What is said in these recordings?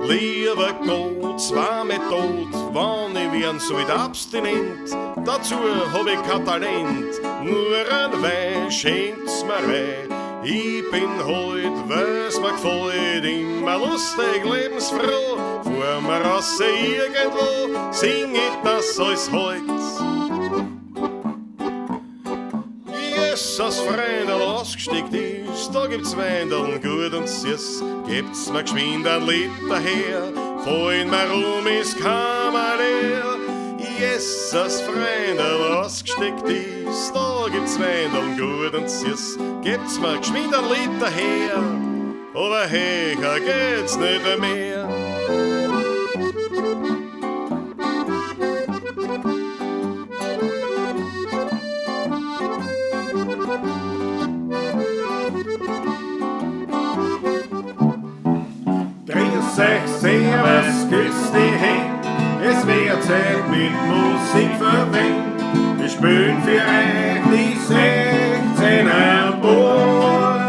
Lieber Gott, zwei Method, wann ich werden so wieder abstinent. Dazu hab ich kein Talent, nur ein Wein schenkt's mir rein. Ich bin heut, weil's mir gefällt, immer lustig, lebensfroh. Vor mir raus irgendwo, sing ich das als heut. Jesus, Freundel, ausgesteckt ist, da gibt's Weindeln gut und süß. Gibt's mir geschwind ein Lied daher, fallen mir rum, ist keiner leer. Jesus, Freundel, ausgesteckt ist, da gibt's Weindeln gut und süß. Gibt's mir geschwind ein Lied daher, aber höher geht's nicht mehr. Servus, küss die Hände, es wird Zeit mit Musik verwendet. Wir spielen für euch die 16er Bohr.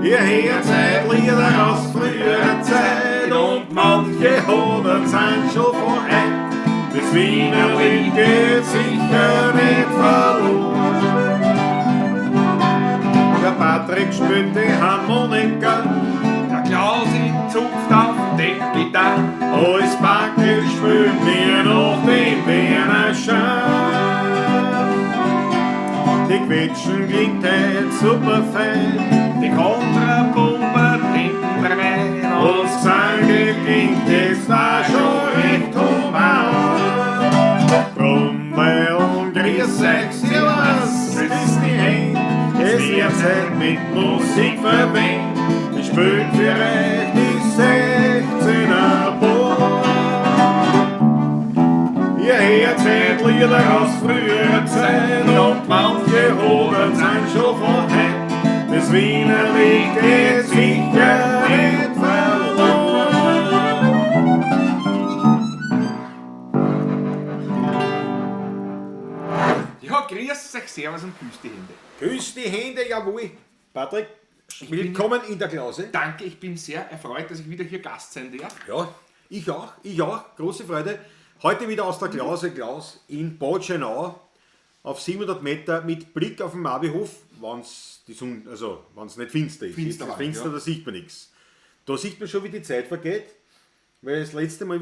Ihr hört seid Lieder aus früherer Zeit und manche haben sind schon von euch. Das Wiener Lied geht sicher nicht verloren. Der Patrick spielt die Harmonika, Klausi zupft auf die Gitarre, als Backel spielt mir noch den Berner Scham. Die Quetschen klingt halt super fein, die Kontrapumpe hinten rein, und das Gesang klingt jetzt auch schon recht human. Brummel und grüß euch, servus, ist die Hände, es wird Zeit mit Musik verwendet. Ich spiel für euch die 16er Bohr. Ihr hört seid Lieder aus früherer Zeit und manche Hoden sind schon von heim. Das Wiener Lied geht sicher nicht verloren. Ja, grüß euch, servus und küss die Hände. Küss die Hände, jawohl. Patrick, willkommen in der Klause. Danke, ich bin sehr erfreut, dass ich wieder hier Gast sein darf. Ja, ich auch. Große Freude. Heute wieder aus der Klause, Klaus, in Botschenau auf 700 Meter mit Blick auf den Marbihof, wenn es nicht finster ist. Finster, Da sieht man nichts. Da sieht man schon, wie die Zeit vergeht, weil das letzte Mal,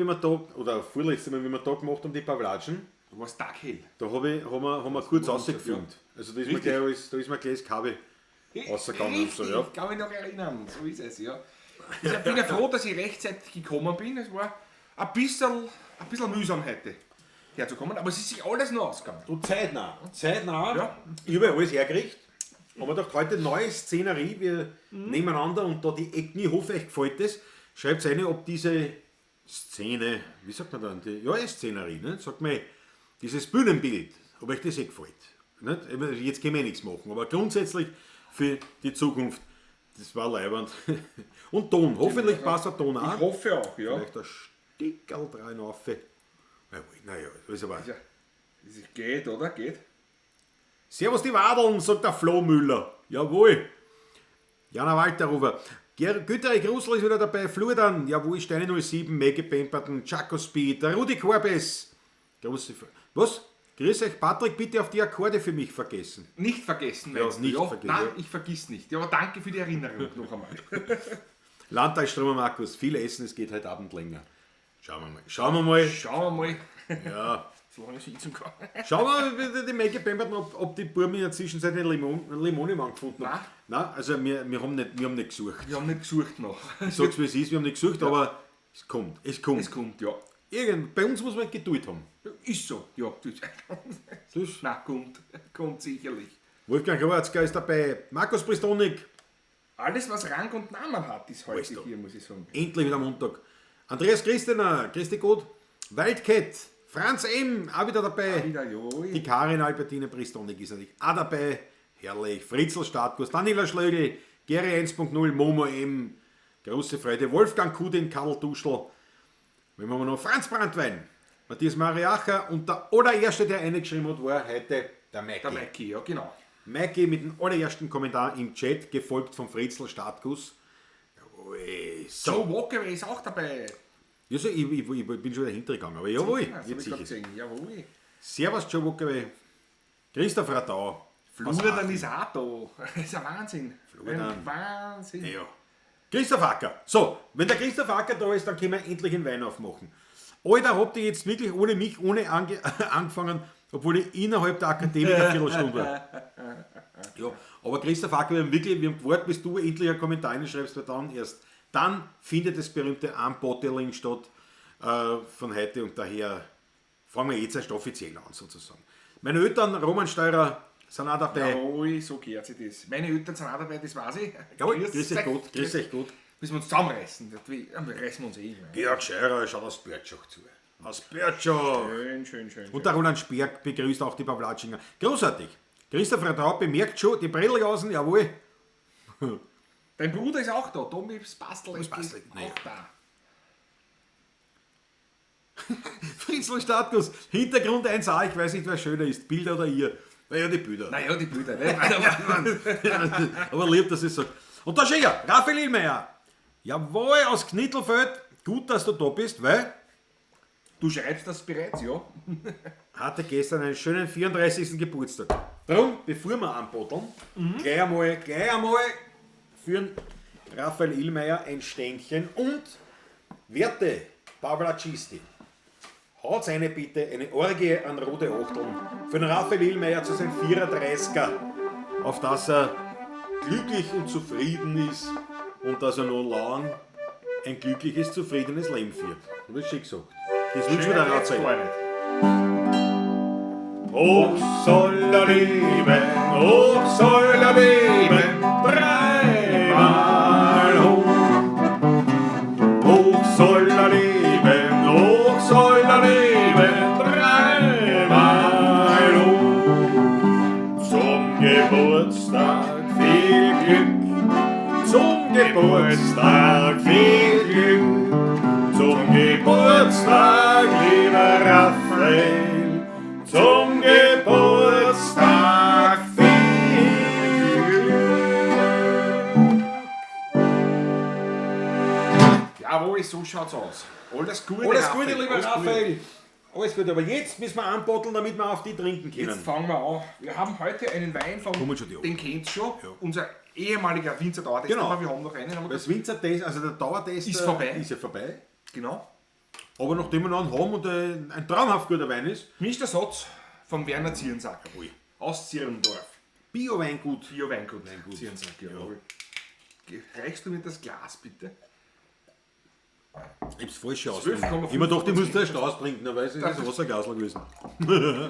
vorletzte Mal, wie wir da gemacht haben, die Pavlatschen, Du warst taghell. da haben wir kurz rausgefilmt. Also da ist mir gleich das Kabel rausgegangen und so, ja. Ich kann mich noch erinnern, so ist es, ja. Ich bin ja froh, dass ich rechtzeitig gekommen bin. Es war ein bisschen mühsam heute herzukommen, aber es ist sich alles noch ausgegangen. Du, zeitnah. Ja. Ich habe ja alles hergerichtet. Aber doch heute neue Szenerie, wir nebeneinander und da die Ecken, ich hoffe, euch gefällt das. Schreibt rein, ob diese Szene, wie sagt man dann, Szenerie, ne? Sagt mal, dieses Bühnenbild, ob euch das gefällt. Nicht? Jetzt können wir nichts machen, aber grundsätzlich für die Zukunft, das war leibend. Und Ton, hoffentlich passt der Ton auch. Ich hoffe auch, ja. Vielleicht ein Stickerl rein rauf. Naja, das aber. Ja, das geht, oder? Geht. Servus die Wadeln, sagt der Flo Müller. Jawohl. Jana Walterrufer. Güterich Russell ist wieder dabei. Flurdan, jawohl, Steine 07, Maggie Pemperton, Chaco Speed, der Rudi Korbes. Was? Grüß euch, Patrick, bitte auf die Akkorde für mich vergessen. Nicht vergessen, meinst du? nicht Ja, vergessen, nein, ja. ich vergiss nicht. Ja, aber danke für die Erinnerung noch einmal. Landtagsströmer Markus, viel Essen, es geht heute Abend länger. Schauen wir mal. Schauen wir mal. Ja. Solange ich sitzen kann. Schauen wir mal, die Maggie Pemberton, ob die Burmi in der Zwischenzeit eine Limone im Mann gefunden haben. Nein, also wir haben nicht gesucht. Wir haben nicht gesucht noch. Ich sag's wie es ist, wir haben nicht gesucht, aber es kommt. Es kommt, ja. Bei uns muss man Geduld haben. Ist so, ja. Das. Na, kommt sicherlich. Wolfgang Rowatzka ist dabei, Markus Pristonik, Alles, was Rang und Namen hat, ist heute Alles da. hier, muss ich sagen. endlich wieder Montag. Andreas Christener, Christi gut, Wildcat, Franz M. auch wieder dabei. Wieder, jo. Die Karin Albertine Pristonik ist natürlich auch dabei. Herrlich. Fritzl Startkurs, Daniela Schlögl, Gary 1.0, Momo M. Große Freude. Wolfgang Kudin, Karl Duschl. Wenn wir noch Franz Brandwein, Matthias Mariacher und der allererste, der eingeschrieben hat, war heute der Mikey. Der Mikey, ja, genau. Mikey mit dem allerersten Kommentar im Chat, gefolgt vom Fritzl Startkuss. Jawohl. Joe Walker ist auch dabei. Ja, so, ich bin schon wieder hintergegangen, aber jawohl, Ja, das hab jetzt ich sicher. grad gesehen. Jawohl. Servus, Joe Walker. Christoph Radau. Florian ist auch da. Das ist ein Wahnsinn. Florian. Ein Wahnsinn. Ja. Christoph Acker. So, wenn der Christoph Acker da ist, dann können wir endlich einen Wein aufmachen. Alter, habt ihr jetzt wirklich ohne mich, angefangen, obwohl ich innerhalb der Akademie eine Viertelstunde war. Ja, aber Christoph Acker, wir haben gewartet, bis du endlich einen Kommentar reinschreibst, weil dann findet das berühmte Unbottling statt von heute und daher fangen wir jetzt erst offiziell an sozusagen. Meine Eltern, Roman Steurer, sind auch dabei. Jawohl, so gehört sich das. Meine Eltern sind auch dabei, das weiß ich. Jawohl, grüß euch gut, grüß euch gut. Müssen wir uns zusammenreißen. Wir reißen uns eh. Georg Scheurer schaut aus Börtschach zu. Aus Börtschach. Schön. Und der Roland Sperg begrüßt auch die Pawlatschinger. Großartig. Christoph Radau bemerkt schon, die Brillgausen, jawohl. Dein Bruder ist auch da. Tommy Bastel ist Bastel, auch nee. da. Fritzl Stadtguss, Hintergrund 1a, ich weiß nicht, wer schöner ist, Bilder oder ihr. Naja, die Bilder. Naja, die Brüder. Ne? Aber lieb, dass ich sage. Und da steht er, Raphael Illmeier. Jawohl, aus Knittelfeld. Gut, dass du da bist, weil Du schreibst das bereits, ja? hatte gestern einen schönen 34. Geburtstag. Darum, bevor wir anbotteln, gleich einmal für den Raphael Illmeier ein Ständchen und werte Pawlatschisti, haut eine bitte, eine Orgie an rote Achteln für den Raphael Illmeier zu seinem 34er, auf dass er glücklich und zufrieden ist und dass er noch lang ein glückliches, zufriedenes Leben führt. Das ist schön gesagt. Das wünschen wir der Ratzeug. Hoch soll er leben, hoch soll er leben, dreimal hoch. Hoch soll er leben, hoch soll er leben, dreimal hoch. Zum Geburtstag viel Glück, zum Geburtstag viel Glück, zum Geburtstag, lieber Raphael, zum Geburtstag viel Glück. Jawohl, so schaut's aus. Alles Gute, Alles Gute, lieber Alles Gute. Raphael. Alles Gute, aber jetzt müssen wir anbotteln, damit wir auf die trinken können. Jetzt fangen wir an. Wir haben heute einen Wein von, Kommen schon die den kennt's schon, Ja. unser ehemaliger Winzer Dauertest, Genau. aber wir haben noch einen. Haben wir Das Winzertest, also der Dauertest Ist vorbei. ist ja vorbei. genau. Aber nachdem wir noch einen haben und ein traumhaft guter Wein ist, Mischter Satz vom Werner Zierensacker. Ui. Aus Zierendorf. Bio-Weingut. Bio-Weingut. Zierensacker, jawohl. Reichst du mir das Glas, bitte? Ich hab's falsch 12,5. ausgetrunken. Ich mir gedacht, ich muss da erst austrinken, da weiß ich, das ist Wasserglasl gewesen.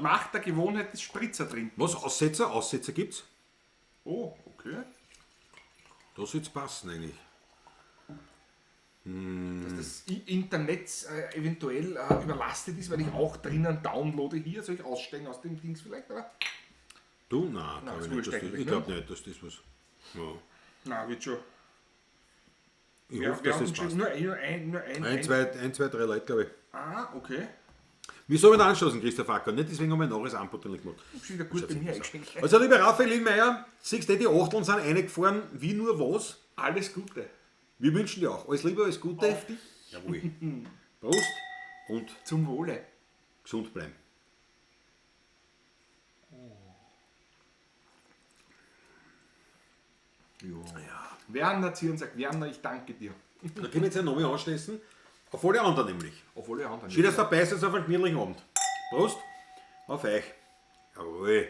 Macht der Gewohnheit des Spritzer trinken. Was, Aussetzer? Aussetzer gibt's? Oh, okay. Da soll's passen eigentlich. Dass das Internet eventuell überlastet ist, weil ich auch drinnen downloade. Hier soll ich aussteigen aus dem Dings vielleicht, oder? Du? Nein, Nein, glaub ist ich nicht. wurscht Dass das, eigentlich, ich ne? glaube nicht, dass das was. Ja. Na, wird schon. Ich Wir hoffe, dass haben das schon passt. nur ein. Ein, zwei, drei Leute, glaube ich. Ah, okay. Wieso habe ich da anstoßen, Christoph Acker? Nicht deswegen haben wir ein anderes Anbotteln gemacht. Ist wieder gut bei mir eingeschenkt. Also, lieber Raphael Illmeier, siehst du, die Achteln sind reingefahren, wie nur was. Alles Gute. Wir wünschen dir auch alles Liebe, alles Gute. Auf dich. Jawohl. Prost und Zum Wohle. gesund bleiben. Werner Zierensack, Werner, ich danke dir. Da können wir jetzt einen Namen anschließen. Auf alle anderen nämlich. Auf alle anderen. Schön, dass du dabei seid auf einen gemütlichen Abend. Prost. Auf euch. Jawohl.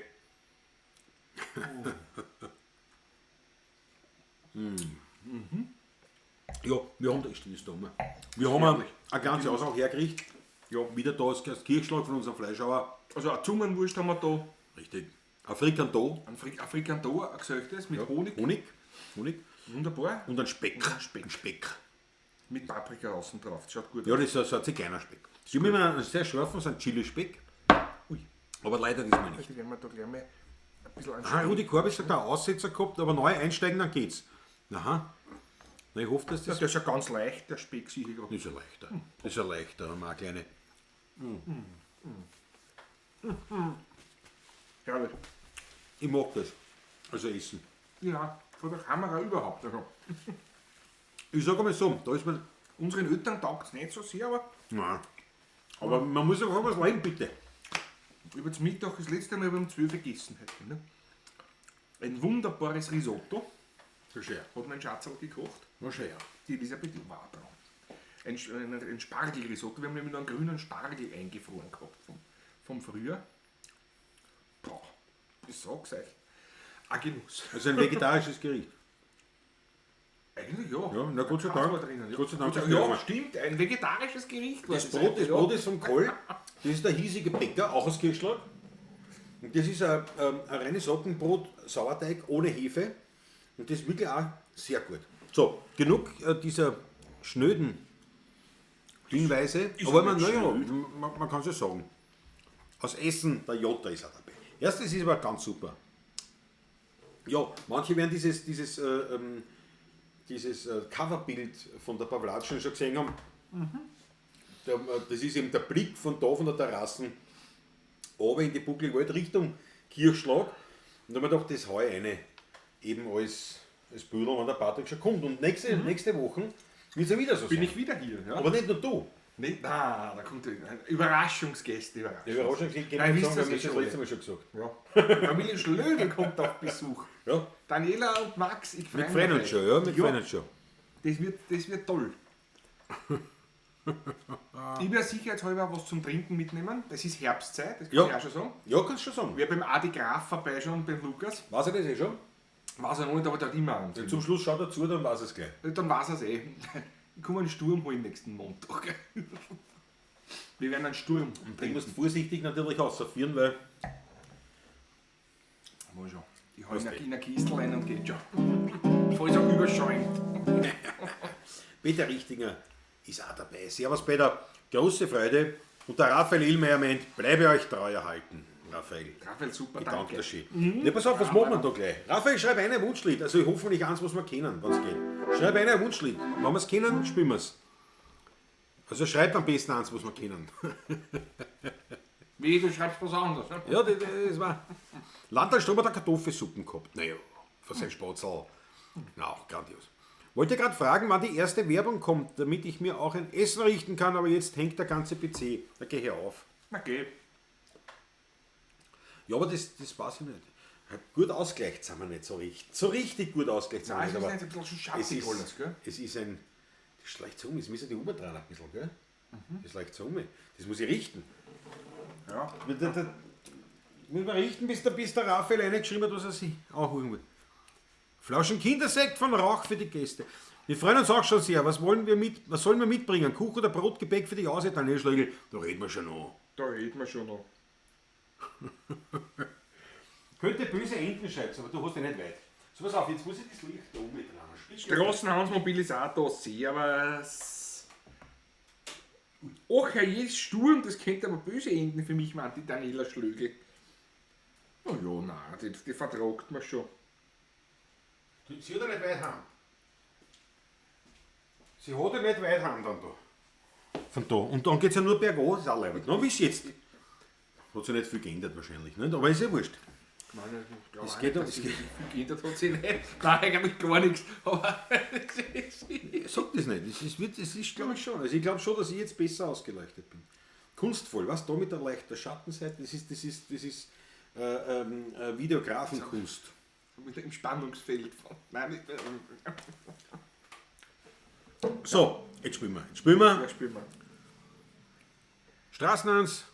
Ja, wir haben das da mal. Wir haben eine ganze Aussage hergekriegt. Ja, wieder da ist das Kirchschlag von unserem Fleischhauer. Also eine Zungenwurst haben wir da. Richtig. Ein Frikandot. Ein Frikandor, ein gesöchtes mit Honig. Honig. Wunderbar. Und ein Speck. Und ein Speck. Ein Speck. Mit Paprika außen drauf. Das schaut gut Ja, aus. das ist so ein Zigeunerspeck. Sie haben immer einen sehr scharfen, so einen Chili-Speck. Ui. Aber leider diesmal nicht. Die werden wir da gleich mal ein bisschen Ah, anschauen. Rudi Korbis hat da einen Aussetzer gehabt, aber neu einsteigen, dann geht's. Aha. Na, ich hoffe, dass das. Das ist ja ganz leicht, der Speck sicher gerade. Das ist ja leichter. Das ist ja leichter, mal eine kleine. Herrlich. Ich mag das. Also essen. Ja, vor der Kamera überhaupt. Also. Ich sage mal so, da ist man. Unseren Eltern taugt es nicht so sehr, aber Nein. Aber man muss auch was rein, bitte. über das Mittag das letzte Mal um 12 Uhr gegessen heute. Ne? Ein wunderbares Risotto So schön. hat mein Schatz gekocht. War schön. Die Elisabeth war da. Ein Spargelrisotto. Wir haben nämlich noch einen grünen Spargel eingefroren gehabt vom Frühjahr. Boah, ich sag's euch. Ein Genuss. Also ein vegetarisches Gericht. Eigentlich ja. Ja, na Gott sei Kass Dank. war drinnen, ja. Gott sei Dank. Ja, stimmt. Ein vegetarisches Gericht. Das Brot ist vom Kohl. Das ist der hiesige Bäcker, auch aus Kirchschlag. Und das ist ein reines Sockenbrot, Sauerteig ohne Hefe. Und das ist wirklich auch sehr gut. So, genug dieser schnöden Hinweise. Ist Aber auch man, nicht naja, schnöd. man kann es ja sagen. Aus Essen, der Jota ist auch dabei. Erstes ist aber ganz super. Ja, manche werden dieses Coverbild von der Pawlatschen schon gesehen haben. Das ist eben der Blick von da, von der Terrassen, aber in die Buckelwald Richtung Kirchschlag. Und da haben wir gedacht, das hau ich eine, eben als Bühler, wenn der Patrick schon kommt. Und nächste Woche wird es ja wieder so Bin sein. ich wieder hier. Ja? Aber nicht nur du. Nicht, da kommt ein Überraschungsgäste. Die Überraschung geht Nein, nicht wisst sagen, ihr wir haben das das eh letzte schon, Mal schon gesagt. Ja. Familie Schlögel kommt auf Besuch. Ja, Daniela und Max, ich wir freue freuen mich. uns schon, ja, wir freuen uns schon. Das wird toll. Ich werde sicherheitshalber was zum Trinken mitnehmen. Das ist Herbstzeit, das kann Ja. ich auch schon sagen. Ja, kannst du schon sagen. Wir haben beim Adi Graf vorbei schon, beim Lukas. Weiß er das eh schon? Weiß er noch nicht, aber der hat immer einen. Zum Schluss schaut er zu, dann weiß er es gleich. Dann weiß er es eh. Ich komme einen Sturm holen nächsten Montag. Wir werden einen Sturm Du trinken. musst vorsichtig natürlich ausservieren, weil Mal schon. Die hau Was in ein Kistel rein und geht schon. Voll so überschäumt. Peter Richtinger ist auch dabei. Servus Peter, große Freude. Und der Raphael Illmeier meint, bleibe euch treu erhalten. Raphael, Raphael, super, ich danke danke. dir schön. Ja, pass auf, was machen wir da gleich? Raphael, schreib ein Wunschlied. Also ich hoffe nicht eins, was wir kennen, wenn es geht. Schreib ein Wunschlied. Wenn wir es kennen, spielen wir es. Also schreib am besten eins, was wir kennen. Wie, du schreibst was anderes. Ne? Ja, das war. Landtagsstrom hat eine Kartoffelsuppen gehabt. Naja, für sein Spatzel. Na, auch grandios. Wollte gerade fragen, wann die erste Werbung kommt, damit ich mir auch ein Essen richten kann, aber jetzt hängt der ganze PC. Da geh ich auf. Na geh. Ja, aber das weiß ich nicht. Gut ausgleicht sind wir nicht so richtig. So richtig gut ausgleicht sind wir Nein, es nicht, ist aber nicht ein bisschen es schattig ist, alles, gell? es ist ein. Das schleicht so um, es müssen die U-Bahn dran ein bisschen, gell? Das schleicht so um. Das muss ich richten. Ja. Muss man richten, bis der Raphael reingeschrieben hat, was er sich anholen will. Flauschen Kindersekt von Rauch für die Gäste. Wir freuen uns auch schon sehr. Was sollen wir mitbringen? Kuchen oder Brotgebäck für die Hause? Daniel Schlegel, da reden wir schon noch. Da reden wir schon noch. Könnte böse Enten scheißen, aber du hast ja nicht weit. So, pass auf, jetzt muss ich das Licht da oben mit dran. Straßenhausmobil ist auch da sehr, aber. Ach, jetzt Sturm, das könnte aber böse enden für mich, meint die Daniela Schlögel. Oh ja, nein, die vertragt man schon. Sie hat ja nicht weit heim. Sie hat ja nicht weit heim dann da. Von da. Und dann geht es ja nur bergab, das ist auch leibend. Na, wie ist jetzt? Hat sich nicht viel geändert wahrscheinlich, nicht? Aber ist ja wurscht. Nein, ich glaube Es auch geht nicht, um- dass es sie geht- viel geändert hat sie nicht. Nein, eigentlich gar nichts. Aber Ich sag das nicht. Es ist glaube ich schon. Also ich glaube schon, dass ich jetzt besser ausgeleuchtet bin. Kunstvoll, was? Da mit der leichten Schattenseite, das ist Videografenkunst. mit dem Spannungsfeld von. Nein, nicht. So, jetzt spielen wir. Ja, spielen wir. Straßenhans.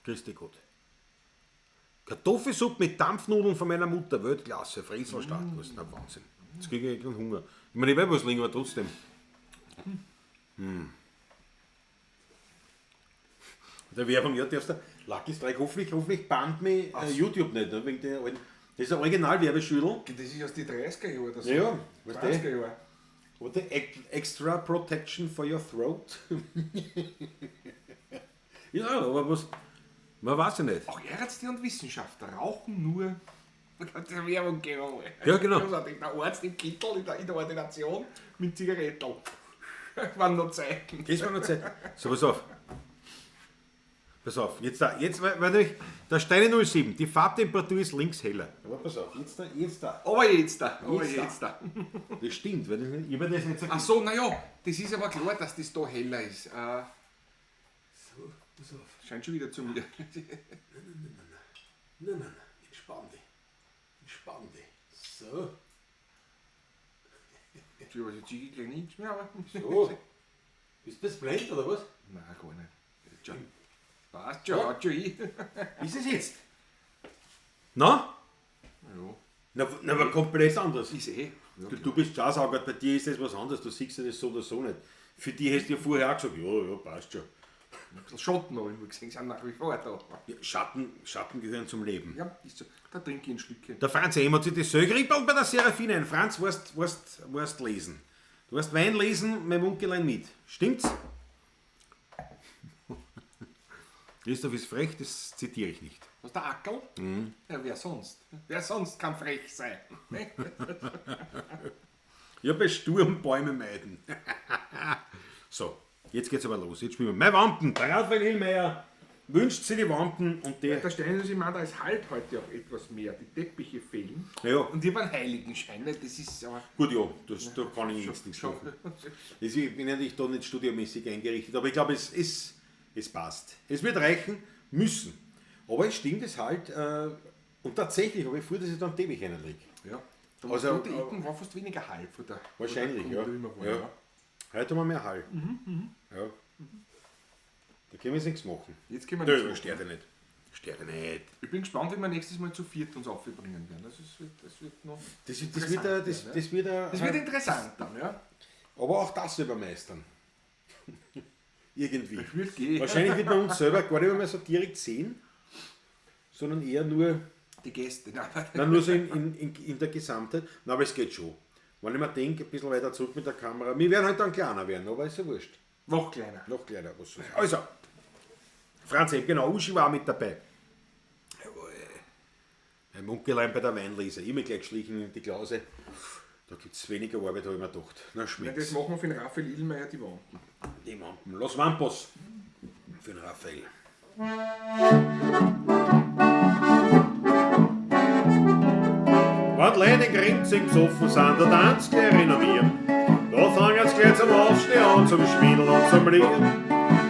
Christi Gott. Kartoffelsuppe mit Dampfnudeln von meiner Mutter, Weltklasse, Fräsel Startwurst, na Wahnsinn. Jetzt kriege ich einen Hunger. Ich meine, ich weiß was liegen, aber trotzdem. Der Werbung, ja, darfst du, Lucky Strike, hoffentlich bannt mich YouTube nicht, ne, wegen der alten, das ist ein Original-Werbeschüttel. Das ist aus den 30er Jahren oder so. Ja, weißt du? 20er Jahren. Oder Extra Protection for your throat. Ja, aber was, man weiß ja nicht. Auch Ärzte und Wissenschaftler rauchen nur. Da kannst du eine Werbung geben. Ja, genau. Großartig. Der Arzt im Kittel in der Ordination mit Zigarettel. Wann noch Zeiten. Das war noch Zeit. So, pass auf. Pass auf, warte, der Steine 07, die Farbtemperatur ist links heller. Aber pass auf, jetzt da. Aber jetzt da. Das stimmt, weil ich habe das nicht so. Ach so, naja, das ist aber klar, dass das da heller ist. So, pass auf. Scheint schon wieder zu mir. Nein, entspann dich. So. Ich weiß jetzt gleich nichts mehr, aber. So. Ist das blind oder was? Nein, gar nicht. Schon. Passt schon, hat schon ich. Ist es jetzt? Na? Ja, Na, aber komplett anders. ist eh. Ja, Du bist Jazzauger, bei dir ist das was anderes, du siehst ja das so oder so nicht. Für die hast du ja vorher auch gesagt, ja, passt schon. ein bisschen Schatten habe ich nur gesehen, sind nach wie vor da. Ja, Schatten gehören zum Leben. Ja, ist so. Da trinke ich ein Schlückchen. Der Franz hat sich das so gerippelt bei der Serafine ein. Franz, warst lesen. Du hast Wein lesen, mein Munkelein mit. Stimmt's? Christoph ist frech, das zitiere ich nicht. Was, der Ackerl? Ja, wer sonst? Wer sonst kann frech sein? Ne? Ja, bei Sturm Bäume meiden. So, jetzt geht's aber los. Jetzt spielen wir. Mein Wampen, der Raphael Hillmeier wünscht sich die Wampen und die. Der Stein ist immer, da ist halt heute auch etwas mehr. Die Teppiche fehlen. Ja, Und die waren Heiligenscheine, das ist aber. gut, ja, da kann ich jetzt nichts machen. Ich bin natürlich da nicht studiomäßig eingerichtet, aber ich glaube, es passt. Es wird reichen müssen. Aber es stimmt es halt, und tatsächlich habe ich vor, dass ich dann ewig reinlege. Ja. Da Also, die Ecken war fast weniger halb von der. Wahrscheinlich, von ja. der immer war, Ja. Heute haben wir mehr Hall. Ja. Da können wir jetzt nichts machen. Jetzt können wir Nö, nichts stört machen. ja nicht. Stört ja nicht. Ich bin gespannt, wie wir nächstes Mal zu viert uns aufbringen werden. Das wird noch. Das interessant wird Das wird interessant dann, ja. aber auch das übermeistern. Irgendwie. Das wird gehen. Wahrscheinlich wird man uns selber gar nicht mehr so direkt sehen, sondern eher nur, Die Gäste. nur so in der Gesamtheit. Na, aber es geht schon. Wenn ich mir denke, ein bisschen weiter zurück mit der Kamera, wir werden halt dann kleiner werden, aber ist ja wurscht. Noch kleiner. Noch kleiner, was soll's. Also, Franz, genau, Uschi war auch mit dabei. Jawohl. Mein Munkelein bei der Weinlese, immer gleich geschlichen in die Klause. Da gibt es weniger Arbeit, habe ich mir gedacht. Na, Ja, das schmeckt's. machen wir für den Raphael Illmeier die Wampen. Die Wampen, Los Wampos. Für den Raphael. Wenn die Leute Grinzing gesoffen sind, der Tanz gleich renommiert. Da fangen sie gleich zum Aufstehen an, zum Schwindeln und zum Lieren.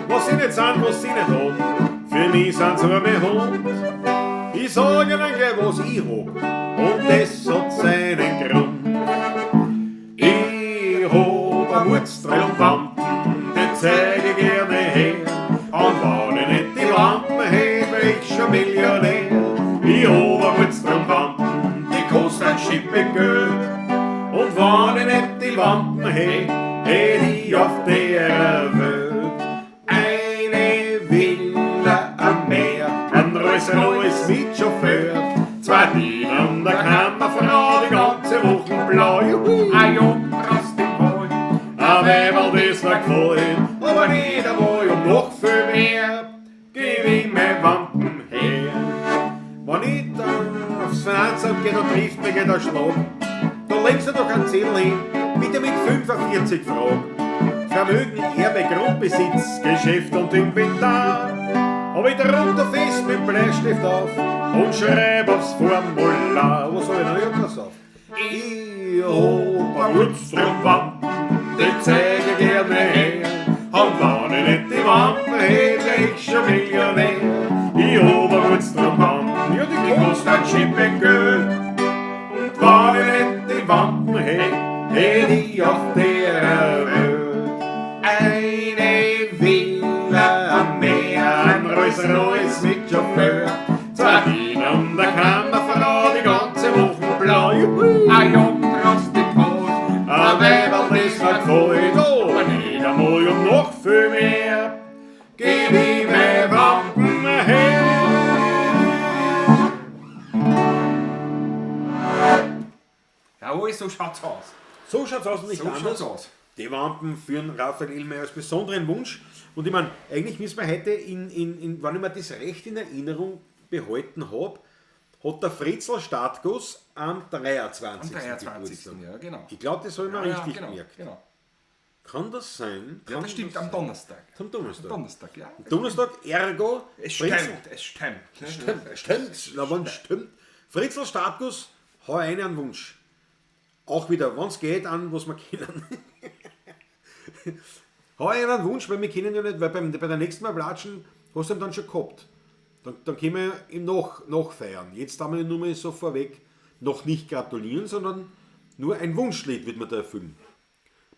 Was sie nicht sind, was sie nicht haben, für mich sind sie mein Hund. Ich sage ihnen gleich, was ich hab, und das hat seinen Grund. Ich hab ein Wurztraumwampen, den zeige ich gerne her. Und wenn ich nicht die Lampen hätte, wär ich schon Millionär. Ich hab ein Wurztraumwampen, die kostet ein Schippe Geld. Und wenn ich nicht die Lampen hätte, hätte ich auf der Welt eine Villa am Meer, ein Rolls-Royce mit Chauffeur, zwei Diener und eine Kammerfrau, die ganze Woche blau. Juhu. Ein Jung aus dem Ball. Ein Weiberl, das mir gefällt, aber nicht einmal und noch viel mehr, gib ich mein Wampen her. Wenn ich dann aufs Finanzamt gehe, dann trifft mich der Schlag. Da legst du doch einen Zettel hin, bitte mit 45 Fragen. Vermögen, Erbe, Grundbesitz, Geschäft und Inventar. Hab ich darunter fest mit Bleistift auf und schreib aufs Formular. Was soll ich noch? Ja, pass auf. Ich hab ein Wurztraumwampen, den zeig ich gerne her. Und wenn ich nicht die Wampen hätte, wär ich schon Millionär. Ich hab ein Wurztraumwampen, ja, die kostet ein Schippe Geld. Und wenn ich nicht die Wampen hätte, hätte ich auf der Welt eine Villa am Meer, ein Rolls-Royce mit Chauffeur, zwei Diener und eine Kammerfrau, die ganze Woche blau. Juhu. Ein Jung aus dem Ball. Ein Weiberl, das mir gefällt, aber nicht einmal und noch viel mehr, gib ich mein Wampen her. Jawohl, so schaut's aus. So schaut's aus und nicht So anders. schaut's aus. Die Wampen führen Raphael Illmeier als besonderen Wunsch. Und ich meine, eigentlich müssen wir heute, wenn ich mir das recht in Erinnerung behalten habe, hat der Fritzl Startguss am 23. Am 23. Geburtstag. Ja, genau. Ich glaube, das habe ich mir richtig gemerkt. Genau. Kann das sein? Ja, das stimmt, am Donnerstag. Am Donnerstag. Donnerstag, ja. Donnerstag, ergo. Es Fritzl- stimmt. Stimmt. Na, wann stimmt. Fritzl Status, hau einen Wunsch. Auch wieder, wenn es geht, an, was wir kennen. Hau einen Wunsch, weil wir kennen ja nicht, weil bei der nächsten Mal Platschen hast du ihn dann schon gehabt. Dann können wir ihm noch feiern. Jetzt haben wir nur mal so vorweg noch nicht gratulieren, sondern nur ein Wunschlied wird man da erfüllen.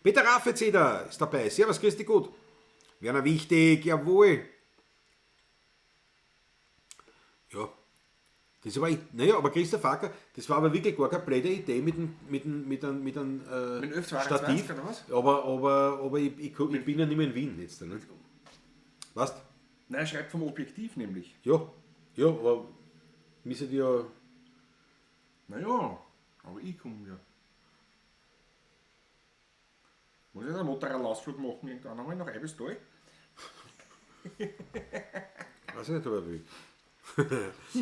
Peter Raffezeder ist dabei. Servus, grüß dich gut. Werner Wichtig, jawohl. Ja, das war, naja, aber Christoph Acker, das war aber wirklich gar keine blöde Idee mit einem Stativ. Oder was? Aber ich bin ja nicht mehr in Wien jetzt. Ne? Weißt du? Nein, er schreibt vom Objektiv nämlich. Ja, aber müssen die ja. Naja, aber ich komme ja. Muss ich einen Motorradausflug machen irgendwann einmal nach Eibistal? Weiß ich nicht, aber wie.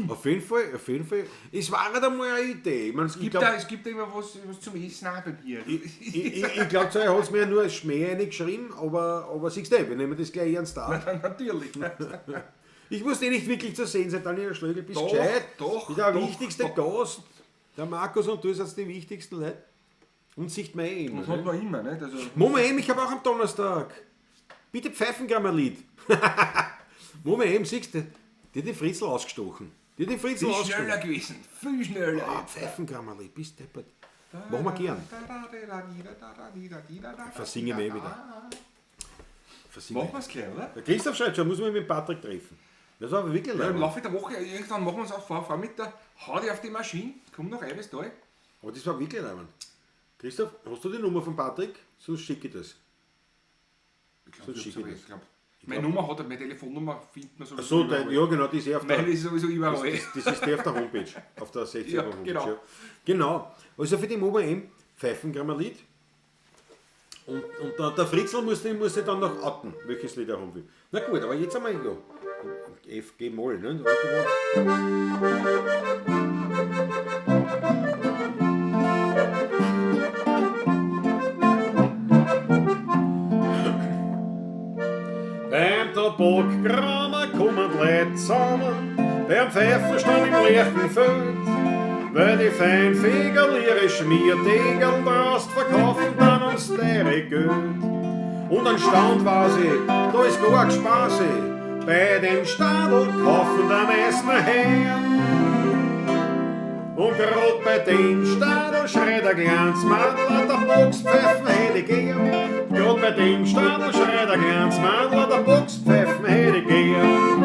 auf jeden Fall. Es war nicht einmal eine Idee. Ich meine, Es gibt da immer was zum Essen auch bei mir. ich glaube, so, er hat es mir nur als Schmäh reingeschrieben, aber siehst du, wir nehmen das gleich ernst an. Natürlich. Ich wusste nicht wirklich zu sehen, seit Daniel Schlögel bist Doch, gescheit. doch, Der doch, wichtigste doch. Gast. Der Markus und du seid die wichtigsten Leute. Und sieht man eh immer. Das hat Ne? man immer, nicht? Also, Moment, ich habe auch am Donnerstag. Bitte Pfeifengrammerlied. Moment, siehst du, die Fritzl ausgestochen. Die Fritzl viel ausgestochen. schneller gewesen. Viel schneller. Ah, Pfeifengrammerlied, bist deppert. Machen wir gern. Versinge mir wieder. Machen wir es gleich, oder? Der Christoph schreibt schon, muss man mit Patrick treffen. Das war aber wirklich Ja, im leid. Laufe der Woche, irgendwann machen wir es auch vor mit der hau dich auf die Maschine, komm nach Eibistal. Aber das war wirklich leid. Christoph, hast du die Nummer von Patrick? So schicke ich das. So schicke ich das. Meine Nummer hat er, meine Telefonnummer findet man Achso, überall. ja genau, die ist eh auf der, Meine ist sowieso überall. das ist die auf der Homepage, auf der 16er Ja, Homepage. genau. Ja. Genau. Also für die Mama eben Pfeifengrammerlied. Und der Fritzl muss sich dann noch outen, welches Lied er haben will. Na gut, aber jetzt einmal ja. F, G, Moll, ne? Warte mal. Beim Tabakkramer kommen die Leute zusammen, beim Pfeifen stand im leichten Feld, weil die Feinfeger ihre Schmiertegel draus verkaufen dann uns dere Geld. Und ein Stand war sie, da ist gar Spaße, bei dem Stadel kaufen der Meißner her. Und grad bei dem Stadel schreit der Glanzmadler, der Boxpfeifen hätte ich gern. Grad bei dem Stadel schreit der Glanzmadler, der Boxpfeifen hätte ich gern.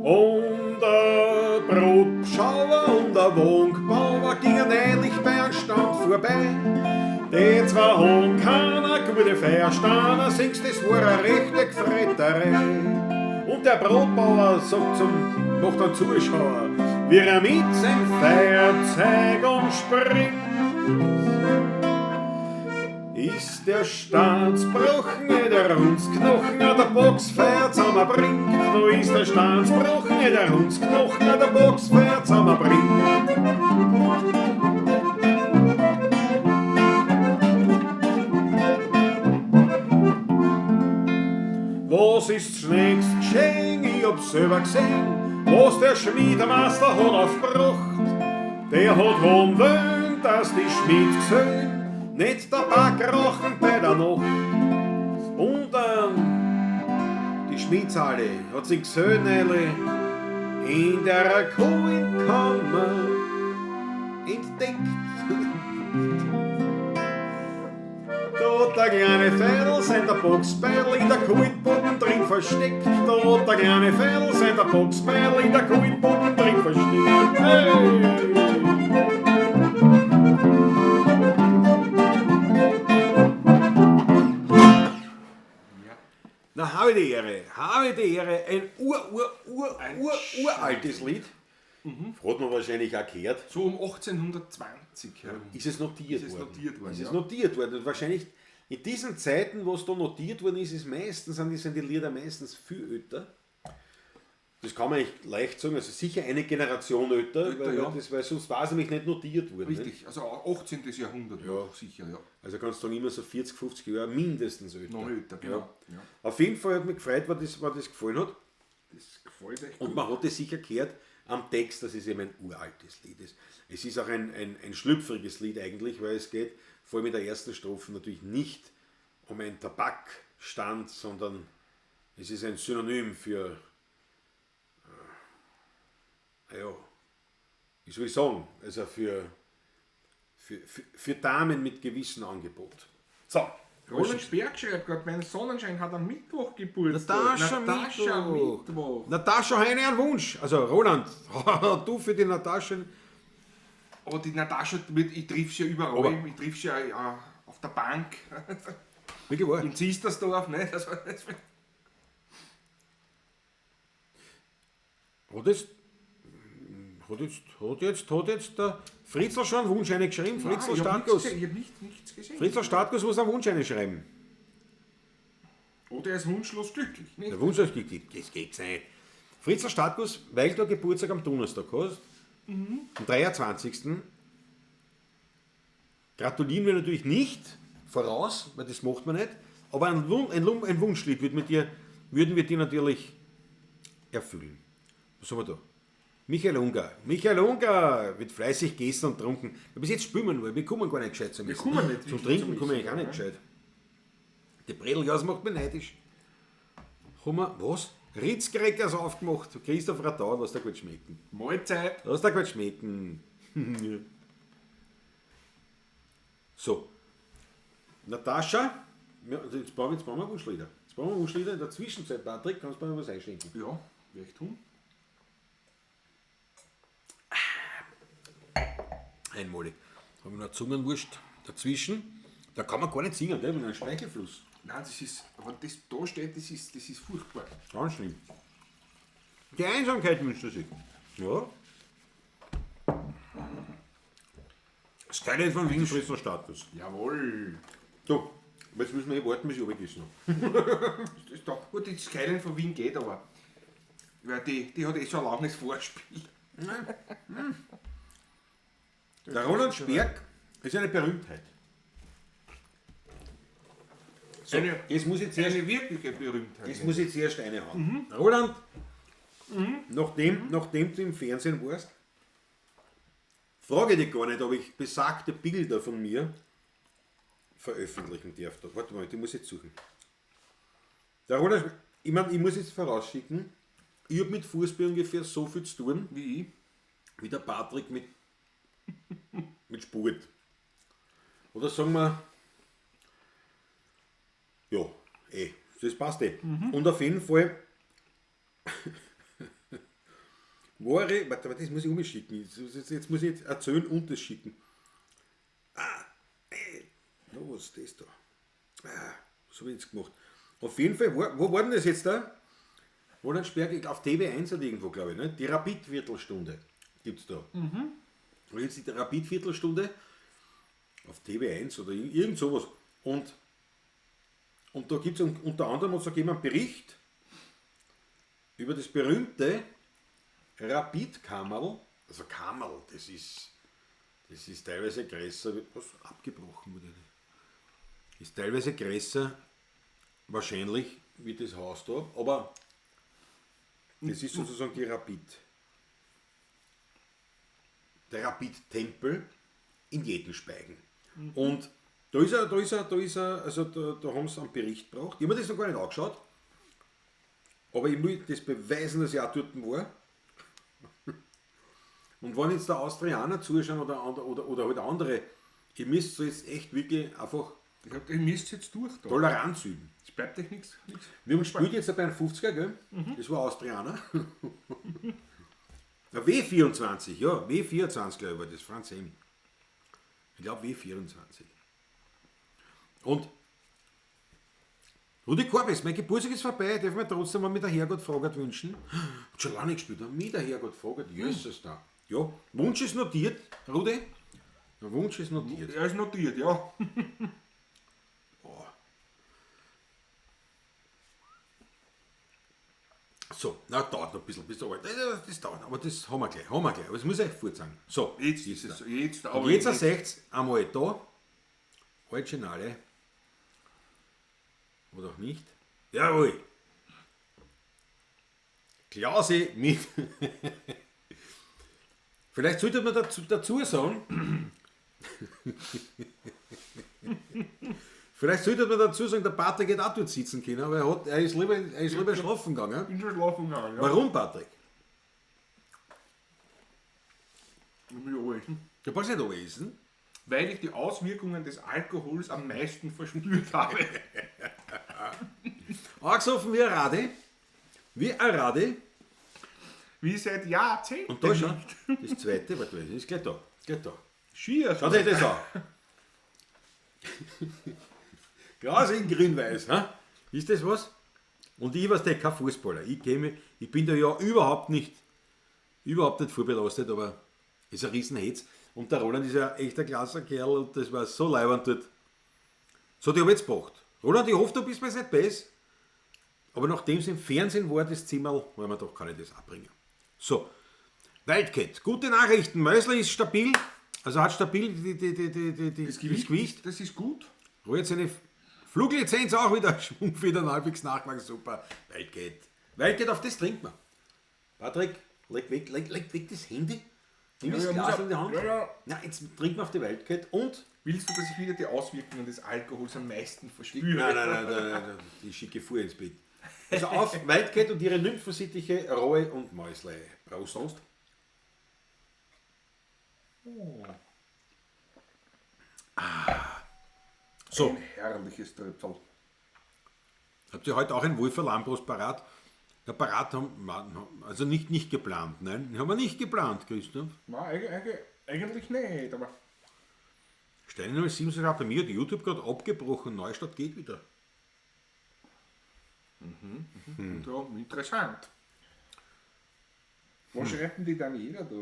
Und der Brotschauer und der Wohnbauer gingen ähnlich bei einem Stand vorbei. Die zwei haben keiner gute Verstanden, singst, das war eine rechte Gefretterei. Und der Brotbauer sagt macht einen Zuschauer, wie er mit seinem Feuerzeug umspringt. Ist der Staatsbrochen, der Hundsknochen, der Boxfeuer zusammenbringt. Da ist der Staatsbrochen, der Hundsknochen, der Boxfeuer zusammenbringt. Was ist das nächste geschehen? Ich hab's selber gesehen, was der Schmiedemeister hat aufgebracht. Der hat wollen, dass die Schmied gesehen, nicht der Back rauchen bei der Nacht. Und die Schmiedshalle hat sich gesehen, in der Kohlenkammer entdeckt. Da der kleine Fädel sein der Boxbeil in der Kuhboden drin versteckt. Da der kleine Fädel sein der Boxbeil in der Kuhboden drin versteckt. Hey! Na, habe ich die Ehre. Ein uraltes Lied. Hat man wahrscheinlich auch gehört. So um 1820 herum. Ist es notiert Ist es worden? notiert worden, Ist es ja. notiert worden? Und wahrscheinlich in diesen Zeiten, wo es da notiert worden ist, sind die Lieder meistens viel älter. Das kann man echt leicht sagen, also sicher eine Generation älter, Älter, weil, ja. weil sonst war es nämlich nicht notiert worden. Ne? Richtig, also 18. Jahrhundert, Ja. sicher, ja. Also kannst du sagen, immer so 40, 50 Jahre mindestens älter. Noch älter, genau. Ja. Auf jeden Fall hat mich gefreut, was das gefallen hat. Das gefällt euch. Und man hat es sicher gehört am Text, dass es eben ein uraltes Lied ist. Es ist auch ein schlüpfriges Lied eigentlich, weil es geht vor allem in der ersten Strophe natürlich nicht um einen Tabakstand, sondern es ist ein Synonym für, ja, wie soll ich sagen, also für Damen mit gewissem Angebot. So, Roland Sperg schreibt gerade, mein Sonnenschein hat am Mittwoch Geburtstag. Natascha Mittwoch. Natascha, Heine, ein Wunsch. Also Roland, du für die Natascha. Aber die Natascha, ich triff sie ja überall. Aber- Ich triff sie ja auf der Bank. Wirklich wahr? In Ziestersdorf, ne? Das Hat jetzt der Fritzl schon einen Wunsch geschrieben? Fritzl ich habe Statkus. nichts gesehen. Fritzl Statkus muss einen Wunsch schreiben. Oder er ist wunschlos glücklich. Nicht? Der Wunsch ist geklickt. Das geht's nicht. Fritzl Statkus, weil du Geburtstag am Donnerstag hast, am 23. Gratulieren wir natürlich nicht voraus, weil das macht man nicht, aber ein Wunschlied würden wir dir natürlich erfüllen. Was haben wir da? Michael Unger wird fleißig gegessen und trunken. Bis jetzt spüren wir nur, wir kommen gar nicht gescheit zum Essen. kommen nicht Zum richtig Trinken zum kommen wir Essen, eigentlich auch nicht ja. gescheit. Die Bredelgas macht mich neidisch. Haben wir, was? Ritzcrackers aufgemacht. Christoph Radau, lass dir gut schmecken. Mahlzeit. Lass dir gut schmecken. So. Natascha, jetzt brauchen wir Wunschlieder. In der Zwischenzeit, Patrick, kannst du mir was einschenken? Ja, werde ich tun. Einmalig. Haben wir noch Zungenwurst dazwischen. Da kann man gar nicht singen, gell, mit einem Speichelfluss. Nein, das ist, aber das da steht, das ist furchtbar. Ganz schlimm. Die Einsamkeit wünscht er sich. Ja. Skyline von Wien Fritzl Status. Jawohl. So, jetzt müssen wir warten, bis ich runtergegessen habe. Das da, gut, die Skyline von Wien geht, aber weil die hat so ein langes Vorspiel. Der Roland Sperg ist eine Berühmtheit. So, Eine- jetzt muss ich zuerst, Eine wirkliche Berühmtheit. jetzt muss ich zuerst eine haben. Roland, nachdem du im Fernsehen warst, frage ich dich gar nicht, ob ich besagte Bilder von mir veröffentlichen darf. Warte mal, die muss ich jetzt suchen. Der Roland, ich meine, ich muss jetzt vorausschicken, ich habe mit Fußball ungefähr so viel zu tun, Wie ich. wie der Patrick mit Sport. Oder sagen wir, ja, das passt eh. Und auf jeden Fall warte, das muss ich umschicken. Jetzt muss ich erzählen und das schicken. Was ist das da? Was habe ich jetzt gemacht? Auf jeden Fall, wo war denn das jetzt da? Roland Sperg, auf TV1 oder irgendwo, glaube ich, ne? Die Rapid-Viertelstunde gibt es da. Und jetzt die Rapid-Viertelstunde auf TV1 oder irgend sowas. Und da gibt es unter anderem einen Bericht über das berühmte Rapid-Kammerl. Also Kammerl, das ist teilweise größer, was abgebrochen wurde. Ist teilweise größer wahrscheinlich wie das Haus da, aber das ist sozusagen der Rapid-Tempel in Jedenspeigen. Und da haben sie einen Bericht gebracht. Ich habe mir das noch gar nicht angeschaut, aber ich muss das beweisen, dass ich auch dort war. Und wenn jetzt der Austrianer zuschauen oder halt andere, ihr müsst so jetzt echt wirklich einfach Ich glaube, ihr müsst jetzt durch da. Toleranz üben. Es bleibt euch nichts. Wir haben gespielt jetzt bei einem 50er, gell? Das war Austrianer. Der W24, ja, W24 glaube ich war das, Franz M. Ich glaube W24. Und Rudi Korbes, mein Geburtstag ist vorbei, darf mir trotzdem mal mit der Herrgott fragt wünschen. Hat schon lange gespielt, mit der Herrgott fragt, Jesus da. Ja, Wunsch ist notiert, Rudi. Der Wunsch ist notiert. Er ist notiert, ja. So, na, dauert noch ein bisschen, bis der Alte. Das dauert, aber das haben wir gleich. Aber es muss ich euch sagen. So, Jetzt ist es, jetzt, und aber jetzt seht ihr einmal da, Originale. Oder auch nicht. Jawohl. Klase mit. Vielleicht sollte man dazu sagen. Vielleicht sollte man dazu sagen, der Patrick hätte auch dort sitzen können, aber er ist lieber schlafen gegangen. ich bin schon schlafen gegangen. Ja. Warum, Patrick? Ich will anrufen. Du kannst nicht essen. Weil ich die Auswirkungen des Alkohols am meisten verspürt habe. Angesoffen wie ein Rade. Wie ein Rade. Wie seit Jahrzehnten. Und da schau, das zweite, warte, das ist gleich da. Gleich da. Schier. Schaut euch das an. Glas in grün-weiß. Ist das was? Und ich kein Fußballer. Ich bin da ja überhaupt nicht vorbelastet, aber ist ein Riesenhetz. Und der Roland ist ja echt ein klasse Kerl und das war so leibend dort. So, die habe ich jetzt gebracht. Roland, ich hoffe, du bist mir jetzt nicht besser. Aber nachdem es im Fernsehen war, das Zimmer, weil man doch kann ich das abbringen. So, Wildcat, gute Nachrichten. Mösler ist stabil, also hat stabil das Gewicht. Das ist gut. Holt seine Fluglizenz auch wieder, Schwungfedern halbwegs nachwachsen, super. Wildcat, auf das trinkt man. Patrick, leg weg das Handy. Nimm das Glas in die Hand. Ja. Na, jetzt trinken wir auf die Wildcat und... Willst du, dass ich wieder die Auswirkungen des Alkohols am meisten verspüre? Nein, die schicke Fuhr ins Bett. Also auf Wildcat und ihre Nymphensittiche, Rohe und Mäusle. Prost. So, Ein herrliches Tröpfel. habt ihr heute auch ein Wolfer Lambrust parat? Ja, parat also nicht geplant, nein, haben wir nicht geplant, Christoph. Nein, eigentlich nicht, aber Steine Nummer 7 hat bei mir die YouTube gerade abgebrochen, Neustadt geht wieder. ja, interessant. Was schreibt denn die Daniela da?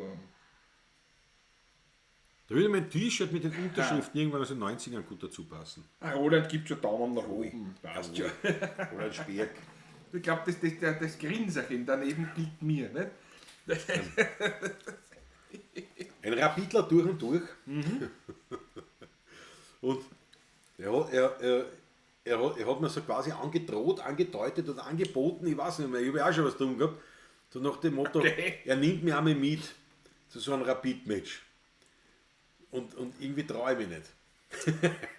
Da würde mein T-Shirt mit den Unterschriften irgendwann aus den 90ern gut dazu passen. Roland gibt schon Daumen nach oben. Passt schon. Oder ein Speck. Ich glaube, das Grinserchen daneben gilt mir, nicht? Ein Rapidler durch und durch. Und er hat mir so quasi angedeutet oder angeboten, ich weiß nicht mehr, ich habe ja auch schon was drum gehabt, so nach dem Motto, Okay. er nimmt mich einmal mit zu so einem Rapid-Match. Und irgendwie traue ich mich nicht.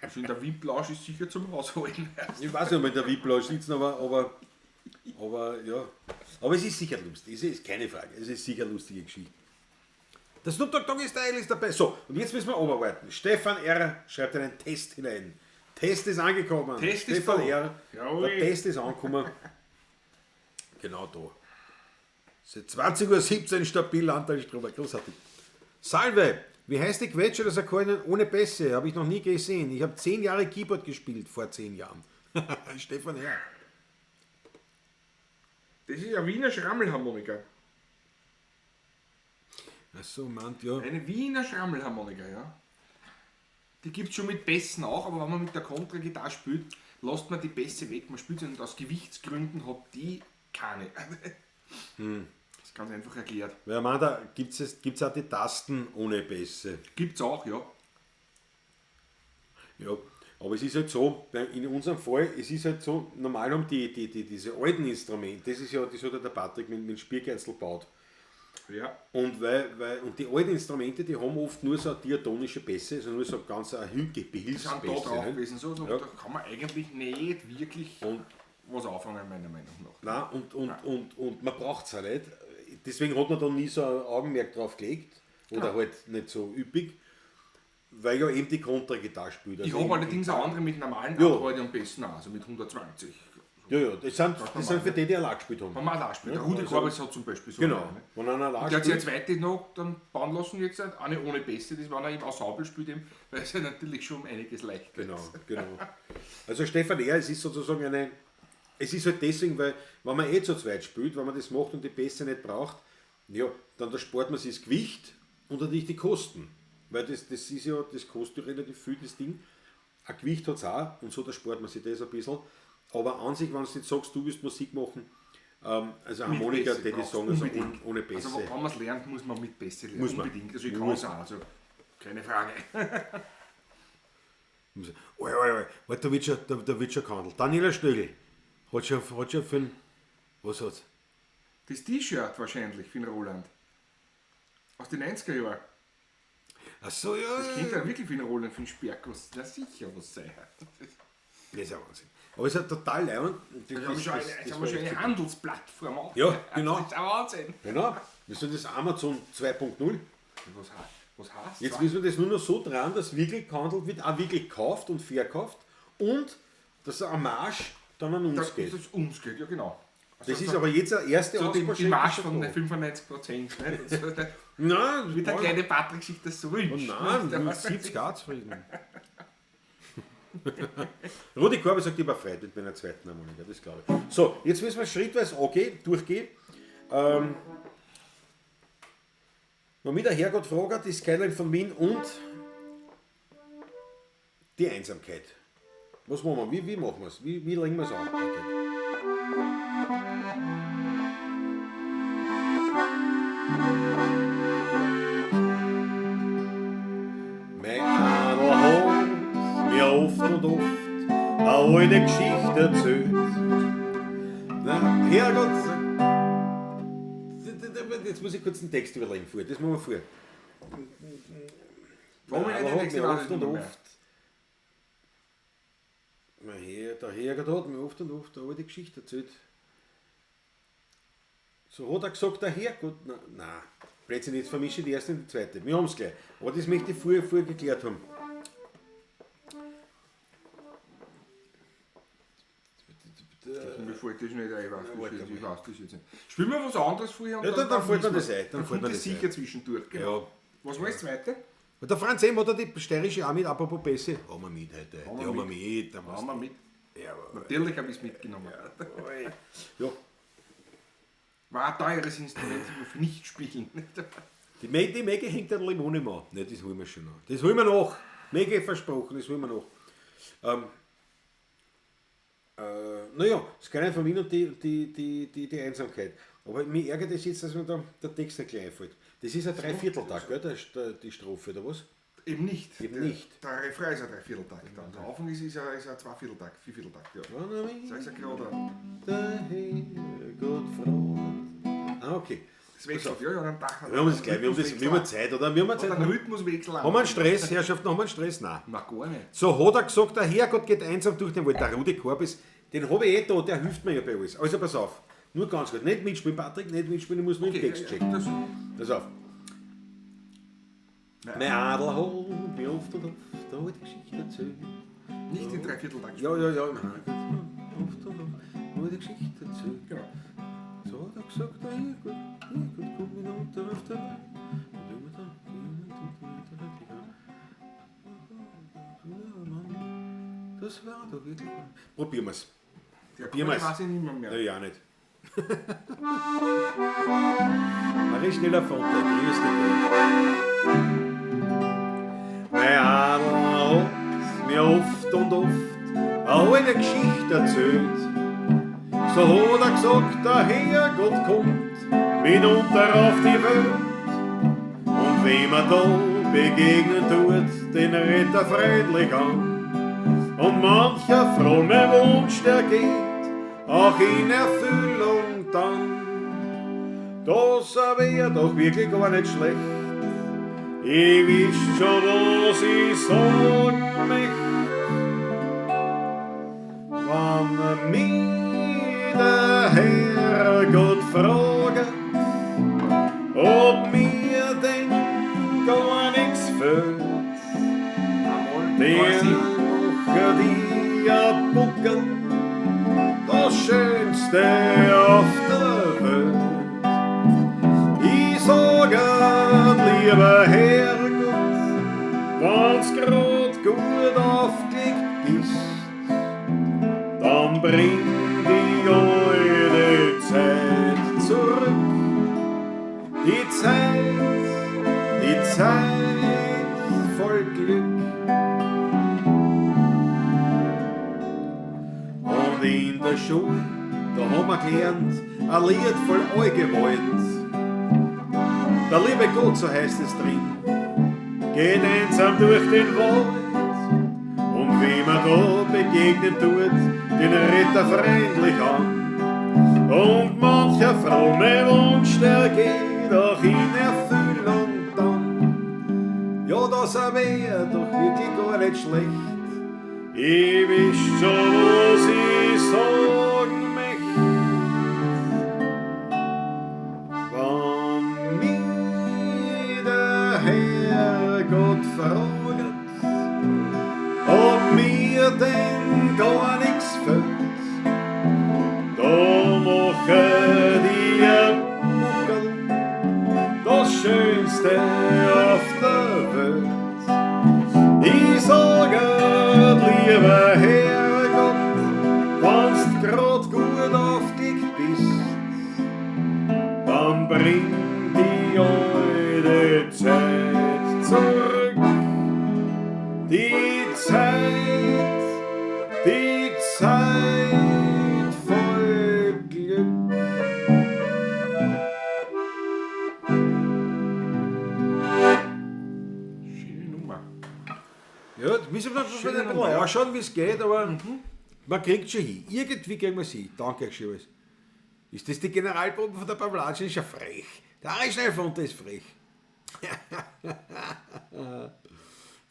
Also in der VIP-Lounge ist sicher zum Hausholen. Ich weiß nicht, ob wir in der VIP-Lounge sitzen, aber ja. Aber es ist sicher lustig, es ist keine Frage, es ist sicher eine lustige Geschichte. Der Snoop Dogg Style ist dabei. So, und jetzt müssen wir oberarbeiten. Stefan R. schreibt einen Test hinein. Test ist angekommen. Test ist Stefan da. R. Jawohl. Der Test ist angekommen. Genau da. Seit 20:17 Uhr stabil Anteilstromer. Großartig. Salve! Wie heißt die Quetsche des Akkordeon ohne Bässe? Habe ich noch nie gesehen. Ich habe 10 Jahre Keyboard gespielt, vor 10 Jahren. Stefan R. Das ist eine Wiener Schrammelharmonika. Achso, meint ja. Eine Wiener Schrammelharmonika, ja. Die gibt es schon mit Bässen auch, aber wenn man mit der Kontragitarre spielt, lässt man die Bässe weg. Man spielt sie und aus Gewichtsgründen hat die keine. Das ist ganz einfach erklärt. Weil Amanda, gibt es auch die Tasten ohne Bässe? Gibt's auch, ja. Ja, aber es ist halt so, in unserem Fall, es ist halt so, normal haben diese alten Instrumente, das hat ja der Patrick mit Spielkeizel gebaut. Ja. Und und die alten Instrumente, die haben oft nur so diatonische Bässe, also nur so ganz eine Die sind da Behilfsbässe. drauf gewesen. So, Ja. Da kann man eigentlich nicht wirklich Und was anfangen, meiner Meinung nach. Nein, und man braucht es auch nicht. Deswegen hat man da nie so ein Augenmerk drauf gelegt. Oder halt nicht so üppig. Weil ja eben die Kontragitarre spielt. Ich Also habe allerdings auch andere mit normalen Ja. Akkordeonbässen auch, also mit 120. Ja, das sind für die allein gespielt haben. Wenn man allein spielt. Ja, Der Rudi also- Korbels hat zum Beispiel so Genau. eine, ne? Wenn einer allein Und der hat sich eine spielt, zweite noch dann bauen lassen jetzt, eine ohne Bässe, das war er im Ensemble spielt, eben, weil es ja natürlich schon um einiges leichter ist. Genau. Also Stefan R., es ist sozusagen es ist halt deswegen, weil wenn man zu zweit spielt, wenn man das macht und die Bässe nicht braucht, ja, dann da spart man sich das Gewicht und natürlich die Kosten. Weil das ist ja, das kostet ja relativ viel, das Ding. Ein Gewicht hat es auch und so, da spart man sich das ein bisschen. Aber an sich, wenn du jetzt sagst, du willst Musik machen, Also Harmonika, Bässe die brauchst sagen, du also unbedingt. ohne Bässe. Also wenn man es lernt, muss man mit Bässe lernen. Muss man. Unbedingt. Also ich kann Muss es auch, also keine Frage. Warte, da wird schon gehandelt. Daniela Stögel hat schon für einen, was hat's? Das T-Shirt wahrscheinlich für den Roland. Aus den 90er Jahren. Ach so, ja. Das könnte ja wirklich für den Roland, für den Sperkus. Na sicher, was sei. Das ist ja Wahnsinn. Aber es hat total leibend. Jetzt haben wir schon eine Handelsplattform auch. Ja, genau. Das ist ein Wahnsinn. Genau. Wir sind das Amazon 2.0. Was heißt Jetzt das? müssen wir das nur noch so dran, dass wirklich gehandelt wird, auch wirklich gekauft und verkauft und dass eine Marge dann an uns geht. Dass es uns geht, ja genau. Also Das ist aber jetzt der erste so die Ausbauschritt. Marge von 95%. Nicht? Also, da Nein, wird der kleine Patrick sich das so wünschen. nein, mit 70 Grad zufrieden. Rudi Korbe sagt, ich war frei mit meiner zweiten Harmonika, das glaube ich. So, jetzt müssen wir schrittweise durchgehen. Wenn mich der Herrgott fragt, die Skyline von Wien und die Einsamkeit. Was machen wir? Wie machen wir es? Wie legen wir es an? Mein Adel hat mir oft und oft eine alte Geschichte erzählt. Der Herrgott sagt, jetzt muss ich kurz den Text überlegen vorher, das machen wir vorher. Warum Mein nicht Adel den hat Text mir überlegen? oft und oft. Der Herrgott hat mir oft und oft eine alte Geschichte erzählt. So hat er gesagt, der Herrgott, nein, plötzlich jetzt vermische ich die erste und die zweite. Wir haben es gleich. Aber das möchte ich vorher geklärt haben. Mir fällt das nicht ein, ich weiß das jetzt nicht. Spielen wir was anderes vorher? Und Ja, dann fällt mir das wissen wir. ein. Dann fällt kommt mir das das ein. sicher zwischendurch. Genau. Ja. Was war das zweite? Und der Franz M. hat die steirische auch mit, apropos Bässe. Haben wir mit heute. Die haben wir mit. Da Machen wir mit. Jawohl. Natürlich habe ich es mitgenommen. Ja. War ein teures Instrument für Nicht-Spielen. Die Mäge hängt der Limone im an. Ne, das holen wir schon noch. Das holen wir noch. Mäge versprochen, das holen wir noch. Naja, das kleine von Wien und die Einsamkeit. Aber mir ärgert es jetzt, dass mir da der Text nicht gleich einfällt. Das ist ein Dreivierteltag, gell, die Strophe, oder was? Eben nicht. Eben nicht. Der Refrain ist ein Dreivierteltakt. Der Anfang ist ein Zweivierteltakt, Viervierteltakt. Ja. Sag's ja gerade. Der Herrgott fragt. Ah, okay. Das wechselt, ja, dann dachten Wir haben es gleich, wir haben Zeit, oder? Wir haben Zeit. Einen Rhythmuswechsel. Haben wir einen Stress, Herrschaften, haben wir einen Stress? Nein. Na, gar nicht. So hat er gesagt, der Herrgott geht einsam durch den Wald. Der Rudi Korbis, den habe ich da, der hilft mir ja bei alles. Also pass auf, nur ganz kurz, nicht mitspielen, Patrick, nicht mitspielen, ich muss nur den Text checken. Pass auf. Mein Adel hat mir oft und oft eine alte Geschichte erzählt. Nicht in Dreivierteltakt. Ja. Mein Adel hat oft und oft eine alte Geschichte erzählt. Genau. So hat er gesagt, der Herrgott kommt hinunter auf der Welt. Das war doch wirklich. Probieren wir es. Probieren wir es. weiß ich nicht mehr. Ja, ja nicht. Marie schneller Fonte, grüß dich. Mein Adel hat mir oft und oft eine Geschichte erzählt. So hat er gesagt, der Herrgott kommt mitunter auf die Welt. Und wem er da begegnen tut, den redet er friedlich an. Und mancher fromme Wunsch, der geht auch in Erfüllung dann. Das wär doch wirklich gar nicht schlecht. Ich wisst schon, was ich sagen möchte. Wann mich der Herrgott fragt, ob mir denn gar nichts fehlt, der mache die Bucken das Schönste auf der Welt. Ich sage, lieber Herrgott, wenn's grad gut aufgelegt ist, dann bring die alte Zeit zurück. Die Zeit voll Glück. Und in der Schule, da haben wir gelernt, ein Lied voll Allgewalt. Der liebe Gott, so heißt es drin, geht einsam durch den Wald. Und wie man da begegnen tut, den Ritter freundlich an. Und mancher fromme Wunsch, der geht auch in Erfüllung dann. Ja, das wär doch wirklich gar nicht schlecht. Ich wiss schon, was ich sagen möcht. Wann mich der Herrgott fragt, ob mir denn gar nix fällt, da mache die Muckel das Schönste auf der Welt. Ich sage, lieber Herrgott, wenn's grad gut auf dich bist, dann bring die alte Zeit zurück. Die Zeit voll Glück. Schöne Nummer. Ja, müssen wir noch ein bisschen anschauen, wie es geht, aber man kriegt schon hin. Irgendwie kriegen wir es hin. Danke, Schönes. Ist das die Generalprobe von der Pavlatsch? Das ist ja frech. Der Arischneifonte ist frech. Das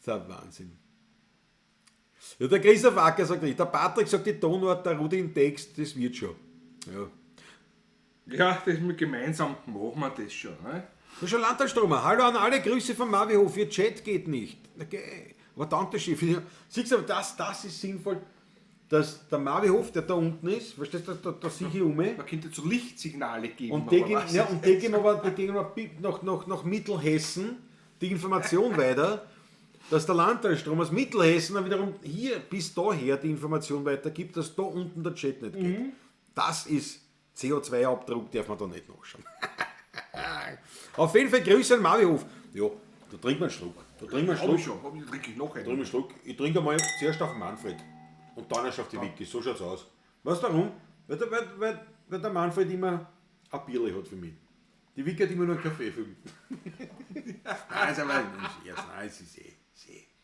ist ein Wahnsinn. Ja, der Christoph Acker sagt nicht. Der Patrick sagt die Tonart, der Rudi im Text, das wird schon. Ja. Ja, das mit gemeinsam machen wir das schon. Ne? Das ist schon Landtagsstromer. Hallo an alle, Grüße von Marvihof. Ihr Chat geht nicht. Okay. Aber danke, Chef. Siehst du, das ist sinnvoll, dass der Marvihof, der da unten ist, verstehst du, da sehe ich um. Man könnte so Lichtsignale geben. Und die gehen aber nach Mittelhessen die Information weiter, dass der Landtagstrom aus Mittelhessen dann wiederum hier bis daher die Information weitergibt, dass da unten der Chat nicht geht. Das ist CO2-Abdruck, darf man da nicht nachschauen. Auf jeden Fall Grüße an Marvihof. Ja, da trinkt man einen Schluck. Da trinkt man einen Hab Schluck. ich schon. Trinke ich noch einen. Trinke einen Schluck. Ich trinke einmal zuerst auf Manfred und dann erst auf die Vicky. So schaut's aus. Weißt du warum? Weil der Manfred immer ein Bierli hat für mich. Die Vicky hat immer nur einen Kaffee für mich. Nein, ist aber ein Scherz. Nein, es ist eh.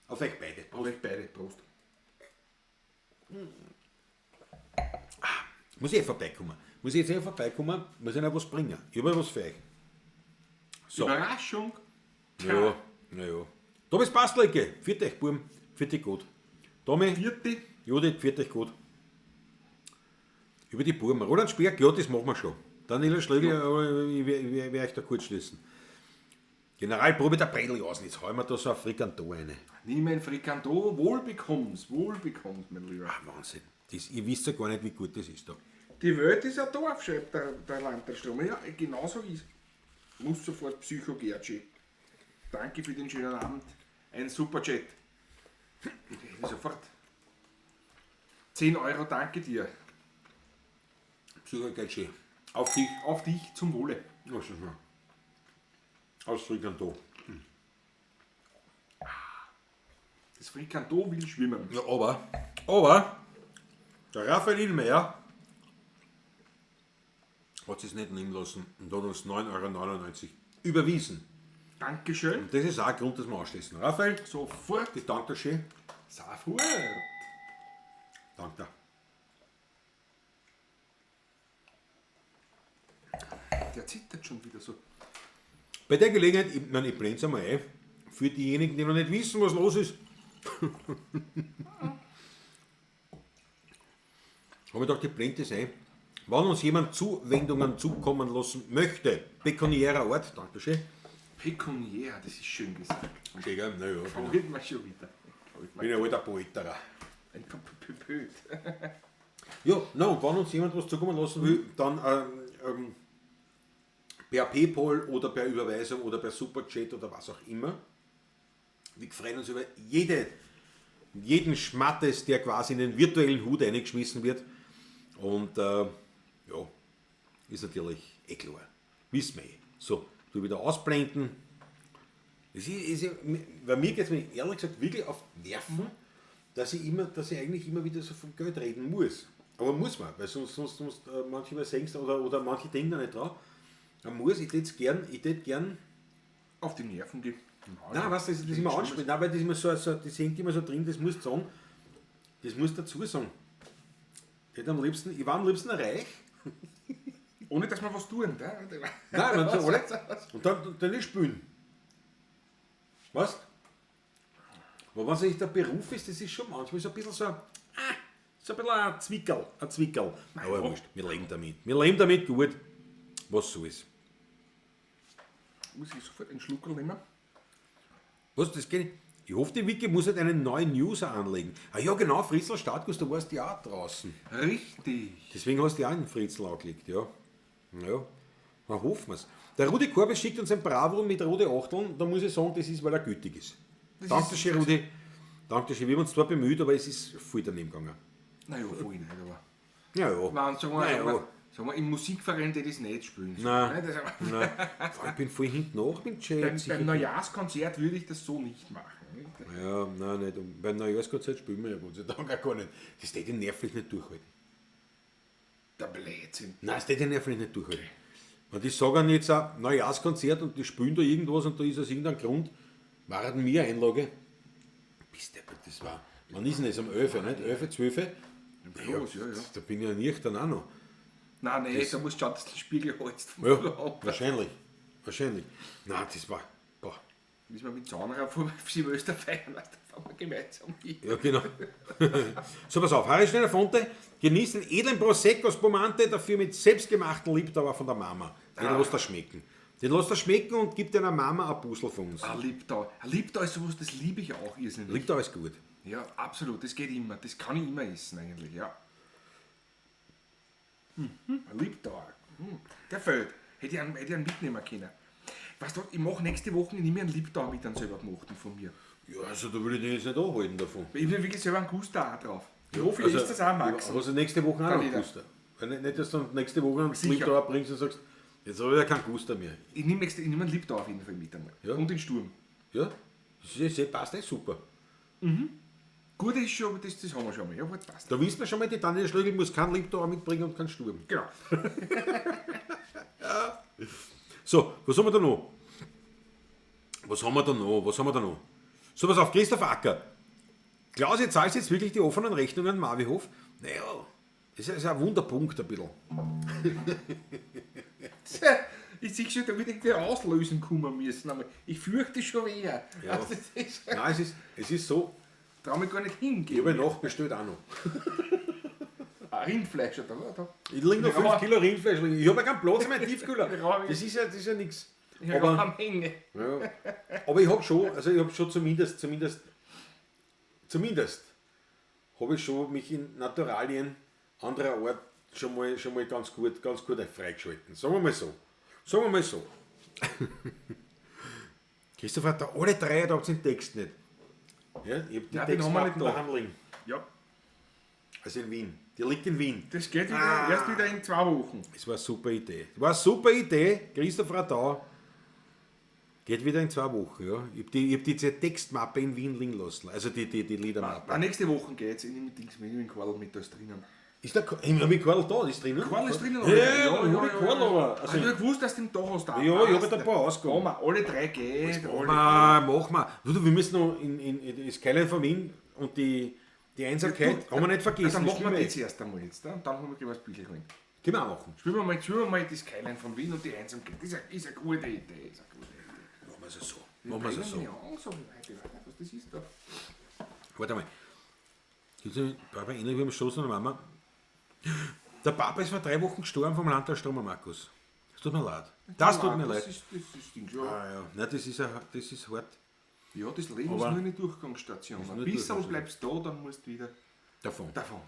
Auf euch beide. Auf euch beide. Prost. Muss ich eh vorbeikommen. Muss ich noch was bringen. Ich habe was für euch. So. Überraschung. Ja. Thomas Bastlecke, viert euch, Burm, viert euch gut. Tommy, Vierte. Judith, viert euch gut. Über die Burm. Roland Sperg, ja, das machen wir schon. Daniela Schlegel, ich werde euch da kurz schließen. Generalprobe der Bredel-Jasen, jetzt hauen wir da so ein Frikanto rein. Nimm ein Frikanto, wohl bekommst, mein Lieber. Wahnsinn. Ihr wisst ja gar nicht, wie gut das ist da. Die Welt ist ein Dorf, schreibt der Landtagstrom. Ja, genau so ist. Muss sofort Psycho Gertschi. Danke für den schönen Abend. Ein super Chat. Sofort. 10 Euro, danke dir. Psycho Gertschi. Auf dich. Auf dich zum Wohle. Was ist das? Aus Frikanto. Das Frikanto will schwimmen. Ja, aber, der Raphael Illmeier hat es nicht nehmen lassen und hat uns 9,99 € überwiesen. Dankeschön. Und das ist auch ein Grund, dass wir anschließen. Raphael, Sofort. ich danke dir schön. Sofort. Danke dir. Der zittert schon wieder so. Bei der Gelegenheit, ich blende es einmal ein, für diejenigen, die noch nicht wissen, was los ist, habe ich gedacht, ich blende das ein. Wenn uns jemand Zuwendungen zukommen lassen möchte, pekuniärer Art, Dankeschön. Pekuniär, das ist schön gesagt. Okay, gell? Naja, Freut mich schon wieder. ich bin ein alter Polterer. Ein Pöpöpöt. Ja, no, und wenn uns jemand was zukommen lassen will, dann per PayPal oder per Überweisung oder per Superchat oder was auch immer. Wir freuen uns über jeden Schmattes, der quasi in den virtuellen Hut eingeschmissen wird. Und ja, ist natürlich eh klar. Wissen wir eh. So, du wieder ausblenden. Bei mir geht es mir ehrlich gesagt wirklich auf Nerven, dass ich eigentlich immer wieder so von Geld reden muss. Aber muss man, weil sonst manche übersehen es oder manche denken da nicht dran. Man muss, ich tät gern. Auf die Nerven gehen. Nein, weißt du, das immer ansprechen. Nein, weil das immer das hängt immer so drin, das musst du sagen. Das musst du dazu sagen. Ich war am liebsten reich. Ohne dass wir was tun, gell? Nein, man so alle. Und dann nicht spielen. Weißt du? Aber wenn es eigentlich der Beruf ist, das ist schon manchmal so ein bisschen so ein Zwickerl. Aber ja. wurscht, wir leben damit. Wir leben damit gut. Was soll's. Muss ich sofort einen Schluckerl nehmen? Was, das geht nicht. Ich hoffe, die Wiki muss halt einen neuen User anlegen. Ah ja, genau, Fritzl Startguss, da warst du ja auch draußen. Richtig. Deswegen hast du ja auch einen Fritzl angelegt, ja. Ja, dann hoffen wir es. Der Rudi Korbes schickt uns ein Bravo mit rote Achteln, da muss ich sagen, das ist, weil er gütig ist. Dankeschön, Rudi. Dankeschön, wir haben uns zwar bemüht, aber es ist voll daneben gegangen. Naja, voll nicht, aber. Ja, ja. Nein, sagen wir, im Musikverein, die das nicht spielen. Nein. Nein, Ich bin voll hinten nach, bin beim Neujahrskonzert würde ich das so nicht machen. Ja, nein, nicht. Und beim Neujahrskonzert spielen wir ja Gott sei Dank auch gar nicht. Das hätte ich nervlich nicht durchhalten. Der Blödsinn. Nein, das hätte ich nervlich nicht durchhalten. Und die sagen jetzt auch Neujahrskonzert und die spielen da irgendwas und da ist aus irgendeinem Grund, war halt mir Einlage. Bist du, das war, wann ist denn das? Um 11, nicht? 11, 12? Ja. Da bin ich ja nicht dann auch noch. Nein, da musst du schauen, dass du den Spiegel holst. Ja, wahrscheinlich. Nein, das war, boah. Müssen wir mit Zahnrad vor Silvester feiern, weißt du, fahren wir gemeinsam hin. Ja, genau. So, pass auf, Harry Schneller Fonte genießt den edlen Prosecco Spumante, dafür mit selbstgemachten Liebdauer von der Mama. Den lässt er schmecken. Den lässt er schmecken und gibt deiner Mama ein Puzzle von uns. Liebdau ist sowas, das liebe ich auch irrsinnig. Liebdauer ist gut. Ja, absolut, das geht immer. Das kann ich immer essen eigentlich, ja. Liebdauer. Der fehlt. Hätte ich einen mitnehmen können. Weißt du, ich mache nächste Woche, ich nehme einen Liebdauer mit, einen selber gemachten von mir. Ja, also da würde ich den jetzt nicht anhalten davon. Ich habe wirklich selber einen Guster auch drauf. Ich hoffe, ihr isst das auch, Max. Also nächste Woche auch Kann noch jeder. Guster. Nicht, dass du dann nächste Woche einen Sicher. Liebdauer bringst und sagst, jetzt habe ich ja keinen Guster mehr. Ich nehme einen Liebdauer auf jeden Fall mit einmal. Ja. Und den Sturm. Ja, das passt echt super. Gut ist schon, aber das haben wir schon mal. Ja, gut, passt. Da wissen wir schon mal, die Daniel Schlögel muss keinen Liebdauer mitbringen und keinen Sturm. Genau. So, was haben wir da noch? So, pass auf, Christoph Acker. Klaus, jetzt zahlst jetzt wirklich die offenen Rechnungen an Marwihof? Naja, das ist ein Wunderpunkt ein bisschen. Ich sehe schon, da wird irgendwie auslösen kommen müssen. Aber ich fürchte schon eher. Ja. Also, das ist, Nein, es ist so, traue mich gar nicht ich hingehen. habe nachbestellt auch noch. Rindfleisch hat er, oder? Ich liege noch Ja. 5 Kilo Rindfleisch. Ich habe ja keinen Platz in meinem Tiefkühler. Ja. Das ist ja nichts. Ja, Aber, am Hänge. ja. Aber ich habe schon, zumindest habe ich schon mich in Naturalien anderer Art schon mal ganz gut freigeschalten. Sagen wir mal so. Christoph hat da alle 3 Tage den Text nicht. Ja, ich habe die Ja, den haben wir nicht Textmappen da. daheim liegen. Ja, Also in Wien. Die liegt in Wien. das geht erst wieder in 2 Wochen. Das war eine super Idee. Christoph Radau geht wieder in 2 Wochen. Ja. Ich habe diese Textmappe in Wien liegen lassen. Also die Liedermappe. Nächste Woche geht's. Ich nehme den Quadl mit, da ist drinnen. Ist der Karl da? Ist drinnen? Quadl ist drinnen. Ja, Karl aber. Also, ich habe gewusst, dass du den da hast. Ja, ich habe da ein paar Ausgaben. Machen wir, alle 3 geht. Mach mal. Du, wir müssen noch in Skyline von Wien und die Einsamkeit kann man nicht vergessen. Dann machen wir Stimme. das erst einmal jetzt. Und dann haben wir gleich was Bücher rein. Können wir auch machen. Spielen wir mal die Skyline von Wien und die Einsamkeit. Das ist eine gute Idee. Machen wir es so. Machen wir es so. Was das ist da? Warte mal. Papa, wir haben Stoß an der Mama. Der Papa ist vor 3 Wochen gestorben vom Landtagsstromer, Markus. Das tut mir leid. Das tut mir leid. Das ist Ding, ja. Ja. Nein, das ist hart. Ja, das Leben Aber ist nur eine Durchgangsstation. ist nur Ein eine bisschen Durchgangsstation. bleibst du da, dann musst du wieder Davon. davon.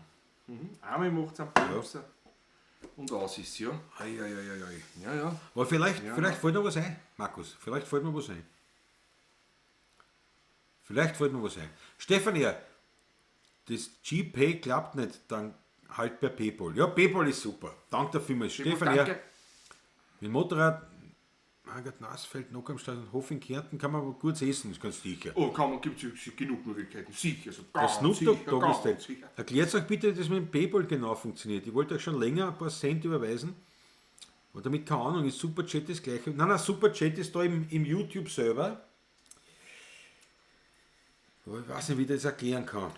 Einmal macht es einen Pupser und aus ist ja. Ei. Ja. Aber vielleicht Ja. fällt mir was ein, Markus. Vielleicht fällt mir was ein. Stefan, ja, das GPay klappt nicht, dann halt per PayPal. Ja, PayPal ist super. Danke dafür. Stefan, ja, Danke. mit dem Motorrad Margret Nassfeld, Nockhamstadt und Hof in Kärnten kann man gut essen, ist ganz sicher. Oh, gibt es genug Möglichkeiten. Sicher, so Der ganz Snoop sicher, Dogg ganz ist das. sicher. Erklärt euch bitte, wie das mit dem PayPal genau funktioniert. Ich wollte euch schon länger ein paar Cent überweisen. Und damit, keine Ahnung, ist Superchat das gleiche. Nein, Superchat ist da im YouTube-Server. Aber ich weiß nicht, wie ich das erklären kann.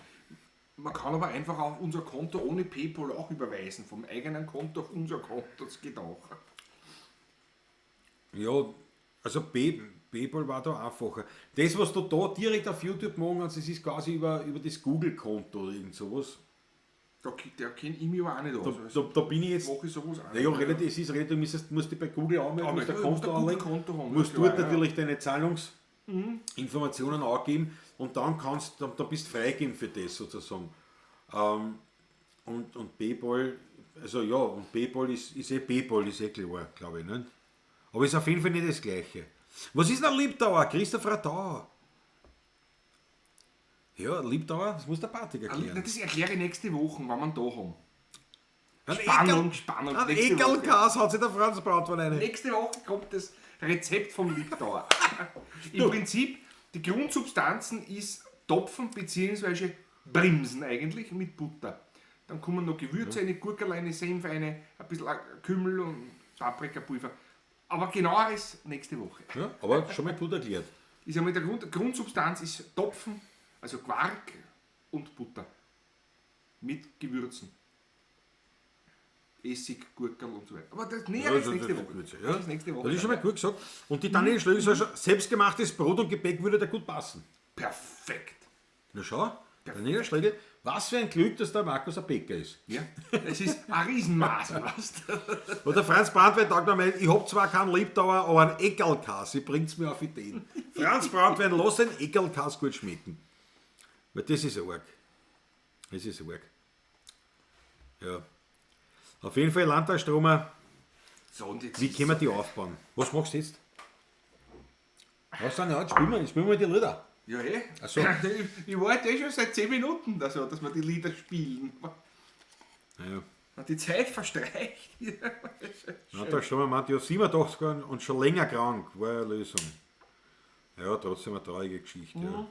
Man kann aber einfach auf unser Konto ohne PayPal auch überweisen. Vom eigenen Konto auf unser Konto, das geht auch. Ja, also PayPal war da einfacher. Das, was du da direkt auf YouTube machen kannst, das ist quasi über das Google-Konto oder irgend sowas. Da kenne ich mich aber auch nicht aus. Da bin ich jetzt. Mache ich sowas auch Naja, nicht. relativ, es ist relativ, du musst dich bei Google anmelden, musst ein Konto anlegen, Konto haben. musst ja, dort klar, natürlich deine Zahlungsinformationen angeben und dann bist du freigegeben für das sozusagen. Und PayPal, also ja, und PayPal ist PayPal, ist klar, glaube ich, nicht? Aber ist auf jeden Fall nicht das Gleiche. Was ist ein Liebdauer? Christoph Radauer. Ja, Liebdauer, das muss der Patrick erklären. Das erkläre ich nächste Woche, wenn wir da haben. Ein Spannung. Ein Nächste Ekelkas hat sich der Franz Brautwein eine. Nächste Woche kommt das Rezept vom Liebdauer. Im Prinzip, die Grundsubstanzen ist Topfen bzw. Bremsen eigentlich mit Butter. Dann kommen noch Gewürze, eine Gurke, eine Senf, ein bisschen Kümmel und Paprikapulver. Aber genaueres nächste Woche. Ja, aber schon mal gut erklärt. Ist einmal Grundsubstanz ist Topfen, also Quark und Butter. Mit Gewürzen. Essig, Gurkel und so weiter. Aber das Nähere ist nächste Woche. Ja. Das ist nächste Woche. Das ist schon mal gut gesagt. Und die Daniel Schlögl sagt schon, selbstgemachtes Brot und Gebäck würde da gut passen. Perfekt. Na schau, Daniel Schlögl, was für ein Glück, dass der Markus ein Bäcker ist. Ja, das ist ein Riesenmaß. Und der Franz Brandwein sagt noch, ich hab zwar keinen Liebdauer, aber einen Ekelkas, ihr bringt's mir auf Ideen. Franz Brandwein, lass den Ekelkas gut schmecken. Weil das ist arg. Das ist arg. Ja. Auf jeden Fall, Landtagsstromer, So, und jetzt wie können wir die aufbauen? Was machst du jetzt? Was sind ja, jetzt spielen wir die Lieder. Ja, eh. Ach so. Ich warte schon seit 10 Minuten, dass wir die Lieder spielen. Ja. Und die Zeit verstreicht. Landtagsstromer meint, ja 87 und schon länger krank, war eine Lösung. Ja, trotzdem eine traurige Geschichte. Ja.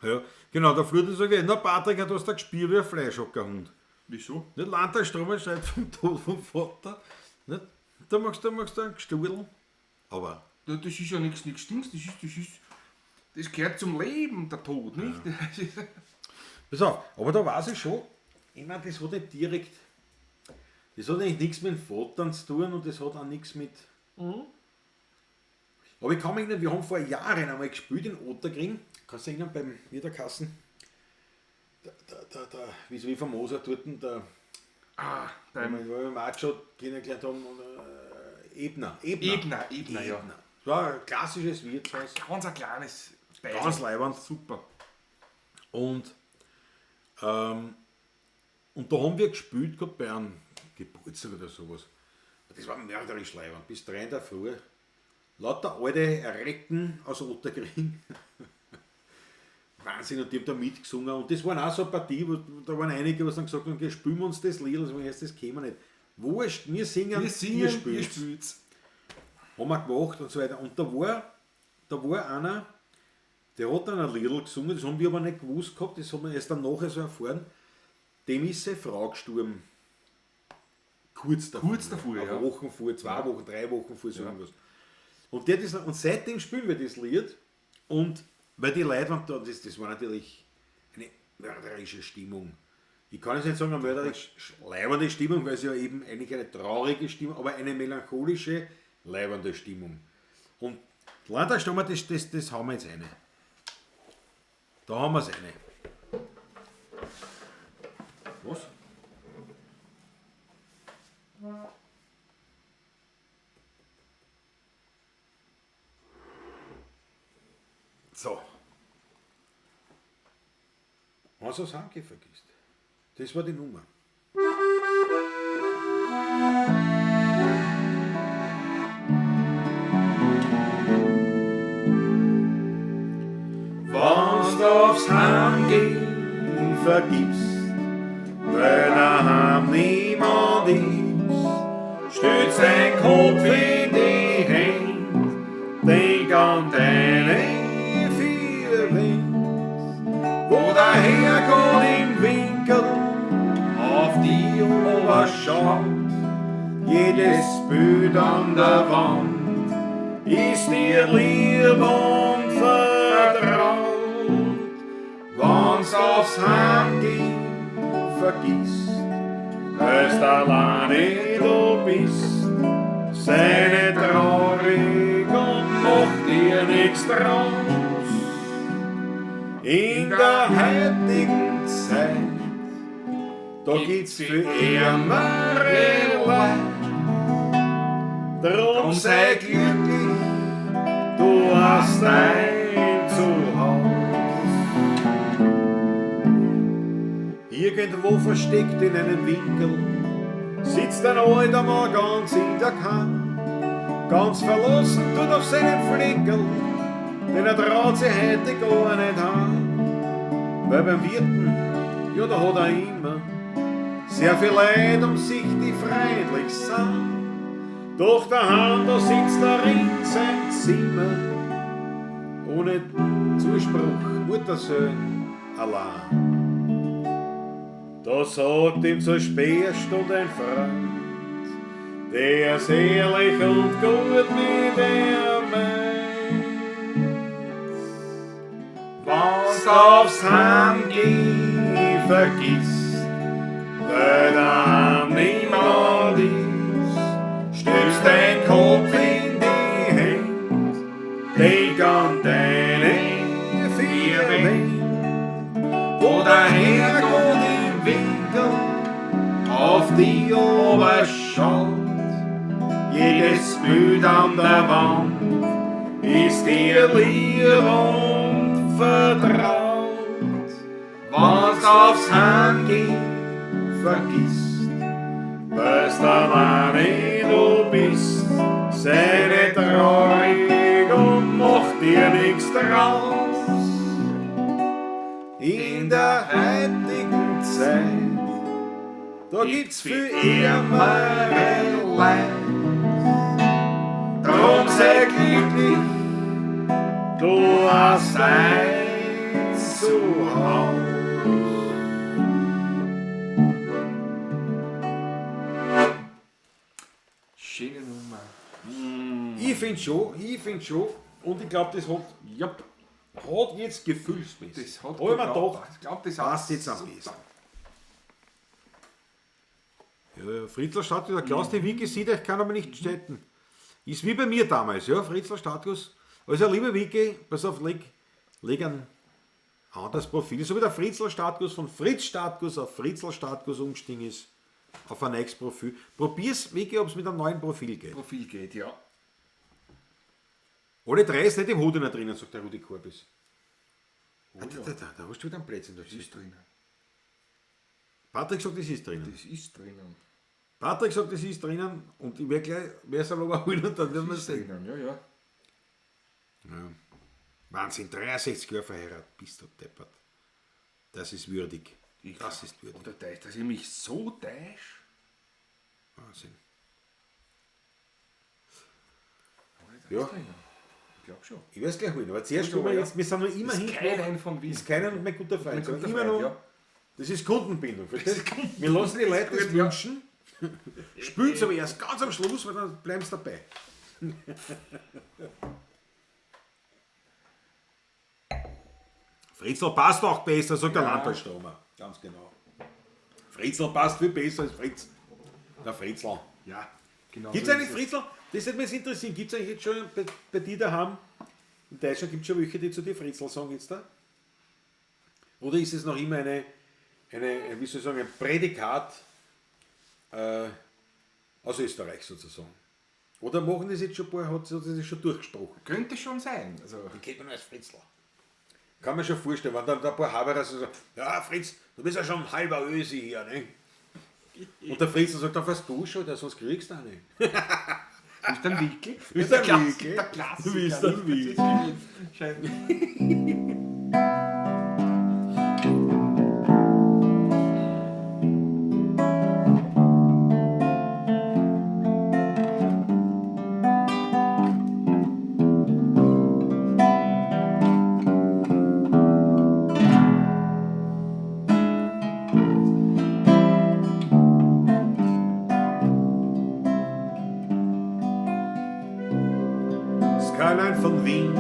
Ja, genau, der Fluter sagt, na Patrick, du hast da gespielt wie ein Fleischhackerhund. Wieso? Nicht Landtagsstromer schreit vom Tod vom Vater. Nicht? Da machst du einen Gestudel. Aber, Das ist ja nichts Stinks, das gehört zum Leben, der Tod, nicht? pass auf, aber da weiß ich schon, ich meine, das hat nicht direkt, das hat eigentlich nichts mit dem Vater zu tun und das hat auch nichts mit. Aber ich kann mich nicht, wir haben vor Jahren einmal gespielt in Otterkring, kannst du erinnern, beim Niederkassen, wie so wie vom Moser dort, der, wo wir Macho kennengelernt haben, Ebner, ja. Das war ein klassisches Wirtshaus. Ganz ein kleines Bein. Ganz leibend. Super. Und da haben wir gespielt gehabt bei einem Geburtstag oder sowas. Das war mörderisch leibend. Bis 3 in der Früh. Lauter alte Recken aus Otterkring. Wahnsinn, und die haben da mitgesungen. Und das waren auch so eine Partie, wo da waren einige, die dann gesagt haben, okay, spielen wir uns das Lied, also das kämen wir nicht. Wurscht, wir singen, ihr spielt's. Haben wir gemacht und so weiter. Und da war einer, der hat dann ein Lied gesungen, das haben wir aber nicht gewusst gehabt, das haben wir erst dann nachher so erfahren. Dem ist seine Frau gestorben. Kurz davor, ja. Wochen vor, 2 Wochen, 3 Wochen vor, so irgendwas. Und seitdem spielen wir das Lied. Und weil die Leute waren da, das war natürlich eine mörderische Stimmung. Ich kann jetzt nicht sagen, eine mörderisch leibende Stimmung, weil es ja eben eigentlich eine traurige Stimmung, aber eine melancholische, leibende Stimmung. Und Landtagsstromer, das haben wir jetzt eine. Da haben wir es eine. Was? So. Was das Hanke vergisst. Das war die Nummer. Wann's da aufs Heimgehen vergisst, weil daheim niemand ist, stützt dein Kopf in die Hände, denk an deine vier Wände, wo der Herrgott im Winkel auf die Ober schaut. Jedes Bild an der Wand ist dir lieb und vertraut. Wenn's aufs Heimgehen vergisst, weil's alleine du bist, sei nicht traurig und mach dir nichts draus. In der heutigen Zeit, da gibt's für ärmere Leute. Drum sei glücklich, du hast dein Zuhause. Irgendwo versteckt in einem Winkel sitzt ein alter Mann ganz in der Kahn, ganz verlassen tut auf seinen Fleckel, denn er traut sich heute gar nicht an. Weil beim Wirten, ja, da hat er immer sehr viel Leid um sich, die freundlich sind. Doch daheim, da sitzt er in sein Zimmer, ohne Zuspruch, Muttersöhn allein. Da sagt ihm zur Spätstunde ein Freund, der ehrlich und gut mit ihm meint. Wenn's aufs Heimgehen vergisst, weil daheim niemand ist, stützt dein Kopf in die Hände, denk an deine vier Wände, wo der Herrgott im Winkel auf die Ober schaut. Jedes Bild an der Wand ist dir lieb und vertraut. Wenn's aufs Heimgehen vergisst, weil's alleine du bist, sei nicht traurig und mach dir nichts draus. In der heutigen Zeit, da gibt's viel ärmere Leute. Drum sei glücklich, du hast ein Zuhause. Schöne Nummer. Ich finde schon, und ich glaube, das hat jetzt gefühlsmäßig. Das hat Hol mir gut doch, ich glaub, das passt jetzt am super. besten. Ja, Fritzl Status, der Klaus, die Wiki sieht, ich kann aber nicht stätten. Ist wie bei mir damals, ja, Fritzl Status. Also, lieber Wiki, pass auf, leg ein anderes Profil. So wie der Fritzl Status von Fritz Status auf Fritzl Status umgestiegen ist, auf ein neues Profil. Probier's, Wiki, ob es mit einem neuen Profil geht. Profil geht, ja. Alle drei ist nicht im Hodener drinnen, sagt der Rudi Korbis. Oh, Da hast du wieder einen Plätzchen. Das ist drinnen. Patrick sagt, das ist drinnen. Das ist drinnen. Patrick sagt, das ist drinnen und ich werde gleich, wer es aber holen und dann werden wir Das ist sehen. drinnen, ja, ja. Ja. Wahnsinn, 63 Jahre verheiratet, bist du deppert. Das ist würdig. Das ist würdig. Oder täuscht, dass ich mich so täusche. Wahnsinn. Ja. Ja. Ich glaube schon. Ich werde es gleich holen, aber zuerst Ja, tun wir ja. jetzt, wir sind noch immerhin Ist keiner von Wien. ist keiner mein guter Freund. Mein guter Immer Freund, noch, ja. das ist Kundenbindung, verstehst du? Wir lassen die Leute das gut, ja. wünschen, spülen es aber erst ganz am Schluss, weil dann bleiben sie dabei. Fritzl passt auch besser, sagt der Landtagsstromer. Ganz genau. Fritzl passt viel besser als Fritz. Der Fritzl. Ja, genau. Gibt es so eigentlich ist es. Fritzl? Das würde mich jetzt interessieren. Gibt es eigentlich jetzt schon bei dir daheim? In Deutschland gibt es schon welche, die zu dir Fritzl sagen jetzt da? Oder ist es noch immer eine wie soll ich sagen, ein Prädikat aus Österreich sozusagen? Oder machen das jetzt schon ein paar, hat das schon durchgesprochen? Könnte schon sein. Also, Die kennt man als Fritzl. Kann man schon vorstellen, wenn dann ein paar Haberer so sagen, ja Fritz, du bist ja schon halber Ösi hier, ne? Und der Fritzl sagt, dann fährst du schon, sonst kriegst du auch nicht. ist dann wirklich? Ist der dann Klassiker. wirklich? Der Klassiker. Ist dann wirklich? Scheint. Skyline von Wien.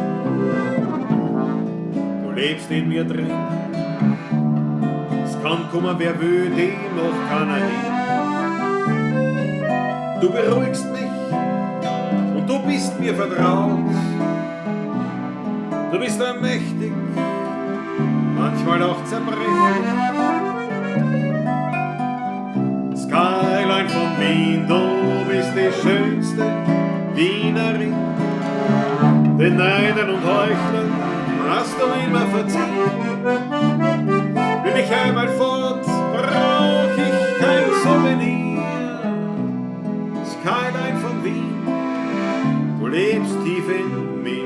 Du lebst in mir drin. Es kann kommen, wer will, dem noch keiner hin. Du beruhigst mich und du bist mir vertraut. Du bist allmächtig, manchmal auch zerbrechlich. Skyline von Wien, du bist die schönste Wienerin. Den Neidern und Heuchlern hast du immer verziehen. Will ich einmal fort, brauch ich kein Souvenir. Skyline von Wien, du lebst tief in mir.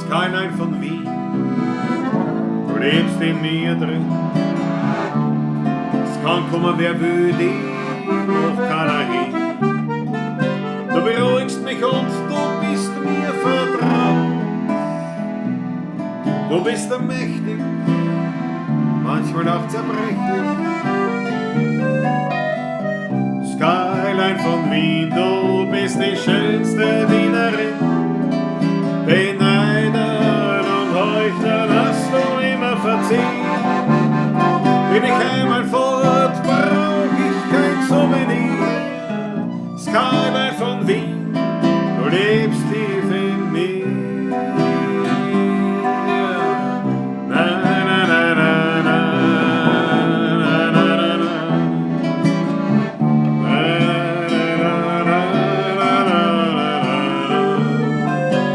Skyline von Wien, du lebst in mir drin. Es kann kommen, wer will, dem noch keiner hin. Du beruhigst mich und du bist mir vertraut. Du bist mächtig, manchmal auch zerbrechlich. Skyline von Wien, du bist die schönste Wienerin. Den Neidern und Heuchlern hast du immer verziehen. Bin ich einmal fort, brauch ich kein Souvenir. Skyline von Wien, du lebst tief in mir. Na, na, na, na, na, na, na, na, na.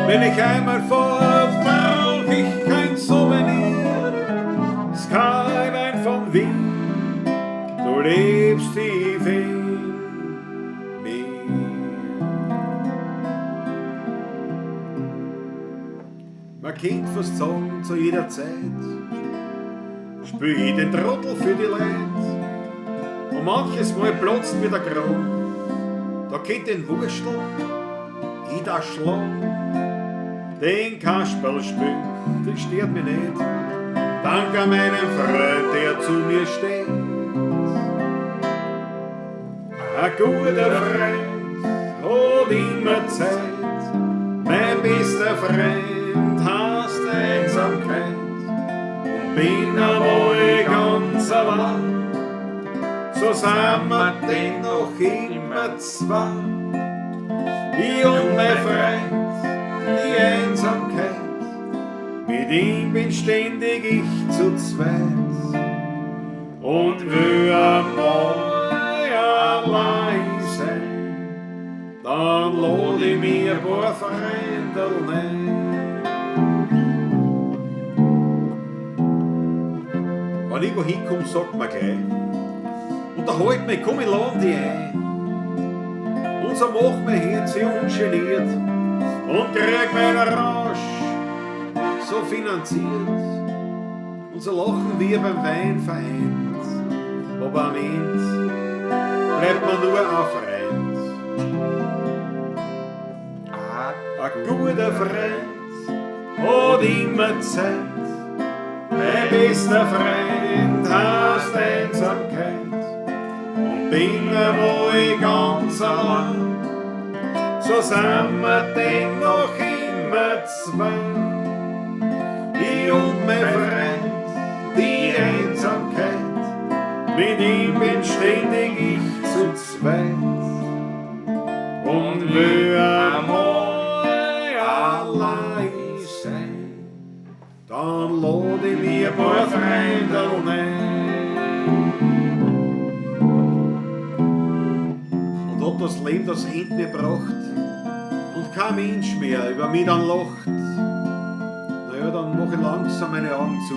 Wenn ich einmal fort, brauch ich kein Souvenir. Skyline von Wien, du lebst tief in mir. Man kennt fast sagen, zu jeder Zeit spür ich den Trottel für die Leute. Und manches Mal platzt mir der Grauen. Da kennt den Wurstel, ich da schlag. Den Kasperl spielen, das stört mich nicht. Dank an meinen Freund, der zu mir steht. Ein guter Freund hat immer Zeit. Mein bester Freund hasst Einsamkeit. Und bin einmal ganz allein. So sind wir dennoch immer zwei. Ich und mein Freund, die Einsamkeit, mit ihm bin ständig ich zu zweit und will einmal allein sein, dann lad ich mir ein paar Freundel ein. Wenn ich wo hinkomme, sagt man gleich, unterhalt mich, komm, ich lade dich ein. Und so macht mein Herz sehr ungeniert und krieg meinen Rausch so finanziert. Und so lachen wir beim Wein vereint, aber am Ende bleibt man nur ein Freund. Ein guter Freund hat immer Zeit, mein bester Freund hasst Einsamkeit. Und bin einmal ganz allein, so sind wir dennoch immer zwei. Ich und mein Freund, die Einsamkeit, mit ihm bin ständig ich zu zweit und will einmal allein sein, dann lade ich mir ein paar Freunde ein. Leben das End mir bracht und kein Mensch mehr über mich dann lacht, naja, dann mach ich langsam meine Augen zu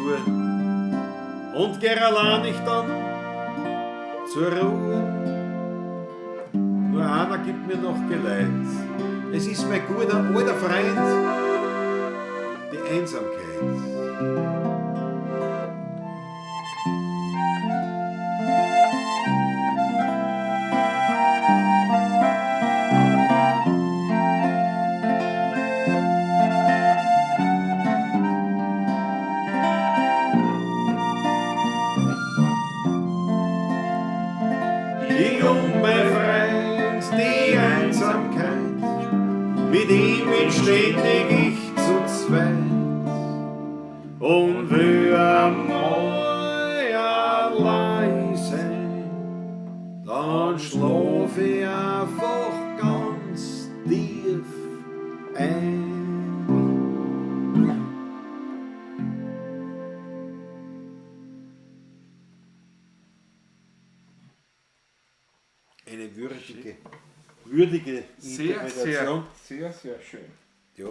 und geh allein ich dann zur Ruhe. Nur einer gibt mir noch Geleit. Es ist mein guter alter Freund, die Einsamkeit. Ich und mein Freund, die Einsamkeit, mit ihm bin ständig ich zu zweit und will einmal allein sein, dann schlaf ich einfach ganz tief ein. Eine würdige Sehr, Interpretation. sehr, sehr schön. Ja.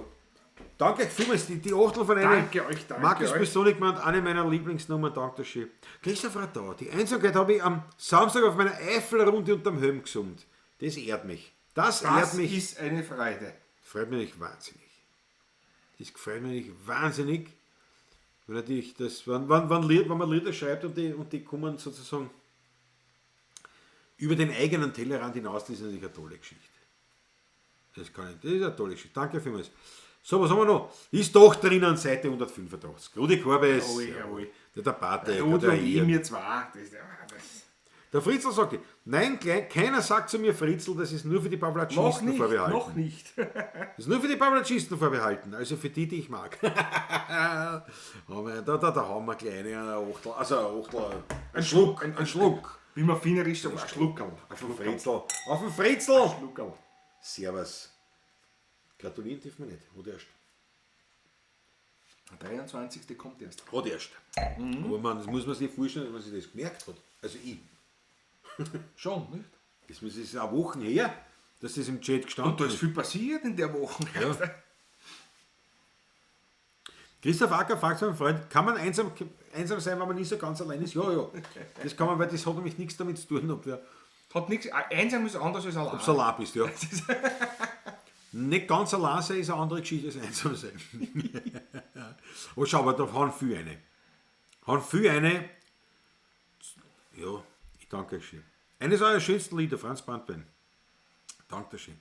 Danke vielmals, die Achtel von einem. Danke euch, danke Markus euch. Besonic gemeint, eine meiner Lieblingsnummern, danke schön. Christopher da, die Einsamkeit habe ich am Samstag auf meiner Eifelrunde unterm Helm gesummt. Das ehrt mich. Das ehrt Das mich. ist eine Freude. Freut mich wahnsinnig. Das gefällt mir nicht wahnsinnig. Weil natürlich das, wenn man Lieder schreibt und die kommen sozusagen über den eigenen Tellerrand hinaus, das ist natürlich eine tolle Geschichte. Das ist eine tolle Geschichte. Danke vielmals. So, was haben wir noch? Ist doch drinnen, Seite 185. Rudi Korbes, Jawohl. der Pate, Rudi der und ich, hier. mir zwei. Das. Der Fritzl sagte, nein, keiner sagt zu mir, Fritzl, das ist nur für die Noch Pavlatschisten nicht, vorbehalten. noch nicht. Das ist nur für die Pavlatschisten vorbehalten, also für die ich mag. Aber da haben wir kleine Achtel, also ein Schluck, ein Schluck. Wie man finnerisch sagt, ein Schluckerl. Auf den Fritzl. Auf den Fritzl. Schluckerl. Servus. Gratulieren dürfen wir nicht. Hat erst. Der 23. kommt erst. Hat erst. Aber das muss man sich vorstellen, wenn man sich das gemerkt hat. Also ich. Schon, nicht? Das ist auch Wochen her, dass das im Chat gestanden Und da ist viel passiert in der Woche. Ja. Christoph Acker fragt seinen Freund, kann man einsam sein, wenn man nicht so ganz allein ist? Ja, ja. Das kann man, weil das hat nämlich nichts damit zu tun, ob du Hat nichts. Einsam ist anders als allein. allein bist. Ja. Nicht ganz allein sein ist eine andere Geschichte als einsam sein. Aber schau mal, da haben viele eine. Ja, ich danke euch schön. Eines eurer schönsten Lieder, Franz Brandbein. Dankeschön.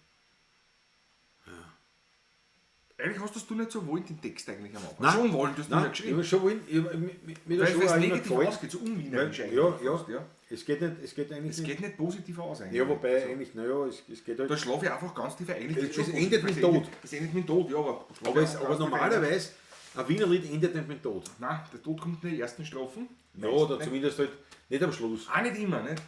Eigentlich hast du nicht so wollen den Text eigentlich am Anfang. Nein. Schon wollen, du hast ihn ja Nein, geschrieben. ich schon wollen, mir das Weil schon es auch immer negativ gefällt. ausgeht, so unwienerisch Weil- eigentlich. ja. fast, ja. Es geht eigentlich Es nicht. geht nicht positiv aus eigentlich. Ja, wobei Also, eigentlich, naja, es geht halt. da schlafe ich einfach ganz tief ein. Eigentlich Es- geht's schon es positiv. endet mit Es Tod. Es endet mit Tod, ja, aber schlafe Aber, ich einfach aber ganz tief ein. normalerweise, ein Wiener Lied endet nicht mit Tod. Nein, der Tod kommt in den ersten Strophen. Ja, oder zumindest halt nicht am Schluss. Auch nicht immer, nicht?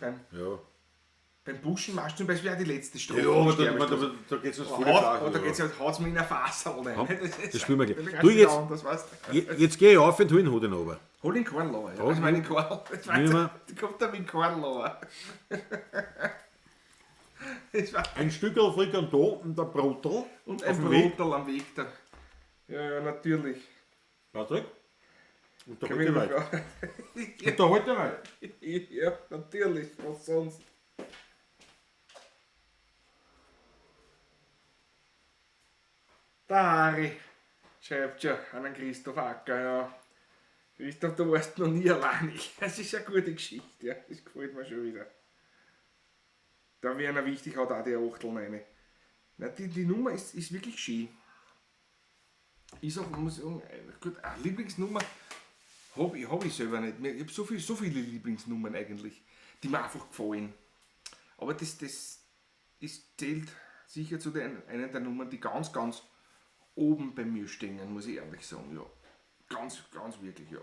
Beim Buschenmarsch zum Beispiel auch die letzte Strophe. Ja, aber die da Sterbestrophe. geht es uns Haut, voll oder da geht's halt, haut's mir in eine Fassel rein. das spielen wir gleich. Das ist Du, jetzt- anders, weißt du. Jetzt gehe ich auf und hol den Hut runter. Hol den Karl an. Ja. Hol Also meine Karl. Das weißt Nimm du, da kommt der mit Karl an. Das war Ein Stückel Frikandel und ein Brotel. und auf ein dem Weg. Brotel am Weg da. Ja, natürlich. Patrick. Und da Kann heute ich weit. noch- Und da heute weit. Ja, natürlich. Was sonst? Der Harry schreibt schon an den Christoph Acker, ja. Christoph, du warst noch nie alleinig. Das ist eine gute Geschichte, ja. Das gefällt mir schon wieder. Da wäre noch wichtig, hat auch die Achtel rein. Na, die Nummer ist wirklich schön. Ist auch, muss ich sagen, gut, eine Lieblingsnummer hab ich selber nicht mehr. Ich habe so viele Lieblingsnummern eigentlich, die mir einfach gefallen. Aber das zählt sicher zu einer der Nummern, die ganz, ganz oben bei mir stehen, muss ich ehrlich sagen. Ja. Ganz, ganz wirklich, ja.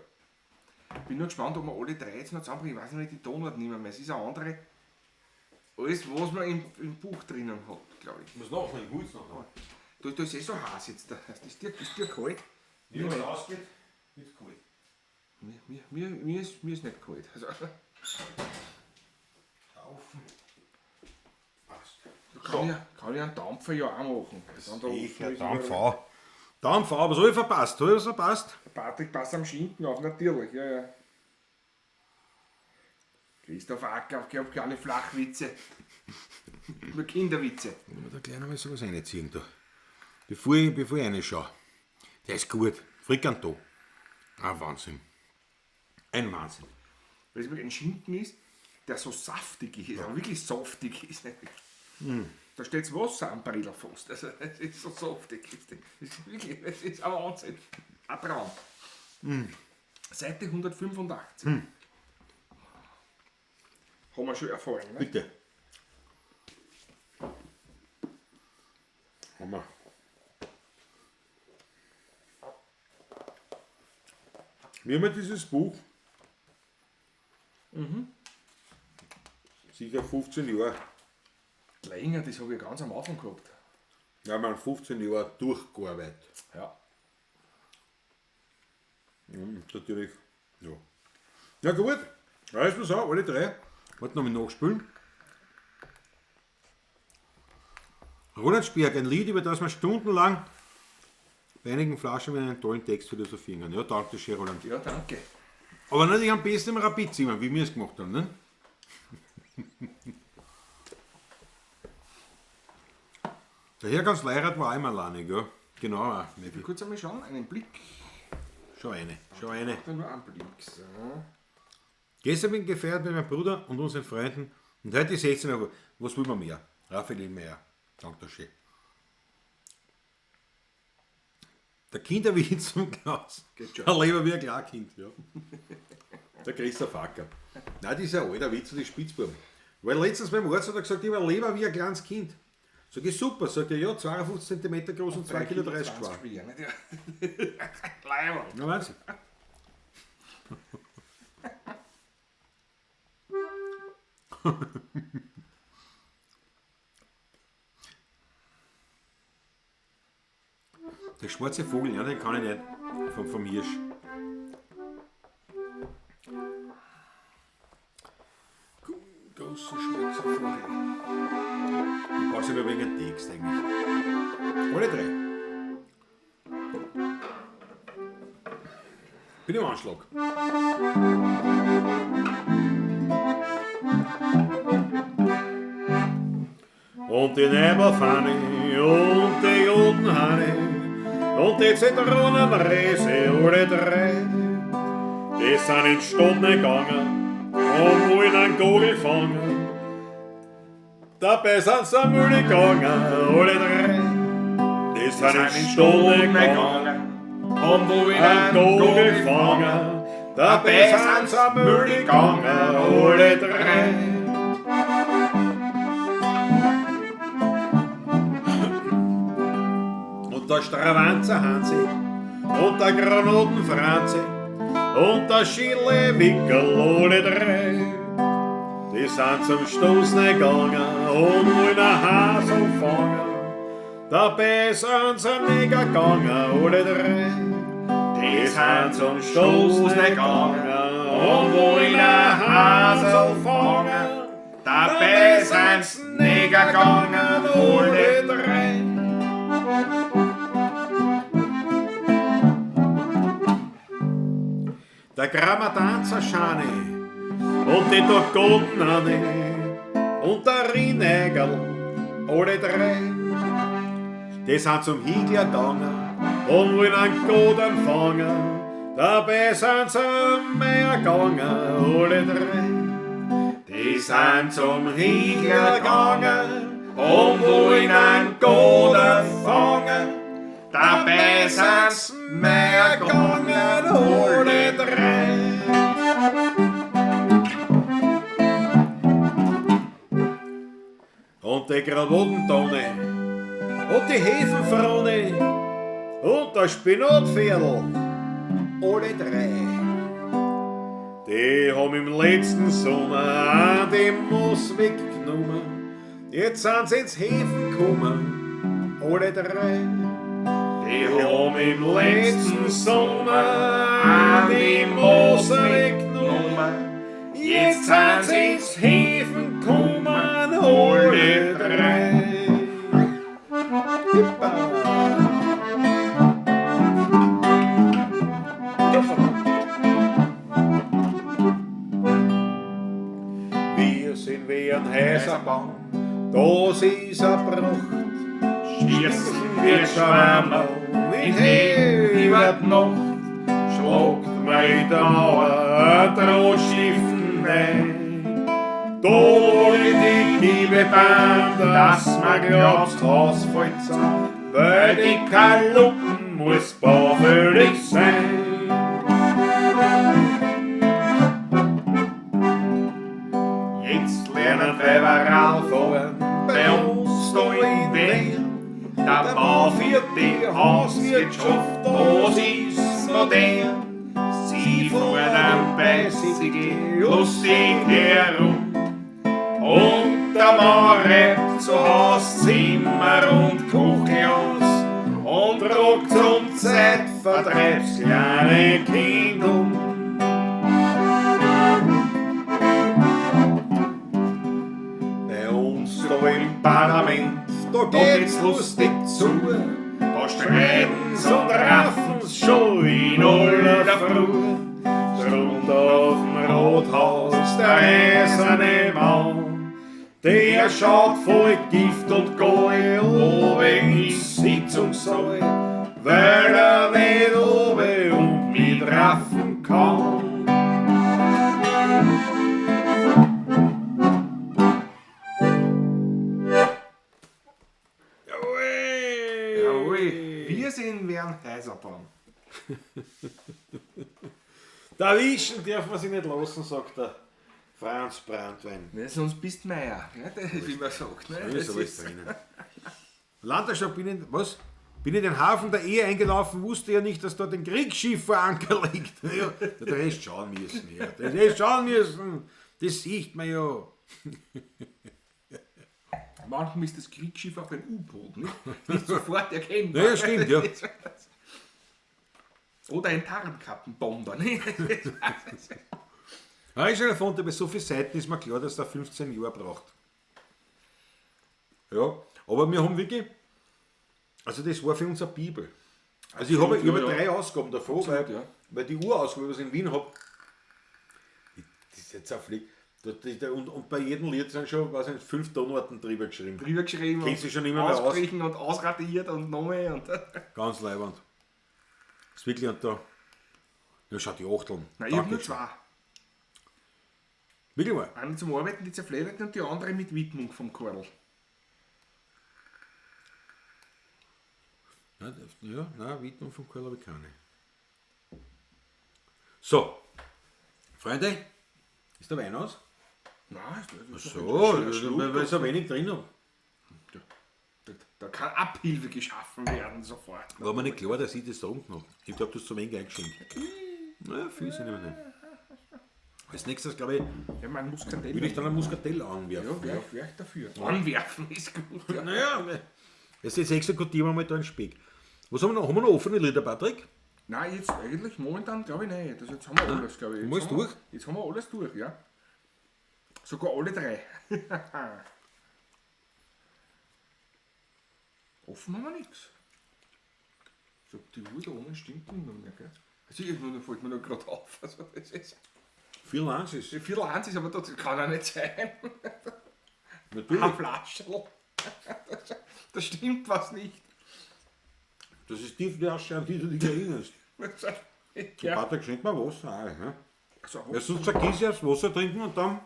Bin nur gespannt, ob wir alle drei jetzt noch zusammenbringen. Ich weiß nicht, die Tonart nicht mehr. Es ist eine andere, alles, was man im Buch drinnen hat, glaube ich. Ich muss noch, ich muss noch. Da ist eh so heiß jetzt. Ist dir kalt? Wie man rausgeht, ist kalt. Mir ist nicht kalt. Also, Kaufen. Passt. du Kann ich einen Dampfer ja auch machen. Dann da Sicher, oben Dampf ist auch. Dampf auch, was habe ich verpasst? Habe ich was verpasst? Patrick, pass am Schinken auf, natürlich. Ja. Christoph Acker, ich glaube keine Flachwitze. Nur Kinderwitze. Ich muss da gleich noch mal sowas reinziehen. Da. Bevor ich reinschaue. Der ist gut. Frikanto. Ein Wahnsinn. Ein Wahnsinn. Weil es ein Schinken ist, der so saftig ist, aber wirklich saftig ist. Da steht das Wasser am Bredel fast. Also, es ist so saftig. Das ist wirklich, es ist ein Wahnsinn. Ein Traum. Seite 185. Haben wir schon erfahren, ne? Bitte. Haben wir. Wir haben dieses Buch. Sicher 15 Jahre. Länger, das habe ich ganz am Anfang gehabt. Ja, wir haben 15 Jahre durchgearbeitet. Ja. Natürlich. Ja. Ja gut. Alles was auch, alle drei. Warte noch mal nachspülen. Rolandsberg, ein Lied, über das man stundenlang bei einigen Flaschen mit einem tollen Text philosophieren kann. Ja, danke schön, Roland. Ja, danke. Aber natürlich am besten im Rapidzimmer, wie wir es gemacht haben. Ne? Der Herr ganz Leirat war einmal alleinig, ja. Genau, auch. Ich will kurz einmal schauen, einen Blick. Schau eine. Da nur einen Blick. So. Gestern bin ich gefeiert mit meinem Bruder und unseren Freunden und heute ist 16 Uhr. Was will man mehr? Raphael Lindmeier. Danke schön. Der Kinderwitz zum Klaus. Geht schon. Er lebt wie ein Klarkind, ja. Der Christoph Acker. Nein, das ist ein alter Witz, die Spitzbuben. Weil letztens beim Arzt hat er gesagt, ich lebe wie ein kleines Kind. Sag ich, super. Sagt er, ja, 52 cm groß und 2,30 Kilo schwer. Leiber. Na, Wahnsinn. Der schwarze Vogel, ja, den kann ich nicht. Vom Hirsch. Großer schwarzer Vogel. Ich brauche aber wegen dem Text eigentlich. Alle drei. Bin im Anschlag. Und die Neberfahne und die Jodenhahne und die Zitronenrese, alle drei, die sind in Stunde gegangen und wollen einen Gogel fangen. Dabei sind sie müde gegangen, alle drei, die sind in Stunde gegangen und wollen einen Gogel fangen. Dabei sind sie müde gegangen, alle drei. Und der Stravanzer Hansi und der Granatenfranzi und der Schillewickel, alle drei, die sind zum Stoßen gegangen und wollen ein Hasel fangen. Dabei sind sie nicht gegangen, alle drei, die sind zum Stoßen gegangen und wollen ein Hasel fangen. Dabei sind sie nicht gegangen, alle drei. Der Grammatanzer Schane und die Dogotenane und der Rinnägerl, alle drei, die sind zum Higler gegangen und wollen einen Goden fangen. Dabei sind sie mehr gegangen, alle drei. Die sind zum Higler gegangen und wollen einen Goden fangen. Dabei sind sie mehr gegangen, alle drei. Und die Gravotentonne und die Hefenfrone und der Spinatpferdl, alle drei. Die haben im letzten Sommer auch die Moos weggenommen. Jetzt sind sie ins Häfen gekommen, alle drei. Die haben im letzten Sommer die Moos weggenommen. Jetzt sind sie ins Häfen gekommen, alle drei. Bahn. Das ist ein Brucht, Schießen wir Schwärmer in Hee über die Nacht, schlagt mir der Mauer droht Schiffen ein. Da wollte ich bebauen, dass man glaubt, Haus fällt zusammen, weil die Kaluppen muss baufällig sein. Jetzt lernen wir rauffahren, bei uns da in Wien. Der Bau für die Hauswirtschaft, das ist modern. Sie fahren bei sich lustig herum. Und der Mann reibt zu Haus Zimmer und Küche aus und tragt zum Zeitvertreibs kleine Kinder um. Bei uns da im Parlament, da geht's lustig zu. Da streiten's und raffen's schon in aller Früh. Strund auf dem Rathaus der eiserne Mann, der schaut voll Gift und Gold oben ins Sitzungssaal, weil er nicht oben und mit raffen kann. Jawohl, wir sind Wern Heiserbaum. Da wischen dürfen wir sich nicht lassen, sagt der Franz Brandwein. Ne, sonst bist du Meier, ne? Wie man sagt. Ne? Da ist alles drinnen. Landesstadt, bin ich den Hafen der Ehe eingelaufen, wusste ja nicht, dass dort ein Kriegsschiff vor Anker liegt. Ja, da hättest du schauen müssen. Ja. Das hättest schauen müssen. Das sieht man ja. Manchmal ist das Kriegsschiff auch ein U-Boot, nicht sofort erkennbar. Ja, stimmt, ja. Oder ein Tarnkappenbomber. Ne? Ja, ich schon bei so vielen Seiten ist mir klar, dass der 15 Jahre braucht. Ja, aber wir haben wirklich, also das war für uns eine Bibel. Also ich habe über 3 Ausgaben davon, Absolut, ja. weil die Urausgabe, was ich in Wien habe, das ist jetzt ein Flick. Und bei jedem Lied sind schon, weiß nicht, 5 Tonarten drüber geschrieben. Drüber geschrieben Kennst du und schon immer mehr aus? ausgestrichen und ausradiert und nochmal. Und Ganz leibend. Das ist wirklich, und da, ja, schaut die Achteln. Nein, ich habe nur 2. Wirklich mal. Eine zum Arbeiten, die zerfleddert, und die andere mit Widmung vom Karl. Ja, nein, Widmung vom Karl habe ich keine. So, Freunde, ist der Wein aus? Nein, das ist So, ein Schluck. weil ich so wenig drin habe. Da kann Abhilfe geschaffen werden sofort. War mir nicht klar, dass ich das getrunken habe. Ich glaube, du hast zu wenig eingeschenkt. Naja, viel sind immer nicht. Als nächstes, glaube ich, Ja, man Muskatell. würde ich dann ein Muskatell anwerfen. Ja, wär ich dafür. Anwerfen ist gut. Ja. Naja, jetzt exekutieren wir mal da einen Speck. Was haben wir noch? Haben wir noch offene Lieder, Patrick? Nein, jetzt eigentlich momentan glaube ich nicht. Also jetzt haben wir alles, glaube ich. Haben wir alles durch? Jetzt haben wir alles durch, ja. Sogar alle 3. Offen haben wir nichts. So, die Uhr da oben stimmt nicht mehr, gell? Also irgendwann fällt mir noch gerade auf. Also das ist. Viel Lanz ist. Viertel 1 ist, aber das kann auch nicht sein. Natürlich. Ein Flascherl. Da stimmt was nicht. Das ist die Flasche, an die du dich erinnerst. Ja. Patrick, schenkt mir Wasser ein. Ne? Also, Ja, sonst vergiss ich das Wasser trinken und dann.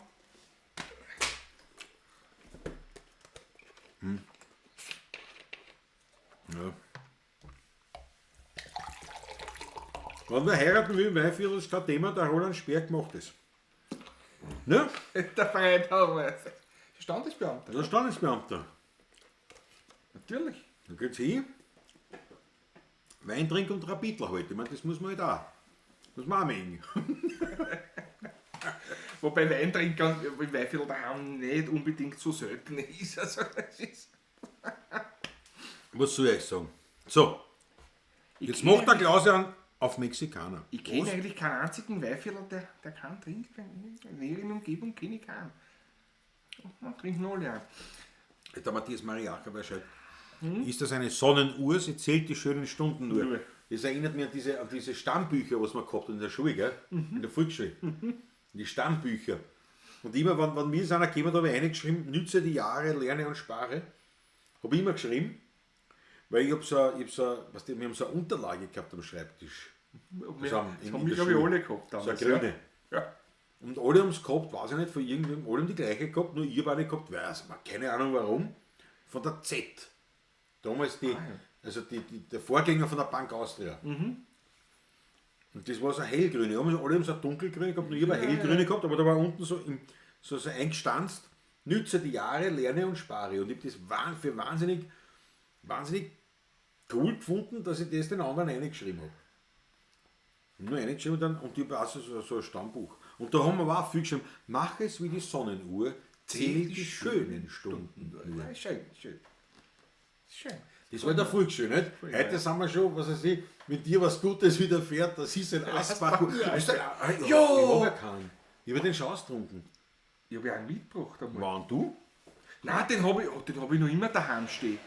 Ja. Wenn wir heiraten will, Weinviertel ist kein Thema, der Roland Speer gemacht ist. Ne? der Freitag. Standesbeamter. Der Standesbeamter. Natürlich. Dann geht's hin. Wein trinken und Rapidler heute. Ich meine, das muss man halt auch. Das muss man auch mengen. Wobei Weintrinken im Weinviertel daheim nicht unbedingt so selten ist. Also das ist. Was soll ich sagen? So, jetzt macht der Klaus auf Mexikaner. Ich kenne eigentlich keinen einzigen Weinviertel, der keinen trinkt. In der näheren Umgebung kenne ich keinen. Man trinkt alle ein. Der Matthias Mariacher war schon. Ist das eine Sonnenuhr? Sie zählt die schönen Stunden nur. Das erinnert mich an diese Stammbücher, was wir gehabt haben in der Schule, gell? In der Volksschule. Die Stammbücher. Und immer, wenn mir es einer gegeben hat, habe ich reingeschrieben, nütze die Jahre, lerne und spare. Habe ich immer geschrieben, weil wir haben so eine Unterlage gehabt am Schreibtisch. Das haben wir, in der glaube ich, Schule. alle gehabt So eine damals. grüne. Ja. Und alle haben es gehabt, weiß ich nicht, von irgendwem, alle haben die gleiche gehabt, nur ich habe eine gehabt, weiß man, keine Ahnung warum, von der Z. Damals der Vorgänger von der Bank Austria. Und das war so hellgrüne. Alle haben so eine dunkelgrüne gehabt, nur ich habe eine hellgrüne gehabt, aber da war unten so eingestanzt, nütze die Jahre, lerne und spare. Und ich habe das für wahnsinnig cool gefunden, dass ich das den anderen reingeschrieben habe. Nur reingeschrieben dann, und ich habe auch so ein Stammbuch. Und da haben wir auch viel geschrieben, mach es wie die Sonnenuhr, zähl die schönen Stunden nur. Ja, schön. Schön. Das war in der Früh schön, nicht? Heute sind wir schon, was weiß ich, wenn dir was Gutes widerfährt, das ist ein Asbach. Ja, ich habe ja keinen. Ich habe den Schaus getrunken. Ich habe ja einen mitgebracht einmal. Wann du? Nein, den hab ich noch immer daheim stehen.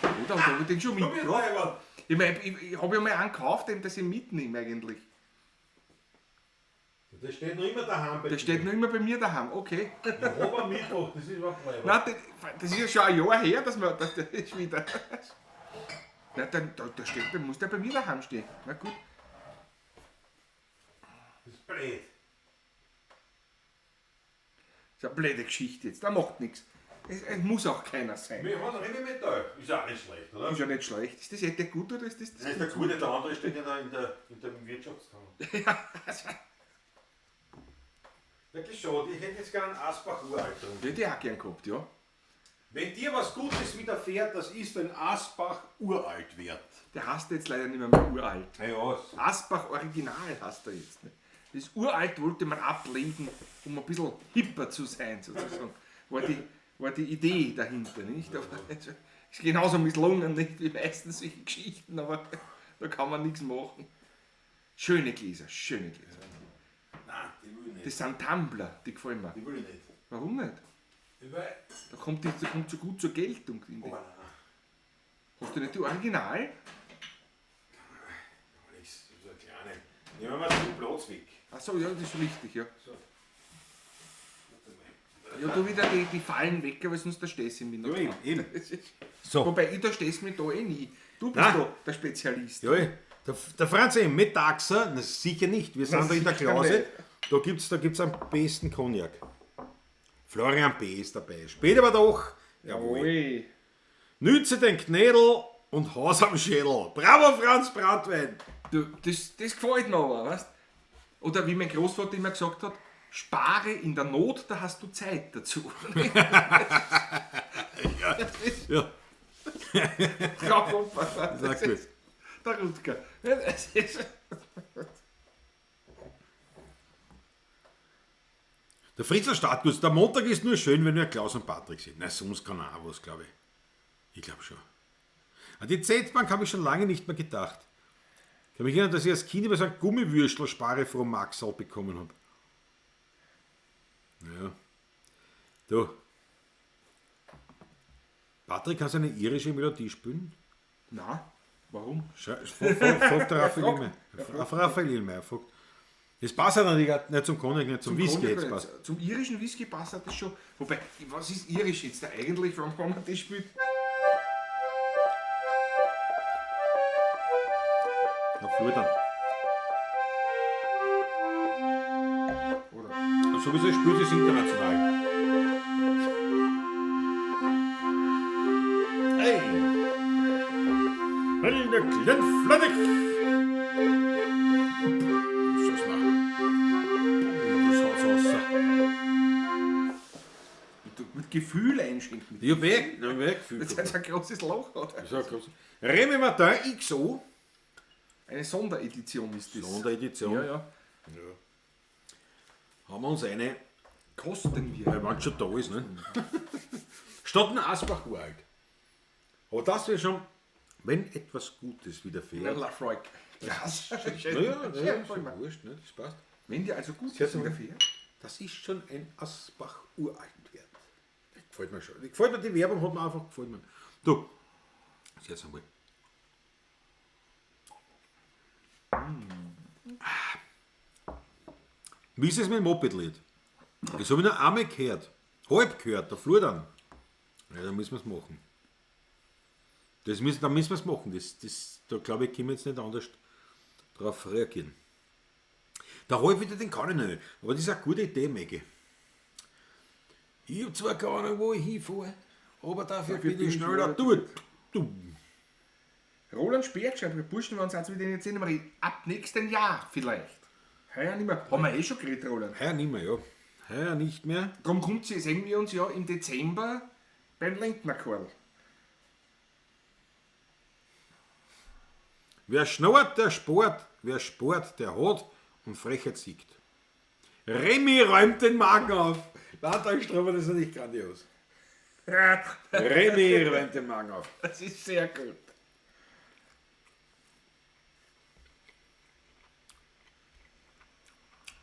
Oder? Oder habe ich den schon mitgebracht? Ich habe ja mal einen gekauft, den das ich mitnehme eigentlich. Der steht noch immer daheim bei Der steht noch immer bei mir daheim, okay. Ich habe einen mitgebracht, das ist überhaupt nicht. Nein, das ist ja schon ein Jahr her, dass der ist wieder. Nein, der muss der bei mir daheim stehen. Na gut. Das ist blöd. Das ist eine blöde Geschichte jetzt, da macht nichts. Es muss auch keiner sein. Wir haben einen Metall. Ist auch nicht schlecht, oder? Ist ja nicht schlecht. Ist das jetzt der gut oder ist das Das ist der gute, der andere steht in der Wirtschaftskammern. Wirklich schade, ich hätte jetzt gerne einen Asbach uralt drin. Hätte ich auch gern gehabt, ja. Wenn dir was Gutes widerfährt, das ist, wenn Asbach uralt wird. Der heißt jetzt leider nicht mehr uralt. Ja, Asbach Original heißt er jetzt. Ne? Das uralt wollte man ablegen, um ein bisschen hipper zu sein, sozusagen. War die Idee dahinter, nicht? Aber ist genauso misslungen, nicht wie meistens solche Geschichten, aber da kann man nichts machen. Schöne Gläser, schöne Gläser. nein, die will ich nicht. Das sind Tumbler, die gefallen mir. Die will ich nicht. Warum nicht? Weil, Da kommt so gut zur Geltung, finde ich. nein. Hast du nicht die Original? Das ist so eine kleine. Nehmen wir mal den Platz weg. Achso, ja, das ist richtig, ja. So. Ja, du wieder die Fallen weg, weil sonst da stehst du mich noch. Ja, dran. eben. Das ist- So. Wobei ich da stehst mich da eh nie. Du bist Nein. da der Spezialist. Ja, der Franz mit Taxa, na, sicher nicht. Wir sind da in der sicher Klause. nicht. Da gibt's am besten Cognac. Florian B. ist dabei. Später aber doch. Jawohl. Ui. Nütze den Knädel und Haus am Schädel. Bravo, Franz Brandwein. Du, das gefällt mir aber, weißt? Oder wie mein Großvater immer gesagt hat, spare in der Not, da hast du Zeit dazu. Ja, Frau Opa, sag gut. der Rutger. Das ist, Der Fritzl Startguss, der Montag ist nur schön, wenn wir Klaus und Patrick sind. Na, sonst kann auch was, glaube ich. Ich glaube schon. An die Z-Bank habe ich schon lange nicht mehr gedacht. Ich kann mich erinnern, dass ich als Kind immer so ein Gummiwürstel Spare vom Maxal bekommen habe. Ja. Du. Patrick, kannst du eine irische Melodie spielen? na, warum? Fragt der Raphael Ilmeier. Raphael Ilmeier fragt. Das passt ja nicht zum Cognac, nicht zum Whisky Cognac jetzt nicht. passt. Zum irischen Whisky passt das schon. Wobei, was ist irisch jetzt da eigentlich, warum man das spielt? Na, Flur Oder? Sowieso spielt es international. Hey! Eine kleine Fladik! Schau's mal. Das haut's raus. Mit Gefühl einschenken. Ich hab Weggefühl. Das ist ein großes Loch, oder? Remy Martin XO. Eine Sonderedition ist das. Sonderedition. Ja, ja. Haben wir uns eine, Kosten wir. weil man schon da ist, ne? Statt ein Asbach uralt. Aber das wäre schon, wenn etwas Gutes widerfährt. Lafroig. Glas. Naja, ist ja wurscht, ne? Das passt. Wenn dir also gut Sehr ist widerfährt. Das ist schon ein Asbach uralt wert. Das gefällt mir schon. Das gefällt mir, die Werbung hat mir einfach gefallen. Mir. Du, jetzt einmal. Wie ist es mit dem Moped-Lied? Das habe ich noch einmal gehört. Halb gehört, der Flur dann. Ja, da müssen wir es machen. Da müssen wir es machen. Da glaube ich, können wir jetzt nicht anders drauf reagieren. Der halb wieder, den kann ich noch nicht. Aber das ist eine gute Idee, Maggie. Ich habe zwar keine Ahnung, wo ich hinfahre, aber dafür bin ich schneller dort. Du. Roland Speer schreibt, wir Burschen, wir uns jetzt wieder in den reden. Ab nächsten Jahr vielleicht. Heuer nicht mehr. Haben wir eh schon geredet, Roland. Heuer nicht mehr, ja. Heuer nicht mehr. Darum sehen wir uns ja im Dezember beim Lindner-Karl. Wer schnurrt, der Sport. Wer Sport, der hat und Frechheit siegt. Remy räumt den Magen auf. Lauter Strömer, das ist nicht grandios. Remy räumt den Magen auf. Das ist sehr gut.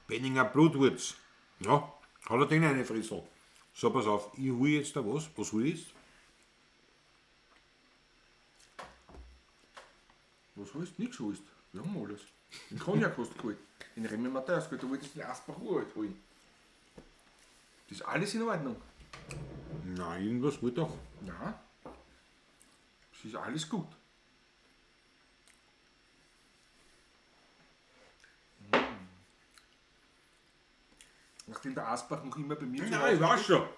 Benninger Blutwurz. Ja, hat er den eine Frissel. So, pass auf, ich hole jetzt da was. Was hole ich jetzt? Was holst du? Nichts holst. Wir haben alles. Den Cognac hast du geholt. Den Remy Matthäus geholt. Du wolltest den Asbach Uralt holen. Das ist alles in Ordnung. Nein, irgendwas gut doch. Ja. Es ist alles gut. Nachdem der Asbach noch immer bei mir zu Nein, ich weiß schon.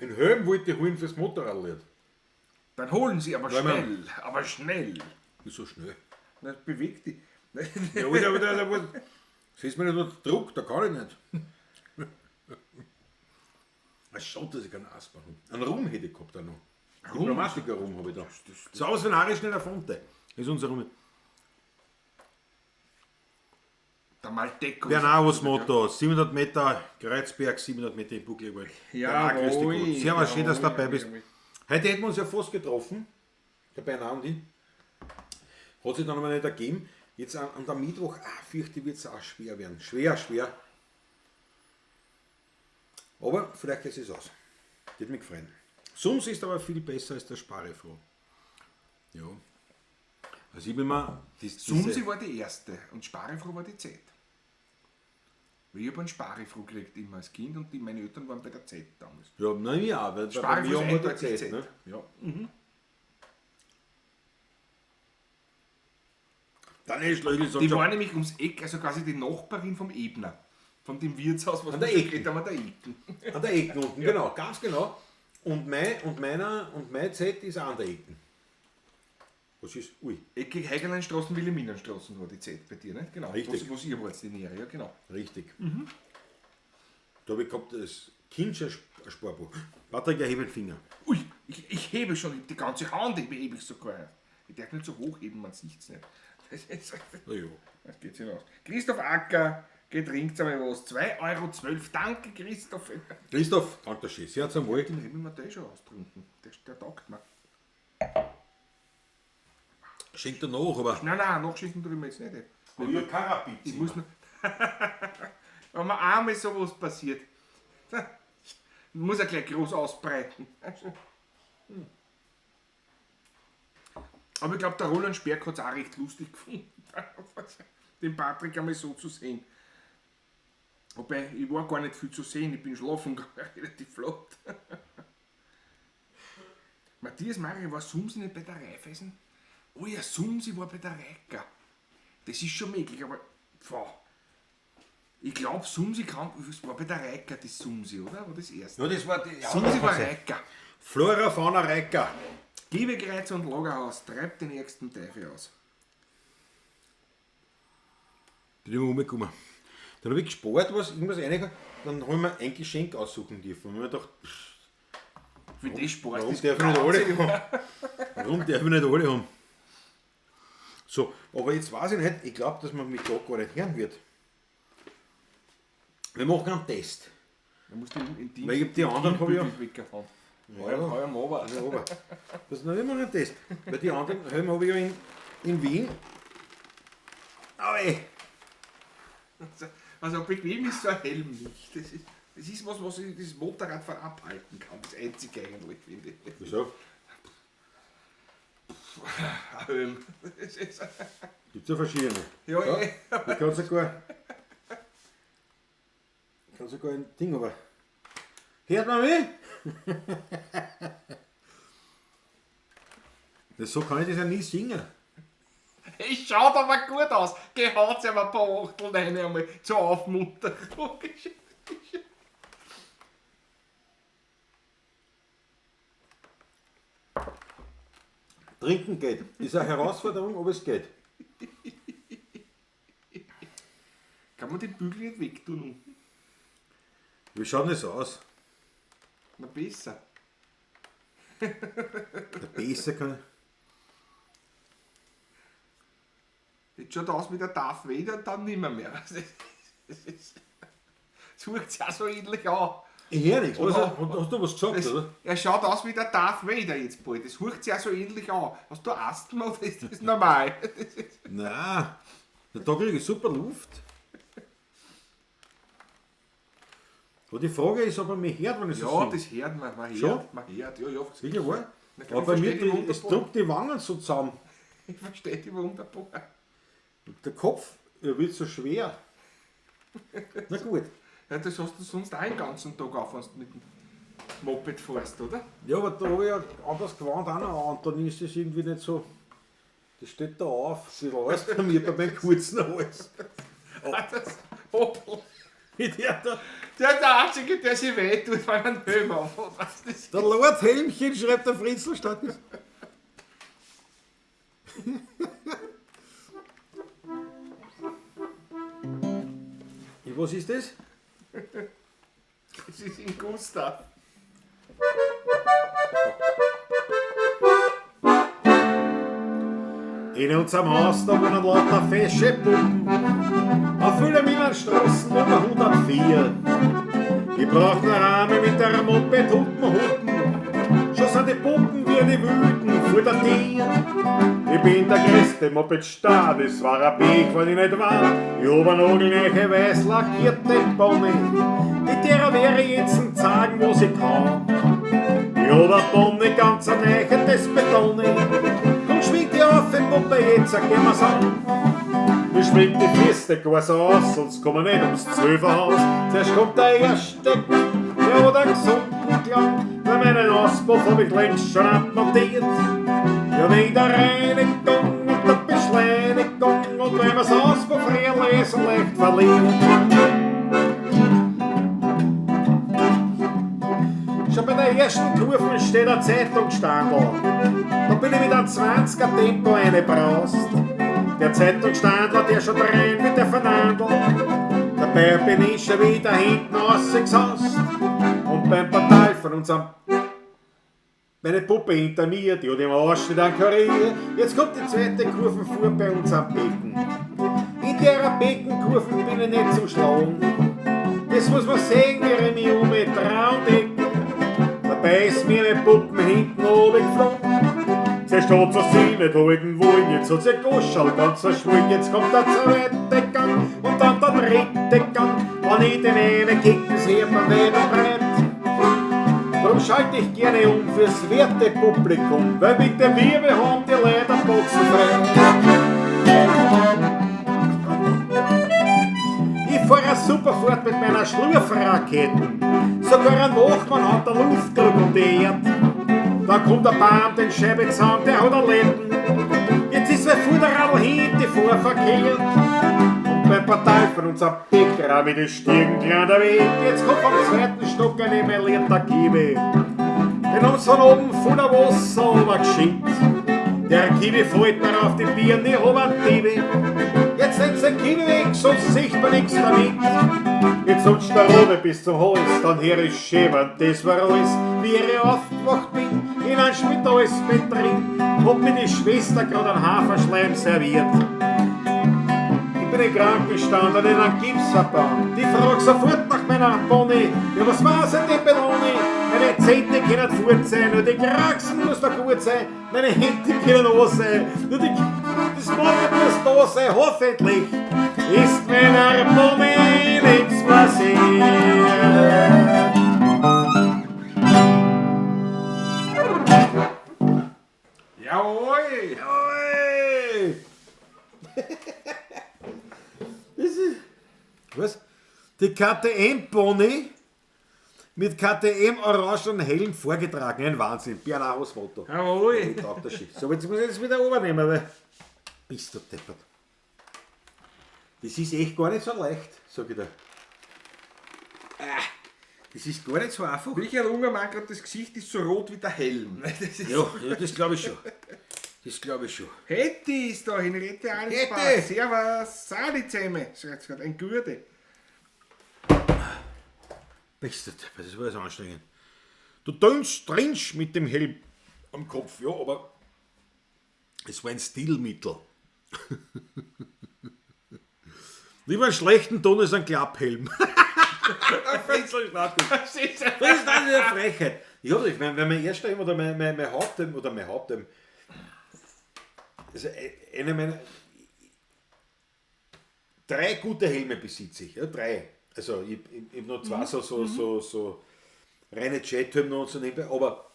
Den Helm wollte ich holen fürs Motorrad. Dann holen sie aber Weil man- schnell. Aber schnell. Wieso schnell? Das bewegt dich. Ja, aber das ist mir nicht nur Druck, da kann ich nicht. Es schaut, dass ich keinen Asbach habe. Einen Rum hätte ich gehabt auch noch. Rum? Diplomatiker Rum habe ich da. So aus wie ein Arisch nicht Fonte. Das ist unser Rum. Der Malteco. Bernavos Motto, 700 Meter Kreuzberg, 700 Meter im Buckelwald. Ja, Servus, schön, dass du dabei bist. Heute hätten wir uns ja fast getroffen, der Bernau und ich. Hat sich dann aber nicht ergeben. Jetzt an der Mittwoch, fürchte ich, wird es auch schwer werden. Schwer. Aber vielleicht geht es aus. Geht mich gefreut. Sums ist aber viel besser als der Sparefroh. Ja. Also ich bin mal... Sumsi war die erste und Sparefroh war die Z. Weil ich habe einen Sparefroh gekriegt immer als Kind und meine Eltern waren bei der Z damals. Ja, nein, ja, weil bei Sparefroh mir ist haben wir der eindeutig Zeit, Z. ne? Ja. Dann ist Leute, Die war nämlich ums Eck, also quasi die Nachbarin vom Ebner. Von dem Wirtshaus, was An der wir schon Ecke. geredet haben, an der Ecken. An der Ecke unten, genau, ganz genau. Und mein Z ist auch an der Ecke. Was ist? Ui, Ecke Heigerleinstraßen, Wilhelminenstraßen war die Z bei dir, nicht? Genau. Richtig. Was ihr wart, die Nähe, ja genau. richtig. Da habe ich gehabt das Kindscher Sparbuch. Patrick, erhebe den Finger. Ui, ich hebe schon, die ganze Hand hebe ich sogar. Ich darf nicht so hoch heben, man sieht es nicht. Na ja. Das geht hinaus. Christoph Acker, getrinkt einmal was. 2,12 €. Danke, Christoph. Christoph, alter Schiss, Herz am Wohl. Den Remy Matthäus schon austrunken. Der taugt mir. Schenkt er nach, aber... Nein, nachschenken drüben jetzt nicht. Karapitz. Ich muss noch. Wenn mir einmal sowas passiert, muss er gleich groß ausbreiten. Aber ich glaube, der Roland Sperk hat es auch recht lustig gefunden, den Patrick einmal so zu sehen. Wobei, ich war gar nicht viel zu sehen, ich bin schlafen gegangen, relativ flott. Matthias Mario, war Sumsi nicht bei der Raiffeisen? Oh ja, Sumsi war bei der Reika. Das ist schon möglich, aber boah. Ich glaube, Sumsi das war bei der Reika, das Sumsi, oder? War das erste? Ja, das war die... Sumsi war Reika. Flora, Fauna, Reika. Liebekreuz und Lagerhaus treibt den ärgsten Teufel aus. Bin ich mal umgekommen. Dann habe ich gespart, irgendwas reingegangen, dann habe ich mir ein Geschenk aussuchen dürfen. Und ich mir gedacht, Für das Sport warum ist darf ich nicht alle Wahnsinn. haben? Warum darf ich nicht alle haben? So, aber jetzt weiß ich nicht, ich glaube, dass man mich da gar nicht hören wird. Wir machen einen Test. Da musst du in die Weil ich hab die anderen hab ich ja- weggefahren. Ja. Heuer am Abend. Ja, aber das ist noch immer ein Test. Weil die anderen Helme habe ich ja in Wien. Aber Also bequem ist so ein Helm nicht. Das ist was ich das Motorradfahren abhalten kann. Das Einzige eigentlich, finde ich. wieso? Ein Helm. Das ist- Gibt es ja verschiedene. Ja, Ja, eh. das kann sogar. kann sogar ein Ding, aber. Hört man mich? So kann ich das ja nie singen. Es schaut aber gut aus. Gehaut sich aber ein paar Achteln rein einmal zur Aufmunterung. Trinken geht. Ist eine Herausforderung, aber es geht. Kann man den Bügel nicht wegtun? Wie schaut denn das aus? Na besser. Der besser kann. Jetzt schaut aus wie der Darth Vader und dann nimmer mehr. Es hört sich auch so ähnlich an. Ich höre nichts. Oder? Hast du was gesagt, oder? Er schaut aus wie der Darth Vader jetzt bald. Das hört sich auch so ähnlich an. Hast du Asthma oder ist das normal? Nein, da kriege ich super Luft. Aber die Frage ist, ob man mich hört, wenn ich so Ja, singe. das hört man. Man Schon? hört, man hört. Ja, ja. Sicher wahr? Na, ich Aber bei mir, verstehe die es wunderbar. drückt die Wangen so zusammen. Ich verstehe die wunderbar. Der Kopf wird so schwer. Na gut. Ja, das hast du sonst auch den ganzen Tag auf, wenn du mit dem Moped fährst, oder? Ja, aber da habe ich ja anders Gewand auch noch an. Und dann ist es irgendwie nicht so. Das steht da auf. Das alles bei mir bei meinem kurzen Hals. Das Hoppel. Mit der da. Der ist der Einzige, der sich wehtut, weil man Helm aufhat. Was das ist. Der Lord Helmchen, schreibt der Fritzl statt. Was ist das? Das ist in Gustav. In unserem Haus, da wohnen lauter fesche Puppen. Auf vielen Millenstraßen Nummer 104. Ich brauch einen Rahmen mit der Moped Huppen. Schon sind die Puppen wie die Wüten vor der Tür. Ich bin der größte Moped-Star, das war ein Pech, wenn ich nicht war. Ich hab eine nagelneue weiß lackierte Bonne. Mit der wäre ich jetzt ein sagen, was ich kann. Ich hab eine Bonne, ganz eine neue, das Betone. Komm, schwing die auf, Puppe, jetzt gehen wir's an. Wir schwingen die Feste gar so aus, sonst kommen wir nicht ums 12 Haus. Zuerst kommt der erste, der hat einen gesunden Klang. Bei meinen Auspuff hab ich längst schon abmontiert. Ja, wegen der Reinigung und der Beschleunigung. Und wenn man's Auspuff früher lesen leicht verliert. Schon bei der ersten Kurve steht ein Zeitungsstandel. Da bin ich mit einem 20er Tempo reingebraust. Der Zeitungsstandler, der schon rein wie der Fernandel. Dabei bin ich schon wieder hinten rausgesaust. Und beim Portal von unserem meine Puppe hinter mir, die hat im Arsch nicht einen Kurier. Jetzt kommt die zweite Kurve vor bei uns am Becken. In der Beckenkurve bin ich nicht zu schlagen. Das muss man sehen, wie ich mich um mit Traumdecken. Dabei ist mir eine Puppen hinten oben geflogen. Zuerst hat sie nicht halten wollen, jetzt hat sie Goschall ganz verschwunden. Jetzt kommt der zweite Gang und dann der dritte Gang. Wenn ich den einen kick, das hört man weit und breit. Darum schalte ich gerne um fürs werte Publikum, weil mit der Wirbel haben die Leute Botzen frei. Ich fahre super fort mit meiner Schlurfraketen. Sogar ein Wachmann hat der Luftdruck um die Erde. Dann kommt der Baum, den Scheibe zusammen, der hat erlitten. Jetzt ist mein Futterradl hinten vor verkehrt. Und beim Partei von unserem Bäcker mit den Stiegen kleiner Weg. Jetzt kommt vom zweiten Stock eine melierter Kiwi. Den uns von oben Futterwasser runtergeschickt. Der Kiwi fällt mir auf die Birne, ich hab einen Tibi. Jetzt nimmt den Kiwi weg, sonst sieht man nichts damit. Jetzt rutscht der Robe bis zum Hals, dann hör ich schämen, das war alles. Wie ich aufgewacht bin, in ein Spitalsbett drin, hab mir die Schwester gerade einen Haferschleim serviert. Ich bin in Krankenstand in einem Gipsverband. Die fragt sofort nach meiner Bonnie. Ja, was war's denn die Benoni? Meine Zähne können fort sein, nur die Kraxen muss da gut sein. Meine Hände können auch sein, nur das Morgen muss da sein, hoffentlich. Ist meiner Bonnie nichts passiert. Jawohl! Jawohl! Das ist. Was? Die KTM-Pony mit KTM orangenen Helm vorgetragen. Ein Wahnsinn. Bernauers Motto. Jawohl. Ich glaub, das Schiff. So, jetzt muss ich das wieder übernehmen, weil. Bist du deppert. Das ist echt gar nicht so leicht, sag ich dir. Das ist gar nicht so einfach. Welcher junger Mann gerade das Gesicht ist so rot wie der Helm. Das ist Ja, das glaube ich schon. Das glaube ich schon. Hetty ist da, Henriette Hetty! Alsbach. Servus, Sali zusammen. Schreit's gerade, ein Gurde. Bist du deppert, das war jetzt anstrengend. Du trinnst mit dem Helm am Kopf, ja, aber es war ein Stilmittel. Lieber einen schlechten Ton als ein Klapphelm. Das ist eine Frechheit. Ich hab nicht, wenn mein erster oder mein Haupthelm, also einer meiner 3 gute Helme besitze ich, ja, 3. Also ich habe noch 2 so reine Jethelme noch und so nebenbei, aber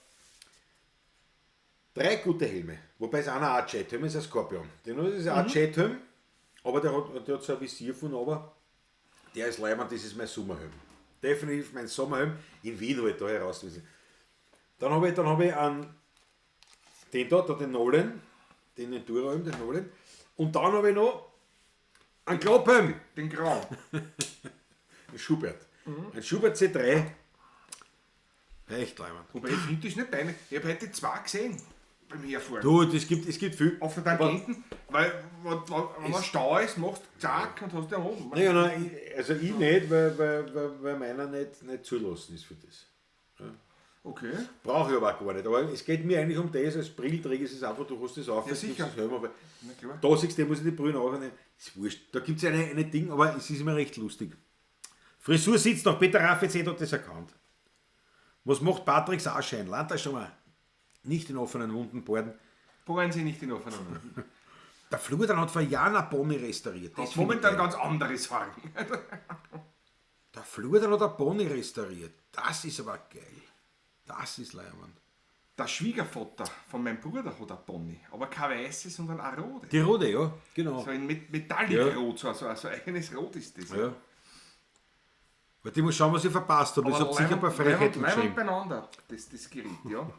3 gute Helme, wobei es einer auch Jethelm ist, ein Scorpion. Der ist auch Jethelm, aber der hat so ein Visier von oben. Der ist leibend, das ist mein Sommerhelm. Definitiv mein Sommerhelm in Wien halt da heraus. Dann habe ich den da, den Nolan, den Enduro-Helm, den Nolan. Und dann habe ich noch einen Klapphelm, Den Grauen. ein Schubert. Ein Schubert C3. Echt leibend. Wobei ich finde das nicht deine. Ich habe heute 2 gesehen beim Herfahren. Du, es gibt viel. Auf der Tangenten, weil wenn ein Stau ist, machst du zack und hast den oben. Nein, also ich nicht, weil meiner nicht zulassen ist für das. Okay. Brauche ich aber auch gar nicht. Aber es geht mir eigentlich um das, als Brillenträger ist es einfach, du hast das auf, Ja, sicher. das Helm, aber Na klar. da siehst du, muss ich die Brille aufnehmen. Ist wurscht. Da gibt es eine Ding, aber es ist immer recht lustig. Frisur sitzt noch, Peter Raffez hat das erkannt. Was macht Patricks Arschein? Lernt er schon mal nicht in offenen Wunden bohren. Bohren sie nicht in offenen Wunden. Der Florian hat vor Jahren eine Pony restauriert. Das Hat finde ich momentan geil. ganz anderes Haaren. Der Florian hat eine Pony restauriert. Das ist aber geil. Das ist leibend. Der Schwiegervater von meinem Bruder hat ein Pony, aber kein weißes, sondern ein rotes. Die rote, ja, genau. So ein Metallic-Rot, so ein eigenes Rot ist das. Ja. Warte, ich muss schauen, was ich verpasst habe. Ich habe sicher ein paar Freiheiten Leibend geschrieben. beieinander, das Gerät, ja.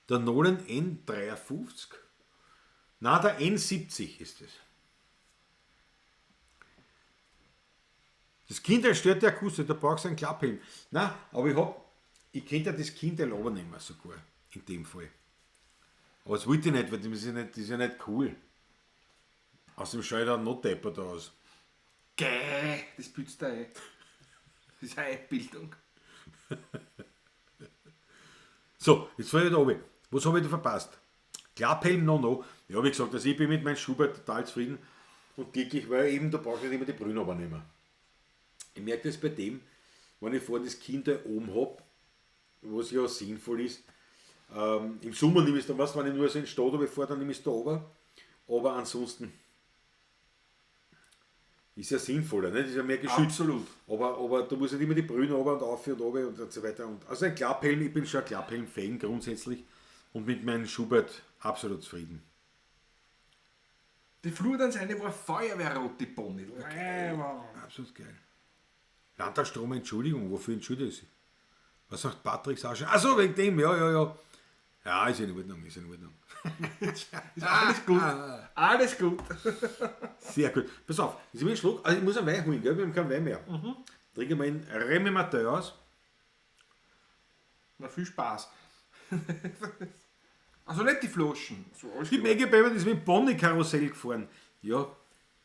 Der Nolan N53. Na, der N70 ist es. Das Kind stört die Akustik, da brauchst du einen Klapphelm. Nein, aber ich könnte ja das Kind übernehmen sogar, in dem Fall. Aber das wollte ich nicht, weil das ist ja nicht cool. Außerdem schaue ich da noch deppert aus. Gäh, das pützt da eh. Das ist eine Einbildung. So, jetzt fahre ich da oben. Was habe ich da verpasst? Klapphelm noch. Ja, wie gesagt, also ich bin mit meinem Schubert total zufrieden und glücklich, weil eben da brauche ich nicht immer die Brühen übernehmen. Ich merke das bei dem, wenn ich vor das Kind da oben habe, was ja sinnvoll ist. Im Sommer nehme ich es dann, wenn ich nur so in die Stadt fahre, dann nehme ich es da oben. Aber ansonsten ist ja sinnvoller, nicht? Ist ja mehr geschützt. Absolut. Aber da muss nicht immer die Brühen runter und auf und so weiter. Und also ein Klapphelm, ich bin schon ein Klapphelm-Fan grundsätzlich und mit meinem Schubert absolut zufrieden. Die Flur seine war Feuerwehrrot, die Pony. Absolut geil. Landesstrom, Entschuldigung, wofür entschuldige ich? Was sagt Patrick Sascha? Achso, wegen dem, ja. Ja, ist in Ordnung. Ist alles gut. Alles gut. Sehr gut. Pass auf, jetzt will ich einen Schluck. Also ich muss einen Wein holen, gell? Wir haben keinen Wein mehr. Trinken wir einen Remy Martin aus. Na, viel Spaß. Also nicht die Flaschen. So, alles Die gut. Maggie Baby ist mit dem Pony-Karussell gefahren. Ja,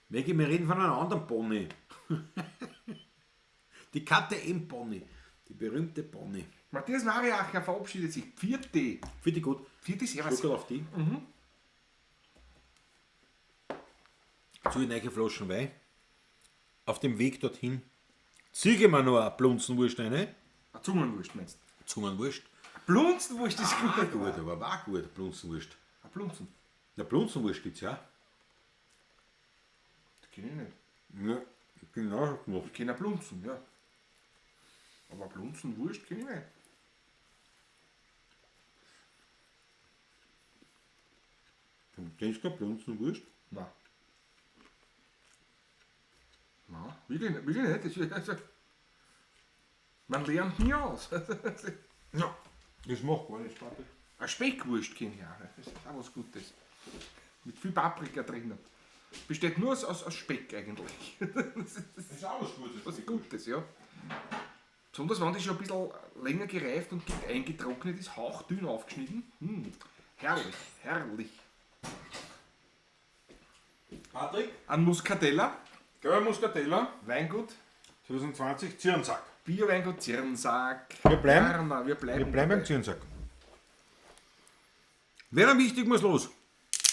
Maggie, wir reden von einem anderen Pony. Die KTM-Pony. Die berühmte Pony. Matthias Mariacher verabschiedet sich. Vierte Finde ich gut. Servus. Schluckerl auf die. Zu eine neue Flaschen Wein. Auf dem Weg dorthin ziehe mir noch eine Blunzenwurst rein. Eine Zungenwurst meinst du? Zungenwurst. Blunzenwurst ist gut. Gut, aber war gut, Blunzenwurst. Ein Blunzen. Ja, Blunzenwurst gibt es ja. Das kenn ich nicht. Ja, genau gemacht. Ich kenne Blunzen, ja. Aber Blunzenwurst kenn ich nicht. Du kennst keine Blunzenwurst? Nein. Nein. Will ich nicht. Das ist, also, man lernt nie aus. Ja, das macht gar nichts, Papi. Eine Speckwurst kenne ich auch. Das ist auch was Gutes. Mit viel Paprika drinnen. Besteht nur aus Speck eigentlich. Das ist auch was Gutes. Was Gutes, ja. Besonders wenn die schon ein bisschen länger gereift und eingetrocknet ist, hauchdünn aufgeschnitten. Herrlich, herrlich. Patrick? Ein Muscatella, Gelber Muscatella, Weingut, 2020, Zirnsack. Bio-Weingut Zirnsack. Wir bleiben- Werner, wir bleiben beim dabei. Zirnsack. Werner Wichtig muss los.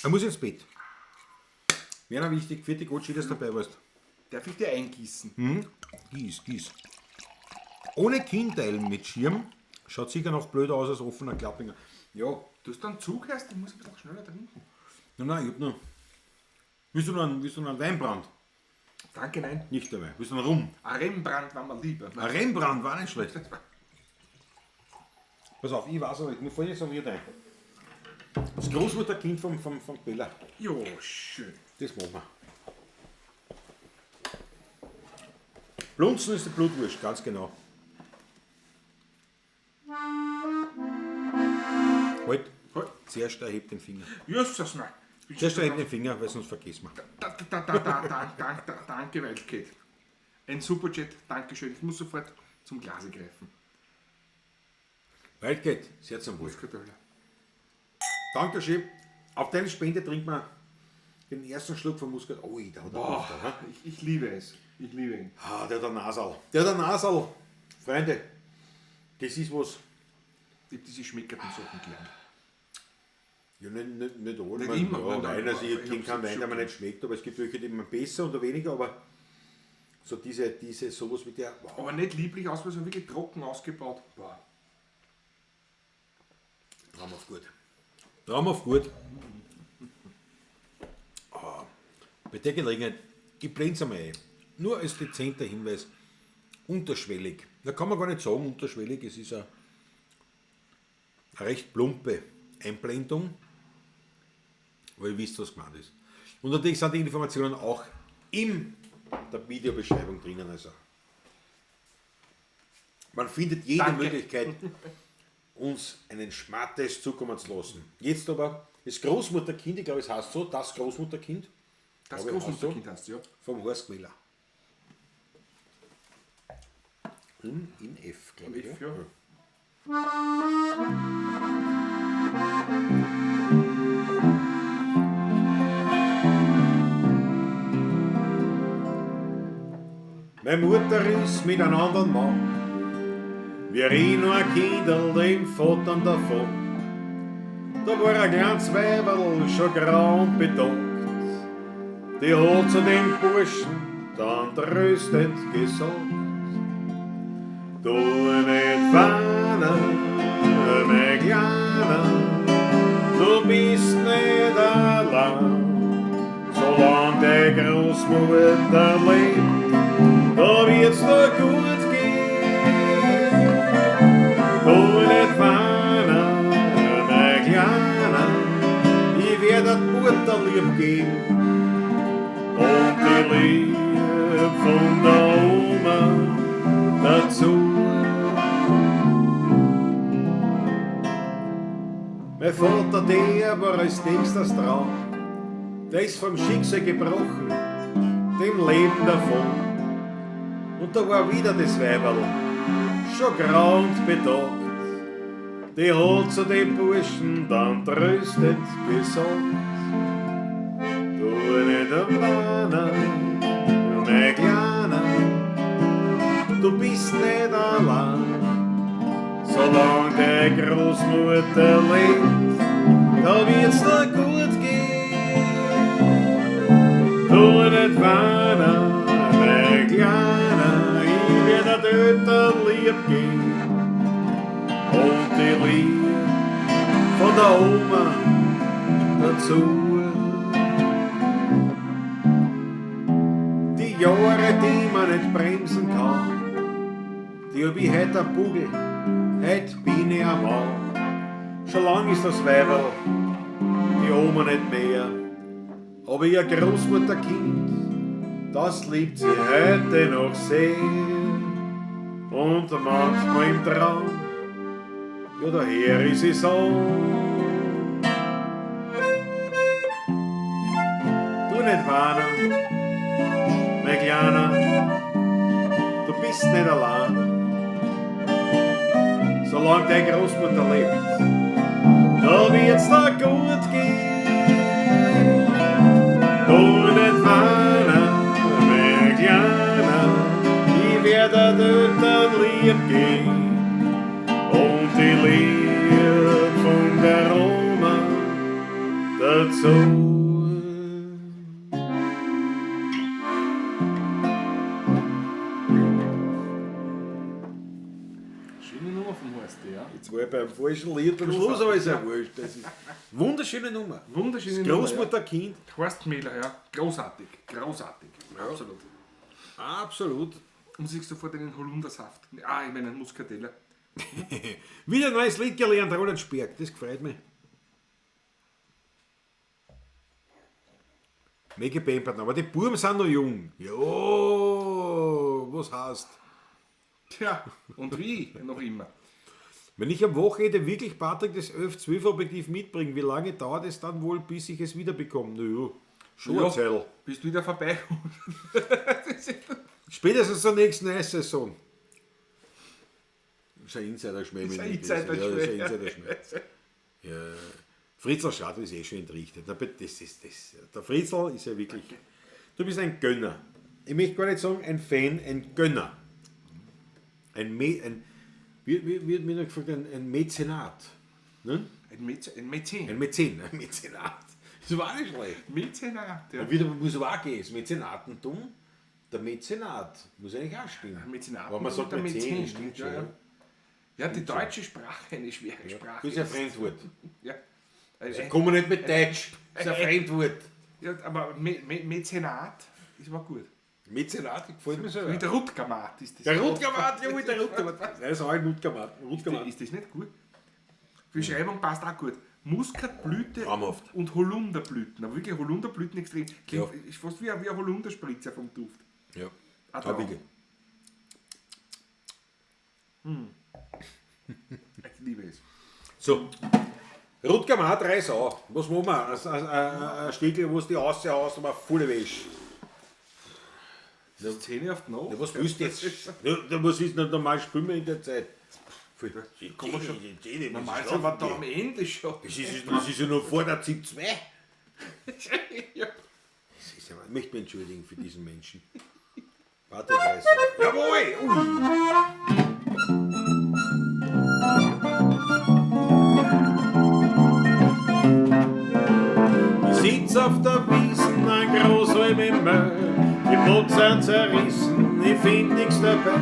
Er muss ins Bett. Werner Wichtig, vierte Gott, schön, dass du dabei warst. Darf ich dir eingießen? Gieß. Ohne Kindteilen mit Schirm. Schaut sicher noch blöder aus als offener Klappinger. Ja, Du hast dann Zug, heißt, ich muss ein bisschen schneller trinken. nein, ich hab noch. Willst du noch einen Weinbrand? Danke, nein. Nicht dabei. Willst du noch Rum? Ein Rembrandt war mir lieber. Ein Rembrandt war nicht schlecht. Pass auf, ich weiß aber nicht, mir fällt jetzt auch wieder ein. Das Großmutterkind vom Bella. Jo, schön. Das machen wir. Blunzen ist die Blutwurst, ganz genau. Halt, Halt. zuerst erhebt den Finger. Jesus, nein. Zuerst erhebt den Finger, weil sonst vergessen wir. Danke, Wildcat. Ein Superjet, Dankeschön. Ich muss sofort zum Glase greifen. Wildcat, sehr zum Wohl. Muscatella. Dankeschön. Auf deine Spende trinkt man den ersten Schluck von Muskat. Oh, da hat er Boah, Duft, ha? ich liebe es. Ich liebe ihn. Ah, der hat ein Nasal. Der hat ein Nasal. Freunde, das ist was. Ich habe diese schmeckerten Sachen gelernt. Ja, nicht alle. Nicht Man, immer, ja, nein, Wein, also aber ich ich kenne hab's keinen Wein, schon der mir gern. nicht schmeckt, aber es gibt welche, die man besser oder weniger, aber so diese sowas wie der. Wow. Aber nicht lieblich aus, weil so wirklich trocken ausgebaut. Boah. Traumhaft gut. Traumhaft gut. Ah, bei der Gelegenheit, ich blende es einmal ein. Nur als dezenter Hinweis, unterschwellig. Da kann man gar nicht sagen, unterschwellig, es ist eine recht plumpe Einblendung, aber ihr wisst, was gemeint ist. Und natürlich sind die Informationen auch in der Videobeschreibung drinnen. Also. Man findet jede Danke. Möglichkeit, uns einen Schmattest zukommen zu lassen. Jetzt aber das Großmutterkind, ich glaube es heißt so, das Großmutterkind Das Aber Großmutterkind hast du, ja. vom Horst Miller. In F, glaube ich. In F, ja. ja. Meine Mutter ist mit einem anderen Mann. Wir reden ein Kindl dem Vater davon. Da war ein kleines Weiberl schon grau und bedockt. Die hat zu dem Burschen dann tröstend gesagt: Du nicht weinen, mein Kleiner, du bist nicht allein. Solange die Großmutter lebt, da wird's dir gut gehen. Du nicht weinen, mein Kleiner, ich werde die Mutter lieb geben. Und die Liebe von der Oma dazu. Mein Vater, der war als nächstes dran. Der ist vom Schicksal gebrochen, dem Leben davon. Und da war wieder das Weiberl, schon grau und bedockt. Die hat zu dem Burschen dann tröstend gesagt: Du nicht weinen, mein Kleiner, du bist nicht allein. Solange die Großmutter lebt, da wird's dir gut gehen. Du nicht weinen, mein Kleiner, ich werde dir Töter lieb gehen. Und die Liebe von der Oma dazu. Die Jahre, die man nicht bremsen kann, die hab ich heute ein Bugel, heute bin ich ein Mann. Schon lang ist das Weiberl, die Oma nicht mehr, aber ihr Großmutterkind, das liebt sie heute noch sehr. Und manchmal im Traum, ja, daher ist sie so. Du nicht weinen, mein Kleiner, du bist nicht allein. Solange deine Großmutter lebt, da wird's dir gut gehen. Du nicht weinen, mein Kleiner, ich werde dort lieb gehen. Und die Liebe von der Oma dazu. Schöne Nummer vom Horst, ja. Jetzt war ich beim falschen Lied am Schluss, aber ist ja wurscht. Das ist wunderschöne Nummer. Wunderschöne Das Nummer. Großmutterkind. Ja. Horst Mähler, ja. Großartig. Großartig. Absolut. Absolut. Und siehst sofort einen Holundersaft. Ah, ich meine einen Muskateller. Wieder ein neues Lied gelernt, Roland Sperg. Das gefreut mich. Mega Pampert, aber die Buben sind noch jung. Ja, was heißt? Tja, und wie? Noch immer. Wenn ich am Wochenende wirklich Patrick das 11-12 Objektiv mitbringe, wie lange dauert es dann wohl, bis ich es wieder bekomme? Naja, schon eine Zeit. Bist du wieder vorbei? Spätestens zur nächsten Eissaison. Das ist ein Insider-Schmäh. Das ist ein Ja, Insider-Schmäh. das ist ein Insider-Schmäh. Ja. Fritzl Schadl ist eh schon entrichtet. Aber das ist das. Der Fritzl ist ja wirklich. Du bist ein Gönner. Ich möchte gar nicht sagen ein Fan, ein Gönner. Wie wird mir noch gefragt, ein Mäzenat. Ne? Ein Mäzen. Ein Mäzen, ein Mäzenat. Das war nicht schlecht. Mäzenat, ja. Und wieder muss aber auch gehen. Das Mäzenatentum, der Mäzenat muss eigentlich auch stimmen. Mäzenat. Aber man sagt der Mäzen, Mäzen, stimmt ja, schon. ja. Ja, die deutsche Sprache eine schwere Ja. Sprache. Das ist ein Fremdwort. Ja. Also kommen wir nicht mit Deutsch. Das ist ein Fremdwort. Ja, aber Mäzenat ist aber gut. Mäzenat, gefällt mir so. Wie der Rutgermat ist das. Der Rutgermat, ja, der Rutgermat. Das ist ein Rutgermat. Ist das nicht gut? Für Schreibung passt auch gut. Muskatblüte Traumhaft. und Holunderblüten. Aber wirklich Holunderblüten extrem. Klingt, Ja. ist fast wie ein Holunderspritzer vom Duft. Ja, Ah, hab ich. Ich liebe es. So, Rutgermat, reiß auch. Was machen wir? Ein Stickel, wo es die Aussehen hast, aber volle Wäsche. Das Zähne auf die Nacht. Ja, was willst du jetzt? Ja, was ist denn normal spielen wir in der Zeit? Komm mal schon. Normal Normal sind wir da am Ende schon. Das ist ja noch vor der ZIP 2. Ja. Ich möchte mich entschuldigen für diesen Menschen. Warte, reiß auf. Jawohl! Ich sitz auf der Wiesen, ein Großhalm im Müll. Die Boden sind zerrissen, ich find nix dabei.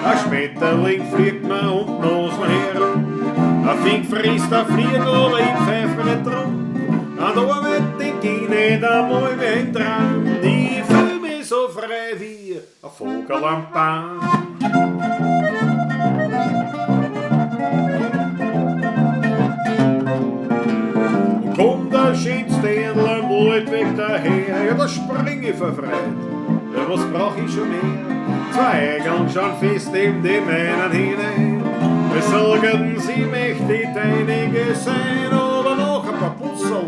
Ein Schmetterling fliegt mir unten Nosen herum. Ein Fink frisst ein Fliegel, aber ich pfeif mir nicht drum. An der Arbeit denk ich nicht einmal mehr im Traum. Ich fühl mich so frei wie ein Vogel am Baum. Kommt der schönste Erl am Waldweg daher, ja da spring ich verfreit, ja was brauch ich schon mehr? Zwei Eigeln schon fest in die meinen hinein, es sagen sie mächtig einige sein, aber noch ein paar Pussel,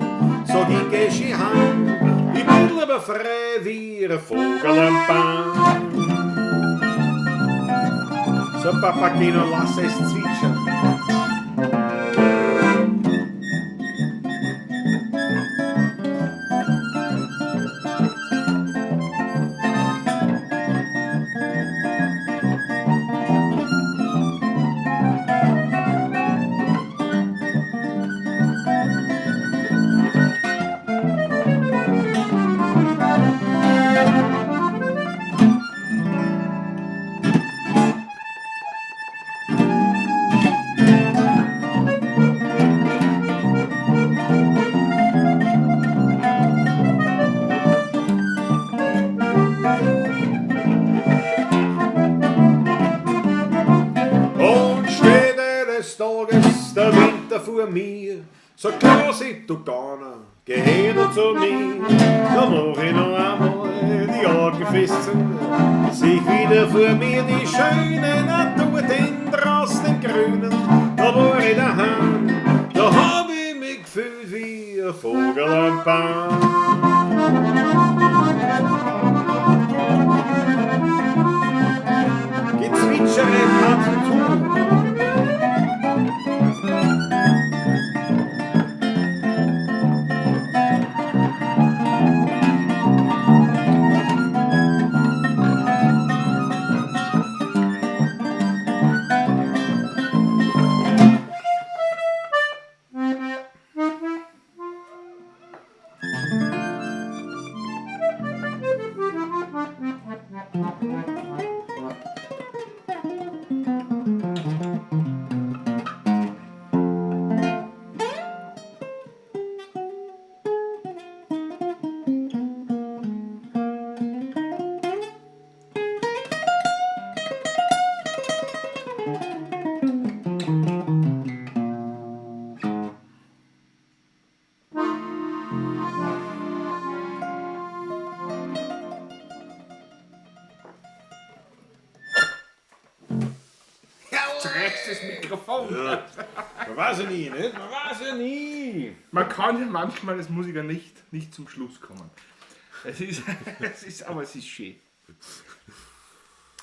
sag ich geh schon heim, ich bin aber frei wie ein Vogel am Baum. So Papageno, lass es zwitschern. Der Winter vor mir, so Klausi, du Gauner, geh her zu mir, dann mach ich noch einmal die Augen zu. Sich wieder vor mir die schöne Natur, den draußen im Grünen, da war ich daheim. Da hab ich mich gefühlt wie ein Vogel am Baum. Gezwitschere Partout. Das Mikrofon. Ja, man weiß ja nie, nicht? Man weiß ja nie. Man kann ja manchmal als Musiker nicht zum Schluss kommen. Es ist schön.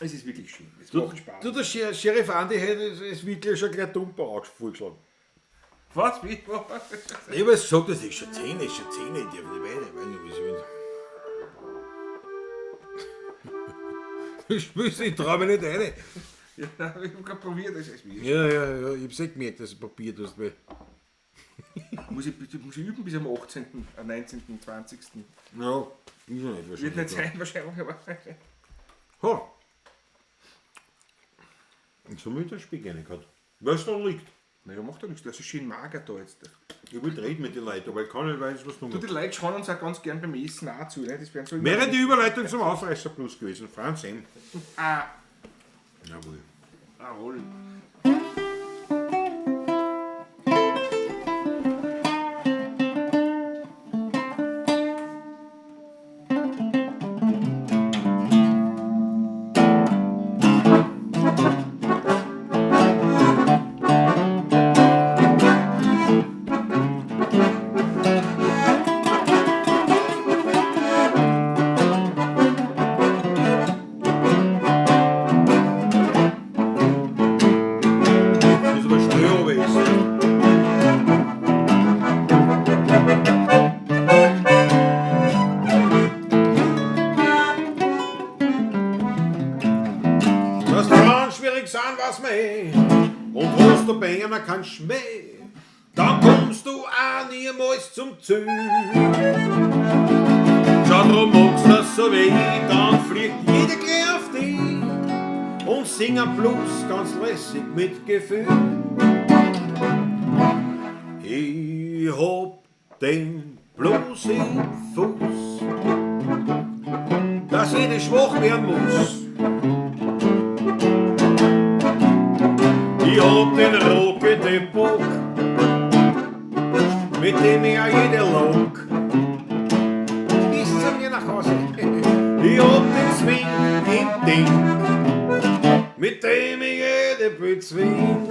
Es ist wirklich schön. Es macht Spaß. Du, der Sheriff Andi hätte es wirklich schon gleich dumper vorgeschlagen. Was? Wie? Ich habe es gesagt, das ist schon 10, in die Beine. Du spielst, ich traue mich nicht rein. Ja, ich habe gerade probiert, das ist wie. Ja, ich hab's eh gemerkt, dass du Papier hast. Muss ich üben bis am 18., 19., 20. Ja, ist ja nicht wahrscheinlich. Wird nicht sein wahrscheinlich, aber. Ha! Und so mit der Spiel gerne gehabt. Was da liegt. Naja, macht doch nichts, das ist schön mager da jetzt. Ich will reden mit den Leuten, aber ich kann nicht weiß, was du Du, die Leute schauen uns auch ganz gern beim Essen auch zu. Ne? Das wären so wäre die Überleitung zum Aufreißer Plus gewesen. Franz M. Ah, Jawohl. jawohl. Das ist aber schnell gewesen. Das kann schwierig sein, was meh. Und hast du bei einer keinen Schmäh, dann kommst du auch niemals zum Ziel. Schau, drum magst das so weh, dann fliegt jeder gleich auf dich und sing am Blues ganz lässig mit Gefühl. Ich hab den Blues im Fuß, dass jeder schwach werden muss. Ich hab den Rocket im Bock, mit dem ich auch jeder log. Bis zu mir nach Hause. Ich hab den Swing im Ding, mit dem ich jede bezwing.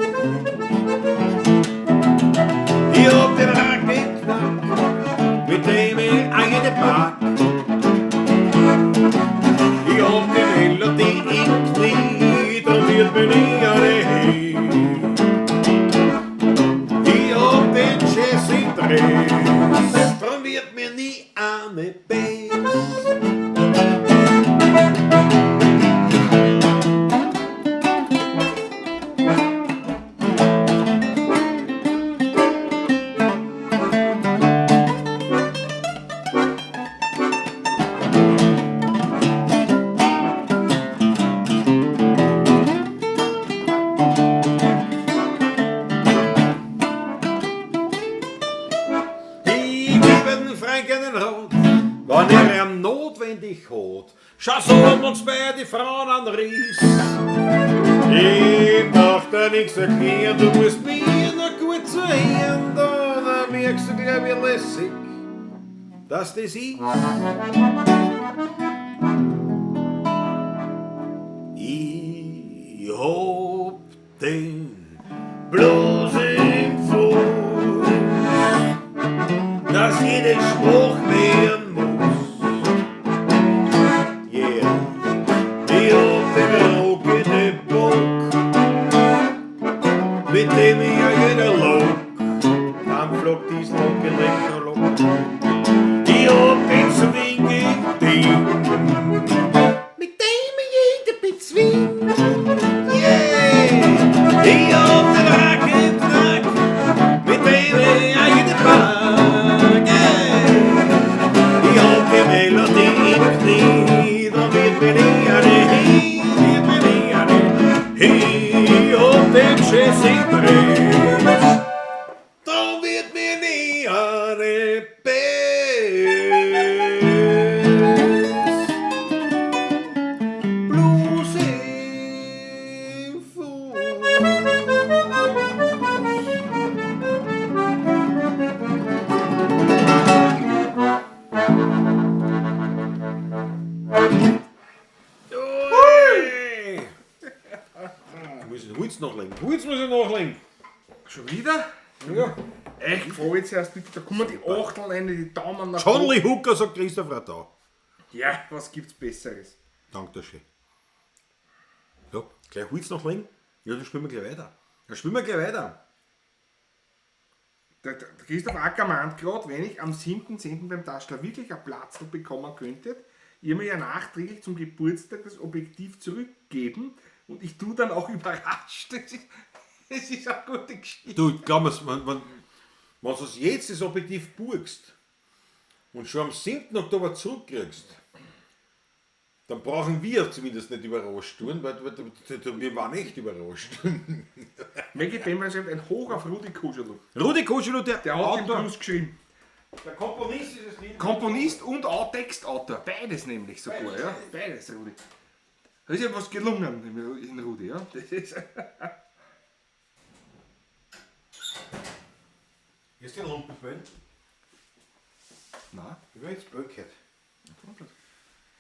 Ich hab den Rackenknack, mit dem ich auch jede pack. Ich hab den Melodie im Knie, drum wird mir nie eine He. Ich hab den Jazz im Dress, drum wird mir nie eine Bass. Ich gebe den Franken einen Rot, wenn er ihm notwendig hat. Schau, so haben uns bei die Frauen an Ries. Ich darf dir nichts erklären, du musst mir noch gut zu hören, dann merkst du gleich wie lässig, dass das ist. Ich hab den Blues im Fuß, dass jede Spruch werden muss. Yeah, ich hab den rockenden Bock, mit dem ich ja jeder Lock anflog, dies Lock Elektrolock. Ich hab den swinging Ding, mit dem ich jeder bezwingt. Yeah, ich hab den Rackentrack, mit dem ich ja jeder pack. Yeah, ich hab die Melodie im Knie, da wird mir nie eine ich hab den Schiss im Brett, da wird mir nie eine Blues im Fuß. Ui! Holz nachlegen. Holz muss ich nachlegen. Schon wieder? Ja. Echt, froh jetzt erst bitte. Da kommen die Achtelende, die Daumen nach John Lee Hooker, sagt Christoph Radau. Ja, was gibt's Besseres? Dankeschön. Ja, gleich Holz nachlegen. Ja, dann spielen wir gleich weiter. Dann spielen wir gleich weiter. Der Christoph Acker meint gerade, wenn ich am 7.10. beim Taschler wirklich ein Platz bekommen könntet, ihr mir ja nachträglich zum Geburtstag das Objektiv zurückgeben und ich tue dann auch überrascht. Das ist eine gute Geschichte. Du, glaub mir's, wenn du es jetzt das Objektiv buchst und schon am 7. Oktober zurückkriegst, dann brauchen wir zumindest nicht überrascht tun, weil wir waren echt überrascht. Maggie Bemmer schreibt ein Hoch auf Rudi Kuschelo. Rudi Kuschelo, der Der hat den Autor, Blues geschrieben. der Komponist dieses Liedes. Komponist und auch Textautor. Beides nämlich sogar, ja. Beides, Rudi. Da ist ja was gelungen in Rudi, ja. Das ist Hier ist der Lumpenböll. Nein, Ich will jetzt Böll gehört.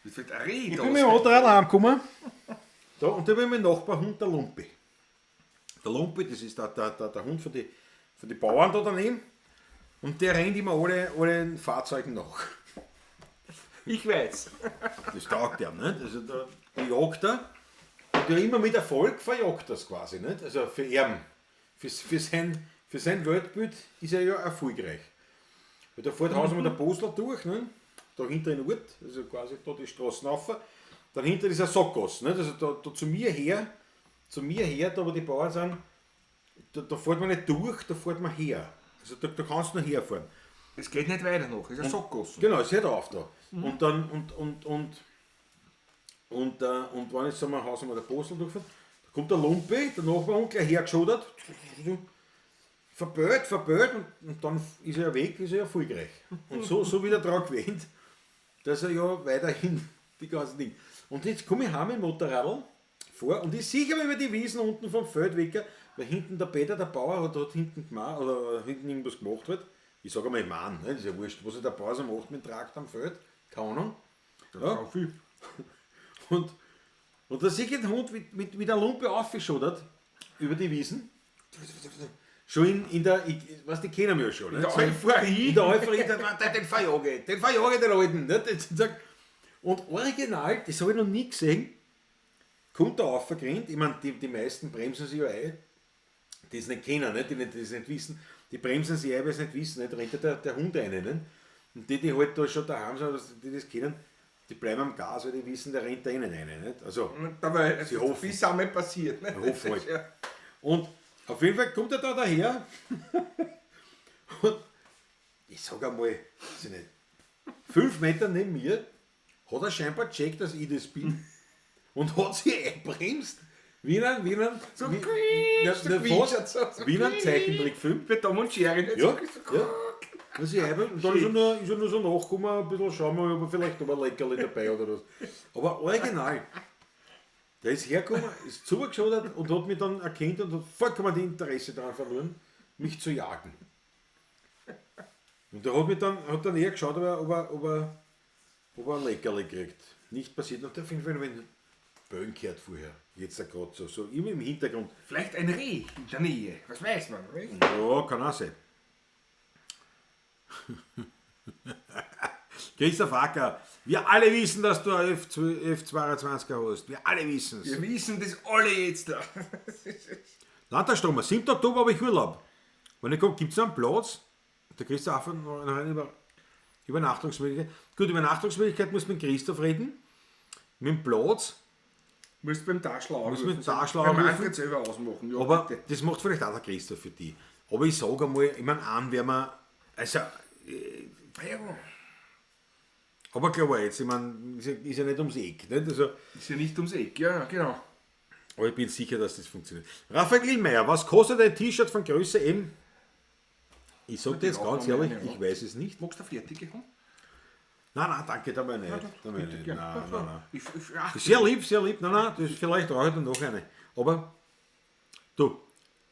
das wird ein Rede. Ich bin mit dem Auto allein gekommen. Da, und da bin mein Nachbarhund, der Lumpi. Der Lumpi, das ist der Hund für die Bauern da daneben. Und der rennt immer alle Fahrzeugen nach. Ich weiß. Das taugt er, nicht? Also der jagt er. Und der immer mit Erfolg verjagt das quasi, nicht? Also für ihn. Für sein Weltbild ist er ja erfolgreich. Weil da fährt Haus mit der Postler durch, ne? Da hinter den Ort, also quasi da die Straßen rauf. Dann hinter dieser Sackgasse, nicht? Also da zu mir her, da wo die Bauern sind, da fährt man nicht durch, da fährt man her. Also da kannst du noch herfahren. Es geht nicht weiter noch, es ist ein Sackgassen. Genau, es hört auf da. Und dann, und wenn jetzt sagen wir, Haus mit der Postel durchfährt, da kommt der Lumpe, der Nachbarhund gleich hergeschaudert, verbölt und dann ist er weg, ist er erfolgreich. Und so wieder dran gewöhnt, dass er ja weiterhin die ganzen Dinge. Und jetzt komme ich heim mit dem Motorradl vor und ich sehe aber über die Wiesen unten vom Feld weg, weil hinten der Peter, der Bauer, hat dort hinten gemacht, oder hinten irgendwas gemacht hat. Ich sage einmal Mann, ne? Das ist ja wurscht, was der Bauer so macht mit dem Traktor am Feld. Keine Ahnung. Ja. Viel. Und da sehe ich den Hund mit der Lumpe aufgeschaudert über die Wiesen. Schon in der, die kennen wir ja schon. In der Euphorie. In der Euphorie, den verjage ich, den Alten. Nicht? Und original, das habe ich noch nie gesehen, kommt er aufgerannt. Ich meine, die meisten bremsen sich ja ein, die es nicht kennen, nicht? Die das nicht wissen. Die bremsen sich ein, weil sie nicht wissen, nicht? Rennt der Hund rein. Nicht? Und die halt da schon daheim sind, die das kennen, die bleiben am Gas, weil die wissen, der rennt da innen rein. Nicht? Also, Dabei, sie hoffen. wie ist einmal passiert? Ne? Hoffen halt. Ja. Und auf jeden Fall kommt er da daher und ich sage einmal, weiß ich nicht, 5 Meter neben mir hat er scheinbar gecheckt, dass ich das bin und hat sich einbremst wie ein Zeichentrickfilm. Für Tom und Jerry nicht Ja, so. ja. Und dann ist er nur so nachgekommen, ein bisschen schauen wir, ob er vielleicht noch ein Leckerli dabei hat oder was. Aber original. Der ist hergekommen, ist zugeschaut und hat mich dann erkannt und hat vollkommen das Interesse daran verloren, mich zu jagen. Und der hat dann eher geschaut, ob er ein Leckerli kriegt. Nicht passiert. Und auf jeden Fall, wenn Böen gehört vorher. Jetzt gerade so immer im Hintergrund. Vielleicht ein Reh in der Nähe. Was weiß man, nicht? Ja, kann auch sein. Christoph Acker, wir alle wissen, dass du ein F22er hast. Wir alle wissen es. Wir wissen das alle jetzt da. Landtagsstrom, 7. Oktober habe ich Urlaub. Wenn ich komme, gibt es einen Platz? Der Christoph noch eine Übernachtungsmöglichkeit. Gut, Übernachtungsmöglichkeit muss mit Christoph reden. Mit dem Platz. Müsst beim Taschler Muss mit dem Taschler Beim anrufen. Manfred selber ausmachen. Ja, Aber bitte. das macht vielleicht auch der Christoph für die. Aber ich sage einmal, ich meine, an werden wir. Also, Ja, aber klar, jetzt, ich meine, ist ja nicht ums Eck. Nicht? Also, ist ja nicht ums Eck. Ja, genau. aber ich bin sicher, dass das funktioniert. Raphael Lillmeier, was kostet ein T-Shirt von Größe M? Ich sage dir jetzt ganz ehrlich, ich weiß es nicht. Magst du fertige haben? Nein, danke, da mal nicht. Da mal nicht. Nein, Ja, nein. Ich achte. Sehr lieb, sehr lieb. Nein, das vielleicht brauche ich dann noch eine. Aber du,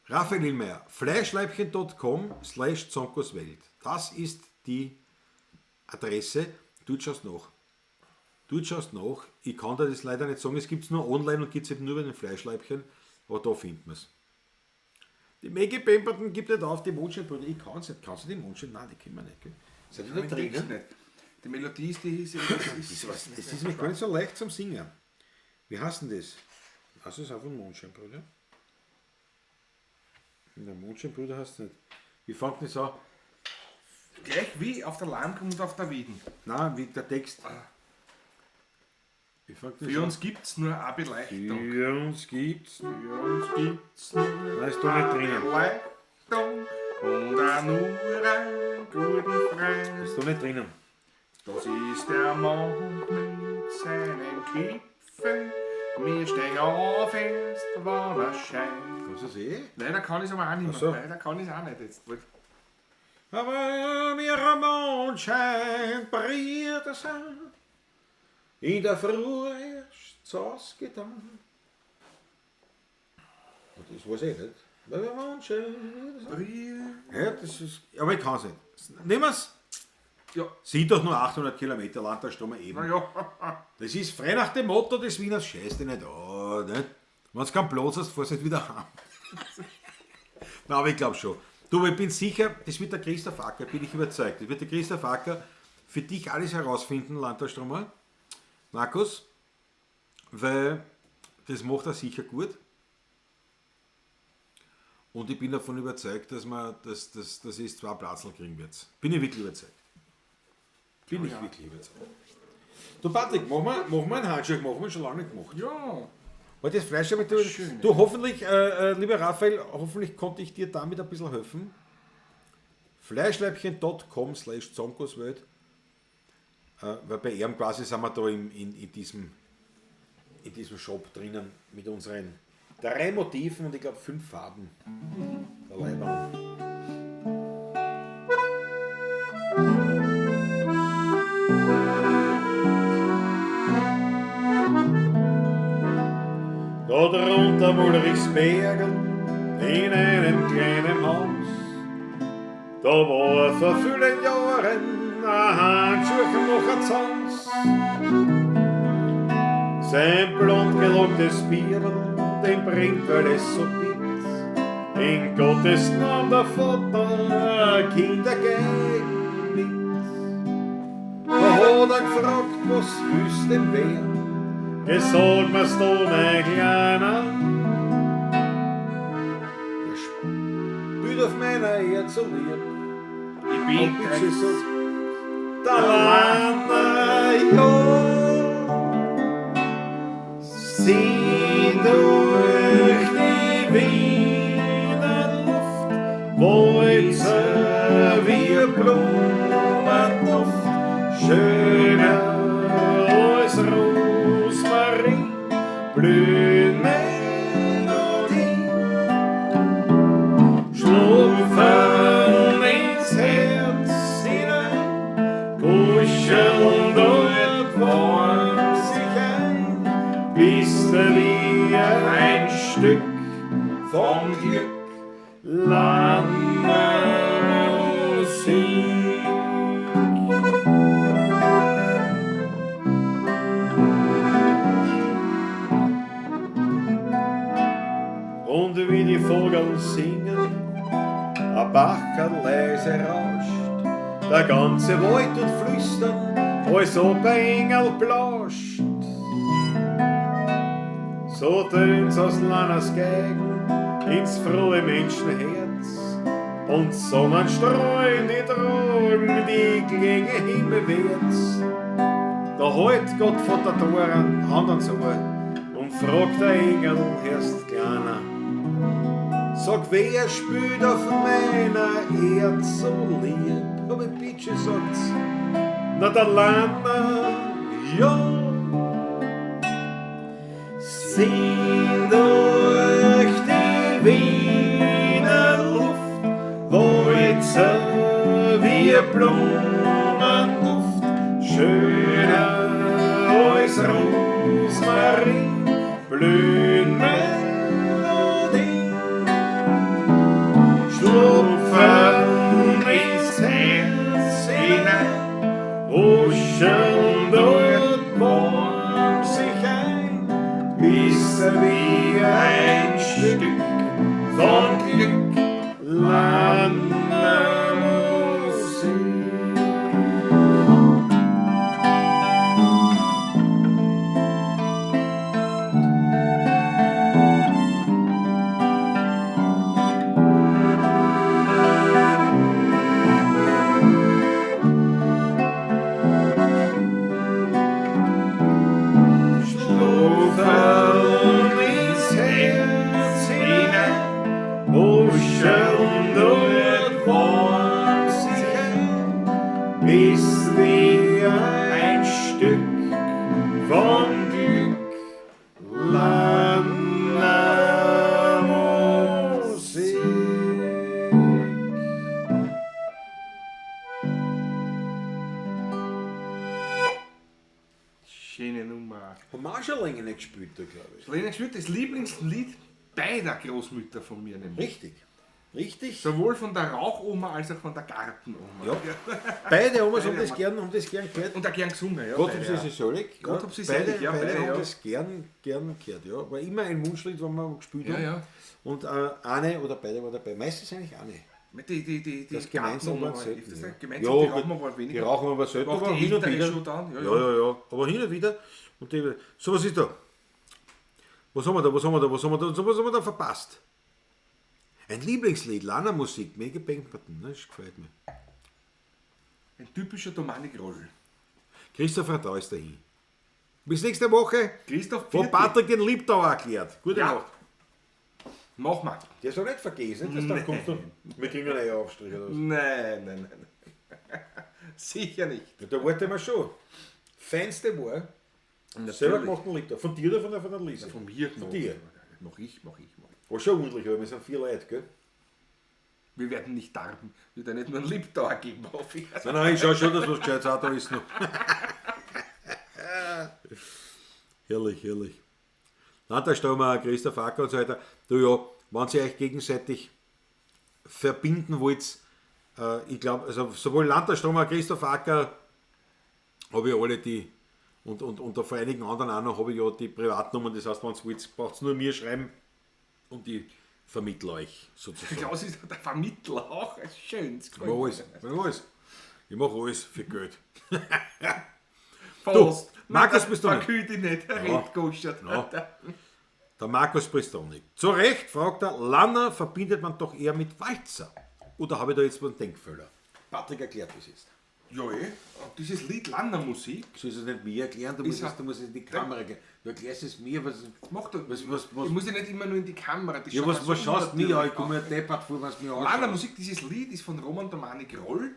Raphael Lillmeier, fleischleibchen.com/zonkoswelt. Das ist die Adresse. Du schaust nach. Ich kann dir das leider nicht sagen. Es gibt es nur online und gibt es eben nur bei den Fleischleibchen. Aber da findet man es. Die Maggie Pemberton gibt nicht auf, die Mondscheinbrüder. Ich kann es nicht. Kannst du die Mondschein? Nein, die können wir nicht. Gell? Seid ihr Nein, da ich drin? nicht. Die Melodie ist die. Das ist mir gar nicht so leicht zum Singen. Wie heißt denn das? Heißt das auch von Mondscheinbrüder? Der Mondscheinbrüder heißt es nicht. Wie fängt das an? Gleich wie auf der Lahmgrund und auf der Wieden. Nein, wie der Text. Wie fängt das Für an? uns gibt es nur eine Beleuchtung. Für uns gibt's. Für uns gibt's nur Da ist doch nicht eine drinnen. Beleuchtung und auch nur einen guten Freund. Ist doch nicht drinnen. Das ist der Mond mit seinen Gipfeln. Wir stehen auf erst, wann er scheint. Kannst du es eh? Leider kann ich es aber auch nicht mehr. Ach so. Leider kann ich es auch nicht jetzt. Aber mir am Mondschein bricht es an. In der Früh erst ausgetan. Das weiß ich nicht. Weil der Mondschein. Ja, das ist. Aber ich kann es nicht. Nehmen wir es. Ja, Sind doch nur 800 Kilometer Landtagsstrom eben. naja. Das ist frei nach dem Motto des Wieners, scheiß dich nicht an. Nicht? Wenn du keinen Platz hast, fahrst du nicht wieder heim. Nein, aber ich glaube schon. Du, aber ich bin sicher, das wird der Christoph Acker, bin ich überzeugt. Das wird der Christoph Acker für dich alles herausfinden, Landtagsstromer. Markus, weil das macht er sicher gut. Und ich bin davon überzeugt, dass es 2 Platzl kriegen wird. Bin ich wirklich überzeugt. Bin ich wirklich überzeugt. Du Patrick, machen wir einen Handschlag, machen wir schon lange nicht gemacht. Ja. Weil das Fleisch damit du, Schön. du hoffentlich, lieber Raphael, hoffentlich konnte ich dir damit ein bisschen helfen. Fleischleibchen.com/zonkoswelt. Weil bei ihm quasi sind wir da in diesem Shop drinnen mit unseren 3 Motiven und ich glaube 5 Farben. Der Leiberl. Da drunter Mulrichsbergen in einem kleinen Haus. Da war vor vielen Jahren ein Handschuhmacher Zanz. Sein blond gelocktes Bierl, den bringt alles so bitt. In Gottes Namen der Vater Kinder geben mit. Da hat er gefragt, was willst denn wer? Gesagt mir's da, mein Kleiner. Der spielt auf meiner Erde so lieb. Ich bin Und kein sie sagt, der Lander, ja. Sieh durch die Wiener Luft, Wolzer wie Blumenduft, schöner als Rosmarin, Blühenmelodie, schlupfen ins Herz hinein, kuscheln dort warm sich ein, bist du wie ein Stück vom Glück, Landmusik. die Vögel singen, ein Bacher leise rauscht, der ganze Wald und flüstern, als ob ein Engel blascht. So tönt's aus Lannas Geigen ins frohe Menschenherz und Sonnenstrahlen, die tragen die Klänge himmelwärts. Da halt Gott von der Toren Hand ans Ohr und fragt der Engel erst kleiner: Sag, wer spielt auf meiner Erd so lieb? Aber bitte sagt's, na der Lana, ja. Sing durch die Wiener Luft, Walzer wie Blumenduft, schöner als Rosmarin, blühen Melodien, schlupfen ins Herz hinein, huschen dort warm sich ein, bis wie ein Stück von Glück Landermusik. Bis wir ein Stück von Glück Landermusik. Schöne Nummer. Haben wir auch schon länger nicht gespielt, da, glaube ich. Lena gespielt, das Lieblingslied beider Großmütter von mir nämlich. Richtig. Richtig. Sowohl von der Rauchoma als auch von der Gartenoma. Ja. Beide Omas haben Beide das gern gehört. Und auch gern gesungen, ja. Gott beide, hab sie selig. Gott hab sie beide, selig, ja, beide beide, haben ja. das gern gehört, ja. War immer ein Wunschlied, wenn wir gespielt Ja, haben. ja. Und eine oder beide waren dabei. Meistens eigentlich eine. Die Das gemeinsam Gartenoma waren selten. das Ja. Gemeinsam, die Rauchoma waren Die weniger. rauchen aber selten, Auch aber die hin und Ältere wieder. schon dann, Ja. Aber hin und wieder. Und die, so, was ist da? Was haben wir da? Was haben wir da verpasst? Ein Lieblingslied, Lana-Musik, Mega Bankparten, ne? Das gefällt mir. Ein typischer Domanik Roll. Christoph Radau ist dahin. Bis nächste Woche, Christoph wo Viertel. Patrick den Liebdauer erklärt. Gute Ja. Nacht. Mach mal. Der soll nicht vergessen, dass dann kommst du, wir kriegen einen Aufstrich oder was. Nein. Sicher nicht. Ja, da warten wir schon. Feinste war, selber gemachten Liebdauer. Von dir oder von der Lisa? Von mir. Von dir. Mach ich. War schon ordentlich, aber wir sind 4 Leute, gell? Wir werden nicht darben. Wir werden nicht nur einen Liebdauer geben, hoffe ich. Nein, ich schau schon, dass was Gescheites auch da ist noch. Herrlich. Nein, da stehen wir Christoph Acker und so weiter. Du ja, wenn ihr euch gegenseitig verbinden wollt, ich glaube, also sowohl Landtagsstromer, Christoph Acker, habe ich alle die, und vor einigen anderen auch noch, habe ich ja die Privatnummern, das heißt, wenn ihr wollt, braucht ihr nur mir schreiben und ich vermittle euch sozusagen. Klaus ist der Vermittler auch. Schön. Ich mache alles. Ich mache alles für Geld. Fast. Markus, bist du nicht? Verkühlt nicht. Red goschert. Ja. Der Markus Pristoni. Zu Recht fragt er, Lanner verbindet man doch eher mit Walzer. Oder habe ich da jetzt mal einen Denkfehler? Patrick erklärt, wie es ist. Ja, dieses Lied Landermusik. Du sollst es nicht mir erklären, du musst es in die Kamera gehen. Du erklärst es mir, was... Macht er. Was- Ich muss ja nicht immer nur in die Kamera. Das Ja, schaut was so schaust du mir unnatürlich an? Ich komme mir deppert vor, was mir anschaut. Landermusik, dieses Lied ist von Roman Domanik Roll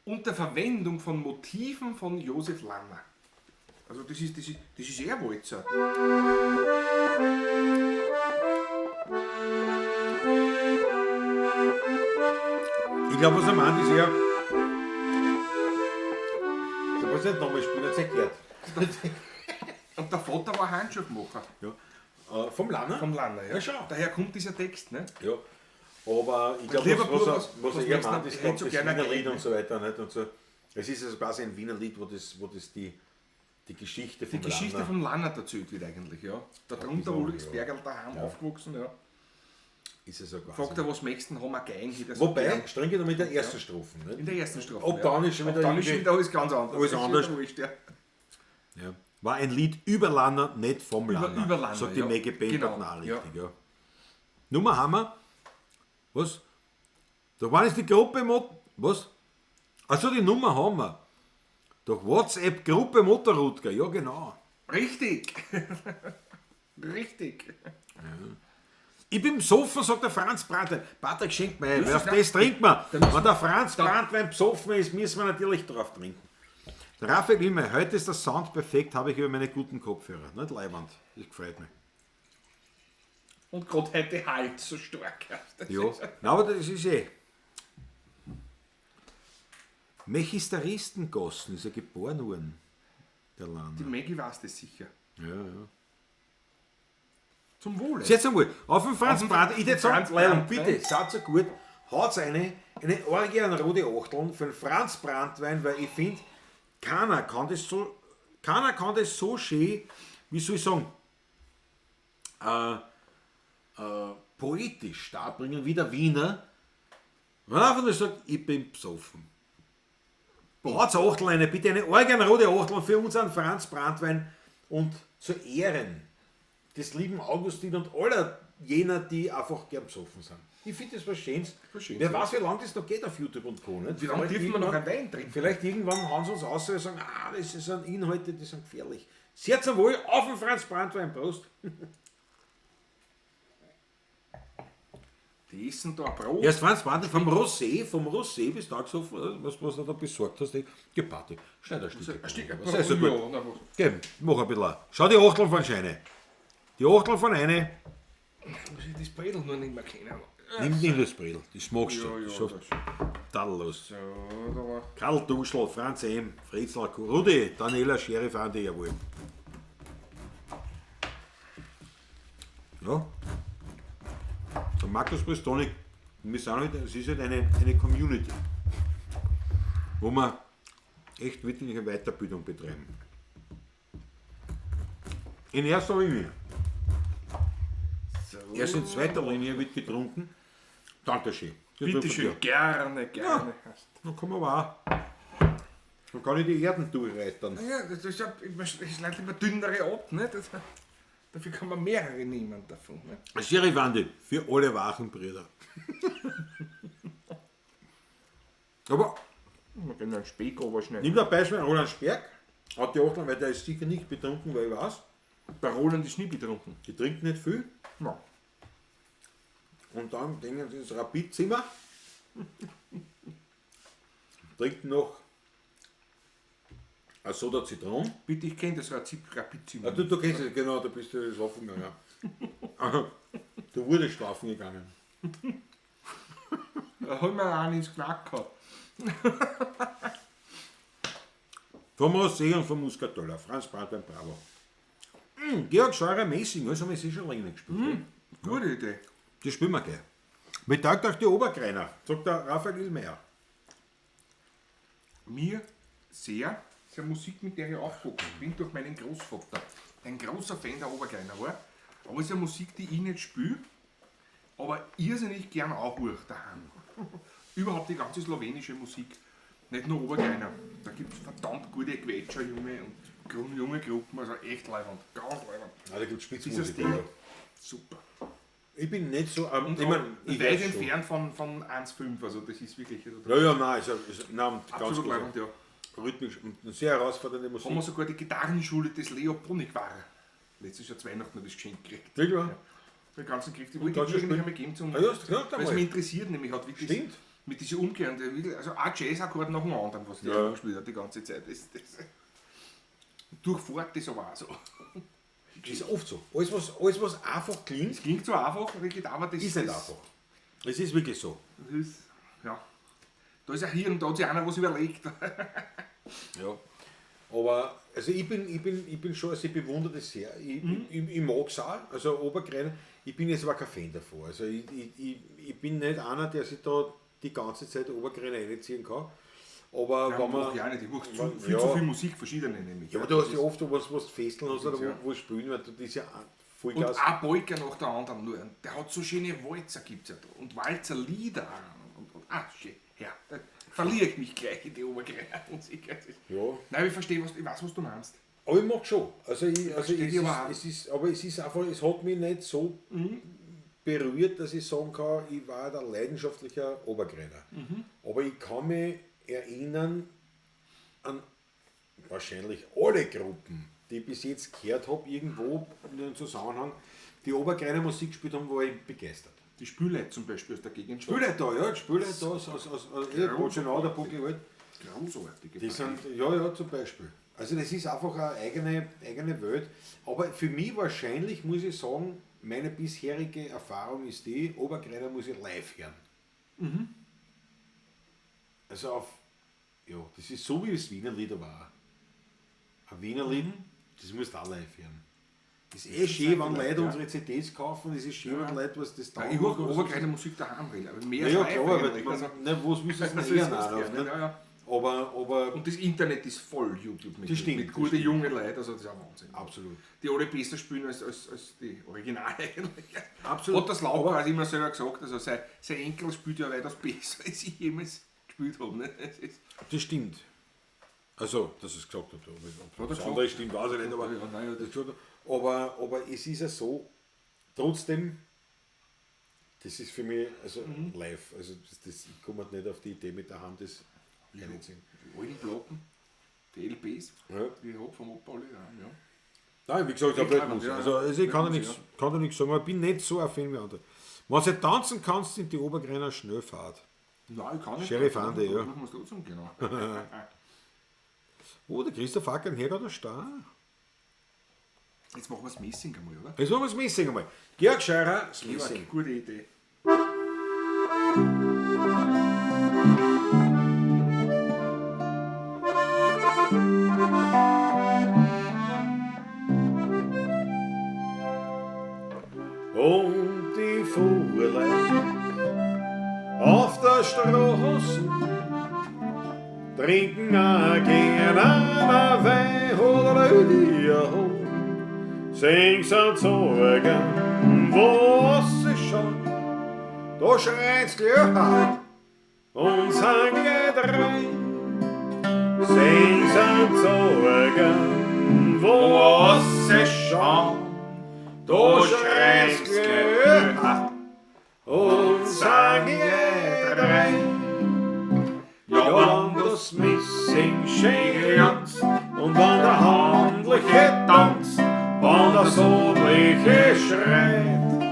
unter Verwendung von Motiven von Josef Lanner. Also das ist eher Walzer. Ich glaube, was er meint, ist eher... Du musst nicht nochmal spielen, das erklärt. Und der Vater war Handschuhmacher Ja. Vom Lanner? vom Lanner. Ja. Ja, schau. Daher kommt dieser Text. Ne? Ja. Aber ich glaube, Lieber was Bruder, er was eher möchtest du- meint, ist ich glaub, hätte so das gerne Wiener Lied erklärt, und so weiter. Nicht? Und so. Es ist also quasi ein Wiener Lied, wo das die Geschichte Die vom Geschichte Lanner... vom Lanner erzählt wird eigentlich. Ja. Darunter so, Ulrichs ja. Bergerl daheim aufgewachsen. Ja. ist es so quasi. Fragt er, was möchtest du, haben wir gern. Wobei, streng genommen in der ersten Strophe. In Nicht? der ersten Strophe. Ob dann ist schon wieder dann ist irgendwie- wieder alles ganz anders. Alles Das ist anders. wieder wurscht, ja. Ja. War ein Lied über Lanner, nicht vom Lanner. über Lanner, sagt die ja. Maggie Bamberg Genau, auch ja. richtig. Ja. Nummer haben wir. Was? Da war jetzt die Gruppe was? Achso, die Nummer haben wir. Doch WhatsApp Gruppe Motorrutger, ja genau. Richtig. Richtig. Ich bin besoffen, sagt der Franz Brandwein. Patrick, schenkt mir ein, Das weil ist auf das trinkt man. da müssen Wenn der Franz Brandwein besoffen ist, müssen wir natürlich drauf trinken. Der Raphael Ilme, heute ist der Sound perfekt, habe ich über meine guten Kopfhörer. Nicht leibend, das gefällt mir. Und Gott heute halt so stark. Das Ja, ist- na, aber das ist eh. Mechistaristengossen ist er geboren worden, der Die Lander. Maggie weiß das sicher. Ja, ja. Zum Wohle. Jetzt einmal, auf den Franz Auf den Brandwein, ich würde sagen, Franz Leute, Brandwein. bitte, seid so gut, haut eine Orgie an rote Achteln für den Franz Brandwein, weil ich finde, keiner kann das so schön, wie soll ich sagen, poetisch darbringen, wie der Wiener, wenn er einfach nur sagt, ich bin besoffen. Haut's Achtel eine, bitte eine Orgie an rote Achteln für unseren Franz Brandwein und zu Ehren des lieben Augustin und aller jener, die einfach gern besoffen sind. Ich finde das was Schönes. Schönes, Wer ja. weiß, wie lange das noch geht auf YouTube und Co. Nicht? Wie lange Vielleicht dürfen wir noch irgendwann- einen Wein trinken? Vielleicht irgendwann hauen sie uns aus und sagen, das sind Inhalte, die sind gefährlich. Sehr zum Wohl, auf den Franz Brandwein, Prost. Die essen da ein Brot. Erst Franz Brandwein vom Rosé bist du angesoffen, was du da besorgt hast. Geparte, schneid ein Stück. Ein Stück Was ist so gut. ja, na, was- Geben, mach ein bisschen. Schau die Achtel von Scheine. Die Achtel von eine. muss ich das Bredel nur nicht mehr kennen. Nimm das Bredel, das magst du. Ja, ja, Das ist das- tadellos. So, da war. Karl Duschl, Franz M., Fritzl, Rudi, Daniela, Sheriff, Andi, jawohl. Ja. Der Markus Bristoni, wir sind halt, es ist halt eine Community, wo wir echt wirkliche Weiterbildung betreiben. In erster Linie. So. Erst in zweiter Linie wird getrunken. Dankeschön. Das Bitte wird von schön, dir. gerne. Dann kann man aber auch. Dann kann ich die Erden durchreitern. Ja, das ist ja, das leitet immer dünnere ab, ne? Dafür kann man mehrere nehmen davon. Ne? Sheriffandi, für alle wachen Brüder. Aber Wir können einen Speck aber schnell. nimm da Beispiel Roland Sperg. Hat die Achtel, weil der ist sicher nicht betrunken, weil ich weiß. Der Roland ist nie betrunken. Die trinkt nicht viel. Ja. Und dann denken sie ins Rapidzimmer. Trinkt noch eine Soda Zitronen. Bitte, ich kenne das Rapidzimmer. Ja, du kennst es, genau, da bist du schlafen gegangen. Du wurdest schlafen gegangen. Da haben wir einen ins Knack gehabt. Vom Rosé und vom Muscatola, Franz Brandwein, bravo. Georg Scheurer Messing, das haben wir schon länger nicht gespielt. Gute Idee. Das spielen wir gleich. Mir taugt auch die Oberkreiner, sagt der Raphael Ilmeier. Mir sehr Musik, mit der ich aufgewachsen bin, durch meinen Großvater. Ein großer Fan der Oberkreiner war. Aber es ist eine Musik, die ich nicht spiele, aber irrsinnig gern auch daheim. Überhaupt die ganze slowenische Musik. Nicht nur Oberkreiner. Da gibt es verdammt gute Quetscher, junge Gruppen, also echt leibend. Ganz leibend. Ja, da gibt es Dieses Spitzenmusik. Ding. Ja. Super. Ich bin nicht so. Und ich mein, ich weit weiß schon. entfernt von 1,5. Also das ist wirklich Ja, ja, nein, nein, ganz absolut gut. leibend, ja. Rhythmisch und eine sehr herausfordernde Musik. Haben wir sogar die Gitarrenschule des Leo Brunig war. Letztes Jahr zu Weihnachten habe ich das geschenkt gekriegt. Wirklich wahr? Den ganzen Griff, die wollte kannst ich du eigentlich spielen? einmal geben, zum, Ah, ja, hast du gesagt weil es einmal. mich interessiert, nämlich hat wirklich Stimmt. mit dieser umkehrende, also ein Jazz-Akkord nach dem anderen, was der Ja. gespielt hat die ganze Zeit. Das durchfährt das aber auch so. Das ist oft so. Alles, was einfach klingt, Es klingt so einfach, aber das ist nicht einfach. Es ist wirklich so. Das ist, ja. Da ist ein Hirn, da hat sich einer was überlegt. Ja. Aber also ich bin schon, also ich bewundere das sehr. Ich mag es auch, also Oberkreiner. Ich bin jetzt aber kein Fan davon. Also ich bin nicht einer, der sich da die ganze Zeit Oberkreiner reinziehen kann. Aber Ja, wenn mach man. ich auch nicht, ich mache wenn- viel ja. zu viel Musik, verschiedene nämlich. Ja, aber du hast ja oft was Festeln hast oder Das ist wo spielen, weil das ist ja Vollgas. ein Polka nach der anderen nur. Der hat so schöne Walzer, gibt es ja da. Und Walzerlieder. Schön. Ja, da verliere ich mich gleich in die Obergrenmusik. Ja. Nein, ich verstehe, ich weiß, was du meinst. Aber ich mag schon. verstehe die aber auch. es ist einfach, es hat mich nicht so berührt, dass ich sagen kann, ich war der leidenschaftlicher Obergrenner. Aber ich kann mich erinnern an wahrscheinlich alle Gruppen, die ich bis jetzt gehört habe, irgendwo in einem Zusammenhang, die Obergreiner Musik gespielt haben, war ich begeistert. Die Spülleute zum Beispiel aus der Gegend. Spülleute da, ja, die Spülleute da aus Bolschenau, der Buckelwald. Großartige. Die sind, ja, zum Beispiel. Also das ist einfach eine eigene Welt. Aber für mich wahrscheinlich, muss ich sagen, meine bisherige Erfahrung ist die, Obergreiner muss ich live hören. Also das ist so wie das Wienerlied war. Ein Wienerlied, das musst du auch live hören. Das ist schön, wenn Leute unsere CDs kaufen, das ist schön, wenn Leute was das Ich höre Obergreiner Musik daheim, aber mehr Ja, live klar, eigentlich. aber was willst du Das das ist nicht was hören? gerne, Ne? ja. Aber Und das Internet ist voll YouTube Das stimmt, mit das guten stimmt. jungen Leuten, also das ist auch Wahnsinn. absolut. Die alle besser spielen als die Originale eigentlich. Absolut. Hat das Lauper also immer selber gesagt, also sein Enkel spielt ja weitaus besser, als ich jemals gespielt habe. Ne? Das stimmt. Also, dass er es gesagt hat. Ob das gesagt? andere stimmt, weiß ich nicht, aber, Ja, nein, ja, das- gesagt hat. aber es ist ja so, trotzdem, das ist für mich also live. Also ich komme nicht auf die Idee, mit der Hand das reinziehen. Die alten Platten, die LPs, Ja. die ich habe vom Opa alle, ja. Nein, wie gesagt, ich Ja, habe Musik. ja, Also ich kann da Musik, nichts sagen, aber ich bin nicht so affin wie andere. Wenn du tanzen kannst, sind die Obergrenner Schnellfahrt. Nein, ich kann nicht. Sheriff Ande, ja. Muss man es trotzdem, genau. Oh, der Christoph Acker, ein Herr oder Star? Jetzt machen wir das Messing einmal, oder? Jetzt machen wir das Messing einmal. Georg Scheurer, das Ja, Messing. gute Idee. Und die Fuhrlein auf der Straße trinken gern einen Wein oder Bier. Sing's und sagen, was ist schon, da schreit's gleich und sind drei. Sing's und sagen, was ist schon, da schreit's gleich und sind drei. Ja, wenn das Messing schön glänzt und wenn der handliche tanzt, wenn der Sodliche schreit,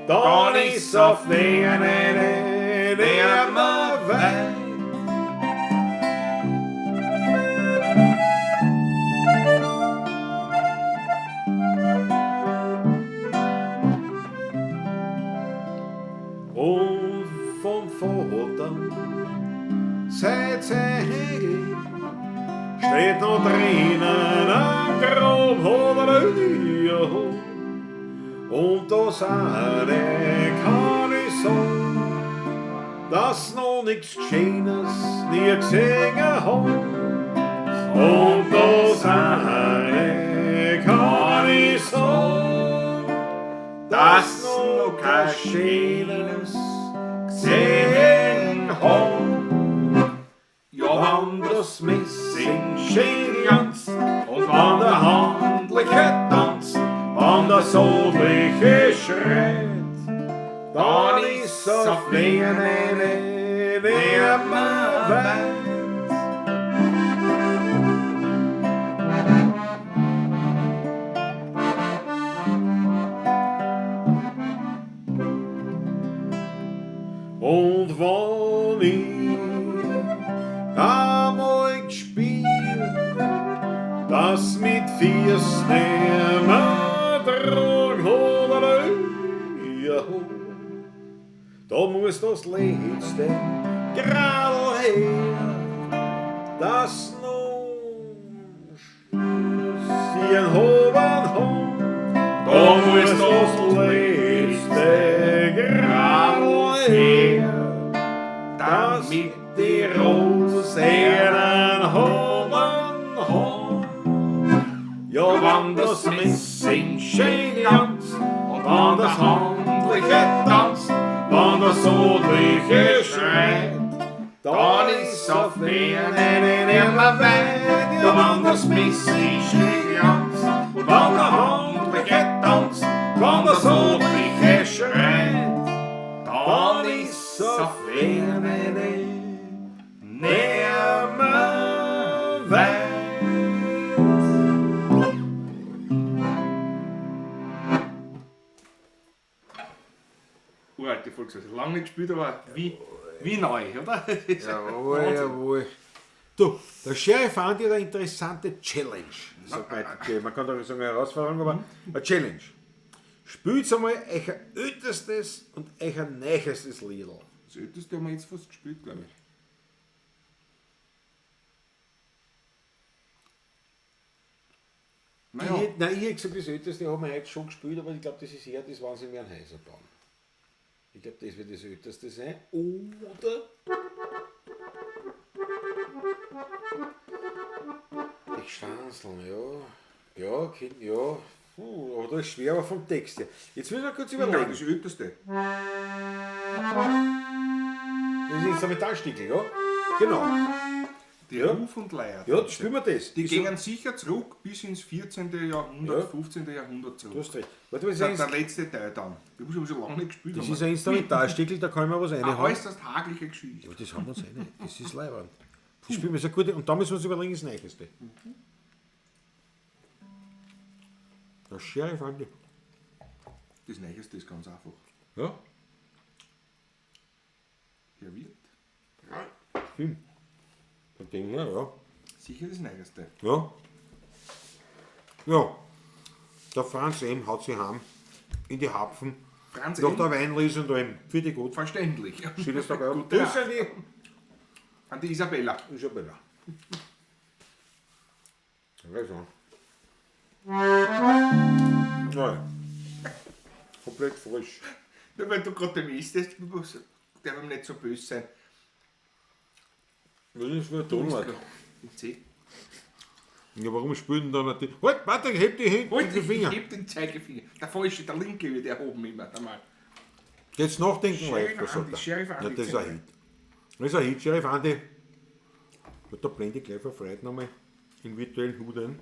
dann ist auf den nimmer weit. Und vom Vater seit Hegel steht noch drinnen ein Grab oder Halleluja. Und das eine kann ich sagen, dass noch nichts Schönes nie gesehen hab. Und das eine kann ich sagen, dass noch kein Schönes gesehen hab. Ja, wenn das Messing schön glänzt und wenn der handliche tanzt, wenn der Sodliche schreit, dann ist auf Wehen nimmer weit. Und wenn ich einmal gespielt, das mit Fies nimmer dran oder ja, da muss das Letzte gerade her, das noch sie ein Hoben haben, da muss das Letzte gerade her, das mit die Rosen haben. Ja, wann das Messing schön glänzt und wann das Handliche tanzt, wann das Sodliche schreit, dann ist auf Fernen immer weit. Ja, wann das Messing schön glänzt und wann der Handliche tanzt, wann das Sodliche schreit, dann ist auf Fernen nimmer weit. Uralte Volksweise, lange nicht gespielt, aber wie neu, oder? Jawohl, jawohl. Du, der Sheriff fand ja eine interessante Challenge. Man kann doch sagen eine Herausforderung, aber eine Challenge. Spielt einmal euer ältestes und euer neuestes Lied. Das älteste haben wir jetzt fast gespielt, glaube ich. Naja, Ich hätte gesagt, das älteste haben wir heute schon gespielt, aber ich glaube, das ist eher das, wenn sie mir einen Häuser bauen. Ich glaube, das wird das älteste sein. Oder die Schwanzeln, ja. Ja, ja. Aber das ist schwer, aber vom Text her. Jetzt müssen wir kurz nein, überlegen. das älteste. Das ist ein Metallstickel, ja? Genau. Die Ja. Ruf und Leier. Ja, das spielen wir das. Die Ist gehen sicher zurück bis ins 14. Jahrhundert, Ja. 15. Jahrhundert so, du zurück. hast recht. Warte, was ist Der das? letzte Teil dann. Wir haben schon lange nicht gespielt. Das ist ein Instrumentalstickel, da kann man was eine reinhauen. äußerst hagliche Geschichte. Ja, das haben wir uns rein. Das ist leibend. Das spielen wir so gut. Und da müssen wir uns überlegen, das Neueste. Der Sheriff Andi. Das Neueste ist ganz einfach. Ja, Herr Wirt. stimmt. Von dem her, ja. Sicher das Neueste. Ja. Ja. Der Franz M. hat sich heim in die Hapfen. Franz Nach M. der Weinlese und allem. Für die gut. Verständlich. Schönes Tag auch. Gute Grüße an Nacht. An die Isabella. die Isabella. Also. Nein. Komplett frisch. Nur weil du gerade beim Essen der wird nicht so böse sein. Was ist für ein Tonwart? Im C. Ja, warum spielen da nicht die... Halt, warte, heb die Hände Halt, mit den ich Finger. heb den Zeigefinger. Der falsche, der linke wird erhoben immer. Einmal. Jetzt nachdenken, Sheriff was Andi, sagt er? Sheriff Andi. Ja, das ist ein Hit. Das ist ein Hit, Sheriff Andi. Gut, da blende ich gleich verfreut nochmal in virtuellen Hut ein.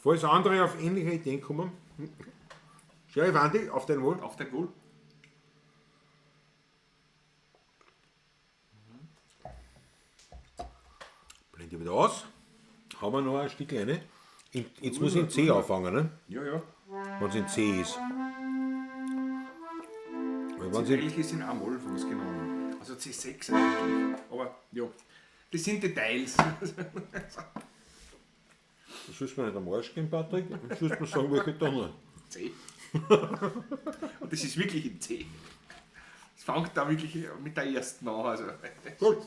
Falls andere auf ähnliche Ideen kommen. Sheriff Andi, auf dein Wohl. Auf dein Wohl. Blende wieder aus. Haben wir noch ein Stück rein. Jetzt muss ich in C anfangen, ne? Ja, ja. Wenn es in C ist. Weil wenn sie, Eigentlich ist in A-Moll was genommen. Also C6 eigentlich. Aber ja, das sind Details. du sollst mir nicht am Arsch gehen, Patrick. Du sollst mir sagen, welche Tonne. C. Und das ist wirklich in C. Es fängt da wirklich mit der ersten an. Also. Gut.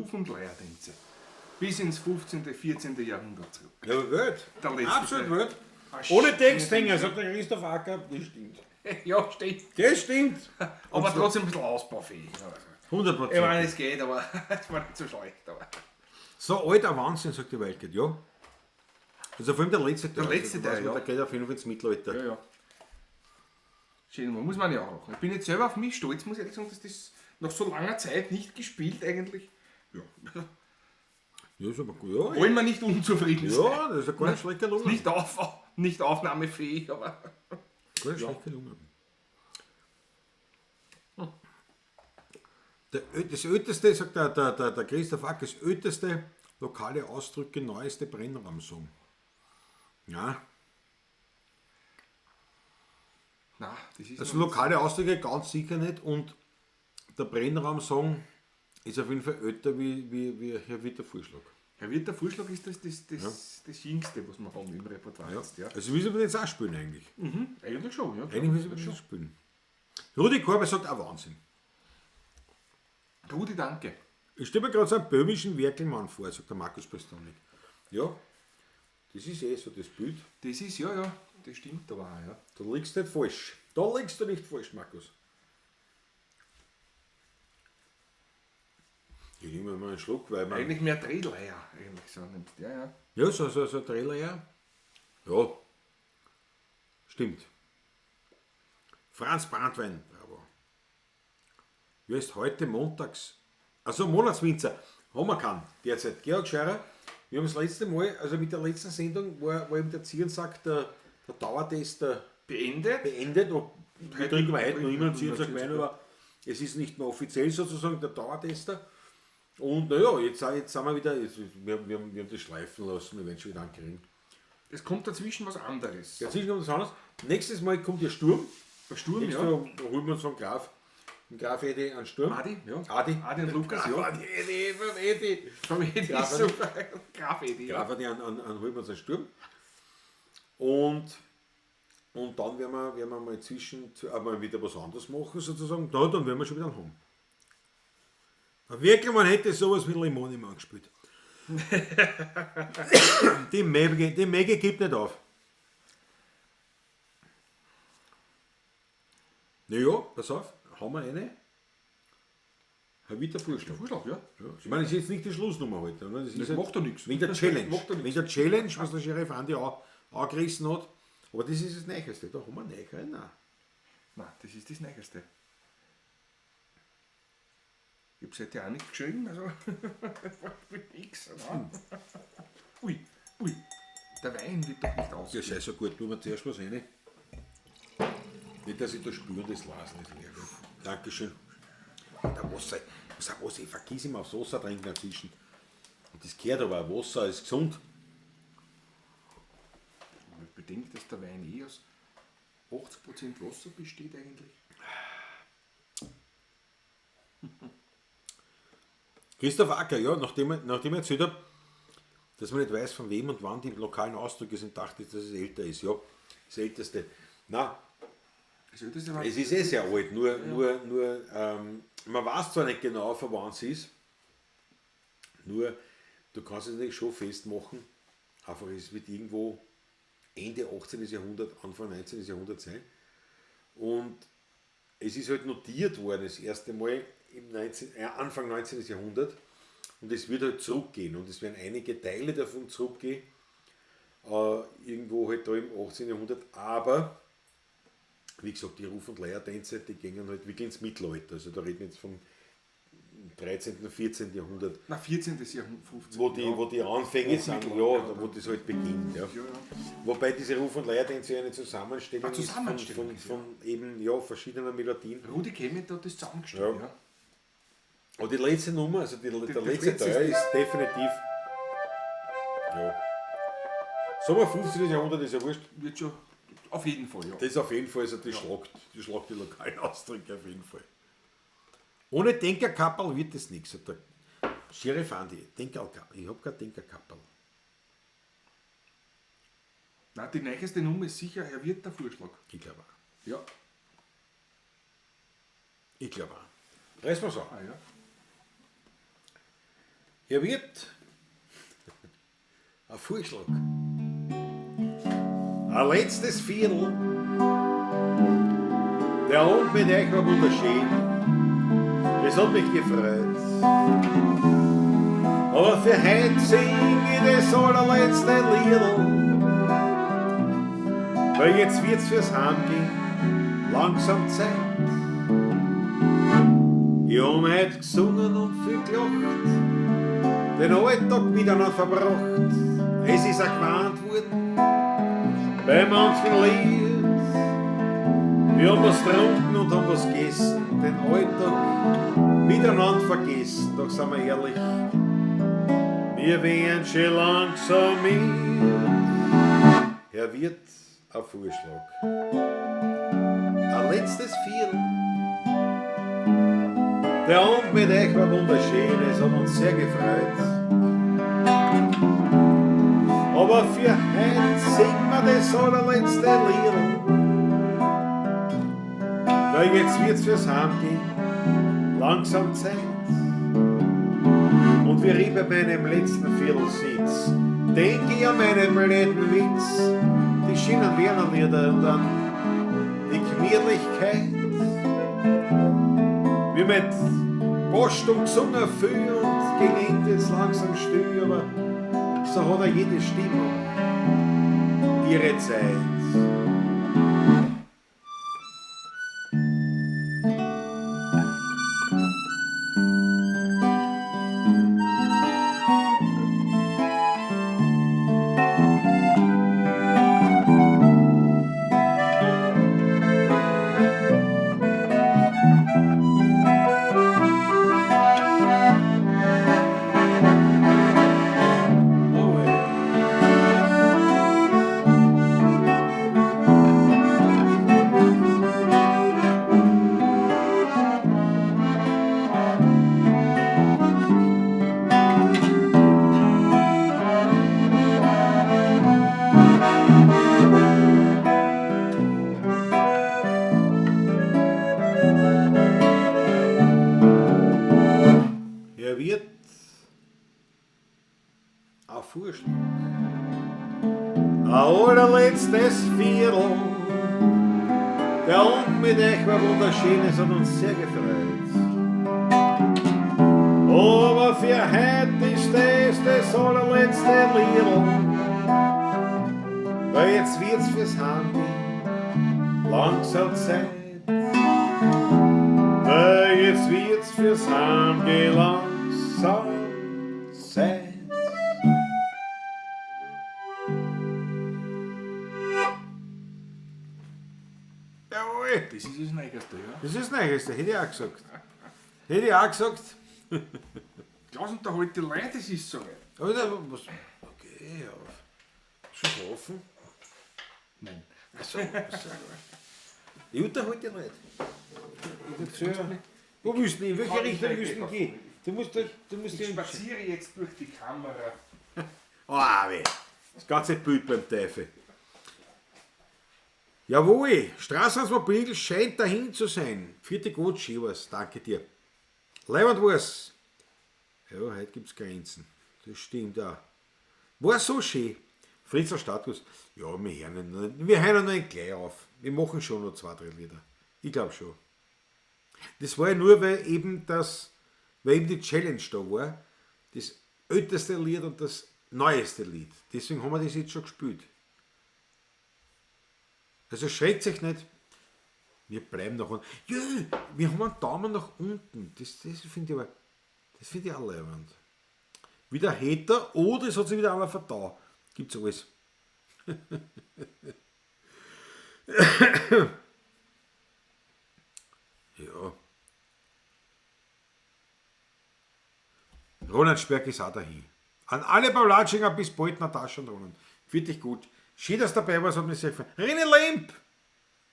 Ruf- und Leiertänze. Bis ins 15., 14. Jahrhundert zurück. Ja, wild. Der letzte Absolut Teil. wild. Ah, Ohne shit. Texthänger, sagt der Christoph Acker. Das stimmt. Ja, stimmt. Das stimmt. Aber trotzdem ein bisschen ausbaufähig. Also. 100%. Ich meine, es geht, aber es war nicht so schlecht. Aber. So alter Wahnsinn, sagt die Wildcat, ja. Also vor allem der letzte Teil. Der letzte Teil, ja. Der geht auf jeden Fall ins Mittelalter. Ja, ja. Schön, muss man ja auch. Ich bin jetzt selber auf mich stolz, muss ich ehrlich sagen, dass das nach so langer Zeit nicht gespielt eigentlich. Ja. Ja, ist aber gut. Ja, Wollen wir nicht unzufrieden sein. ja, das ist ja gar nicht schlecht gelungen. Nicht aufnahmefähig, aber. Gar nicht schlecht gelungen. Das älteste, sagt der Christoph Ack, das älteste lokale Ausdrücke, neueste Brennraumsong. Ja, Nein, das ist. also lokale Ausdrücke ganz sicher nicht und der Brennraumsong ist auf jeden Fall älter wie Herr Witter Vorschlag. Herr Wirt, der Vorschlag ist das Jüngste, was wir haben im Repertoire jetzt. Ja. Also müssen wir jetzt auch spielen eigentlich. Eigentlich schon, ja. Eigentlich müssen wir das spielen. Rudi Korber sagt auch Wahnsinn. Rudi, danke. Ich stelle mir gerade so einen böhmischen Werkelmann vor, sagt der Markus Pastonik. Ja, das ist eh so das Bild. Das ist, ja, das stimmt aber auch, ja. Da liegst du nicht falsch. Da liegst du nicht falsch, Markus. Ich nehme mal einen Schluck, weil man. Eigentlich mehr Drehleier, eigentlich so nimmt. Ja, ja. Ja, so ein Trailer, ja. Ja, stimmt. Franz Brandwein, bravo. Ja, ist heute montags. Also Monatswinzer. Haben wir keinen derzeit. Georg Scheurer, wir haben das letzte Mal, also mit der letzten Sendung, war eben der Zierensack, der Dauertest beendet. Und wir trinken wir heute noch immer einen Zierensack Wein, aber es ist nicht mehr offiziell sozusagen der Dauertester. Und naja, jetzt sind wir wieder, wir haben das schleifen lassen, wir werden schon wieder ankriegen. Es kommt dazwischen was anderes. Jetzt ist noch was anderes. Nächstes Mal kommt der Sturm. Der Sturm, Nächstes ja. Mal holen wir uns vom Graf Edi einen Sturm. Adi, ja. Adi und Lukas, ja. Adi, Edi. Vom Edi Graf ist super. Graf Edi, ja. Graf Edi, holen wir uns einen Sturm. Und dann werden wir mal mal wieder was anderes machen, sozusagen. Dann werden wir schon wieder einen haben. Der Werkelmann hätte sowas wie Limon im angespielt. Die Mäge gibt nicht auf. Naja, pass auf, haben wir eine. Herr Witter Vorschlag. Vorschlag, ja. Ja. Ich meine, das ist jetzt nicht die Schlussnummer heute. Ne? Das ist macht doch nichts. Wegen der Challenge. Macht doch nichts. Wegen der Challenge, was der Sheriff Andi auch angerissen hat. Aber das ist das Neueste. Da haben wir Neuere. Nein. Nein, das ist das Nächste. Ich habe es heute auch nicht geschrieben, also nix. Ui. Der Wein wird doch nicht Ja, ausgehen. sei so gut, tun wir zuerst was rein. Nicht, dass ich da spüre, das Lasen ist leer. Dankeschön. Der Wasser, ich vergiss immer aufs Wasser trinken dazwischen. Und das gehört aber, Wasser ist gesund. Ich bedenke, dass der Wein eh aus 80% Wasser besteht eigentlich. Christoph Acker, ja, nachdem ich erzählt habe, dass man nicht weiß, von wem und wann die lokalen Ausdrücke sind, dachte ich, dass es älter ist. Ja, das Älteste. Nein, Also das war es ist eh sehr alt, nur man weiß zwar nicht genau, von wann es ist, nur du kannst es natürlich schon festmachen, einfach es wird irgendwo Ende 18. Jahrhundert, Anfang 19. Jahrhundert sein. Und es ist halt notiert worden, das erste Mal im Anfang 19. Jahrhundert. Und es wird halt zurückgehen. Und es werden einige Teile davon zurückgehen. Irgendwo halt da im 18. Jahrhundert. Aber, wie gesagt, die Ruf- und Leiertänze, die gehen halt wirklich ins Mittelalter. Also da reden wir jetzt vom 13. und 14. Jahrhundert. Na, 14. Jahrhundert, 15. Wo die Anfänge Hochmittelalter, sind, ja. wo das halt beginnt. Ja. Ja, ja. Wobei diese Ruf- und Leiertänze ja eine Zusammenstellung ist Zusammenstellung ist, von eben ja, verschiedenen Melodien. Rudi Kemmit hat das zusammengestellt. Ja. Ja. Aber die letzte Nummer, also der letzte letzte Teil ist definitiv. Ja. Sagen wir 15. Jahrhundert ist ja wurscht. Wird schon, auf jeden Fall, ja. Das ist auf jeden Fall, also die schlagt die lokalen Ausdrücke auf jeden Fall. Ohne Denkerkappel wird das nichts, sagt der Sheriff Andi. Denkerkappel. Ich habe kein Denkerkappel. Na, die nächste Nummer ist sicher, er wird der Vorschlag. Ich glaube auch. Ja. Ich glaube auch. Reiß mal so. Ah, ja. Hier wird ein Vorschlag. Ein letztes Viertel. Der Abend mit euch war wunderschön. Es hat mich gefreut. Aber für heute sing ich das allerletzte Liedl. Weil jetzt wird's fürs Heimgehen langsam Zeit. Ich hab heute gesungen und viel gelacht, den Alltag miteinander verbracht. Es ist auch gewarnt worden, bei manchen Lied. Wir haben was getrunken und haben was gegessen, den Alltag miteinander vergessen. Doch sind wir ehrlich, wir werden schon langsam mit. Er wird ein Vorschlag. Ein letztes Viertel. Der Abend mit euch war wunderschön, es hat uns sehr gefreut. Aber für heute singen wir das allerletzte Lied. Weil jetzt wird's fürs Heimgehen langsam Zeit. Und wie ich bei meinem letzten Viertel sitz, denk ich an meinen blöden Witz, die schönen Wernerlieder und dann die Gemütlichkeit. Wir mit Postung gesungen viel und gegen Ende jetzt langsam still, aber so hat er jede Stimmung ihre Zeit. Vorschlag. Ein allerletztes Viertel. Der Abend mit euch war wunderschön, es hat uns sehr gefreut. Aber für heute ist das allerletzte Liedl. Weil jetzt wird's fürs Heimgehen langsam Zeit. Weil jetzt wird's fürs Heimgehen langsam Zeit. Das ist das Neueste, ja. Das ist das Neueste, hätte ich auch gesagt. Hätte ich auch gesagt. Klaus unterhält die Leute, das ist so weit. Aber da, was? Okay, auf. Schon schlafen? Nein. Achso, ich unterhalte die Leute. Wo willst du denn? In welche Richtung willst du denn gehen? Du musst Ich spaziere jetzt durch die Kamera. weh. Das ganze Bild beim Teufel. Jawohl, Straßenmobil scheint dahin zu sein. Vierte Gott, schön was, danke dir. Leibend was. Ja, heute gibt's Grenzen. Das stimmt auch. War so schön. Fritzer Status. Ja, wir hören noch nicht gleich auf. Wir machen schon noch 2-3 Lieder. Ich glaube schon. Das war ja nur, weil eben die Challenge da war. Das älteste Lied und das neueste Lied. Deswegen haben wir das jetzt schon gespielt. Also schreckt sich nicht. Wir bleiben nach unten. Ja, wir haben einen Daumen nach unten. Das finde ich auch leibend. Wieder Hater oder es hat sich wieder einer verdaut. Gibt's alles. Ja. Roland Sperk ist auch dahin. An alle Paulatschinger bis bald, Natascha und Roland. Für dich gut. Schön, dass du dabei warst, hat mich sehr gefallen. René Lemp!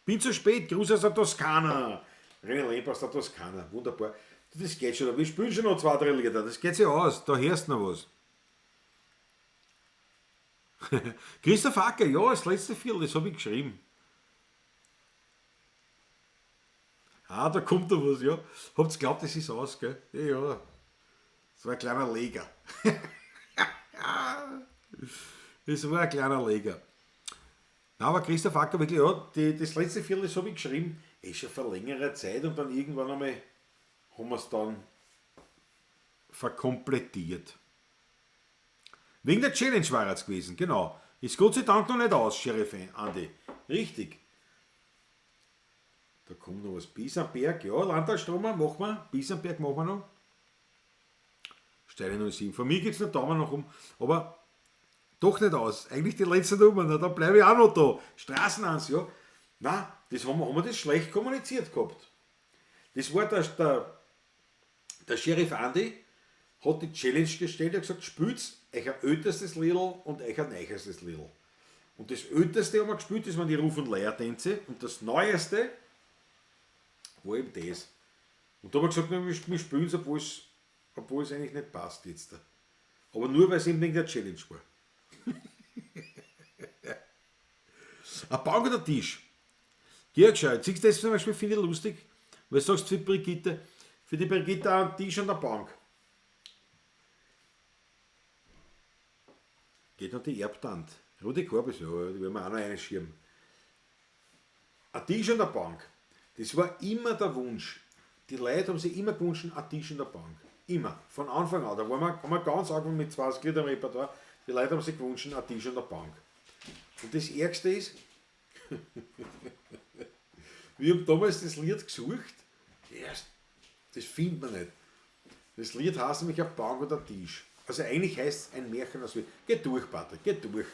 Bin zu spät, Gruß aus der Toskana. René Lemp aus der Toskana, wunderbar. Das geht schon, wir spielen schon noch 2-3 Lieder, das geht sich aus, da hörst du noch was. Christoph Acker, ja, das letzte Viertel, das habe ich geschrieben. Ah, da kommt da was, ja. Habt ihr geglaubt, das ist aus, gell? Ja. Das war ein kleiner Leger. Das war ein kleiner Leger. Na, aber Christoph Acker, wirklich, ja, das letzte Viertel, das habe ich geschrieben, schon vor längerer Zeit und dann irgendwann einmal haben wir es dann verkomplettiert. Wegen der Challenge war es gewesen, genau. Ist Gott sei Dank noch nicht aus, Sheriff Andi. Richtig. Da kommt noch was. Biesenberg, ja, Landtagsstrom machen wir. Biesenberg machen wir noch. Steine 07. Von mir geht es noch Daumen nach um, aber doch nicht aus. Eigentlich die letzte Nummer, na, da bleibe ich auch noch da. Straßenans, ja. Nein, das haben wir das schlecht kommuniziert gehabt. Das war der Sheriff Andi hat die Challenge gestellt, er hat gesagt, spielt euch ein ältestes Liedl und euch ein neuestes Liedl. Und das älteste haben wir gespielt, das waren die Ruf- und Leiertänze und das neueste war eben das. Und da haben wir gesagt, wir spielen es, obwohl es eigentlich nicht passt jetzt. Aber nur, weil es eben wegen der Challenge war. Ein Bank oder Tisch? Geh gescheit. Siehst du das zum Beispiel, finde ich lustig, weil du sagst für die Brigitte ein Tisch an der Bank. Geht noch die Erbtand. Rote Korbis, ja, die werden wir auch noch einschirmen. Ein Tisch an der Bank. Das war immer der Wunsch. Die Leute haben sich immer gewünscht, ein Tisch an der Bank. Immer. Von Anfang an. Da kann man ganz sagen, mit 20 Liedern im Repertoire, die Leute haben sich gewünscht, ein Tisch an der Bank. Und das Ärgste ist, wir haben damals das Lied gesucht, das findet man nicht. Das Lied heißt nämlich eine Bank oder ein Tisch. Also eigentlich heißt es ein Märchen aus Wien. Geh durch, Pater, geh durch.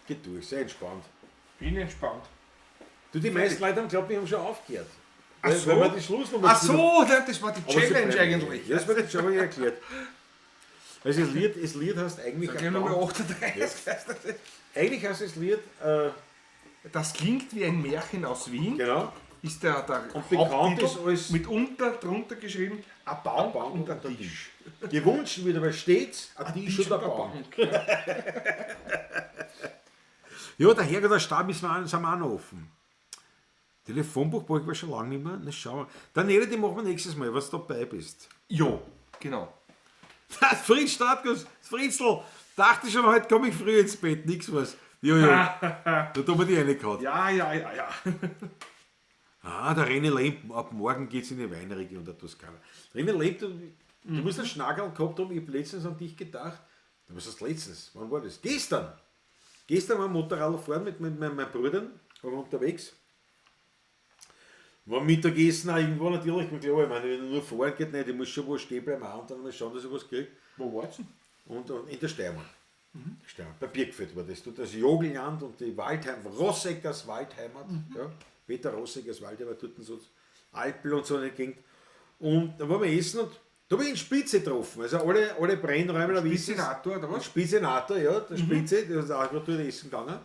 Geh durch, sei entspannt. Bin entspannt. Du, die meisten Leute haben geglaubt, wir haben schon aufgehört. Ach so? Weil wir die Schlussnummer Ach so, das war die Aber sie Challenge bleiben- eigentlich. Ja, das war die Challenge erklärt. Also das Lied heißt eigentlich... Gleich Nummer 38. Eigentlich heißt das Lied... Das klingt wie ein Märchen aus Wien. genau. Ist der Und bekannt Haupttitel ist als- mit drunter geschrieben, ein Baum und ein Tisch. Gewünscht wird aber stets ein Tisch und eine Bank. Ja, der Herr der Stab sind wir auch noch offen. Telefonbuch brauche ich aber schon lange nicht mehr. Na, schauen wir. Daniele, die machen wir nächstes Mal, was du dabei bist. Jo, genau. Das Fritz Startgus, das Fritzl, dachte schon, heute komme ich früh ins Bett, nix was. Ja, da tun wir die reingehauen. Ja. Ah, der René Lemp, ab morgen geht es in die Weinregion der Toskana. René Lemp, du musst einen Schnagel gehabt haben, ich habe letztens an dich gedacht. Was ist das letztens? Wann war das? Gestern! Gestern war ein Motorradler fahren mit meinen Brüdern, waren wir unterwegs. War Mittagessen auch irgendwo natürlich, klar, ich meine, wenn du nur fahren geht nicht, ich muss schon wo stehen bleiben und dann mal schauen, dass ich was kriege. Wo war's denn? Und in der Steiermark. Steiermark. Bei Birkfeld war das. Das Jogelland und die Waldheim, Rosseckers Waldheimat. Ja, Peter Rosseckers Waldheimat, dort so Alpen und so eine Gegend. Und da waren wir essen und da habe ich in Spitze getroffen. Also alle Brennräume der Wiesens. Spitzenator, oder was? Spitzenator, ja, der Spitze, der ist auch gerade dort essen gegangen.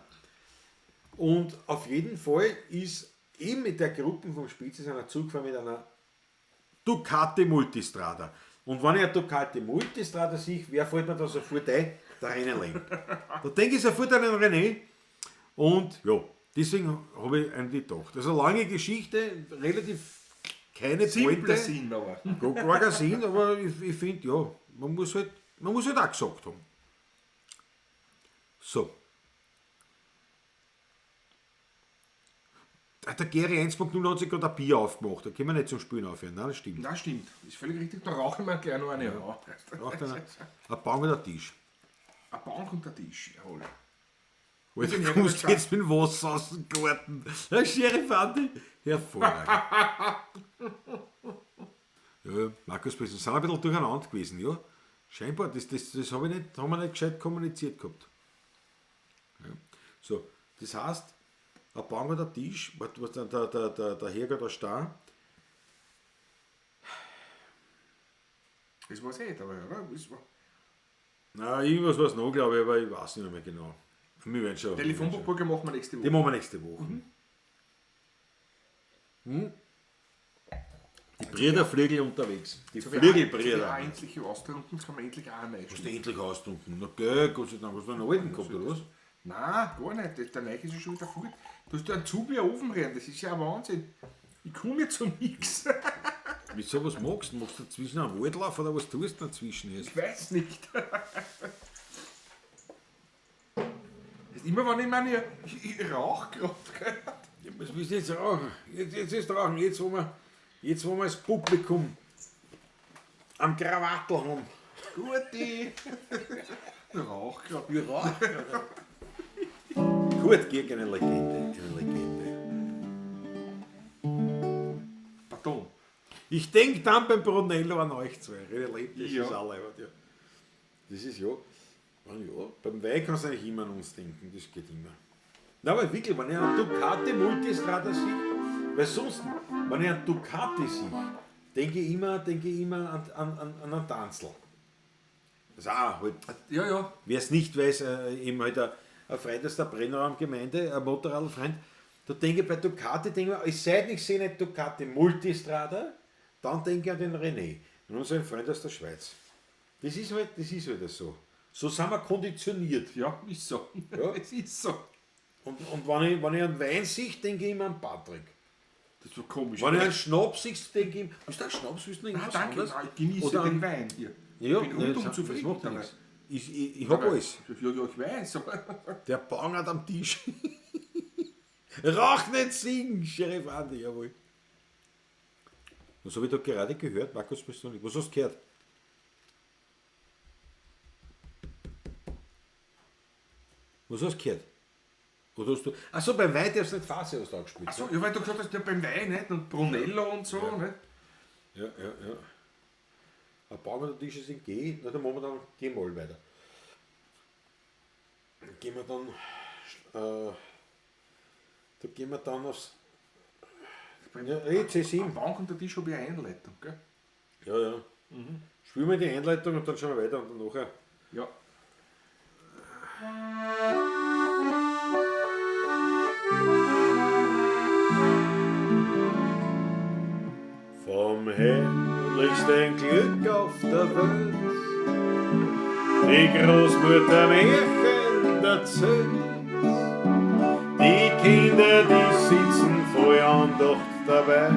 Und auf jeden Fall ist eben mit der Gruppe vom Spitze einer Zug gefahren mit einer Ducati Multistrada. Und wenn ich eine Ducati Multistrada sehe, wer fällt mir da sofort ein? Der René Lemp. Da denke ich sofort an den René. Und ja, deswegen habe ich eigentlich gedacht. Also lange Geschichte, relativ keine Simpler Pointe. Sinn, aber. Gar kein Sinn, aber ich finde, ja, man muss halt auch gesagt haben. So. Der Gary 1.0 hat sich gerade ein Bier aufgemacht, da können wir nicht zum Spielen aufhören. Nein, das stimmt. Na stimmt, ist völlig richtig, da rauchen wir gleich noch eine. Ja. Braucht einer ein Bank oder Tisch. Ein Bank und ein Tisch, jawohl. Also, bin du ja kommst gerade jetzt mit dem Wasser aus dem Garten. Der Sheriff Andi, hervorragend. Ja, Markus, wir sind ein bisschen durcheinander gewesen, ja. Scheinbar, das haben wir nicht gescheit kommuniziert gehabt. Ja. So, das heißt, ein Bank oder Tisch, was der Herr da steht. Das war's nicht, aber oder? Das war Na, irgendwas war es noch, glaube ich, aber ich weiß nicht mehr genau. Wir werden schon. Telefonbuchbrücke machen wir nächste Die Woche. machen wir nächste Woche. Die Brüderflügel unterwegs. Die So wie Flügelbrüder. endliche austrunken, das kann man endlich auch einmal Hast du endlich austrunken? Na gell, Gott sei Dank, hast du einen alten gehabt, oder was? Nein, gar nicht. Der Neige ist ja schon wieder voll. Du hast da einen Zug wie ein Ofen rein, das ist ja ein Wahnsinn. Ich komme jetzt zu nichts. Wieso, was magst du? Magst du dazwischen einen Waldlauf oder was tust du dazwischen jetzt? Ich weiß nicht. Immer wenn ich meine, ich rauche gerade. Ja, was willst du jetzt rauchen? Jetzt ist rauchen, jetzt wo wir das Publikum am Krawattel haben. Guti. Ich rauche gerade. Wir rauchen. Gut, gegen eine Legende. Pardon. Ich denke dann beim Brunello an euch zwei. Das Ja. ist auch leibend, ja. Das ist ja. Ja, beim Wein kannst du eigentlich immer an uns denken, das geht immer. Na, aber wirklich, wenn ich einen Ducati Multistrada sehe, weil sonst, wenn ich einen Ducati sehe, denke ich immer an einen Tanzl. Das ist auch halt, Ja. wer es nicht weiß, eben halt ein Freund aus der Brennerraum Gemeinde, ein Motorradfreund, da denke ich bei Ducati, es sei denn, ich sehe nicht Ducati Multistrada, dann denke ich an den René, an unseren Freund aus der Schweiz. Das ist halt so. So sind wir konditioniert. Ja, ist so. Ja. Es ist so. Und wenn ich einen Wein sehe, denke ich immer an Patrick. Das ist so komisch. Wenn ich einen Schnaps sehe, denke ich immer, willst du einen Schnaps, willst du noch Ah, irgendwas danke, anderes? ich genieße Oder den an- Wein hier. Ja, Ich bin rundum das zufrieden macht ja dabei. nichts. Ich habe alles. Ja, ich weiß. Aber Der bangert am Tisch. Rauch nicht singen, Sheriff Andi, jawohl. Was habe ich da gerade gehört, Markus persönlich? Was hast du gehört? Was hast du gehört? Oder hast du. Achso, beim Wein darfst du nicht Phase hast du angespielt. Achso, ja, weil du gesagt hast, ja beim Wein nicht und Brunello und so, Ja. nicht? Ja. Ein paar der Tisch ist in G, na dann machen wir dann G-Moll weiter. Gehen wir dann, da gehen wir dann aufs, ja, C7. Am Bank und der Tisch habe ich eine Einleitung, gell? Ja. Spielen wir die Einleitung und dann schauen wir weiter und dann nachher. Ja. Vom herrlichsten Glück auf der Welt, die Großmutter Märchen erzählt. Die Kinder, die sitzen voll Andacht dabei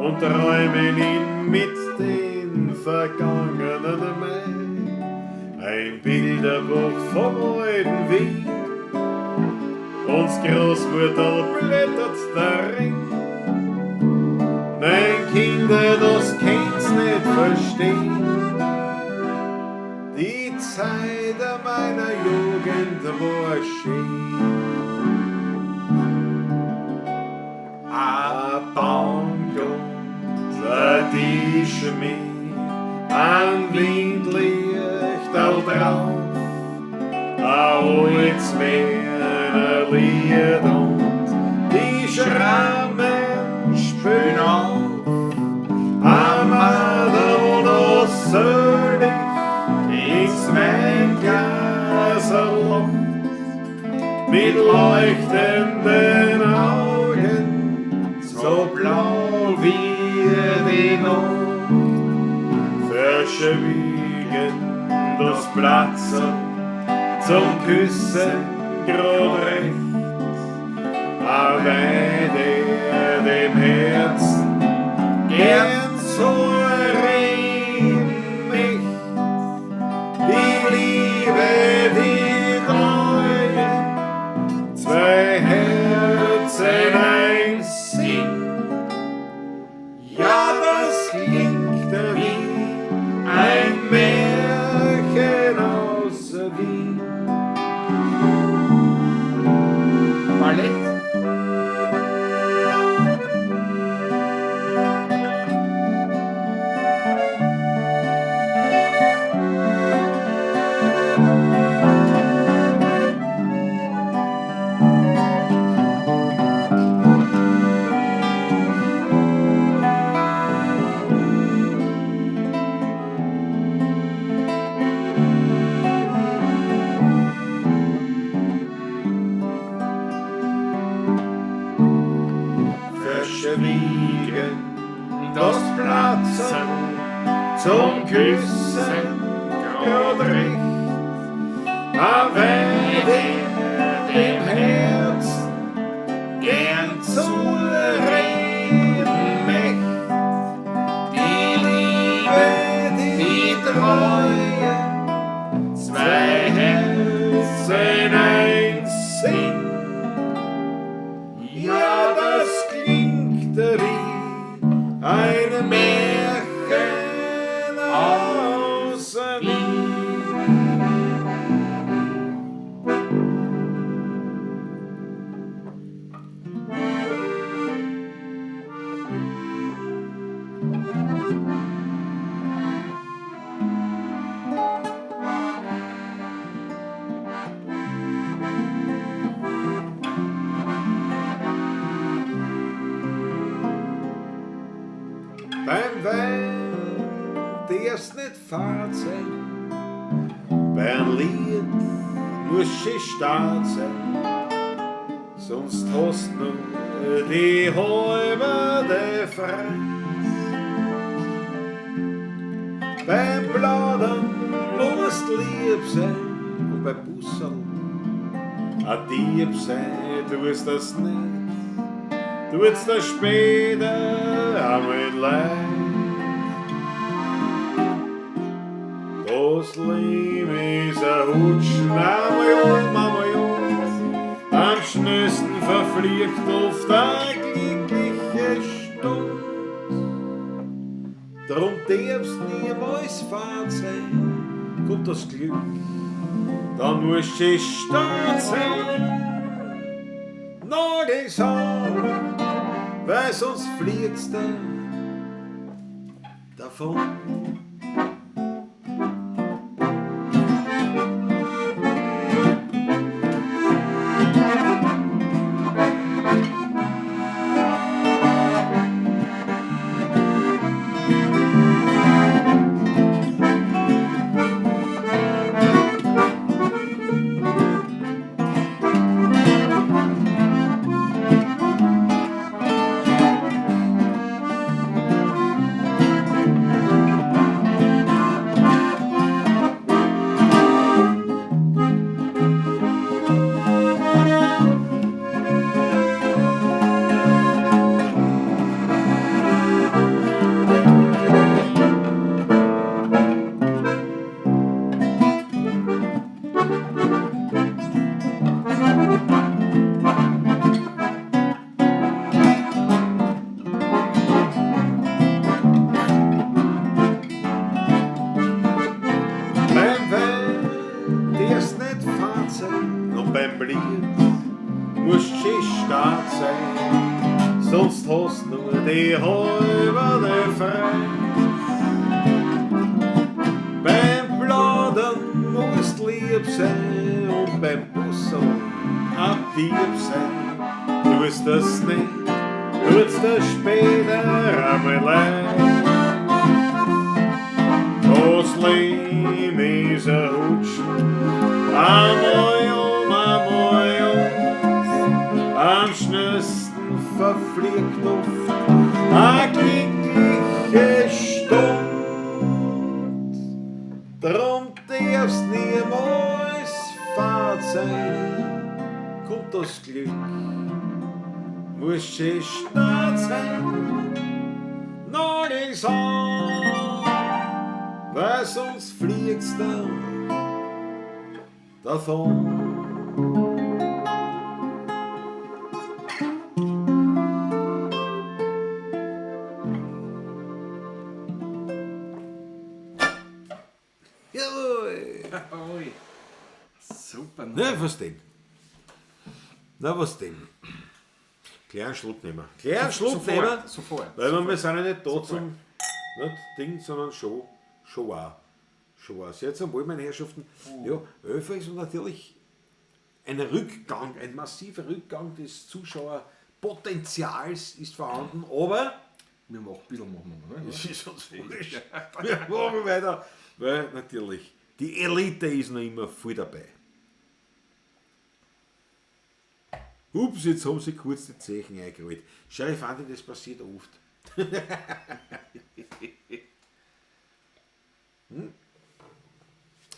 und träumen ihn mit den vergangenen Mai. Ein Bilderbuch vom alten Wien, uns Großmutter blättert darin. Nein, Kinder, das könnt's nicht verstehen. Die Zeit meiner Jugend war schön. Ein Baum und ein Tisch mit ein Windlicht all drauf, ein Holzmännerlied und die Schrammen spülen auf. Am Adel das soll ich ins Weinglas lacht, mit leuchtenden Augen, so blau wie die Nacht, verschwiegen das Platzen zum Küssen grad recht, a Weide dem Herzen gern so reden mich, die Liebe, die Treue, zwei Herzen eins sind. Ja, das klingt wie ein Märchen aus Wien. Ballett. Verschwiegen das Platzen zum Küssen grad recht, a Weide dem Herzen gern zu reden möcht, Wein darfst nicht fad sein, bei einem Lied muss schon stark sein, sonst hast du die halbe Freund. Beim Plaudern musst lieb sein und beim Busserl ein Dieb sein, tust das nicht, tut's das später einmal leid. Das Leben ist ein Hutschen, einmal um, am schnellsten verfliegt oft eine glückliche Stunde. Drum darfst niemals fad sein, kommt das Glück, dann musst du stark sein. Nagels an, weil sonst fliegst du davon. Beim Blick musst du stark sein, sonst hast du nur die halbe Freund. Beim Plaudern musst du lieb sein und beim Busseln ein Dieb sein. Tust das nicht, tut's das später einmal leid. Das Leben ist ein Hutschen, einmal am schnellsten verfliegt oft eine glückliche Stunde. Drum darfst niemals fad sein, kommt das Glück, muss schon stark sein. Nagels an, weil sonst fliegst du davon. Ui. Super. Na, was denn? Na, was denn? Kleinen Schluck nehmen. Kleinen Schluck nehmen. Sofort. Weil wir sind ja nicht da zum nicht Ding, sondern Show auch. Jetzt einmal, meine Herrschaften, ja, Öfer ist natürlich ein Rückgang, ein massiver Rückgang des Zuschauerpotenzials ist vorhanden, aber wir machen ein bisschen, ne? es ist uns wurscht. Wir machen weiter, weil natürlich die Elite ist noch immer voll dabei. Ups, jetzt haben sie kurz die Zeichen eingerollt. Sheriff Andi, das passiert oft.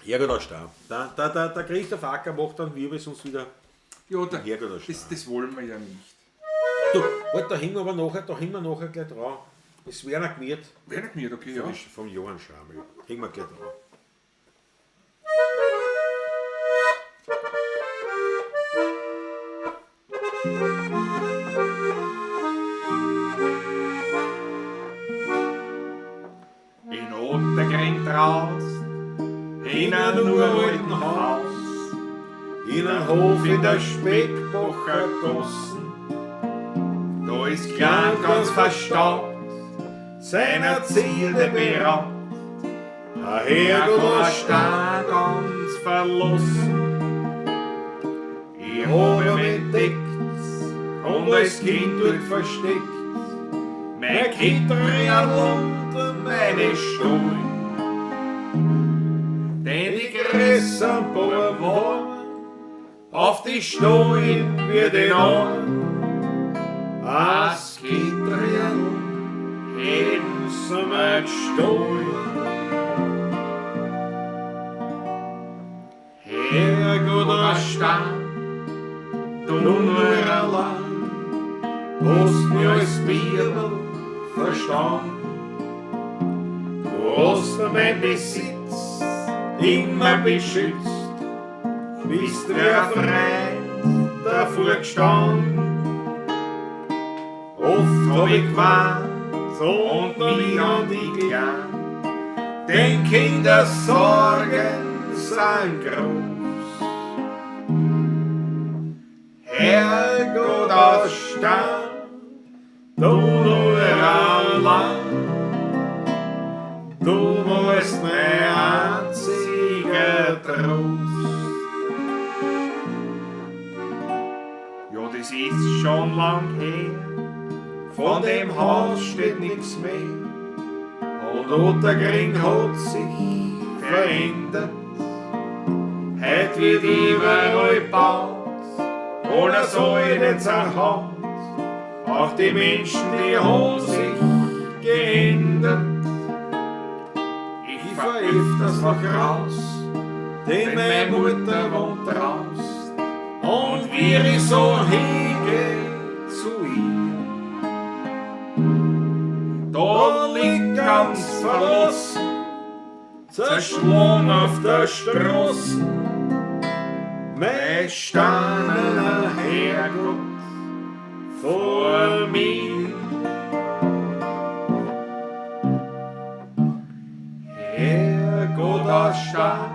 Herrgott aus Stamm. Der Christoph Acker macht dann Wirbel, sonst wieder. Ja, Herrgott aus Stamm. das wollen wir ja nicht. Du, halt, da hängen wir nachher gleich dran. Es wäre noch gemüht. Wäre nicht mir, okay, ja. Vom Johann Schramel. Hängen wir gleich dran. In Ottergring draus, in einem uralten Haus, In einem Hof in der Speckbacher Gossen, da ist klein ganz verstaubt, seiner Ziele beraubt, ein er Herrgott war aus Stamm. stark ganz verlassen. Ich Habe habe mich mich entdeckt und als Kind dort versteckt, mein Kind Kind Lund meine Stuhl. Denn die größeren Buben waren auf die Stollen wie den Ohren. Als Kindern hätten sie mir gestohlen. Herrgott, Stand, du nur allein, hast mich als Bibel verstanden. Du hast mein Besitz immer beschützt, bist wie ein Freund davor gestanden. Oft hab ich geweint und mich an die gelernt, denn Kindersorgen sind groß. Herrgott, aus Stand, du nur allein, du warst mein einziger Trost. Ja, das ist schon lang her, von dem Haus steht nix mehr, und Otterkring hat sich verändert. Heut wird überall gebaut, oder Säulen zerhaut, auch die Menschen, die haben sich geändert. Ich fahr öfters noch raus, denn meine Mutter wohnt raus, und wie ich so hingehe zu ihr, da liegt ganz verlassen, zerschlagen auf der Straße, mein steinerner Herrgott vor mir. Herrgott, aus Stein,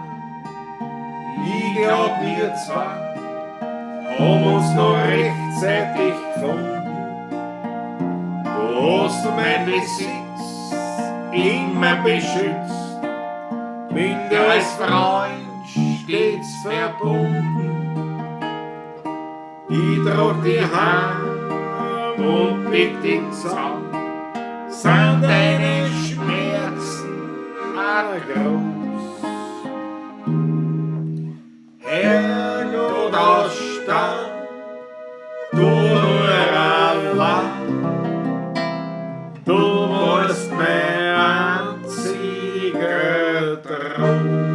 ich glaub wir zwei haben uns noch rechtzeitig gefunden. Du hast mein Besitz immer beschützt, bin dir als Freund stets verbunden. Ich trag die Hand und bieg dich zusammen, sind deine Schmerzen auch groß. Herrgott, aus Stein, du nur allein, du warst mein einziger Trost.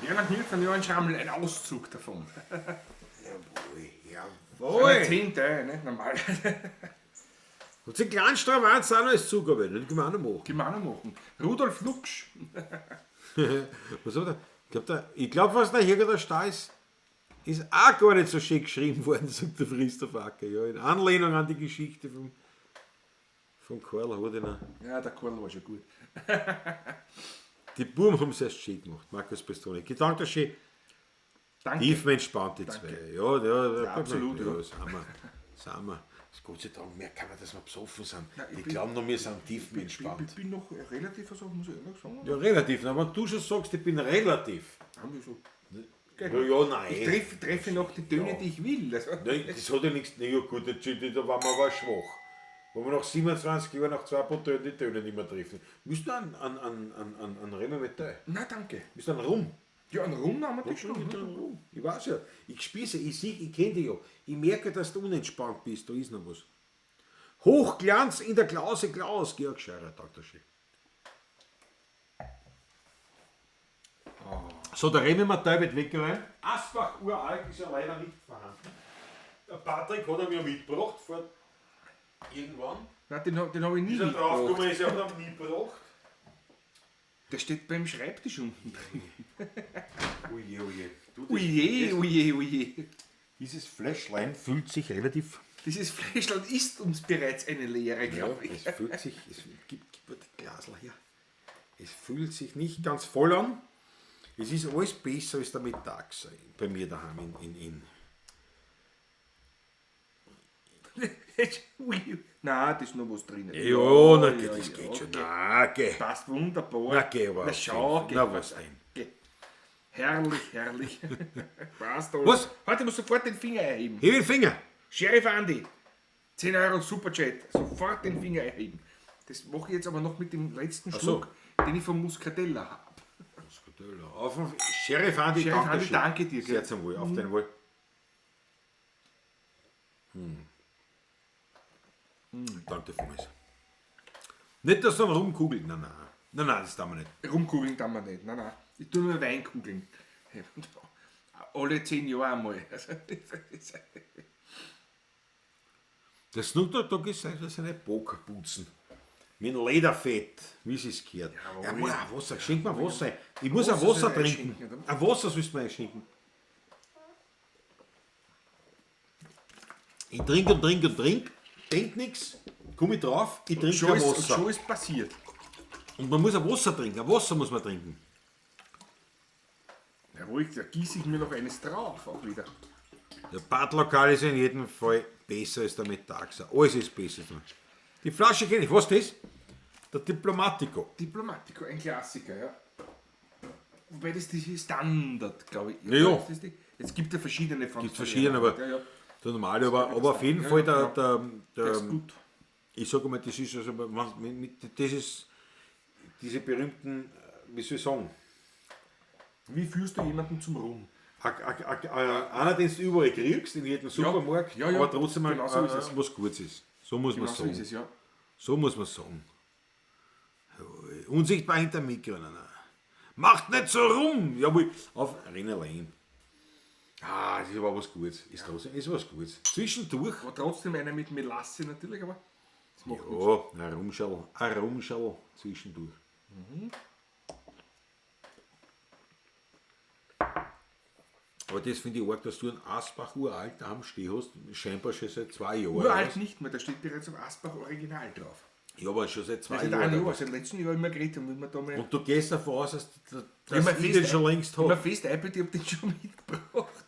Bernhard Milch von Johann Schrammel, ein Auszug davon. Jawohl, Eine jawohl. Zehnte, nicht normal. Und den kleinen Stravanz auch noch als Zugabe, den können wir auch noch machen. Gemahner machen. Rudolf Luksch. Was hat er? Ich glaube, was da hier der Stall ist auch gar nicht so schön geschrieben worden, sagt der Christoph Acker. Ja, in Anlehnung an die Geschichte von Karl Hodener. Ja, der Karl war schon gut. Die Buben haben es erst schön gemacht, Markus Pestoni. Gedankt, dass schön Danke. tiefenentspannt die zwei. Ja, absolut, Ja, ja. sind wir. Gott sei Dank merkt keiner, dass wir besoffen sind. Ja, ich Die bin- glauben noch, wir sind Ich tiefenentspannt. bin noch relativ versorgt, muss ich ehrlich sagen. Ja, relativ. Aber wenn du schon sagst, ich bin relativ. Haben wir so. Ja, nein. Ich treffe noch die Töne, die ich will. Also, Nein, das hat ja nichts. Na ja, gut, da waren wir aber schwach. Wo wir nach 27 Jahren, nach 2 Portionen die Töne nicht mehr treffen. Müsst du an Rema Metall? na, danke. Müsst du an Rum? Ja, einen Rum haben wir das schon. Rum. Ich weiß ja. Ich spieße, ich kenne dich ja. Ich merke, dass du unentspannt bist. Da ist noch was. Hochglanz in der Klause Klaus, Georg Scheurer, Dr. Schön. So, der Remi Matthäu wird weggeräumt. Asbach uralt ist ja leider nicht vorhanden. Der Patrick hat er mir mitgebracht vor irgendwann. Nein, den habe ich nie Ist er mitgebracht. draufgekommen, ist er hat ihn nie gebracht. Der steht beim Schreibtisch unten drin. Oje, oje. Oje, oje, oje. Dieses Fläschlein fühlt sich relativ. Dieses Fleischland ist uns bereits eine Lehre, glaube ich. Es fühlt sich. Gib mir die Glasl her. Es fühlt sich nicht ganz voll an. Es ist alles besser als der Mittag bei mir daheim in. Nein, da ist noch was drin. Das geht schon. Okay. Na, geh. Passt wunderbar. Na, geh, aber. Na, schau, geh. Na, was ein. Geh. Herrlich, herrlich. Passt alles. Was? Heute muss sofort den Finger erheben. Heb den Finger. Sheriff Andi, 10 Euro Superchat. Sofort den Finger erheben. Das mache ich jetzt aber noch mit dem letzten so. Schluck, den ich vom Muscatella habe. Auf den Sheriff Andi, Sheriff Andi, schön. danke dir. Sehr zum Wohl. Auf dein Wohl. Danke, Fummis. Nicht, dass du am rumkugeln. Nein, das tun wir nicht. Rumkugeln kann man nicht. Nein. Ich tue nur Weinkugeln. Alle 10 Jahre einmal. Also, Der Snoop Dogg ist seine Pokerputzen. Mit Lederfett, wie es ist gehört. Ja, muss auch Wasser. Schenk mir Wasser. Ich muss ein Wasser soll ich trinken. einschenken, oder? Ein Wasser sollst du mir einschenken. Ich trinke und trinke und trinke. Denk nichts. Komme ich drauf. Ich trinke kein Wasser. Schon ist passiert. Und man muss ein Wasser trinken. Ein Wasser muss man trinken. Ja, ruhig, da gieße ich mir noch eines drauf auch wieder. Der Badlokal ist in jedem Fall besser als der Metaxa. Alles ist besser. Die Flasche kenne ich. Was ist das? Der Diplomatico. Diplomatico, ein Klassiker, ja. Wobei das die Standard, glaube ich. Ja. Ist das die? Jetzt gibt es verschiedene von. Gibt verschiedene, aber Ja. der normale, aber auf jeden Ja, Fall ja, der Das ist gut. ich sage mal, das ist also, das ist diese berühmten, wie soll ich sagen, Wie führst du jemanden zum Rum? einer, den du überall kriegst, in jedem Supermarkt, Ja, ja. aber trotzdem mal Genau so ist es. was Gutes ist. So muss man Genau so sagen. ist es, ja. So muss man sagen. Unsichtbar hinter dem Mikro. Nein. Macht nicht so rum! Jawohl, auf Rennerlein. Das ist aber was Gutes. Ist was Gutes. Zwischendurch. Aber trotzdem einer mit Melasse natürlich, aber das macht nichts. Ja, ein Rumschall zwischendurch. Aber das finde ich arg, dass du einen Asbach uralt daheim stehen hast, scheinbar schon seit 2 Jahren. Uralt nicht mehr, da steht bereits auf Asbach Original drauf. Ja, aber schon seit 2 Seit Jahren. einem Jahr, seit letzten Jahr immer geredet haben, wie wir da mal. Und du gehst davon aus, dass Immer ich den schon längst Immer habe. fest einbildet, ich habe den schon mitgebracht.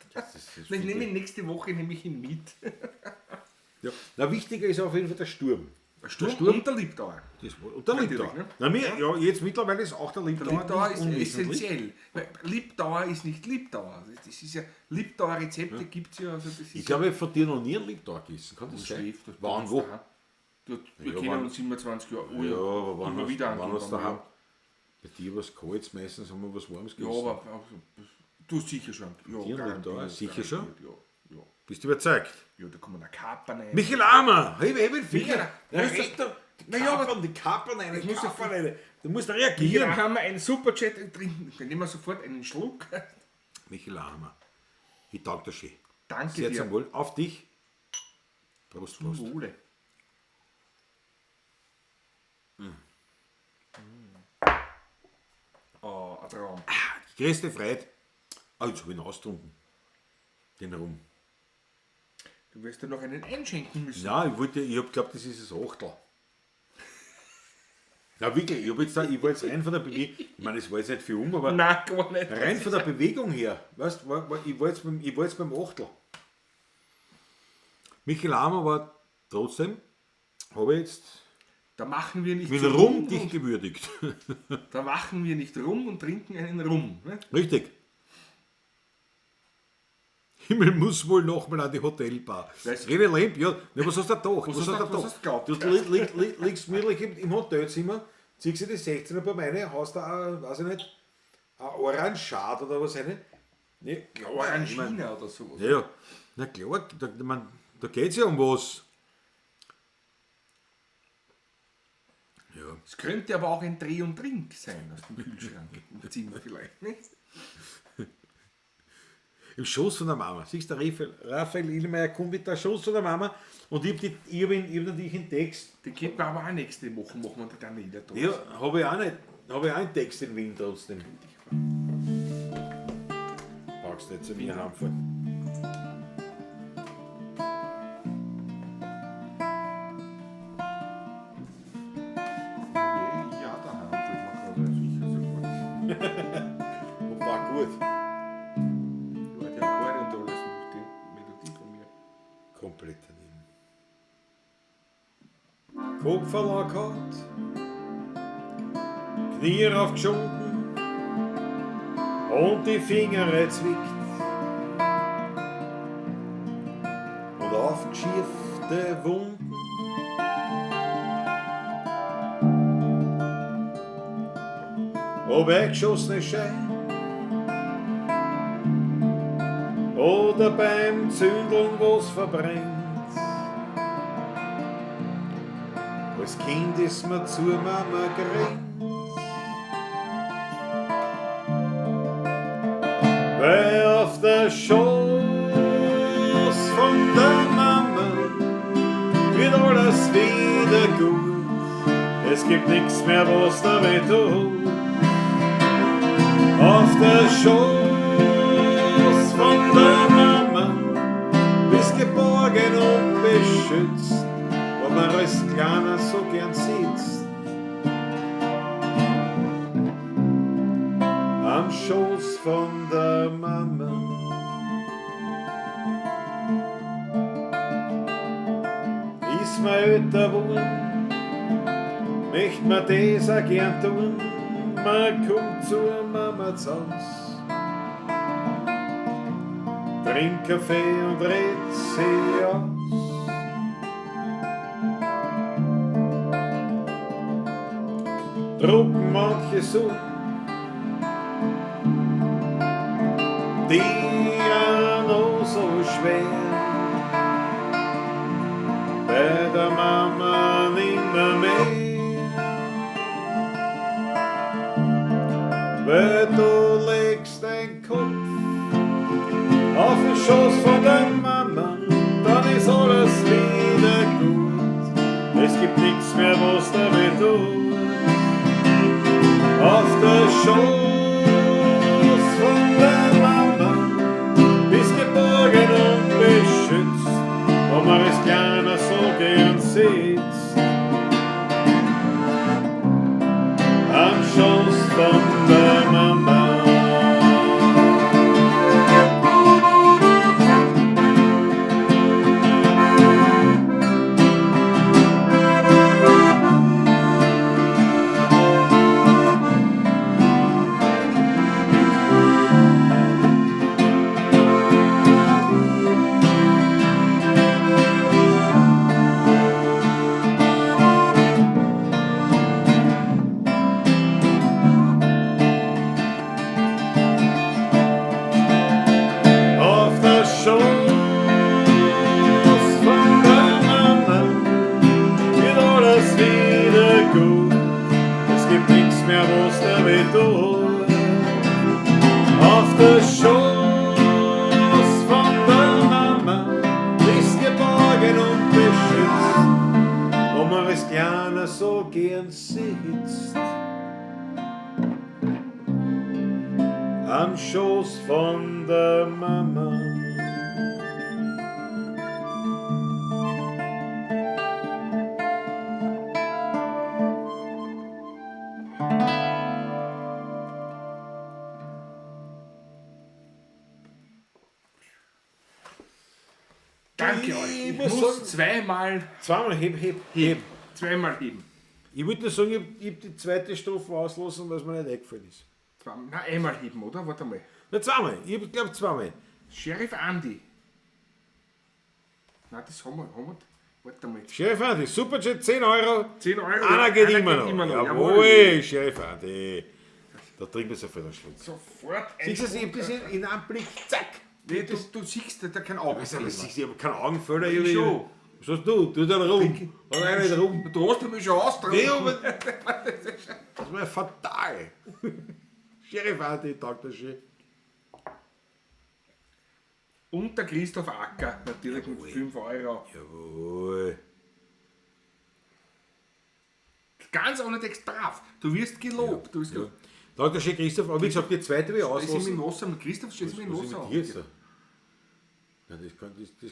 Ich nehme ihn nächste Woche nämlich ihn mit. Ja. Na, wichtiger ist auf jeden Fall der Sturm. Sturm und der Liebdauer. Und der Natürlich, Liebdauer. ne? Na, ja, jetzt mittlerweile ist auch der Der Liebdauer, Liebdauer nicht ist unwesentlich. essentiell. Weil Liebdauer ist nicht Liebdauer. Das ist ja, Liebdauer-Rezepte gibt es ja. Also das ist Ich glaube, ich habe von dir noch nie einen Liebdauer gegessen. Kann das ja sein? Schrift, Wann, wo? Wir Ja, kennen wann- uns 27 Jahre. Ja, aber wann immer hast wieder wann hast du angehen, daheim? Bei dir was Kaltes, meistens haben wir was Warmes Ja, gegessen. aber du hast sicher schon. Ja, Dir garantiert, Liebdauer? Sicher garantiert, schon? Ja. Bist du überzeugt? Ja, da kommen eine Kapern rein. Michael Ammer! Hey, den Finger! Michael, Ja, musst du- red doch! Na ja, aber- Die Kapern rein, Ich muss ja Kapern rein! Du musst Hier reagieren. haben wir einen Superchat drin. Dann nehmen wir sofort einen Schluck. Michael Hammer. Ich tauge dir schön. Danke Sehr dir. zum Wohl. Auf dich. Prost, Prost. Wohle. Oh, ein Traum. Die größte Freude. Ah, jetzt habe ich ihn austrunken. Den Rum. Du wirst ja noch einen einschenken müssen. Ja, ich habe geglaubt, das ist das Achtel. Ja, wirklich, ich war jetzt rein von der Bewegung, ich meine, es war jetzt nicht viel aber Nein, gar nicht. rein von der Bewegung her, weißt, ich war jetzt beim Achtel. Michael Hammer war trotzdem, habe ich jetzt Da machen wir nicht mit so Rum dich gewürdigt. Da machen wir nicht rum und trinken einen Rum. Ne? Richtig. Himmel muss wohl nochmal an die Hotelbar. Weißt du- René Lemp, ja, was hast du da gedacht? Was hast du geglaubt? Du liegst gemütlich im Hotelzimmer, ziehst dir die 16er bei meine, hast da, weiß ich nicht, ein Orangeschad oder was eine. Nee, Orangina oder sowas. Ja, na klar, da geht es ja um was. Ja. Es könnte aber auch ein Dreh- und Trink sein aus dem Kühlschrank im Zimmer vielleicht. Nicht? Im Schoß von der Mama. Siehst du, Raphael Illmeier kommt mit der Schoß von der Mama und ich hab natürlich einen Text. Den könnten wir aber auch nächste Woche machen wir dann wieder. Ja, habe ich auch nicht. Habe ich auch einen Text in Wien trotzdem. Packst nicht zu mir heimfahren. Ja, da haben wir sicher sofort. Und war gut. Du hast ja Akkorde und alles und die Melodie von mir. Komplett daneben. Kopfverlag hat, Knie aufgeschunken und die Finger zwickt. Und aufgeschiffte Wunden. Ob eingeschossene Schein oder beim Zündeln was verbrennt. Als Kind ist mir zur Mama gerannt, weil auf der Schoß von der Mama wird alles wieder gut. Es gibt nichts mehr, was da weh tut. Auf der Schoß von der Mama bist geborgen und beschützt, wo man als Kleiner so gern sitzt. Am Schoß von der Mama. Ist man älter geworden, möcht man das auch gern tun. Man kommt zur Mama zu Haus, trinkt Kaffee und redet sie aus. Drucken manche so, die auch noch so schwer, bei der Mama nimmer mehr. Weil du legst dein Kopf auf den Schoß von der Mama, dann ist alles wieder gut. Es gibt nichts mehr, was damit tut. Auf der Schoß von der Mama bist geborgen und beschützt, wo man als Kleiner so gern sitzt. Am Schoß von der Mama. Kleiner so gern sitzt. Am Schoß von der Mama. Danke euch. Ich muss muss zweimal Zweimal heb. zweimal heben. Ich würde nur sagen, ich hab die zweite Strophe auslassen, weil es mir nicht eingefallen ist. Na, einmal heben, oder? Warte mal. Na, zweimal. Ich glaube zweimal. Sheriff Andy. Nein, das haben wir. Warte mal. Sheriff Andi, Superjet 10 Euro. 10 Euro. Einer geht immer noch. Jawohl, Sheriff Andi. Da trinken wir sofort einen Schluck. Sofort Siehst du, ich hab das in einem Blick, zack. Nee, du siehst da kein Auge. Ich habe keinen Augenfäller. Ich schon. Was hast du? Du da rum. Oder einer da rum. Du hast mich schon ausgetragen. Ja, aber das war fatal. Sheriff Andi, taugt das schön. Und der Christoph Acker, natürlich mit 5 Euro. Jawohl. Ganz ohne Text brav. Du wirst gelobt. Du wirst gelobt. Taugt das schön, Christoph. Aber wie gesagt, die zweite will ich Das ist auslassen. mit Wasser, mit Christoph steht es mit Was ist Wasser. mit dir jetzt da? Nein, das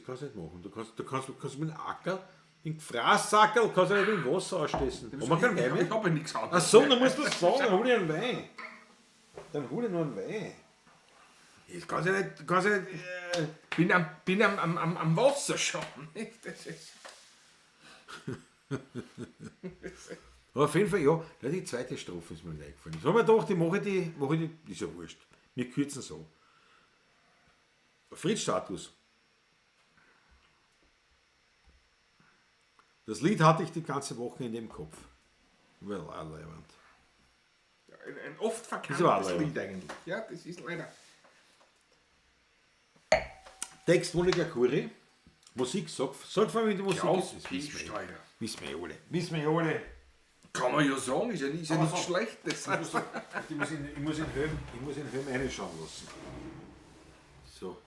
kannst du nicht machen. Du kannst mit dem Acker, den Fraßsackerl, kannst du nicht mit dem Wasser ausstessen. Und man kann Wein Ich mit. habe ja nichts Ach anderes. so, dann musst du das sagen, dann hol ich einen Wein. Dann hol ich noch einen Wein. Das kannst du nicht, Bin am Wasser schon. Das ist Aber auf jeden Fall, ja, die zweite Strophe ist mir nicht eingefallen. Jetzt haben wir gedacht, die mache ich, ist ja wurscht. Wir kürzen so. Fritz-Status. Das Lied hatte ich die ganze Woche in dem Kopf. Well, allein. ein oft Das war verkanntes leider. Lied eigentlich. Ja, das ist leider. Text Monika Kuri. Musik, sag vor allem, wie die Musik Klaus ist. Das Piefsteuer. wissen wir ja alle. Wissen wir ja alle. Kann man ja sagen, ist ja nichts so. Schlechtes. Ich muss in Helm reinschauen lassen. So.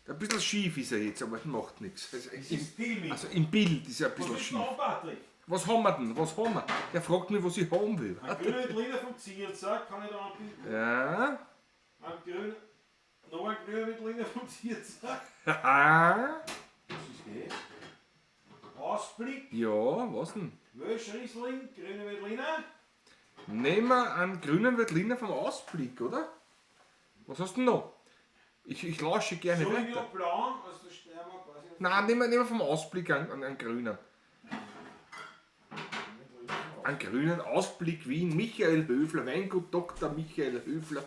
Ein bisschen schief ist er jetzt, aber das macht nichts. Stilmittel. Also im Bild ist er ein bisschen schief. Patrick? Was haben wir denn? Was haben wir? Der fragt mich, was ich haben will. Ein grüner Lieder vom Zierzack kann ich da anbieten. Ja. Noch ein grüner Lieder vom Zierzack. Haha. Was ist das? Ausblick, Ja, was denn? Wölschriesling, grüne Veltliner. Nehmen wir einen grünen Veltliner vom Ausblick, oder? Was hast du denn noch? Ich lausche gerne Sauvignon weiter. Blanc aus der Steiermark, weiß ich nicht. Nein, nehmen wir vom Ausblick einen grünen. Einen grünen Ausblick Wien, Michael Höfler, Weingut Dr. Michael Höfler.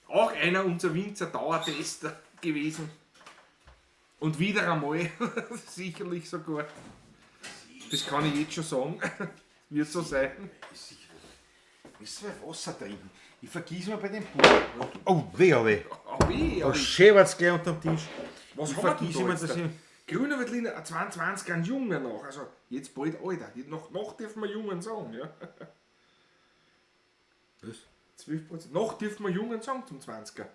Auch einer unserer Winzer Dauertester gewesen. Und wieder einmal, sicherlich sogar. Das kann ich jetzt schon sagen. Wird so sein. Ist sicher. Müssen wir Wasser trinken? Ich vergieße mir bei dem Buch. Oh, weh. Aber ich, Da schäbert's gleich unterm Tisch. was Ich haben wir vergieße denn mir da das jetzt? hier. Grüner Veltliner, 22, ein Junger noch. Also jetzt bald Alter. Noch dürfen wir Jungen sagen, ja. Was? 12%. Noch dürfen wir Jungen sagen zum 20er.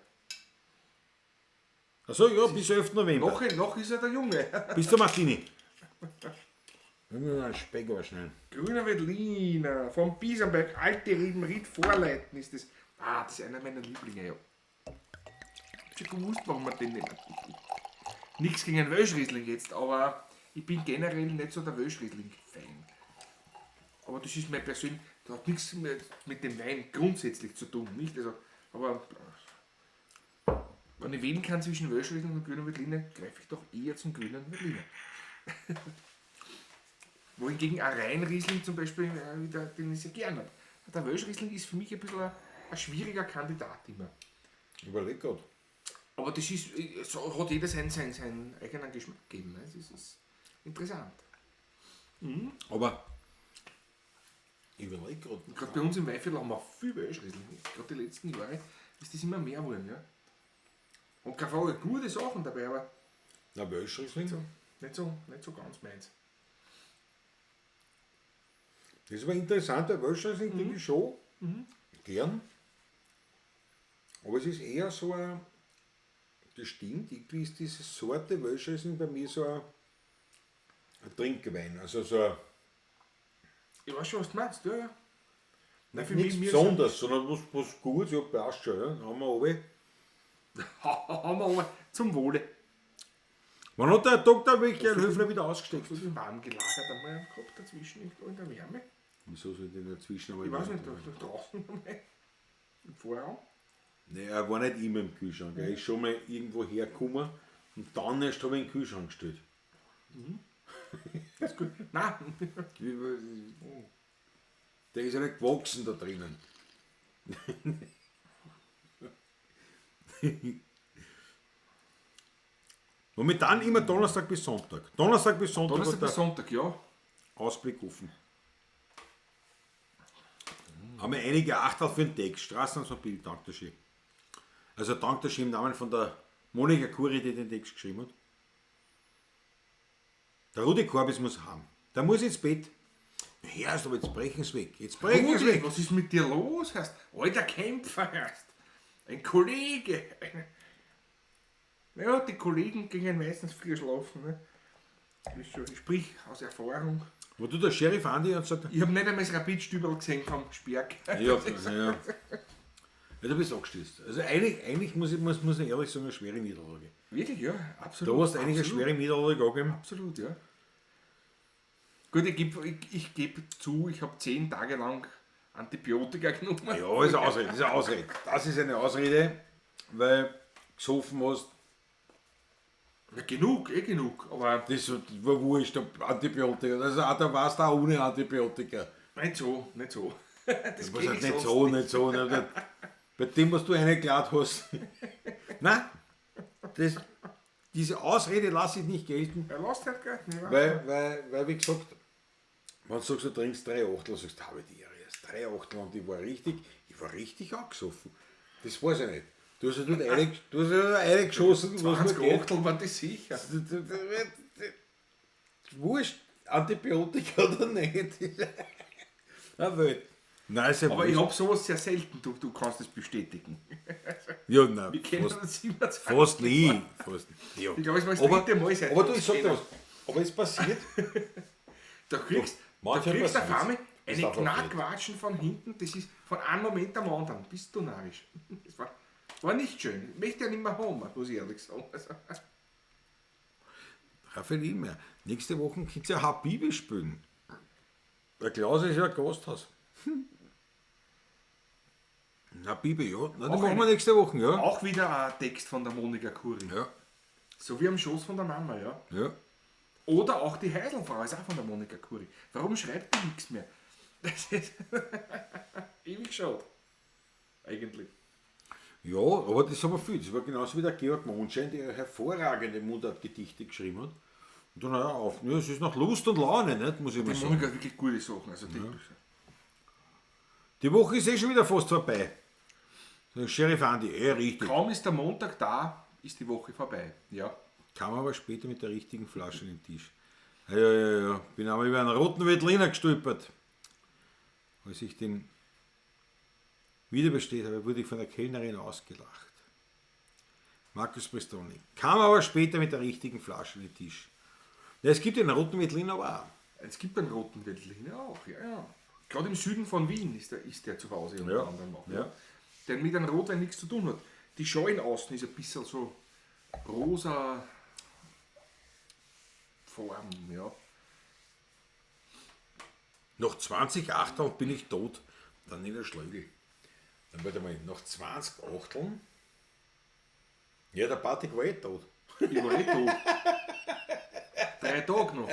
Achso, ja, bis 11. November. Noch ist er der Junge. Bis zur Martini. Wir müssen einen Speck schneiden. Grüner Veltliner vom Biesenberg, alte Riebenried Vorleiten ist das. Ah, das ist einer meiner Lieblinge, ja. Ich hab schon gewusst, warum man den nehmen. Nichts gegen einen Wölschriesling jetzt, aber ich bin generell nicht so der Wölschriesling-Fan. Aber das ist mein persönlich, das hat nichts mit dem Wein grundsätzlich zu tun, nicht? Also, aber wenn ich wählen kann zwischen Wölschriesling und grüner Veltliner, greife ich doch eher zum grünen Veltliner. Wohingegen ein Rheinriesling zum Beispiel, den ich sehr gerne habe. Der Wölschriesling ist für mich ein bisschen ein schwieriger Kandidat immer. Überleg grad. Aber das ist, so hat jeder seinen eigenen Geschmack gegeben. Ne? Das ist interessant. Aber überleg grad. Gerade bei uns im Weinviertel haben wir viel Wölschriesling. Gerade die letzten Jahre ist das immer mehr geworden. Ja? Und keine Frage, gute Sachen dabei, aber Na, Wölschriesling? nicht so ganz meins. Das ist aber interessant, der Wölschriesling denke ich schon gern. Aber es ist eher so ein, das stimmt, irgendwie ist diese Sorte Wölschriesling bei mir so ein Trinkwein. Also so ein, Ich weiß schon, was du meinst, ja. Nein, für nichts mich Besonderes, sondern was Gutes, ja, passt schon. Ja. Dann haben wir runter. haben wir aber zum Wohle. Wann hat der Dr. Michael Höfler wieder ausgesteckt? So den warm gelagert einmal gehabt, dazwischen irgendwo in der Wärme. Wieso soll ich dazwischen Ich weiß nicht, durch draußen einmal. Im Vorraum. Nee, er war nicht immer im Kühlschrank. Er ist schon mal irgendwo hergekommen und dann erst habe ich in den Kühlschrank gestellt. Das ist gut. Nein. Der ist ja nicht gewachsen da drinnen. Momentan immer Donnerstag bis Sonntag. Donnerstag bis Sonntag Donnerstag hat bis der Sonntag, ja. Ausblick offen. Haben wir einige Achtel für den Text. Straßen und Bild, dank der Schirm. Also dank der Schirm im Namen von der Monika Kuri, die den Text geschrieben hat. Der Rudi Korbis muss haben. Der muss ins Bett. Hörst aber jetzt brechen sie weg. Jetzt brechen sie Rudi, weg. was ist mit dir los? Heißt, alter Kämpfer, heißt. Ein Kollege. Ja, die Kollegen gehen meistens früh schlafen. Ne? Ich sprich aus Erfahrung. Wo du der Sheriff Andi und sagt, Ich habe nicht einmal das Rapidstüberl gesehen vom Sperg. ja, ja. Ja, du bist angestößt. Also eigentlich muss ich ehrlich sagen, eine schwere Niederlage. Wirklich, ja, absolut. Du hast eigentlich eine schwere Niederlage angegeben. Absolut, ja. Gut, ich gebe zu, ich habe 10 Tage lang Antibiotika genommen. Ja, ist eine Ausrede. Das ist eine Ausrede. Das ist eine Ausrede, weil gesoffen hast. Ja, genug, aber Das war wurscht, Antibiotika. Also auch, da warst du auch ohne Antibiotika. nicht so. Das Das geht nicht sonst so, nicht so. Nicht. Bei dem, was du reingeladen hast. Nein, diese Ausrede lasse ich nicht gelten, Er lässt halt gleich nicht. weil wie gesagt, wenn du sagst, du trinkst 3 Achtel, sagst du, habe ich die Ehre erst 3 Achtel und ich war richtig angesoffen. Das weiß ich nicht. Du hast ja dort reingeschossen, was 20 noch geht. Achtel war das sicher. Wurscht, Antibiotika oder nicht. Na, Welt. Nein, ist ja Aber ich wurscht. habe sowas sehr selten, du kannst es bestätigen. Ja, nein, Wir kennen fast, uns immer fast nie. Fast nie. Ja. Ich glaube, es war das Aber- dritte Mal seit Aber wir du, uns ich sag dir kennen. was. Aber es passiert. Da kriegst manchmal du auf passiert's. einmal Das eine darf auch Knackwatschen von hinten, das ist von einem Moment am anderen. Bist du narrisch. Das war nicht schön. Ich möchte ja nicht mehr haben, muss ich ehrlich sagen. Also, Raphael nicht mehr. Nächste Woche könnt ihr ja Habibi spielen. Der Klaus ist ja ein Gasthaus. Habibi, ja. Na, Auch das machen wir eine- nächste Woche, ja. auch wieder ein Text von der Monika Kuri. Ja, So wie am Schoß von der Mama, ja. ja. Oder auch die Heidelfrau ist auch von der Monika Kuri. Warum schreibt die nichts mehr? Das ist ewig schade. Eigentlich. Ja, aber das haben wir viel. Das war genauso wie der Georg Mondschein, der hervorragende Mundartgedichte geschrieben hat. Und dann auf. Ja, es ist nach Lust und Laune, nicht? Muss ich mal Die sagen. Monika hat wirklich gute Sachen. Also Die Woche ist schon wieder fast vorbei. Der Sheriff Andi, richtig. kaum ist der Montag da, ist die Woche vorbei. Ja. Kam aber später mit der richtigen Flasche an den Tisch. Ja. Bin aber über einen roten Veltliner gestolpert. Als ich den wiederbestellt habe, wurde ich von der Kellnerin ausgelacht. Markus Bristoni. Kam aber später mit der richtigen Flasche an den Tisch. Ja, es gibt den roten Veltliner aber auch. Es gibt einen roten Veltliner auch, ja. Gerade im Süden von Wien ist der zu Hause unter Ja, anderem auch. ja. Der mit einem Rotwein nichts zu tun hat. Die Scheuen außen ist ein bisschen so rosa Form, ja. Nach 20 Achteln bin ich tot. Dann in der Schlögel. Dann warte mal, nach 20 Achteln. Ja, der Patrick war tot. Ich war eh tot. 3 Tage noch.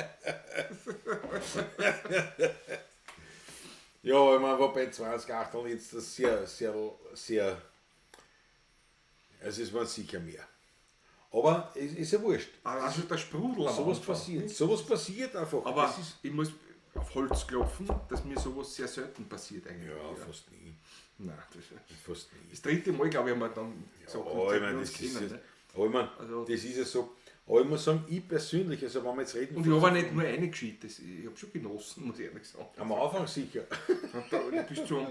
Ja, ich meine, war bei 20 Achteln jetzt das sehr. Also es war sicher mehr. Aber es ist ja wurscht. Also der Sprudel am Sowas Anfang. passiert. Sowas passiert einfach. Aber Das ist, ich muss auf Holz klopfen, dass mir sowas sehr selten passiert eigentlich. ja, fast nie. Nein, das, Fast nie. das dritte Mal, glaube ich, haben wir dann gesagt, Aber ich meine, uns das ist kennen, ja, ne? aber ich meine, Also- das ist ja so. Aber ich muss sagen, ich persönlich, also wenn wir jetzt reden. Und ich habe auch nicht nur eine gescheit, ich habe schon genossen, muss ich ehrlich sagen. Am Anfang sicher. Und da,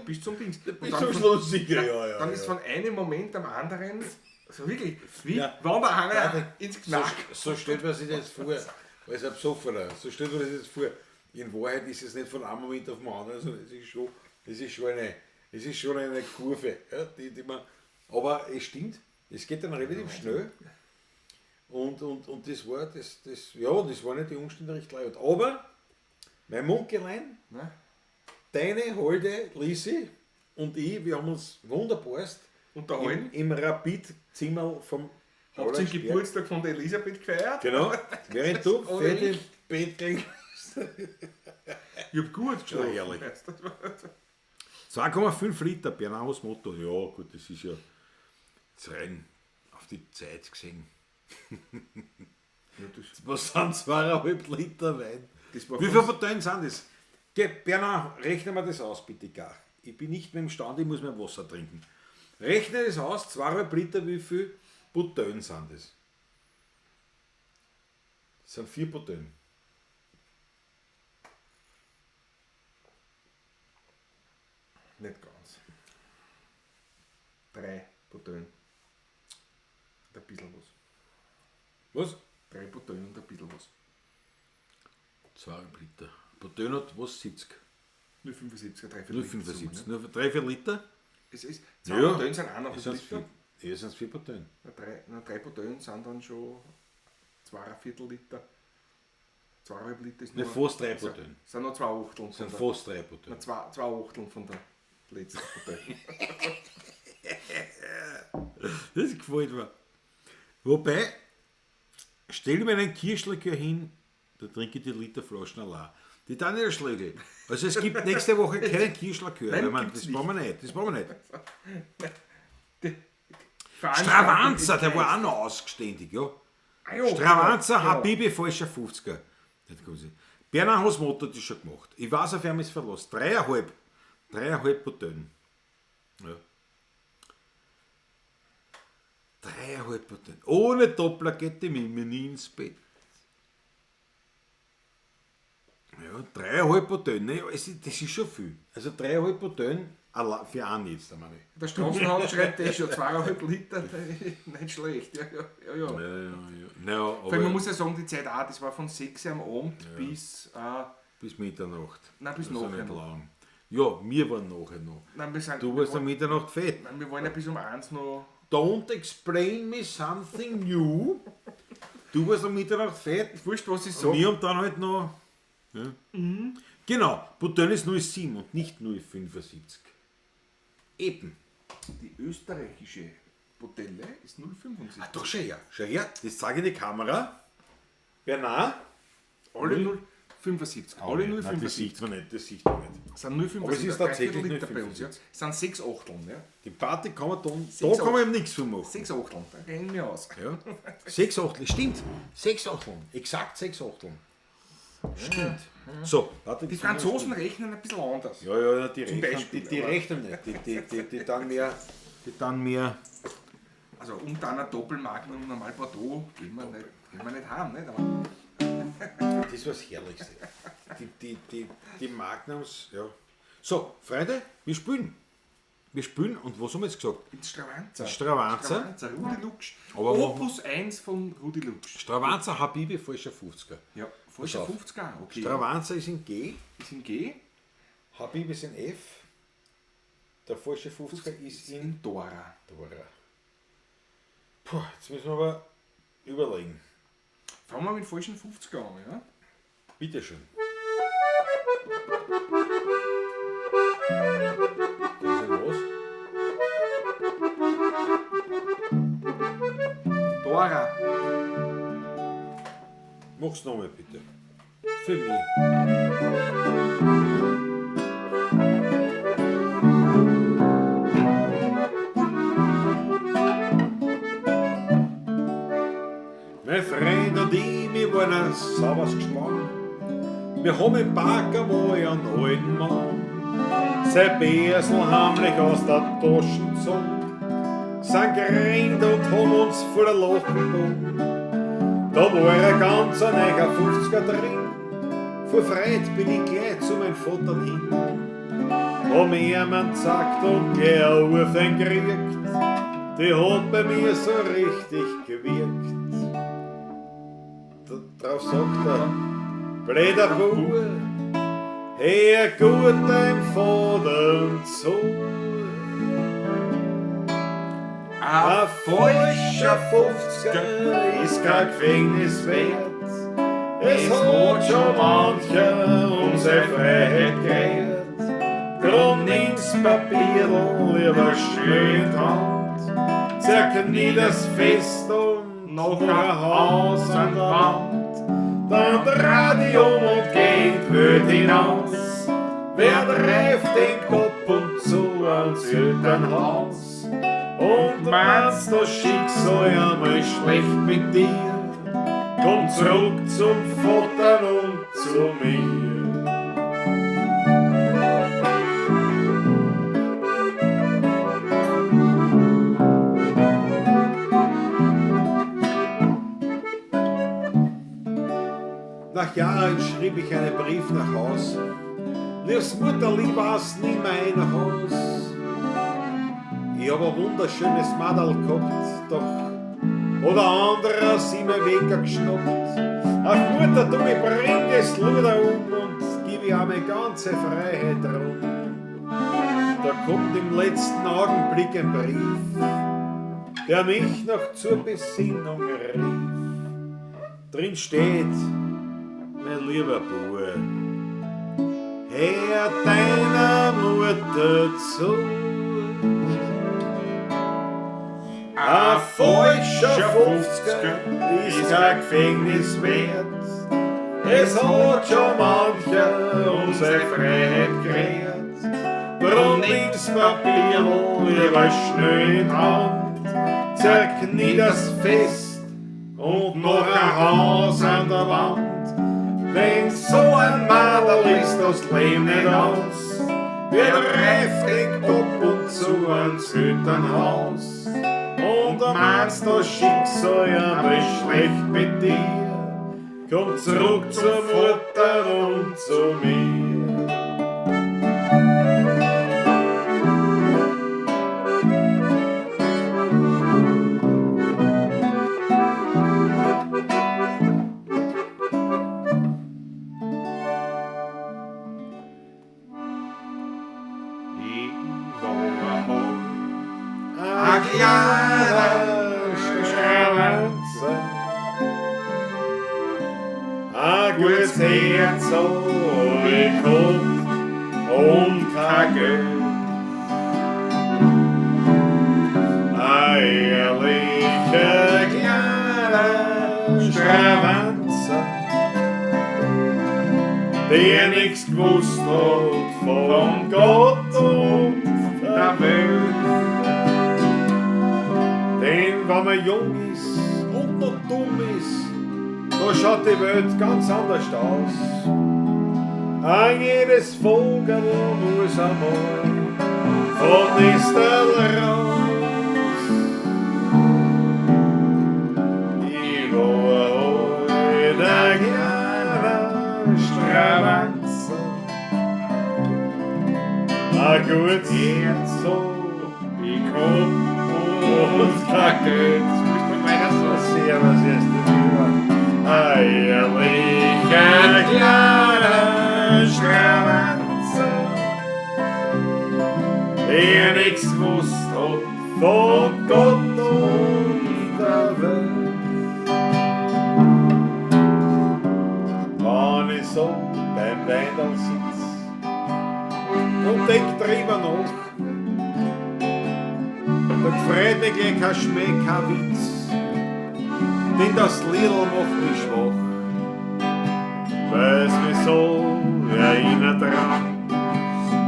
bis zum Dings. Und Bis dann zum von- Schluss sicher, ja. Dann ist von einem Moment am anderen, also wirklich, wie Ja. Wanderhanger Nein, ins So, Knack. so stellt man sich das vor. als ein Besoffener. So stellt man das jetzt vor. In Wahrheit ist es nicht von einem Moment auf den anderen, sondern es ist schon eine Kurve. Ja, die man, aber es stimmt, es geht dann relativ schnell. Und das war nicht die Umstände recht leid. Aber mein Munkelein, Ne? deine holde Lisi und ich, wir haben uns wunderbarst Unterhalten. im Rapid-Zimmer vom Habt ihr den Allerberg. Geburtstag von der Elisabeth gefeiert? Genau, während du Oh, fett im echt? Bett gelegen Ich hab gut geschlafen. Ja, herrlich. 2,5 Liter Bernau's Motto. Ja, gut, das ist ja jetzt rein auf die Zeit gesehen. Ja, Was sind 2,5 Liter Wein? das war Wie von- viele Botellen sind das? Geh, Bernau, rechne mir das aus, bitte gar. Ich bin nicht mehr imstande, ich muss mein Wasser trinken. Rechne das aus, 2,5 Liter, wie viele Botellen sind das? Das sind 4 Botellen. Nicht ganz. 3 Botellen. Und ein bisschen was. Was? 3 Botellen und ein bisschen was. 2,5 Liter. Botellen hat was? 70. 0,75, 3 0,75. Nur 3-4 Liter? Es ist, Ja. 2 Botellen sind auch noch Das ein sind Liter. 4. Ja, sind 4 Botellen. 3 Botellen sind dann schon 2,25 Liter. 2,5 Liter ist Ne, nur... fast 3 sind- Botellen. Sind noch 2 Achteln Das sind von der... fast 3 Botellen. 2 Achteln von der letzten Botelle. Das gefällt mir. Wobei, stell mir einen Kirschlikör hin, da trinke ich die Literflaschen allein. Die dann nicht Schlägel. Also es gibt nächste Woche keinen Kirschlikör. Nein, Ich meine, gibt's das brauchen wir nicht. Das brauchen wir nicht. Veranstaltung Stravanza, ist der war auch geil. noch ausgeständig, ja. Ah, ja, Stravanza, ja. Habibi, falscher 50er. Das kann sie. Bernau's Motto hat das schon gemacht. Ich weiß, auf wen es verlässt. 3,5 Botellen. Ja. 3,5 Botellen. Ohne Doppler geht die Mimi nie ins Bett. Ja, 3,5 Botellen. Ne, das ist schon viel. Also 3,5 Botellen für einen jetzt, meine ich. Der Straßenhand schreibt, der ist schon 2,5 Liter, nicht schlecht. Ja. Ja. Naja, Vor allem, man aber muss ja sagen, die Zeit auch, das war von 6 Uhr am Abend bis, bis Mitternacht. Nein, bis Also nachher nicht noch. lang. Ja, wir waren nachher noch. nein, wir sind, Du wir warst um waren- Mitternacht fett. nein, wir wollen ja bis um 1 noch, Don't explain me something new. Du warst um Mitternacht fett. wurscht was ich Und sage, wir haben dann halt noch. Ja. Genau, Botellen ist 0,7 und nicht 0,75. Eben. die österreichische Botelle ist 0,75. Doch, schau her. Das zeige ich in die Kamera. Bernard. Alle 0,75. Alle Nein, das 0,75. sieht man nicht, das sieht man nicht. Das sind 0,75. Aber es ist tatsächlich Liter bei 0,75. uns. Ja. Das sind 6 Achteln. Ja. Die Party kann man tun. Da Sechs kann man eben nichts von machen. 6 Achteln, da gehen wir aus. Ja. 6 Achtel, stimmt. 6 Achtel. Exakt 6 Achtel. Stimmt. So, warte, Die Franzosen rechnen ein bisschen anders. Ja, die Zum rechnen, Beispiel, die aber- rechnen nicht. Die dann mehr. Also und dann ein Doppelmagnum normal Bordeaux gehen wir nicht haben. Nicht? Aber Das war das Herrlichste. Die Magnums, ja. So, Freunde, wir spielen. Wir spielen und was haben wir jetzt gesagt? ins Stravanza. Stravanza. Rudi Lux. Aber Opus 1 von Rudi Lux. Stravanza Habibi, falscher 50er. Ja, falscher auf. 50er. Okay. Stravanza ist in G, Ist in G, Habibi ist in F, der falsche 50er ist in in Dora. Dora. Puh, jetzt müssen wir aber überlegen. Fangen wir mit dem falschen 50er an. Ja? Bitteschön. Was ist denn los? Dora. Mach's nochmal bitte. Für mich. Mein Freund und ich, wir waren ein sauberes Gespann. Wir haben im Park einmal einen alten Mann. Sein Bärsel heimlich aus der Tasche gezogen. Sind gerannt und haben uns vor der Lachen getan. Da war ein ganz neuer 50er drin. Vor Freude bin ich gleich zu meinem Vater hin. Hab ihm einen zackt und gleich eine Urfein gekriegt. Die hat bei mir so richtig gewirkt. drauf sagt er, blöder Bub, her gut dein Vater zu. Ein falscher 50er ist kein Gefängnis wert. Es hat schon mancher unsere Freiheit geehrt. Drum nimm's Papierl lieber schön Hand, zerknie das fest und noch ein Haus an der Wand. Dann Radio und geht wild hinaus, wer reift den Kopf und zu ans Elternhaus. Und meinst das Schicksal einmal schlecht mit dir, komm zurück zum Vater und zu mir. Nach Jahren schrieb ich einen Brief nach Haus. Liebs Mutterli, war's nie mehr nach Haus. Ich hab ein wunderschönes Madel gehabt, doch oder anderer sie mir Weger geschnappt. Ach Mutter, du, ich bring das Luder und gib ich auch meine ganze Freiheit rum. Da kommt im letzten Augenblick ein Brief, der mich noch zur Besinnung rief. Drin steht, mein lieber Bub, hör deiner Mutter zu. Ein falscher 50er ist kein Gefängnis wert. Es hat schon mancher unsere Freiheit gerät. Drum nimm's Papier lieber schnell in Hand, zerknie das fest und noch ein Haus an der Wand. Wenn so ein Madel ist das Leben nicht aus, wird reif den Kopf und zu ans Elternhaus. Und du meinst das Schicksal einmal schlecht mit dir, komm zurück zur Mutter und zu mir. Gutes Herz ohne Kopf und kein Geld. Ein ehrlicher kleiner Stravanzer, der nichts gewusst hat von Gott und der Welt. Denn wenn man jung ist und noch dumm ist, da schaut die Welt ganz anders aus. An jedes Vogel muss einmal von Nestel raus. Ich war heute ein kleiner Stravanzer, ein gutes Herz so wie Kopf und kein Geld. Servus, erste eierlicher kleiner Stravanzer, der nichts gewusst hat von Gott und der Welt. Wenn ich so beim Weindal sitz und denk drüber nach, da gefreut mich gleich kein Schmäh, kein Witz. Denn das Liedl macht mich schwach, weil's mich so erinnert dran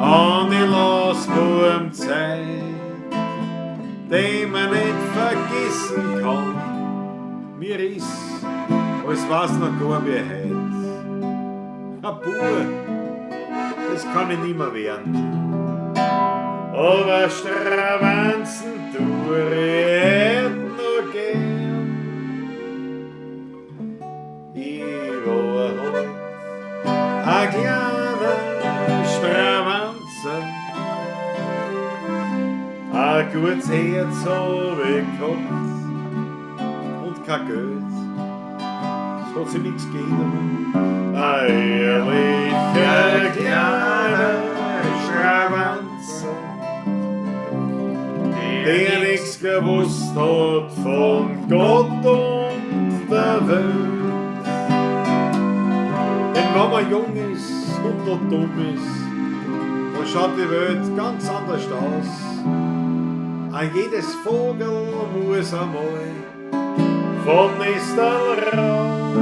an die Lastwurmzeit, die man nicht vergessen kann. Mir ist, als war's noch gar wie heut. Ein Bub, das kann ich nimmer werden. Aber Stravanzen tu ich noch gern. Ein kleiner Stravanzer, ein gutes Herz hab ich gehabt und kein Geld. hat sich nichts geändert. Ein ehrlicher kleiner Schrabanzer, der nichts gewusst hat von Gott und der Welt. Denn wenn man jung ist und noch dumm ist, dann schaut die Welt ganz anders aus. An jedes Vogel muss einmal Vom Nestel raus,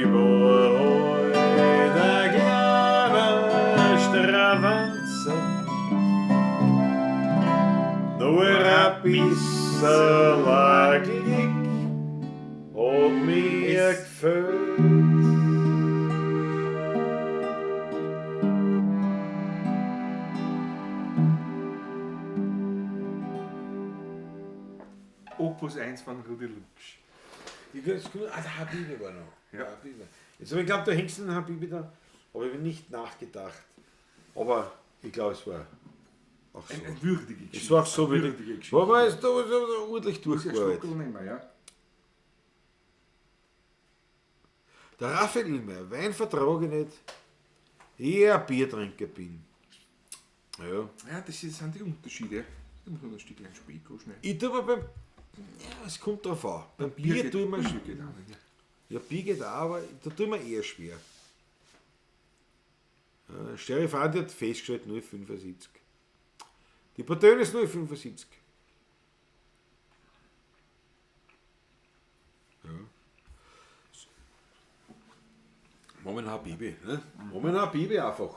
überall der kleine Stravanzer, nur ein bisschen Glück hat mir gefällt. Opus 1 von Rudi Lutsch. der Habibi war noch. Ja. Habibi. Jetzt habe ich geglaubt, du hängst den Habibi da, aber ich habe nicht nachgedacht. Aber ich glaube, es war auch so. Eine würdige Geschichte. Es war auch so Eine würdig. würdige Geschichte. War man jetzt da ordentlich Muss ich einen durchgearbeitet. Schluckerl nehmen, ja? Der Raphael Illmeier, Wein vertrage ich nicht, eher ein Biertrinker bin. Ja. Ja, das sind die Unterschiede. Da muss man ein Stückchen Speko schnell. Ich tue mir ja, es kommt drauf an. Beim Bier tue ich mir Bier geht auch nicht. ja, Bier geht auch, aber da tue ich mir eher schwer. Sheriff Andi hat festgestellt 0,75. Die Portion ist 0,75. Ja. Machen wir ein Habibi, ne? Machen wir ein Habibi einfach.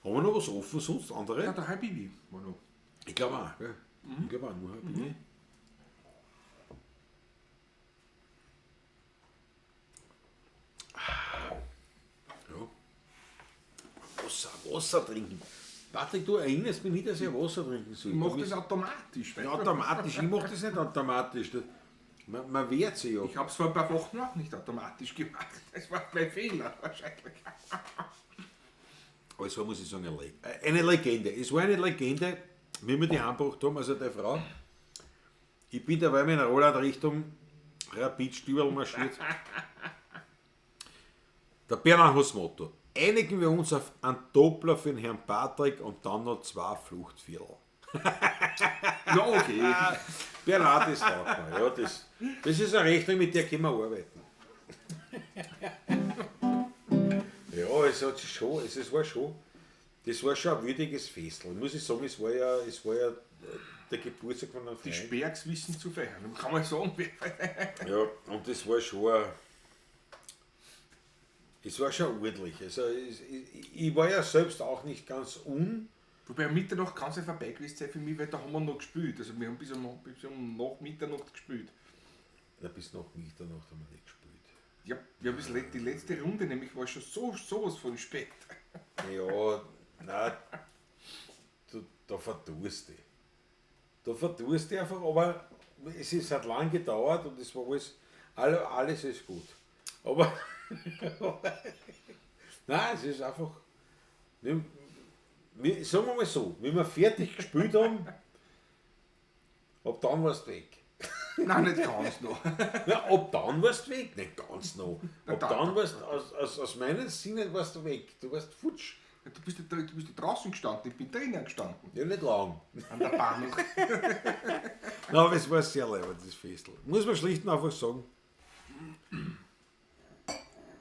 Haben wir noch was offen, sonst andere? Ja, der Habibi war noch. Ich glaube auch, ja. Ich glaube auch, nur Habibi. Ja. Wasser trinken. Patrick, du erinnerst mich nicht, dass ich Wasser trinken soll. Ich mache das automatisch. Ja, automatisch, ich mache das nicht automatisch. Man wehrt sich ja. Ich habe es vor ein paar Wochen auch nicht automatisch gemacht. Das war mein Fehler wahrscheinlich. Also muss ich sagen, eine Legende. Es war eine Legende, wie wir die angebracht haben, also der Frau. Ich bin dabei mit einer Rollrad Richtung Rapid-Stüberl marschiert. Der Bernhard hat das Motto: einigen wir uns auf einen Doppler für den Herrn Patrick und dann noch 2 Fluchtviertel. Ja, okay. Bernhard ist auch mal. Ja, das ist eine Rechnung, mit der können wir arbeiten. Ja, das war schon ein würdiges Festel. Muss ich sagen, es war ja der Geburtstag von einem Die Freund. Sperks wissen zu feiern. Kann man sagen. Ja, und das war schon es war schon ordentlich. Also, ich war ja selbst auch nicht ganz Wobei um Mitternacht kann es ja vorbei gewesen sein für mich, weil da haben wir noch gespielt. Also wir haben bis um nach Mitternacht gespielt. Ja, bis nach Mitternacht haben wir nicht gespielt. Ja, wir haben die letzte Runde, nämlich war schon sowas von spät. Ja, nein, da verdurst dich. Da verdurst dich einfach, aber es hat lang gedauert und es war alles ist gut. Aber nein, es ist einfach. Sagen wir mal so, wenn wir fertig gespielt haben, ab dann warst du weg. Nein, nicht ganz noch. Ja, ab dann warst du weg, nicht ganz noch. Ab dann warst du, aus meinen Sinnen warst du weg. Du warst futsch. Du bist ja draußen gestanden, ich bin drinnen gestanden. Ja, nicht lang. An der Bahn. Nein, aber es war sehr leibend, das Festel. Muss man schlicht und einfach sagen.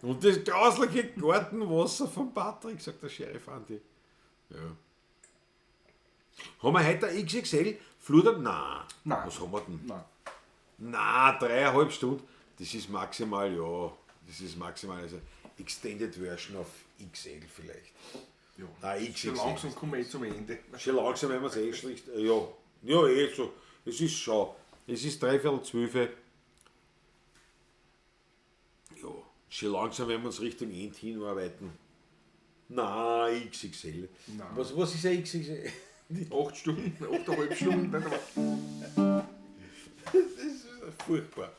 Und das grausliche Gartenwasser von Patrick, sagt der Sheriff Andi. Ja. Haben wir heute ein XXL Fluder? Nein. Was haben wir denn? Nein. Nein, 3,5 Stunden. Das ist maximal, ja. Das ist maximal, also Extended Version auf XL vielleicht. Ja. Nein, Schon XXL. langsam kommen wir zum Ende. Schon langsam werden wir es schlicht. Ja, so. Es ist schon. Es ist 11:45. Ja, schon langsam werden wir uns Richtung End hinarbeiten. Nein, XXL. Nein. Was ist ein XXL? 8 Stunden, 8,5 Stunden. Das ist furchtbar.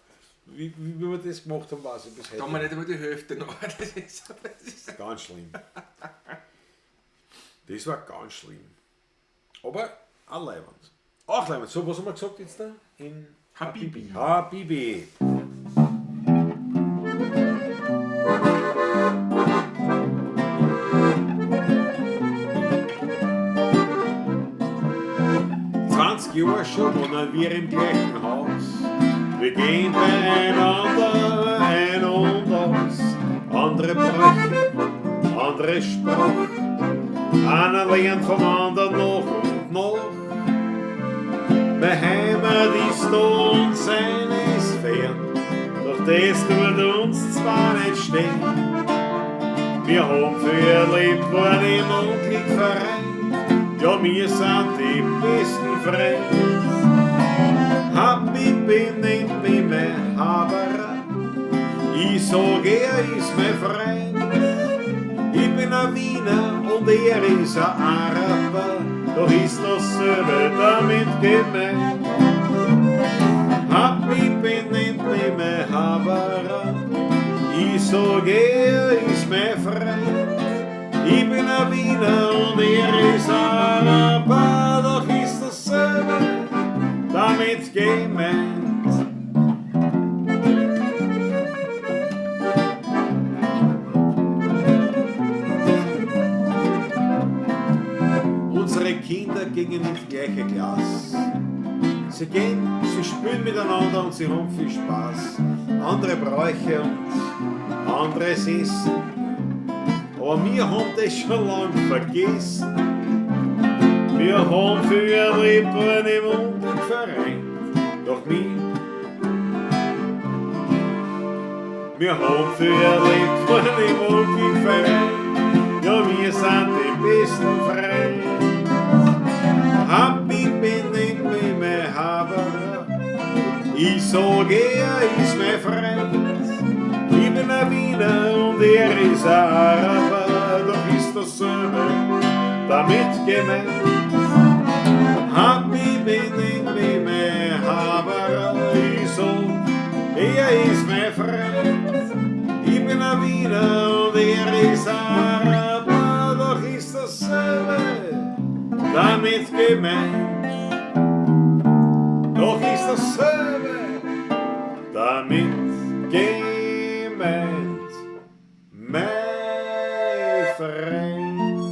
Wie wir das gemacht haben, weiß ich bis heute. Da haben wir nicht einmal die Hälfte noch. Das ist Ganz schlimm. Das war ganz schlimm. Aber auch leibend. Ach, Leute, so, was haben wir gesagt jetzt da? In Habibi. Habibi. Jahre schon wohnen wir im gleichen Haus. Wir gehen beieinander ein und aus. Andere Bräuche, andere Sprache. Einer lernt vom anderen noch und noch. Meine Heimat ist da und seine ist fern. Doch das tut uns zwar nicht stehen. Wir haben für ihr Leben im Unglück vereint. Ja, wir sind die besten Freunde. Habibi nennt mich mein Haberer. Ich sag, er ist mein Freund. Ich bin ein Wiener und er ist ein Araber. Doch ist dasselbe damit gemeint. Habibi nennt mich mein Haberer. Ich sag, er ist mein Freund. Ich bin ein Wiener und er ist ein Araber, doch ist dasselbe damit gemeint. Unsere Kinder gingen ins gleiche Glas. Sie spielen miteinander und sie haben viel Spaß. Andere Bräuche und anderes Essen. Aber wir haben das schon lang vergessen. Wir haben für ihr Leben im Unglück vereint. Doch wir haben für ihr Leben im Unglück vereint. Ja, wir sind die besten Freunde. Habibi nennt mich mein Haberer. Ich sag, er ist mein Freund. Ich bin ein Wiener und er ist ein Araber, doch ist dasselbe damit gemeint. Habibi nennt mich mein Haberer, ich sag, er ist mein Freund. Ich bin ein Wiener und er ist ein Araber, doch ist dasselbe damit gemeint. Doch ist dasselbe damit gemeint. Mein Freund.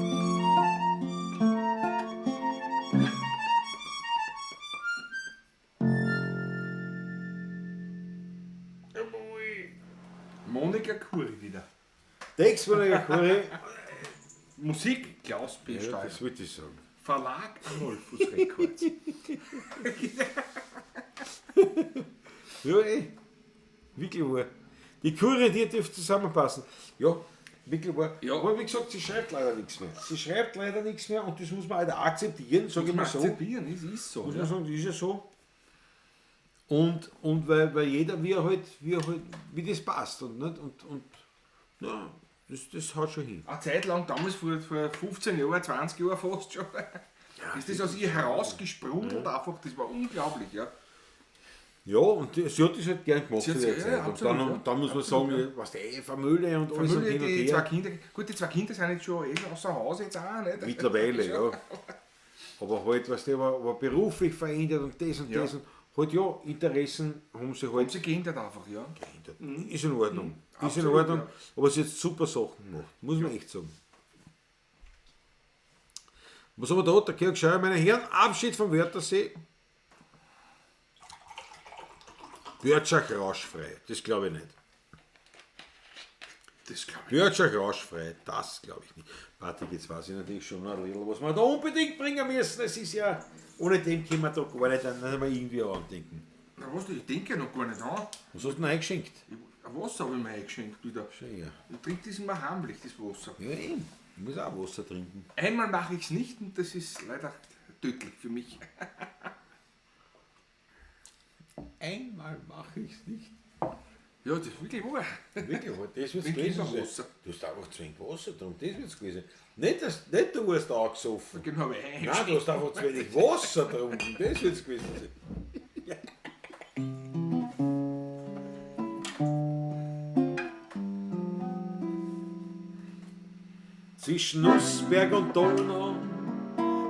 Monika Kuri wieder. Text von der Kuri. Musik Klaus B. Ja, Steiger. das wollte ich sagen. Verlag Anolfus Records. Ja, wirklich wahr. Die Kuri, die dürfte zusammenpassen. Ja, wirklich wahr. Ja. Aber wie gesagt, sie schreibt leider nichts mehr. Sie schreibt leider nichts mehr und das muss man halt auch akzeptieren, sage ich mal so. Akzeptieren, es ist so. Muss Ja. man sagen, das ist ja so. Und weil jeder, wie das passt. Und ja, das haut schon hin. Eine Zeit lang, damals vor 15 Jahren, 20 Jahren fast schon, ist das aus ihr herausgesprudelt einfach, das war unglaublich. Ja. Ja, und sie hat das halt gern gemacht Sie in hat der ja, Zeit. absolut, und ja. dann muss man Absolut, sagen, was Familie und alles und Familie, hin und die zwei her. Kinder, gut, die zwei Kinder sind jetzt schon außer Haus jetzt auch, nicht? Mittlerweile, ja. Aber halt, was der war beruflich verändert und das und Ja. das. Und halt ja, Interessen haben sie Haben halt sie geändert einfach, ja. geändert. Ist in Ordnung. Ist in Absolut, Ordnung. ja. Aber sie hat super Sachen gemacht. Muss man echt sagen. Was haben wir da? Der Georg Scheuer, meine Herren, Abschied vom Wörthersee. Börtschach rauschfrei, das glaube ich nicht. Das glaube ich. Börtschach rauschfrei, das glaube ich nicht. Warte, jetzt weiß ich natürlich schon ein bisschen, was wir da unbedingt bringen müssen. Es ist ja, ohne dem können wir da gar nicht einmal irgendwie andenken. Na was, ich denke noch gar nicht an. Was hast du denn eingeschenkt? Ein Wasser habe ich mir eingeschenkt wieder. Schön, ja. Ich trinke das immer heimlich, das Wasser. Ja, eben. Ich muss auch Wasser trinken. Einmal mache ich es nicht und das ist leider tödlich für mich. Einmal mache ich es nicht. Ja, das ist wirklich wahr. Wirklich, aber das wird es Trink gewesen immer sein. Wasser. Du hast einfach zu wenig Wasser drum, das wird es gewesen sein. Nicht du hast angesoffen. Genau, habe ich Nein, eingeschenkt. du hast einfach zu wenig Wasser getrunken, das wird es gewesen sein. Zwischen Nussberg und Donau,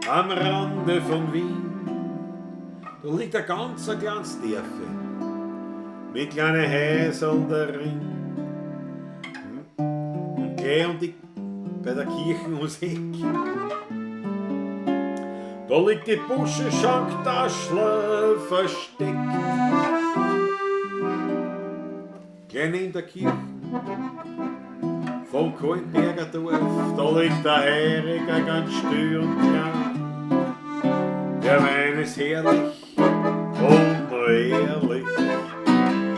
am Rande von Wien, Da liegt ein ganz kleines Dörfel mit kleinen Häusern darin. Und gleich bei der Kirche ums Eck. Da liegt die Buschenschank-Taschle versteckt. Gleich neben der Kirche vom Kaltenberger Dorf, da liegt der Heiriger ganz still und klein. Der Wein ist herrlich und noch ehrlich.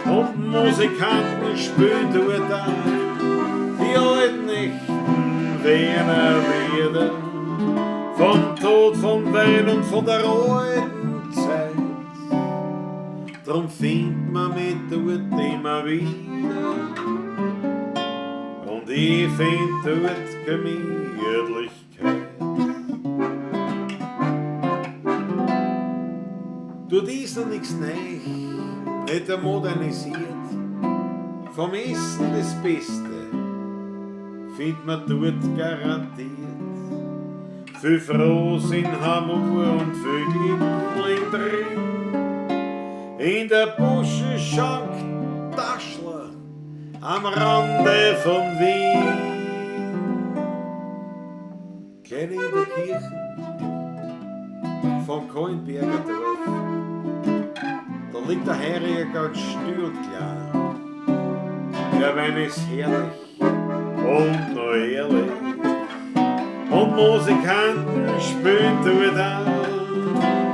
Und Musikanten spielen dort auch die alten Nächten werden wieder. Vom Tod, vom Wein und von der alten Zeit. Drum findet man mich dort immer wieder. Und ich find dort Gemütlichkeit. Dort ist noch nichts neu, nicht modernisiert. Vom Essen das Beste findet man dort garantiert. Viel Frohsinn, Hamur und viel Glückling drin. In der Buschenschank-Taschle am Rande von Wien. Klein in der Kirche vom Kaltenberger Dorf, da liegt der Heiriger ganz still und klar. Der Wein ist herrlich und noch ehrlich. Und Musikanten spielen dort auch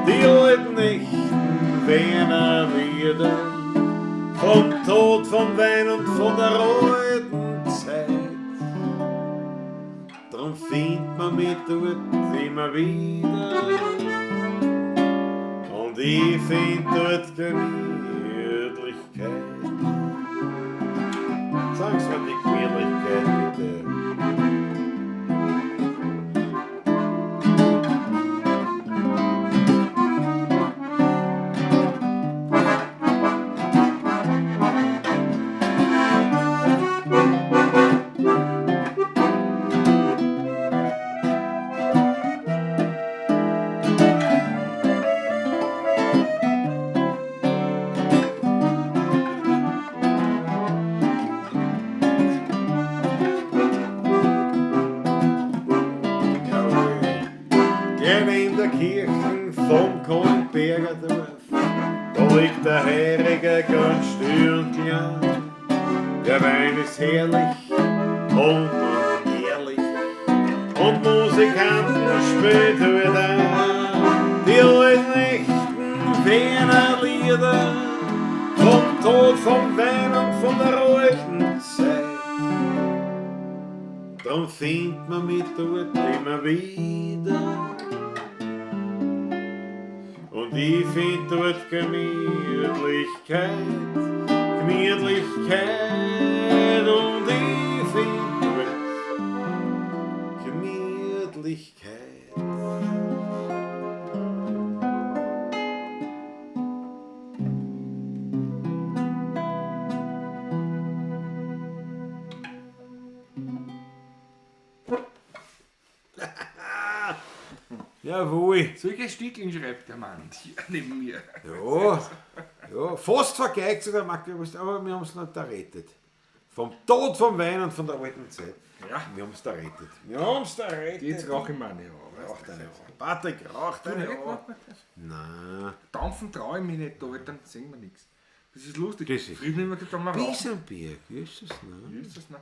die alten Nächten werden wieder. Vom Tod, vom Wein und von der alten Zeit. Drum findet man mich dort immer wieder. Und ich find dort Gemütlichkeit. Sag's mir die Gemütlichkeit bitte. In der Kirche vom Kaltenberger Dorf, da liegt der Heiriger ganz still und klein. Der Wein ist herrlich und ehrlich. Und Musikanten spielen dort auch die alten Nächten Wiener Lieder. Vom Tod, vom Wein und von der alten Zeit. Drum findet man mich dort immer wieder. Und ich find dort Gemütlichkeit, Gemütlichkeit. Und ich find dort Gemütlichkeit. Jawohl. Solche Stückchen schreibt der Mann hier neben mir. Ja, fast vergeigt zu der Macke, aber wir haben es noch da rettet. Vom Tod, vom Wein und von der alten Zeit. Ja. Wir haben es da rettet. Wir haben es da rettet. Jetzt rauche ich meine Haare. Raucht eine Haare. Patrick, raucht eine Haare. Nein. Dampfen traue ich mich nicht, da, weil dann sehen wir nichts. Das ist lustig. Das ist- Frieden immer da mal rauchen. Biesenberg, Jesus, nein. Wie ist das noch?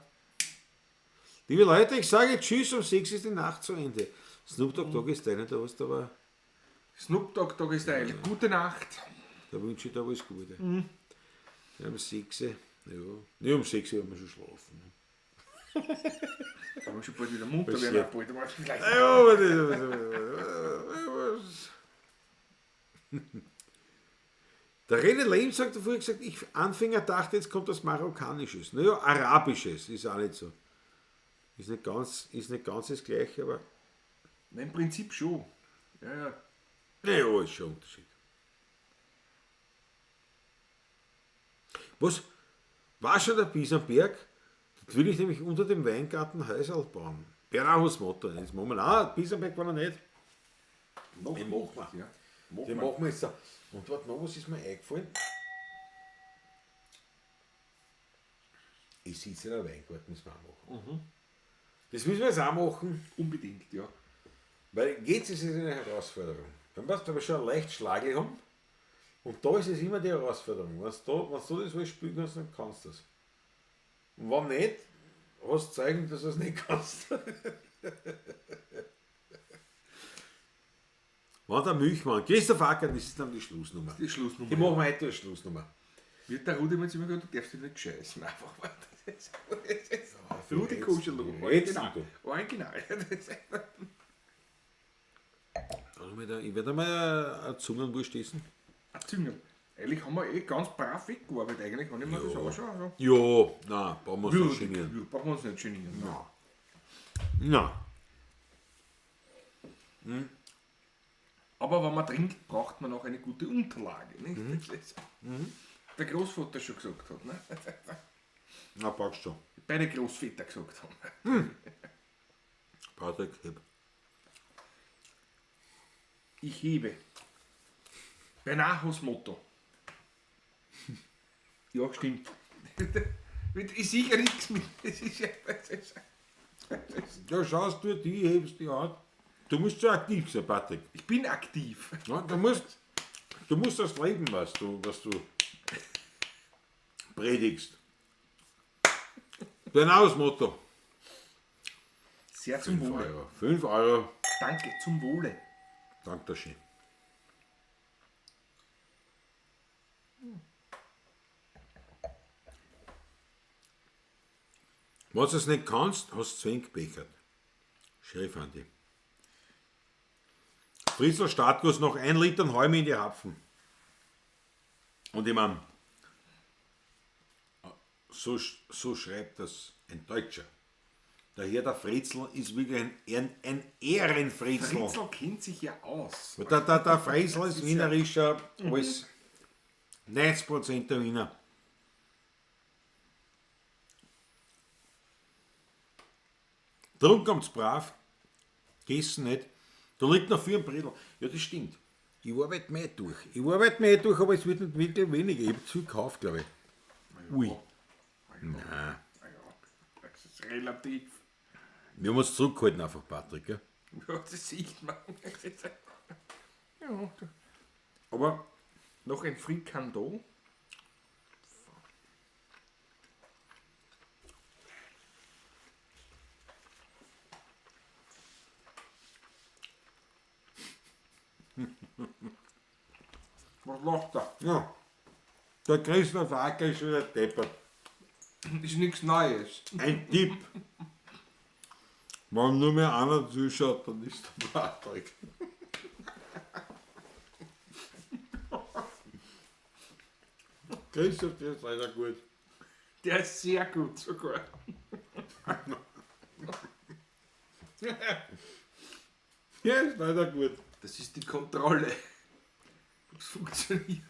Liebe Leute, ich sage Tschüss, um 6 ist die Nacht zu Ende. Snoop Dogg Dogg ist deiner, da was da war. Snoop Dogg, Dogg ist der Gute Nacht. Da wünsche ich dir alles Gute. Ja, um 6 ja. Nicht um 6 haben wir schon schlafen. Da haben wir schon bald wieder munter Was werden. jetzt? Bald aber gleich. Ja, aber der René Lehm sagt vorher gesagt, ich Anfänger dachte, jetzt kommt das Marokkanisches. Naja, Arabisches ist auch nicht so. Ist nicht ganz das Gleiche, aber Nein, im Prinzip schon. Ja, ja. naja, ist schon ein Unterschied. Was? War schon der Biesenberg? Das will ich nämlich unter dem Weingarten Häuserl bauen. Bernahus Motto. Jetzt machen wir, Biesenberg war noch nicht. Noch Ein nicht, Machbar. ja. Die machen wir jetzt so. Und warte noch, was ist mir eingefallen? Ich sitze in der Weingarten, müssen wir auch machen. Das müssen wir jetzt auch machen, Unbedingt, ja. weil jetzt ist es eine Herausforderung. Dann wirst du aber schon leicht Schlagel haben. Und da ist es immer die Herausforderung. Wenn du das alles spielen kannst, dann kannst du das. Und wenn nicht, hast du zeigen, dass du es nicht kannst. Wenn der Milchmann, Christoph Acker, das ist dann die Schlussnummer. Die Schlussnummer. Die machen wir heute als Schlussnummer. Wird der Rudi mir jetzt immer gesagt, du darfst dich nicht scheißen. Einfach, das ist Rudi Kuschel. Original. Ich werde mal eine Zungenwurst essen. Ein Züngel. Eigentlich haben wir ganz brav weggearbeitet, eigentlich, wenn ich mir das anschaue. Also. Ja, nein, brauchen wir uns nicht genieren. Ja, brauchen wir uns nicht genieren. Nein. Aber wenn man trinkt, braucht man auch eine gute Unterlage. Nicht? Das ist, der Großvater schon gesagt hat. Ne? Na, packst du. Beide Großväter gesagt haben. Patrick, heb. Ich hebe. Bernachos Motto. Ja, stimmt. Ist sicher nichts mit. Das ist ja, Ja, schaust du, die hebst die Hand. Du musst so aktiv sein, Patrick. ich bin aktiv. Ja, du musst das leben, was du predigst. Genau das Motto. Sehr zum 5 Wohle. Euro. 5 Euro. Danke, zum Wohle. Dankeschön. Wenn du es nicht kannst, hast du 20 Becher. Sheriff Andi. Fritzl Startguss noch 1 Liter und halb in die Hapfen. Und ich meine, so schreibt das ein Deutscher. Der Herr der Fritzl ist wirklich ein Ehrenfritzl. Fritzl kennt sich ja aus. Der Fritzl ist wienerischer als 90% der Wiener. Darum kommt es brav, gegessen nicht. Da liegt noch 4 Bredel. Ja, das stimmt. Ich arbeite mehr durch. Aber es wird nicht wirklich weniger. Ich habe zu viel gekauft, glaube ich. Ui. Nein. Naja, das ist relativ. Wir haben uns zurückgehalten einfach, Patrick. Gell? Ja, das sieht man. Ja, Aber noch ein Frikando. Was macht er? ja, der Christoph Acker ist wieder deppert. Ist nichts Neues. Ein Tipp. Wenn nur mehr einer zuschaut, dann ist der Patrick. Christoph, der ist leider gut. Der ist sehr gut sogar. Der ist leider gut. Das ist die Kontrolle. Das funktioniert.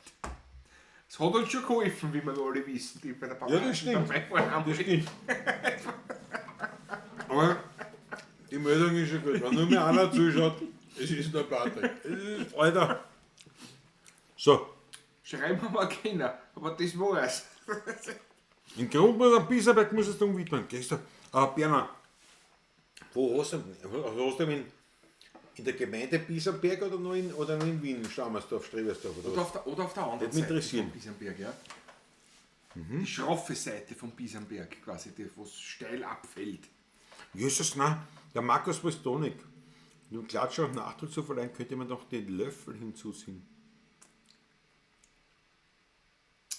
Das hat uns schon geholfen, wie wir alle wissen, die bei der Ja, das stimmt. dabei waren. Das stimmt. Aber die Meldung ist schon gut. Wenn nur mehr einer zuschaut, es ist der Patrick. Es ist, Alter. So, Schreiben wir mal keiner, aber das war's. in Grundmut am Pieserberg muss es umwidmen. Gehst du? Berner, wo hast du in der Gemeinde Pieserberg oder nur in Wien, Stammersdorf, Strebersdorf oder was? Oder auf der anderen Das mich Seite interessieren. von Biesenberg, ja. Die schroffe Seite von Biesenberg, quasi, die, wo es steil abfällt. Jesus, nein, der Markus Bostonik. Nur Klatscher und Nachdruck zu verleihen, könnte man doch den Löffel hinzuziehen.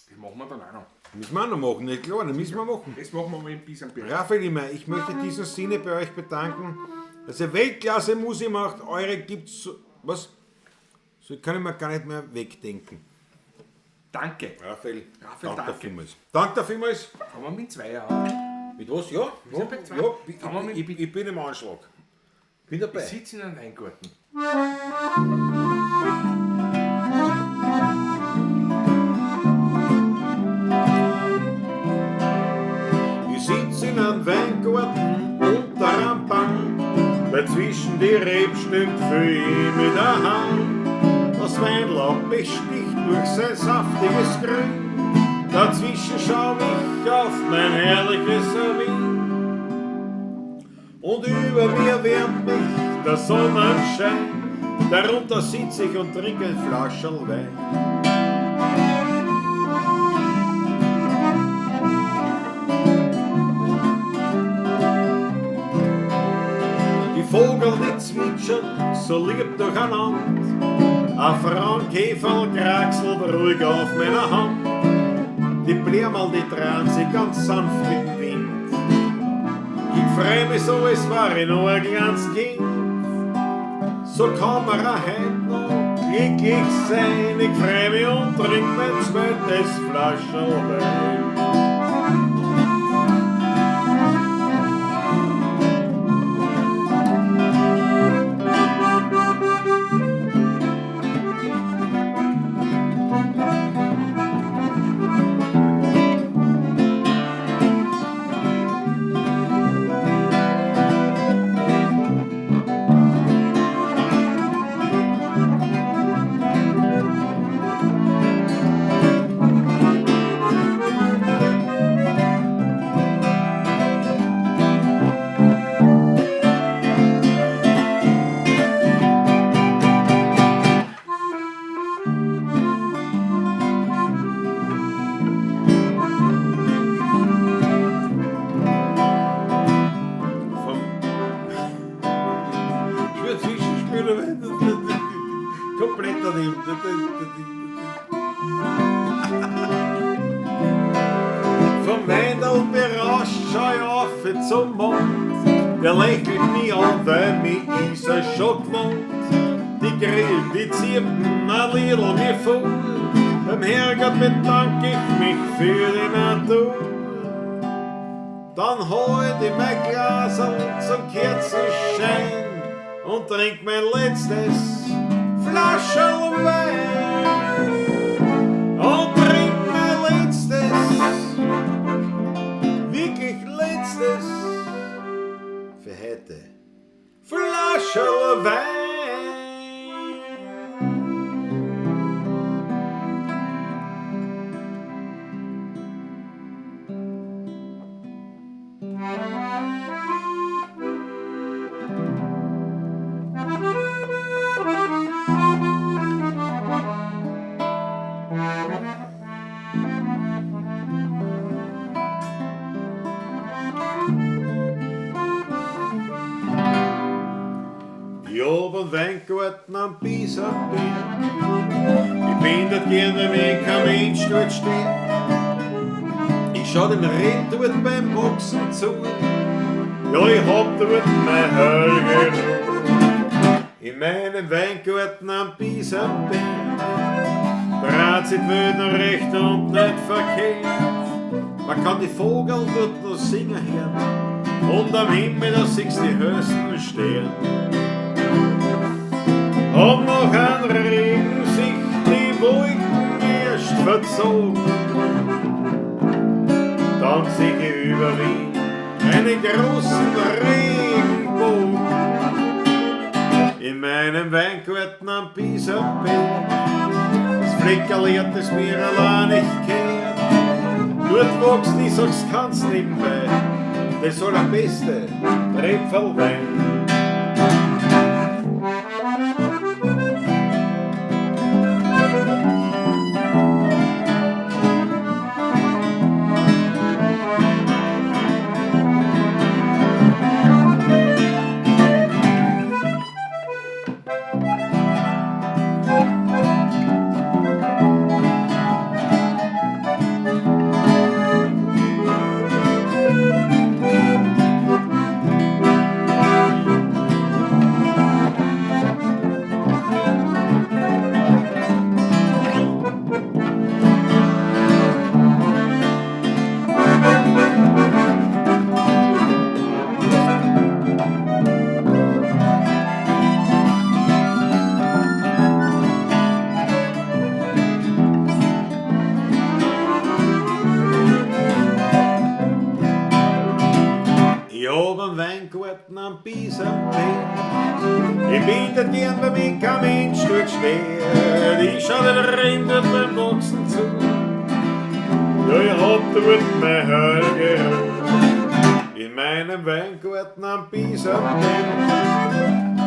Das machen wir dann auch noch. Müssen wir auch noch machen, nicht klar, das müssen wir machen. Das machen wir mal in Biesenberg. Raphael immer, ich möchte in diesem Sinne bei euch bedanken, dass ihr Weltklasse Musik macht. Eure gibt's, was? So kann ich mir gar nicht mehr wegdenken. Danke. Raphael, Raphael, danke danke. vielmals. Danke vielmals. Fangen wir mit 2 an. Mit was? Ja, sind bei zwei. ja ich bin im Anschlag. Bin dabei. Ich sitze in einem Weingarten. Ich sitz in einem Weingarten unter einem Baum, weil zwischen die Rebstöcke fühl ich mit der Hand. Was Weinlaub besticht durch sein saftiges Grün. Dazwischen schau ich auf mein herrliches Wien. Und über mir wärmt mich der Sonnenschein. Darunter sitz ich und trinke ein Flascherl Wein. Die Vogel, die zwitschern, so lieb durcheinander. Ein Frauenkäfer kraxelt ruhig auf meiner Hand. Die Blärmerl, die drehen sich ganz sanft mit dem Wind. Ich freu mich so, es war ich noch ein kleines Kind. So kann man auch heute noch glücklich sein. Ich freu mich und trink mein zweites Flascherl Wein. Komplett daneben. Vom Weinl berauscht schau ich auf zum Mond. Der lächelt mich an, weil mich ist er schon gewohnt. Die Grillen, die zirpen ein Lidl mir vor. Beim Herrgott bedank ich mich für die Natur. Dann halt ich mein Glasl zum Kerzenschein und trink mein letztes Flascherl Wein. Und trink mein letztes, wirklich letztes für heute Flascherl Wein. Ich hab einen Weingarten am Biesenberg. Ich bin dort gerne, wenn kein Mensch dort steht. Ich schau dem Reh dort beim Wachsen zu. Ja, ich hab dort meine Hölle. In meinem Weingarten am Biesenberg dreht sich die Welt noch recht und nicht verkehrt. Man kann die Vogel dort noch singen hören und am Himmel da siehst du die höchsten Sterne. Und nach einem Regen sich die Wolken erst verzogen. Dann sehe ich über Wien einen großen Regenbogen. In meinem Weingarten am Biesenberg, das Fleckerl, das mir allein nicht kehrt. Dort wächst, ich sag's ganz nebenbei, das allerbeste Trepferlwein. Weingarten am Biesenberg. Ich bin dort gern, weil mich kein Mensch dort stört. Ich schau den Rhein dort beim Wachsen zu. Ja, ich hab dort mein Heil gehört. In meinem Weingarten am Biesenberg.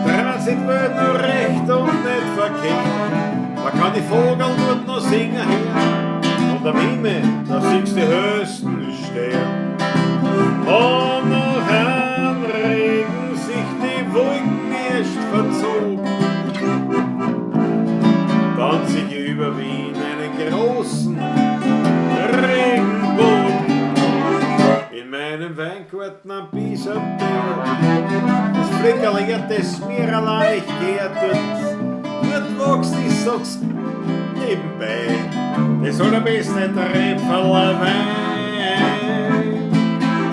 Dran sind Welt nur recht und nicht verkehrt. Da kann die Vogel dort noch singen her. Und am Himmel, da siehst du die höchsten Sterne. Und nach einem Regen sich die Wolken erst verzogen. Dann sich über Wien einen großen Regenbogen. In meinem Weingarten am Biesenberg. Das Fleckerl, das mir allein nicht gehört, dort wächst, ich sag's nebenbei. Das allerbeste Trefferl Wein.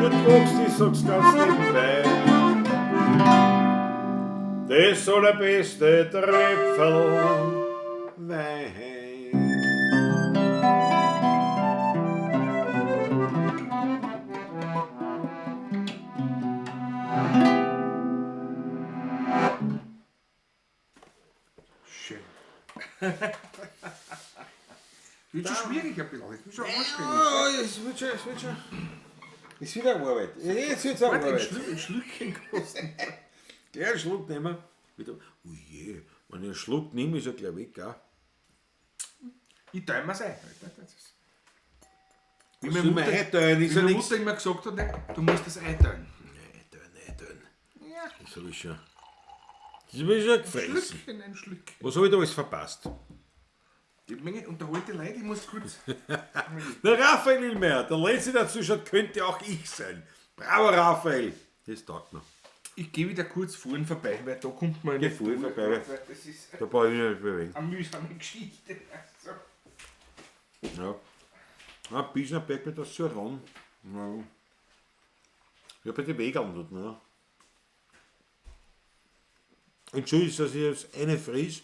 Dort wächst, ich sag's ganz nebenbei. Das allerbeste Trefferl Wein. Schön. Wird schon schwierig ein bisschen. Ich bin schon anstrengend. Ja, es wird schon. Ist wieder Arbeit. Jetzt wird's auch Warte, Arbeit. ein Schlückchen kosten. Gleich einen Schluck nehmen. Wieder. Oh je, wenn ich einen Schluck nehme, ist er gleich weg. Auch. Ich teile mir's ein. Das ist- Wie Soll man einteilen? Ist wie ja meine nichts. Mutter immer gesagt hat, du musst das einteilen. Nein, tun. Ja, Das habe ich schon. Das habe ich schon gefressen. Schlückchen, ein Schlückchen. Was habe ich da alles verpasst? Die Menge unterholte Leute, ich muss kurz. Der Raphael will mehr. Der letzte dazu schaut, könnte auch ich sein. Bravo, Raphael. Das taugt mir. Ich gehe wieder kurz vorhin vorbei, weil da kommt man Geh nicht vorhin durch, vorbei. weil das ist Da brauche ich mich nicht bewegen. eine mühsame Geschichte. Also. Ja. Ein Biesenberg mit das so ran. Ja. Ich habe die Wegeln dort, ne? Entschuldigt, dass ich jetzt eine fries.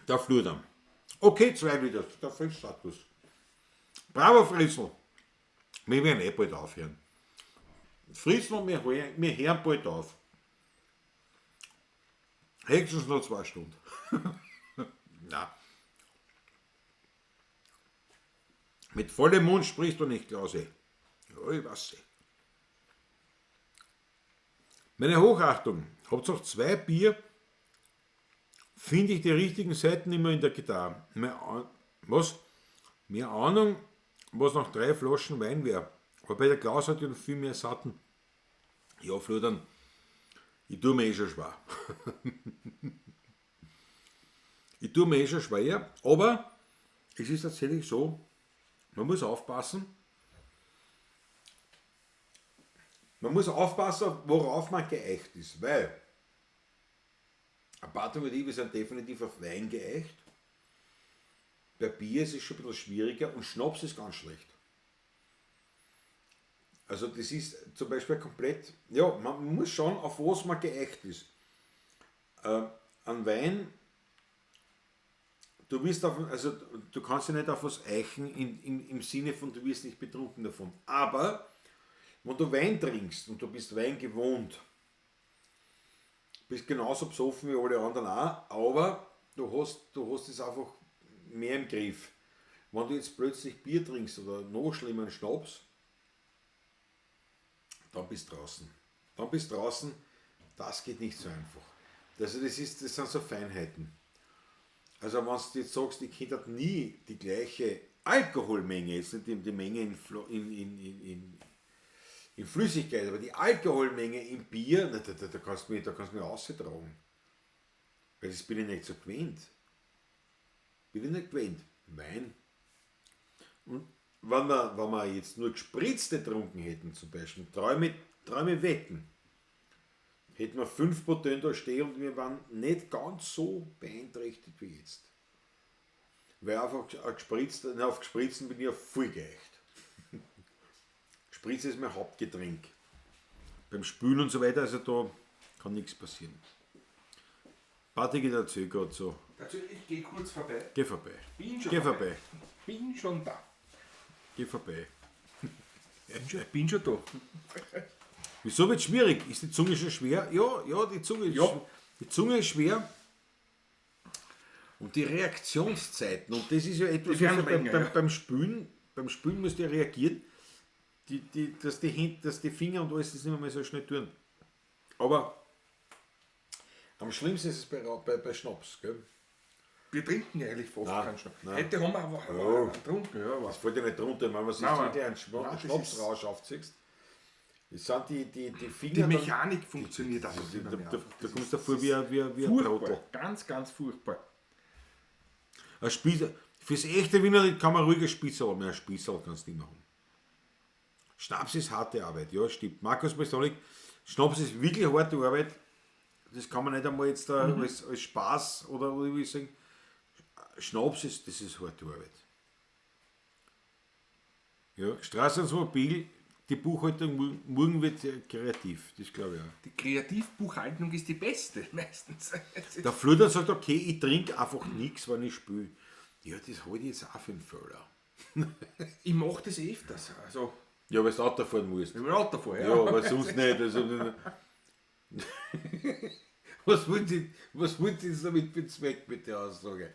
Der Flur Okay, 2 Liter. Der Frischstatus. Bravo, Fritzl. Wir werden bald aufhören. Fritzl, wir hören bald auf. Höchstens noch 2 Stunden. Na. Mit vollem Mund sprichst du nicht, Klause. Ja, ich weiß. Meine Hochachtung, habt auch 2 Bier, finde ich die richtigen Seiten immer in der Gitarre. Mehr Ahnung, was nach 3 Flaschen Wein wäre. Aber bei der Klaus hat ja noch viel mehr Satten. Ja, Flodern, ich tue mir schon schwer. Ich tue mir schon schwer, aber es ist tatsächlich so, man muss aufpassen. Man muss aufpassen, worauf man geeicht ist, weil ein paar Tomaten sind definitiv auf Wein geeicht. Bei Bier ist es schon ein bisschen schwieriger und Schnaps ist ganz schlecht. Also das ist zum Beispiel komplett, ja, man muss schauen, auf was man geeicht ist. An Wein, du kannst ja nicht auf was eichen im Sinne von, du wirst nicht betrunken davon. Aber wenn du Wein trinkst und du bist Wein gewohnt, bist genauso besoffen wie alle anderen auch, aber du hast es einfach mehr im Griff. Wenn du jetzt plötzlich Bier trinkst oder noch schlimmer einen Schnaps, dann bist du draußen. Das geht nicht so einfach. Also das sind so Feinheiten. Also wenn du jetzt sagst, ich könnte nie die gleiche Alkoholmenge, jetzt nicht die Menge in Flüssigkeit, aber die Alkoholmenge im Bier, da kannst du mich austragen. Weil das bin ich nicht so gewöhnt. Wein. Und wenn wir jetzt nur gespritzte getrunken hätten, zum Beispiel, Träume wetten, hätten wir 5 Prozent da stehen und wir waren nicht ganz so beeinträchtigt wie jetzt. Weil einfach auf Gespritzten bin ich ja voll geeicht. Spritze ist mein Hauptgetränk. Beim Spülen und so weiter, also da kann nichts passieren. Patrick erzählt gerade so. Also ich gehe kurz vorbei. Geh vorbei. Bin schon Geh vorbei. Bin schon da. Geh vorbei. Bin schon da. Wieso wird es schwierig? Ist die Zunge schon schwer? Ja, die Zunge ist, Ja. Die Zunge ist schwer. Und die Reaktionszeiten, und das ist ja etwas, Die werden was länger, ja. beim Spülen musst du ja reagieren, dass die Hände, dass die Finger und alles das nicht mehr so schnell tun. Aber am schlimmsten ist es bei Schnaps, gell? Wir trinken ja eigentlich fast Nein, keinen Schnaps. nein. Heute haben wir aber Oh. getrunken, ja. Das fällt ja nicht runter, wenn man sich Nein, wirklich einen nein, das Schnapsrausch aufziehst. Das sind die Finger. Die Mechanik funktioniert auch. Da kommst du vor wie ein Trottel. furchtbar. Ganz, ganz furchtbar. Ein Spießer, fürs echte Wiener kann man ruhig ein Spießer haben, ein Spießer kannst du nicht mehr haben. Schnaps ist harte Arbeit, ja, stimmt. Markus Mestolik, Schnaps ist wirklich harte Arbeit. Das kann man nicht einmal jetzt da als Spaß oder wie ich sagen. Schnaps ist, das ist harte Arbeit. Ja, Straßenmobil, die Buchhaltung morgen wird kreativ, das glaube ich auch. Die Kreativbuchhaltung ist die beste meistens. Der Fluder sagt, okay, ich trinke einfach nichts, wenn ich spiele. Ja, das halte ich jetzt auch für einen Fehler. Ich mache das öfters. Also, Ja, weil du Auto fahren musst. wenn wir Auto fahren, Ja, aber sonst nicht. Also, was wollt ihr damit bezwecken mit der Aussage?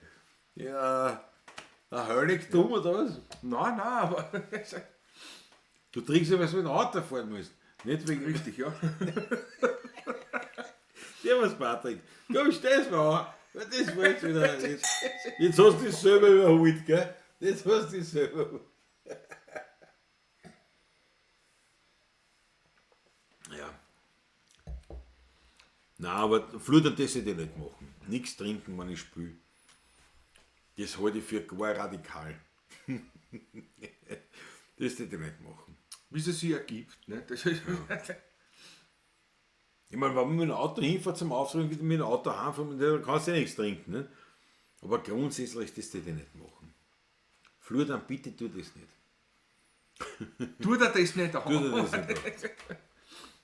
Ja, ein Heiligtum oder was? Nein, aber Du trinkst ja, weil du mit dem Auto fahren musst. Nicht wegen. richtig, ja. Servus, Patrick. Komm, steh's mal an. Das war jetzt wieder. Jetzt hast du dich selber überholt, gell? Jetzt hast du dich selber überholt. Ja. Nein, aber Fludern, das hätte ich nicht machen. Nichts trinken, wenn ich spüle. Das halte ich für gar radikal. Das hätte ich nicht machen. Wie es sich ergibt. Ne? Das ist Ich meine, wenn man mit dem Auto hinfährt zum Auftrag, mit dem Auto heimfahren, dann kannst du ja nichts trinken. Ne? Aber grundsätzlich, das hätte ich nicht machen. Fludern, bitte tu das nicht. Tut er das nicht auch? Tu dir das nicht.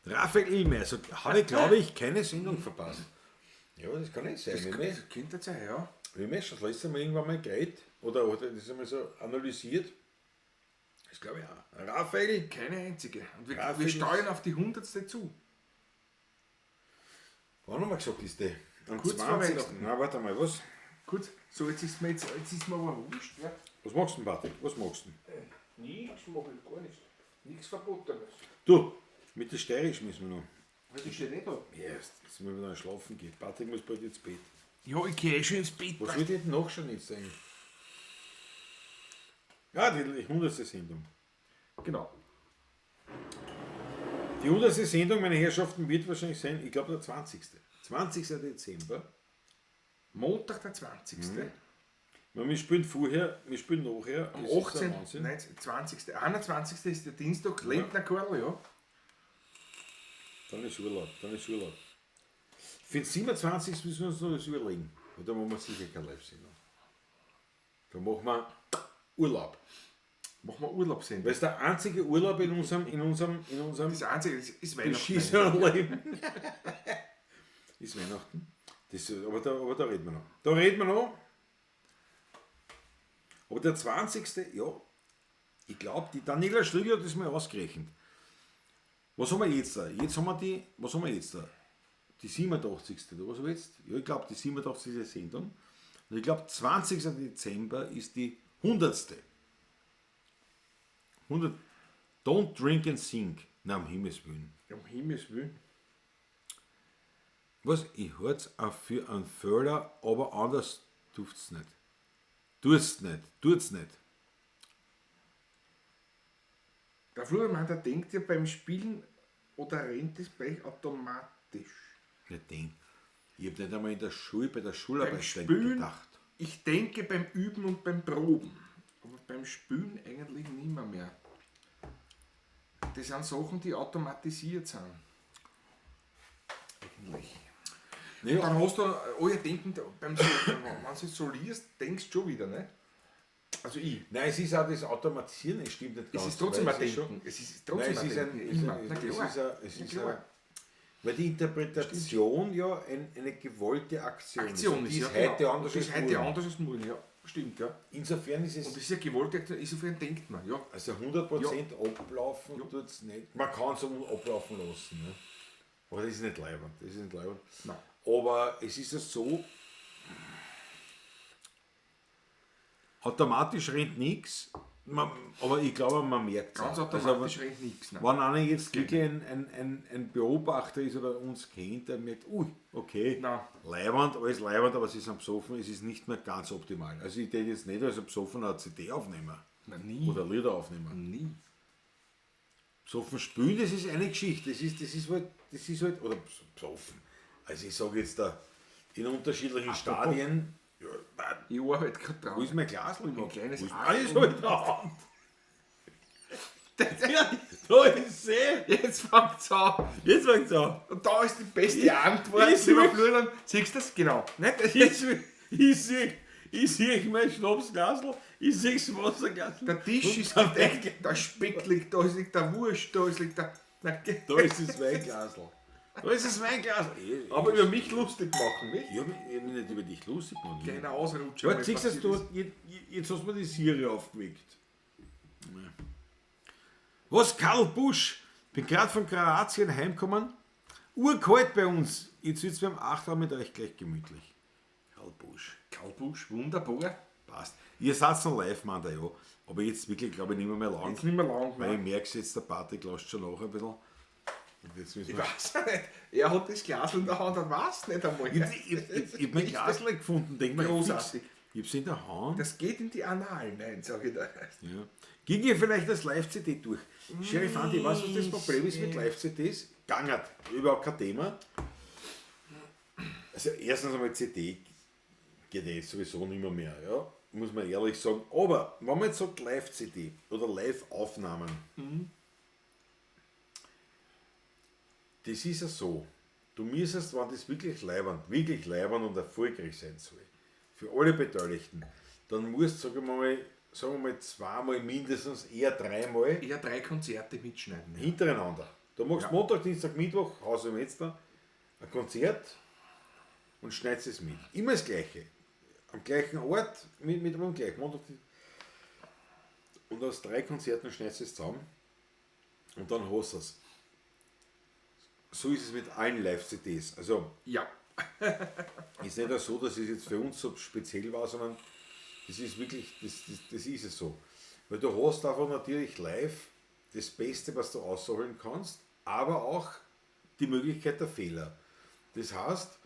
Raphael Ilmer, also habe ich, glaube ich, keine Sendung verpasst. Ja, das kann nicht sein. Das könnte sein, ja. Wie mir schon das letzte Mal irgendwann mal geredet oder das einmal so analysiert. Das glaube ich auch. Raphael, Keine einzige. Und wir Raphael steuern auf die 100. zu. wann haben wir gesagt, ist die? Am Kurz vor Weihnachten. Na, warte mal, was? Gut, so jetzt ist mir aber wurscht. Ja. Was machst du denn, Patrick? Was machst du denn? Nichts mache ich gar nicht. Nichts Verbotenes. Du, mit der Steirisch müssen wir noch. Was ist denn nicht da? Ja, jetzt müssen wir wieder schlafen gehen. Patrick muss bald ins Bett. Ja, ich gehe schon ins Bett. Was wird denn noch schon jetzt eigentlich? Ja, die 100. Sendung. Genau. Die 100. Sendung, meine Herrschaften, wird wahrscheinlich sein, ich glaube der 20. 20. Dezember. Montag der 20. Weil wir spielen vorher, wir spielen nachher. Am das ist 18. ein Wahnsinn. Nein, 20. 21. ist der Dienstag, Lentnerkarl, ja. Dann ist Urlaub. Für den 27. müssen wir uns noch das überlegen. Weil da machen wir sicher keine Live-Sendung. Da machen wir Urlaub. Machen wir Urlaubssendung. Weil es der einzige Urlaub in unserem Das Einzige ist Weihnachten. beschissenen Leben ist Weihnachten. Das, aber da reden wir noch. Aber der 20. Ja, ich glaube, die Daniela Strigl hat das mal ausgerechnet. Was haben wir jetzt da? Was haben wir jetzt da? Die 87. oder was haben wir jetzt? Ja, ich glaube, die 87. Sendung. Und ich glaube, 20. Dezember ist die 100. 100. Don't drink and sing. Na, um Himmels Willen. Um Himmels Willen. Was? Ich halte es für einen Förder, aber anders tut's nicht. Tut's nicht. Der Florian, der denkt ja beim Spielen oder rennt das bei euch automatisch? Ich denke, ich habe nicht einmal in der Schule, bei der Schularbeit Beim Spülen, gedacht. ich denke beim Üben und beim Proben. Aber beim Spülen eigentlich nicht mehr. Das sind Sachen, die automatisiert sind. Eigentlich. Nee, Und dann hast du alle denken, wenn du es so liest, denkst du schon wieder, ne? Also ich. nein, es ist auch das Automatisieren, es stimmt nicht Es ganz. ist trotzdem weil ein es ist Denken. Es ist trotzdem Nein, es ist ein Denken. ein, Immer. Na klar. weil die Interpretation ja eine gewollte Aktion Aktion ist. ist, Die ja, ist heute genau. anders Die ist als heute morgen. anders als morgen, ja. Stimmt, ja. Insofern ist Und es, das ist ja gewollt, insofern denkt man, ja. also 100% ablaufen tut es nicht. Man kann es ablaufen lassen. Ne? Aber das ist nicht leibend. Das ist nicht leibend. Nein. Aber es ist ja so, automatisch rennt nichts, aber ich glaube, man merkt es. Ganz automatisch rennt nichts. Nein. Wenn einer jetzt wirklich ein Beobachter ist oder uns kennt, der merkt, okay, Nein. leibend, alles leibend, aber sie sind besoffen, es ist nicht mehr ganz optimal. Also ich denke jetzt nicht als ein besoffener CD aufnehmen Nein, nie. oder Lieder aufnehmen. Nie. Besoffen spielen, das ist eine Geschichte, das ist halt, oder besoffen. Also ich sage jetzt da, in unterschiedlichen Stadien, ja, Ich arbeite gerade dran. wo ist mein Glas? Ein kleines Alles halt da. Da ist sie. Jetzt fängt's an. Jetzt fängt's an. Und da ist die beste Antwort. ich Lieber such's. Florian, siehst du das? Genau. Nicht? Das ist, Ich sehe mein Schnapsglasl, ich sehe das Wasserglasl. der Tisch ist gedeckt, der Speck liegt, da liegt der Wurst, da liegt der... Nein, Da ist das Weinglasl. Da ist das Weinglasl. aber über mich lustig machen, nicht? Ich habe mich nicht über dich lustig gemacht. Keine Ausrutsche. Ja, siehst du, jetzt hast du mir die Siri aufgeweckt. Was, Karl Busch? Bin gerade von Kroatien heimgekommen. Urkalt bei uns. Jetzt wird es beim 8 Uhr mit euch gleich gemütlich. Karl Busch. Kalbusch, wunderbar. Passt. Ihr seid noch live, meint er ja. Aber jetzt wirklich, glaube ich, nicht mehr lang. Jetzt nicht mehr lang. Weil ich Nein. merke jetzt, der Patrick lässt schon nach ein bisschen. Und jetzt müssen Ich wir... weiß ja nicht. Er hat das Glas in der Hand, er weiß nicht einmal. Ich habe mein Glasl gefunden, denk mal. Großartig. Ich habe es in der Hand. Das geht in die Annalen ein, sage ich da. Ja. Ging ihr vielleicht das Live-CD durch? Sheriff Andy, weißt du, was das Problem ist mit Live-CDs? Gangert, überhaupt kein Thema. Also erstens einmal CD geht jetzt sowieso nicht mehr, ja? Muss man ehrlich sagen. Aber wenn man jetzt sagt Live-CD oder Live-Aufnahmen, das ist ja so. Du müsstest, wenn das wirklich leibend und erfolgreich sein soll, für alle Beteiligten, dann musst du, sagen wir mal, zweimal mindestens, eher dreimal Eher 3 Konzerte mitschneiden. Ja. hintereinander. Du machst Ja. Montag, Dienstag, Mittwoch, Haus im Metzler, ein Konzert und schneidest es mit. Immer das Gleiche. Am gleichen Ort, mit dem gleichen Montag. Und aus 3 Konzerten schneidest du es zusammen und dann hast du es. So ist es mit allen Live-CDs. Also Ja. ist nicht so, dass es jetzt für uns so speziell war, sondern das ist wirklich, das ist es so. Weil du hast einfach natürlich live das Beste, was du ausholen kannst, aber auch die Möglichkeit der Fehler. Das heißt,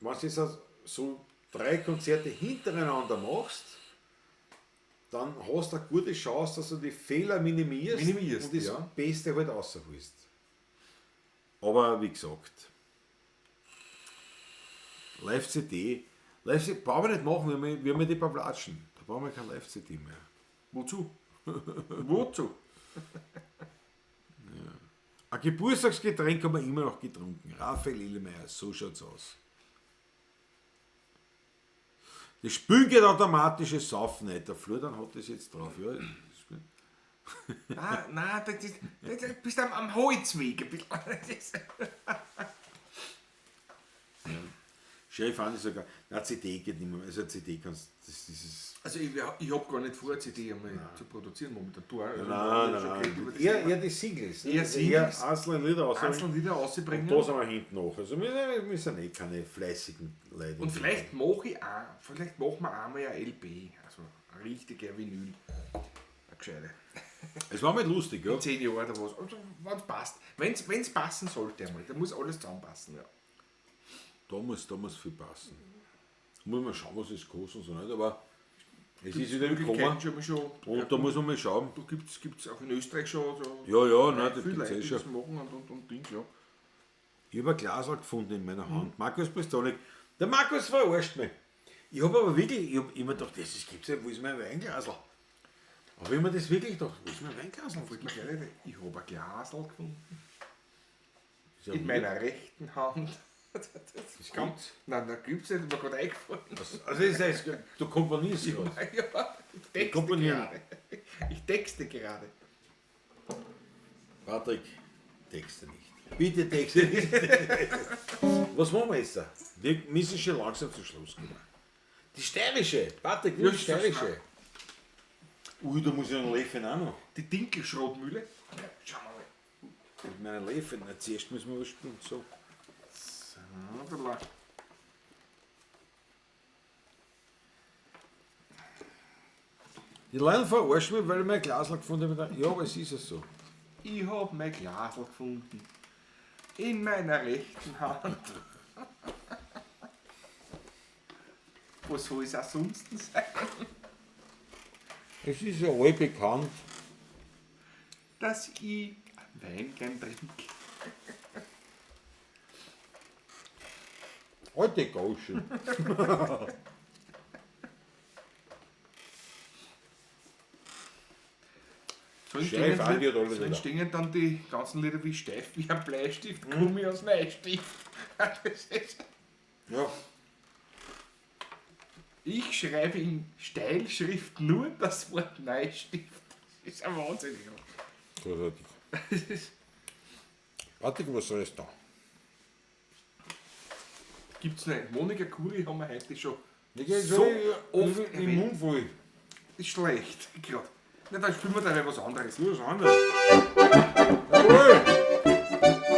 wenn du jetzt so 3 Konzerte hintereinander machst, dann hast du eine gute Chance, dass du die Fehler minimierst und das ja. Beste halt rausholst. Aber wie gesagt, Live-CD brauchen wir nicht machen, wir haben ja die Pavlatschen. Da brauchen wir kein Live-CD mehr. Wozu? Wozu? Ein Geburtstagsgetränk haben wir immer noch getrunken. Raphael Ehlemeyer, so schaut's aus. Das Spülen geht automatisch, es saufen nicht. Der Florian hat das jetzt drauf. Ja, das ist gut. Nein, das bist am Holzweg. Das ist- Sheriff Andy sogar, eine CD geht nicht mehr. Also eine CD kannst dieses. Also ich habe gar nicht vor, eine CD einmal zu produzieren momentan. Du auch? Also Nein. Eher die Singles. Ne? Eher Singles. Einzelne Lieder ausholen. einzeln wieder Und rauszubringen. da sind wir hinten nach. Also wir sind eh keine fleißigen Leute. Und vielleicht machen wir einmal ein LP, also ein richtiger Vinyl. Eine gescheite. Es war mal lustig, ja. 10 Jahre oder was. Also, wenn es passt. Wenn es passen sollte einmal, dann muss alles zusammenpassen. Ja. Da muss viel passen. Muss man schauen, was es kostet und so nicht, aber es ist wieder im Kommen. Und da muss man mal schauen. Da gibt es auch in Österreich schon so Ja, nein, das viele gibt es Leute, eh die schon. das machen und Dings, ja. Ich habe ein Glasl gefunden in meiner Hand. Markus Pistolik. Der Markus verarscht mich. Ich habe aber wirklich, ich habe immer gedacht, das gibt's ja, wo ist mein Weinglasl? Aber ich mir das wirklich gedacht, wo ist mein Weinglasl? Ich habe ein Glasl gefunden. Ist ja In meiner rechten Hand. Das gibt's. Nein, da gibt es nicht, mir gerade eingefallen. Also das heißt, du komponierst gerade. Ja, ich texte komponieren. gerade. Ich texte gerade. Patrick, texte nicht. Bitte texte nicht. Was machen wir jetzt da? Wir müssen schon langsam zum Schluss kommen. Die steirische. Patrick, Ja, die steirische. so Ui, da muss ich einen Löffel auch noch. Die Dinkelschrotmühle. Schauen wir mal. Mit meinen Löffel. Na, zuerst müssen wir was spielen. So. So, da la- Die Leute verarschen mich, weil ich mein Glas gefunden habe. Ja, aber es ist ja so. Ich hab mein Glasl gefunden. In meiner rechten Hand. Was soll es auch sonst sein? Es ist ja all bekannt. Dass ich Wein gern trinke. Alte Gauschen. So Steif an, die hat alles so wieder. entstehen dann die ganzen Lieder wie steif wie ein Bleistift, Gummi aus Neustift. Das ist- Ja. Ich schreibe in Steilschrift nur das Wort Neustift. Das ist ein Wahnsinn. Großartig. Das ist- Patrick, was soll es da? Gibt's nicht. Monika Kuri haben wir heute schon Ich gehe so so oft im erwähnt. Mund voll. Ist schlecht. Gerade. Na, dann spielen wir da was anderes. Du was anderes. Jawohl!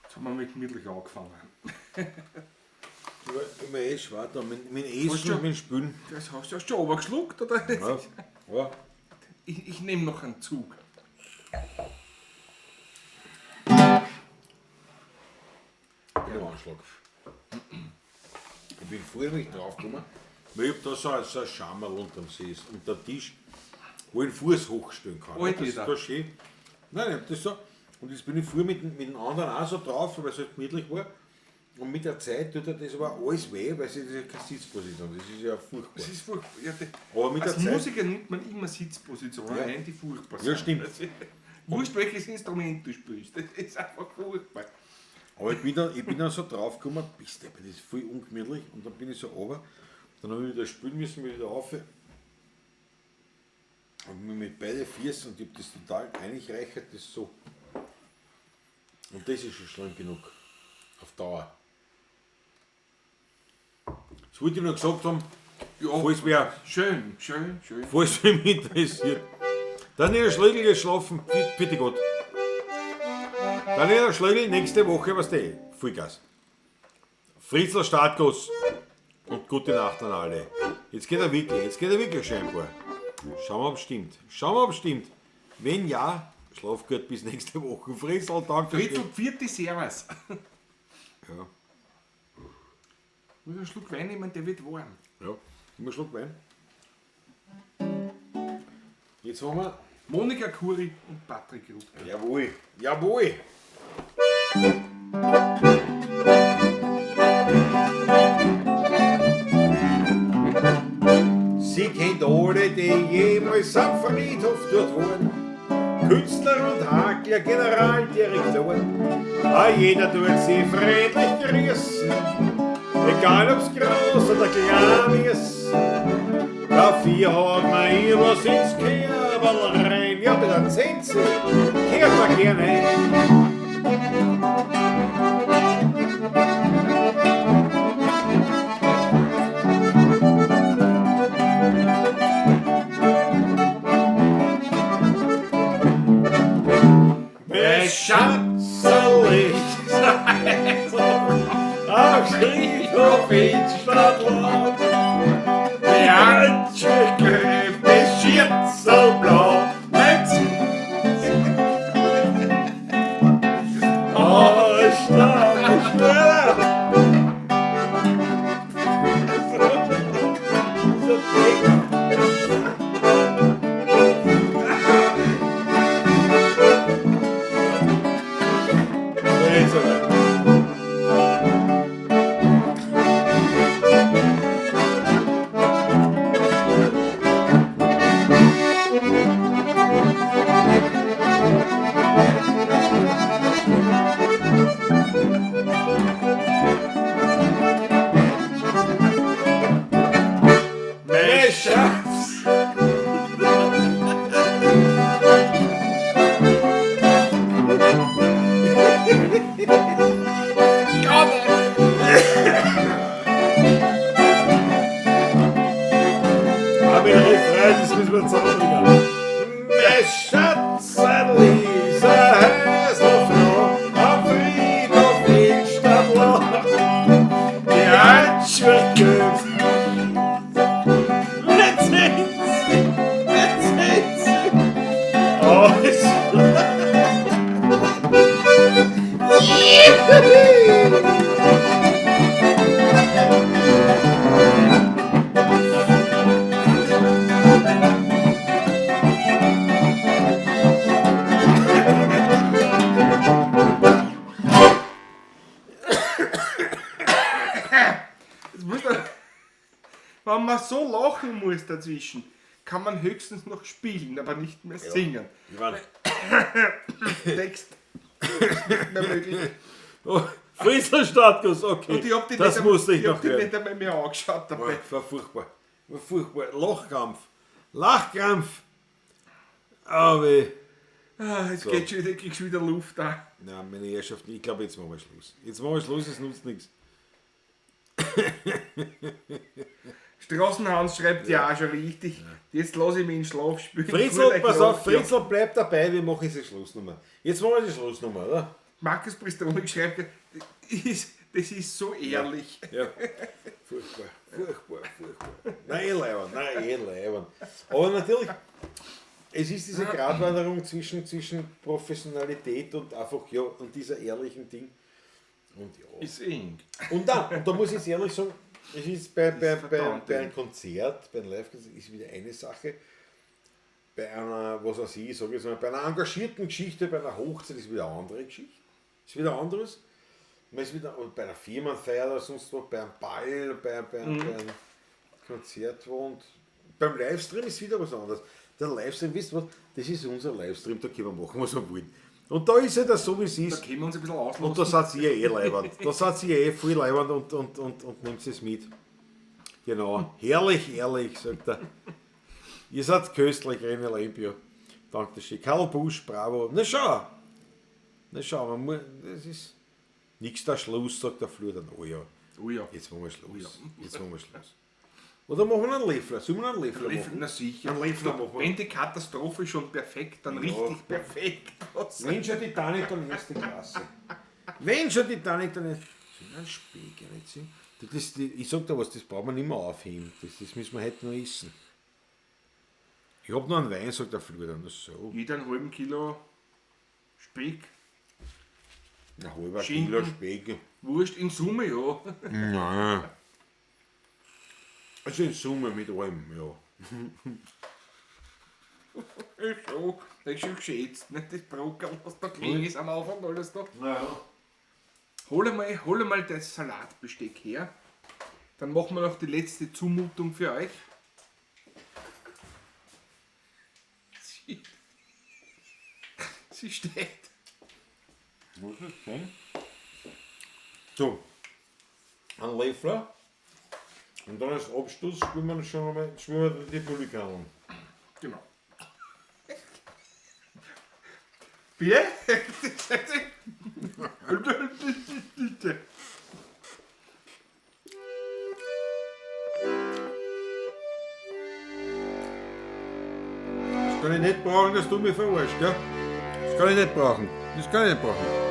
Jetzt haben wir mit gemütlich angefangen. Ich bin eh schwer da. Mit Hast Essen du- und mit Spülen. Das hast du schon runtergeschluckt, oder? Ja. Ja. Ich nehme noch einen Zug. Ein Anschlag. Ich bin vorher nicht draufgekommen, weil ich hab da so ein Schammerl unterm See ist und der Tisch, wo ich den Fuß hochstellen kann. Alt Das ist wieder. da schön. Nein, ich hab das so. Und jetzt bin ich vorher mit dem anderen auch so drauf, weil es halt gemütlich war. Und mit der Zeit tut er das aber alles weh, weil sie das ja keine Sitzposition. Das ist ja furchtbar. Das ist furchtbar. Ja, Aber mit als der Zeit. Musiker nimmt man immer Sitzpositionen Ja. ein, die furchtbar Ja, stimmt. Das ist- Wurscht, welches Instrument du spielst. Das ist einfach furchtbar. Aber ich bin dann so draufgekommen, bist du, das ist voll ungemütlich. Und dann bin ich so runter. Dann habe ich wieder spielen müssen, wieder rauf. Und mich mit beiden Füßen und ich habe das total eingereichert, das so. Und das ist schon schlimm genug. Auf Dauer. Das wollte ich noch gesagt haben, falls wer mich interessiert. Daniel Schlegel geschlafen, bitte Gott. Daniel Schlegel, nächste Woche, was der? Vollgas. Fritzl Startguss. Und gute Nacht an alle. Jetzt geht er wirklich scheinbar. Schauen wir, ob es stimmt. Wenn ja, schlaf gut bis nächste Woche. Fritzl, danke. Fritzl, vierte Servus. Ja, Ich muss einen Schluck Wein nehmen, der wird warm. ja. Immer Schluck Wein. Jetzt haben wir. Monika Kuri und Patrick Rutger. Jawohl, jawohl. Sie kennt alle, die jemals ist am Friedhof dort wohnen. Künstler und Hakler, Generaldirektoren. Jeder tut sie friedlich grüßen. Egal ob's groß oder klein ist. Dafür hat man hier was ins Kerbel rein. Ja, dann sehen Sie, kehrt man gerne. Schatzerlich am Friedhof in Stadtland. Die handgeklebte Schürzelblau. Oh, Stamm, schneller! Das müssen wir zusammenbringen. Schatzerlisa Häslerfrau am Friedhof in Stadtland. Die Handschwert Wenn man so lachen muss dazwischen, kann man höchstens noch spielen, aber nicht mehr singen. Text ist nicht mehr möglich. Oh, Friesel-Status, okay. Und ich hab die das nicht musste ich einmal- noch Ich hab die hören. nicht einmal mehr angeschaut dabei. War furchtbar. War furchtbar. Lachkrampf. Aber. Jetzt So. geht schon wieder, kriegst du wieder Luft da. Nein, meine Herrschaften, ich glaube, jetzt machen wir Schluss. Jetzt machen wir Schluss, es nutzt nichts. Straßenhans schreibt ja auch schon richtig. Jetzt lasse ich mich in den Schlaf spülen. Fritzl, pass auf, Fritzl, bleib dabei, wir machen jetzt die Schlussnummer. Jetzt machen wir die Schlussnummer, oder? Markus Bristoni schreibt, das ist so ehrlich. Ja. Furchtbar. Nein, leibern. Aber natürlich, es ist diese Gratwanderung zwischen Professionalität und einfach, ja, und dieser ehrlichen Ding. Und ja. Ist eng. Und da muss ich jetzt ehrlich sagen, es ist bei verdammt einem Konzert, bei einem Live-Konzert, ist wieder eine Sache. Bei einer, was weiß ich, sage ich jetzt mal, bei einer engagierten Geschichte, bei einer Hochzeit ist wieder eine andere Geschichte. Ist wieder anderes. Man ist wieder bei einer Firmenfeier oder sonst was, bei einem Ball, bei einem Konzert und beim Livestream ist wieder was anderes. Der Livestream, wisst ihr was, das ist unser Livestream, da können wir machen, was wir wollen. Und da ist ja das so, wie es Da ist. können wir uns ein bisschen auslassen. Und da seid ihr eh leibend. Da seid ihr eh voll leibend und nehmt es mit. Genau. Herrlich, ehrlich, sagt er. Ihr seid köstlich, René Olympia. Danke schön. Karl Busch, bravo. Na schau, man muss, das ist nichts der Schluss, sagt der Flur dann. Oh ja, Oh ja. jetzt machen wir Schluss. Oh ja. Jetzt machen wir Schluss. Oder machen wir einen Löffler? Sollen wir einen Löffler machen? Na sicher. Einen Löffler machen wir. Wenn die Katastrophe schon perfekt, dann Ja. richtig perfekt. Was? Wenn schon Titanic, dann erste Klasse. Wenn schon Titanic, dann erste Klasse. Ein Speck, nicht sehen. Ich sag dir was, das brauchen wir nicht mehr aufheben. Das müssen wir heute noch essen. Ich hab noch einen Wein, sagt der Flur dann. So. Jeder einen halben Kilo Speck. Ein halber Schinken. Kilo Speck. Wurscht, in Summe ja. Nein. Also in Summe mit allem, ja. So, das ist schon geschätzt. Nicht das Brocken, was da gelegen ist am Anfang, alles da. Naja. Hol mal das Salatbesteck her. Dann machen wir noch die letzte Zumutung für euch. Sie steht. Muss das sein? So, ein Löffler. Und dann als Abschluss spielen wir schon einmal die Pullikaneln. Genau. Bier? Das kann ich nicht brauchen, dass du mich verarschst, ja? Das kann ich nicht brauchen. Das kann ich nicht brauchen.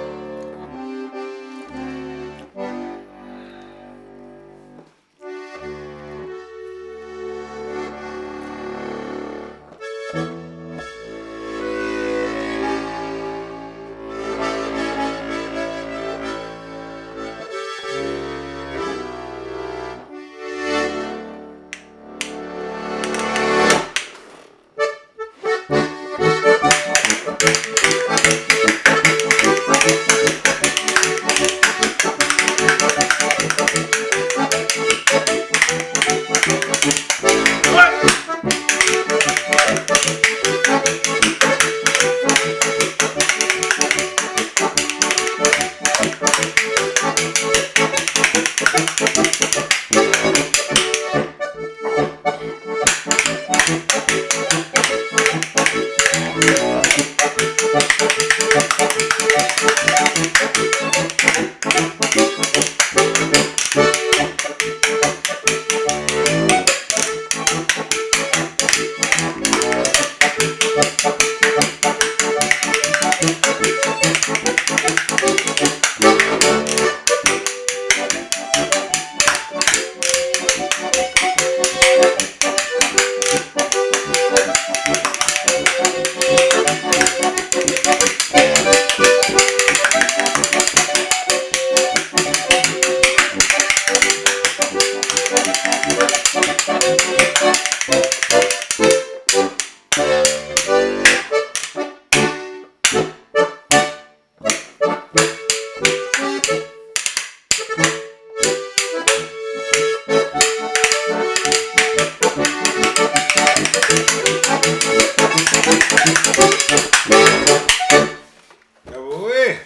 Jawohl!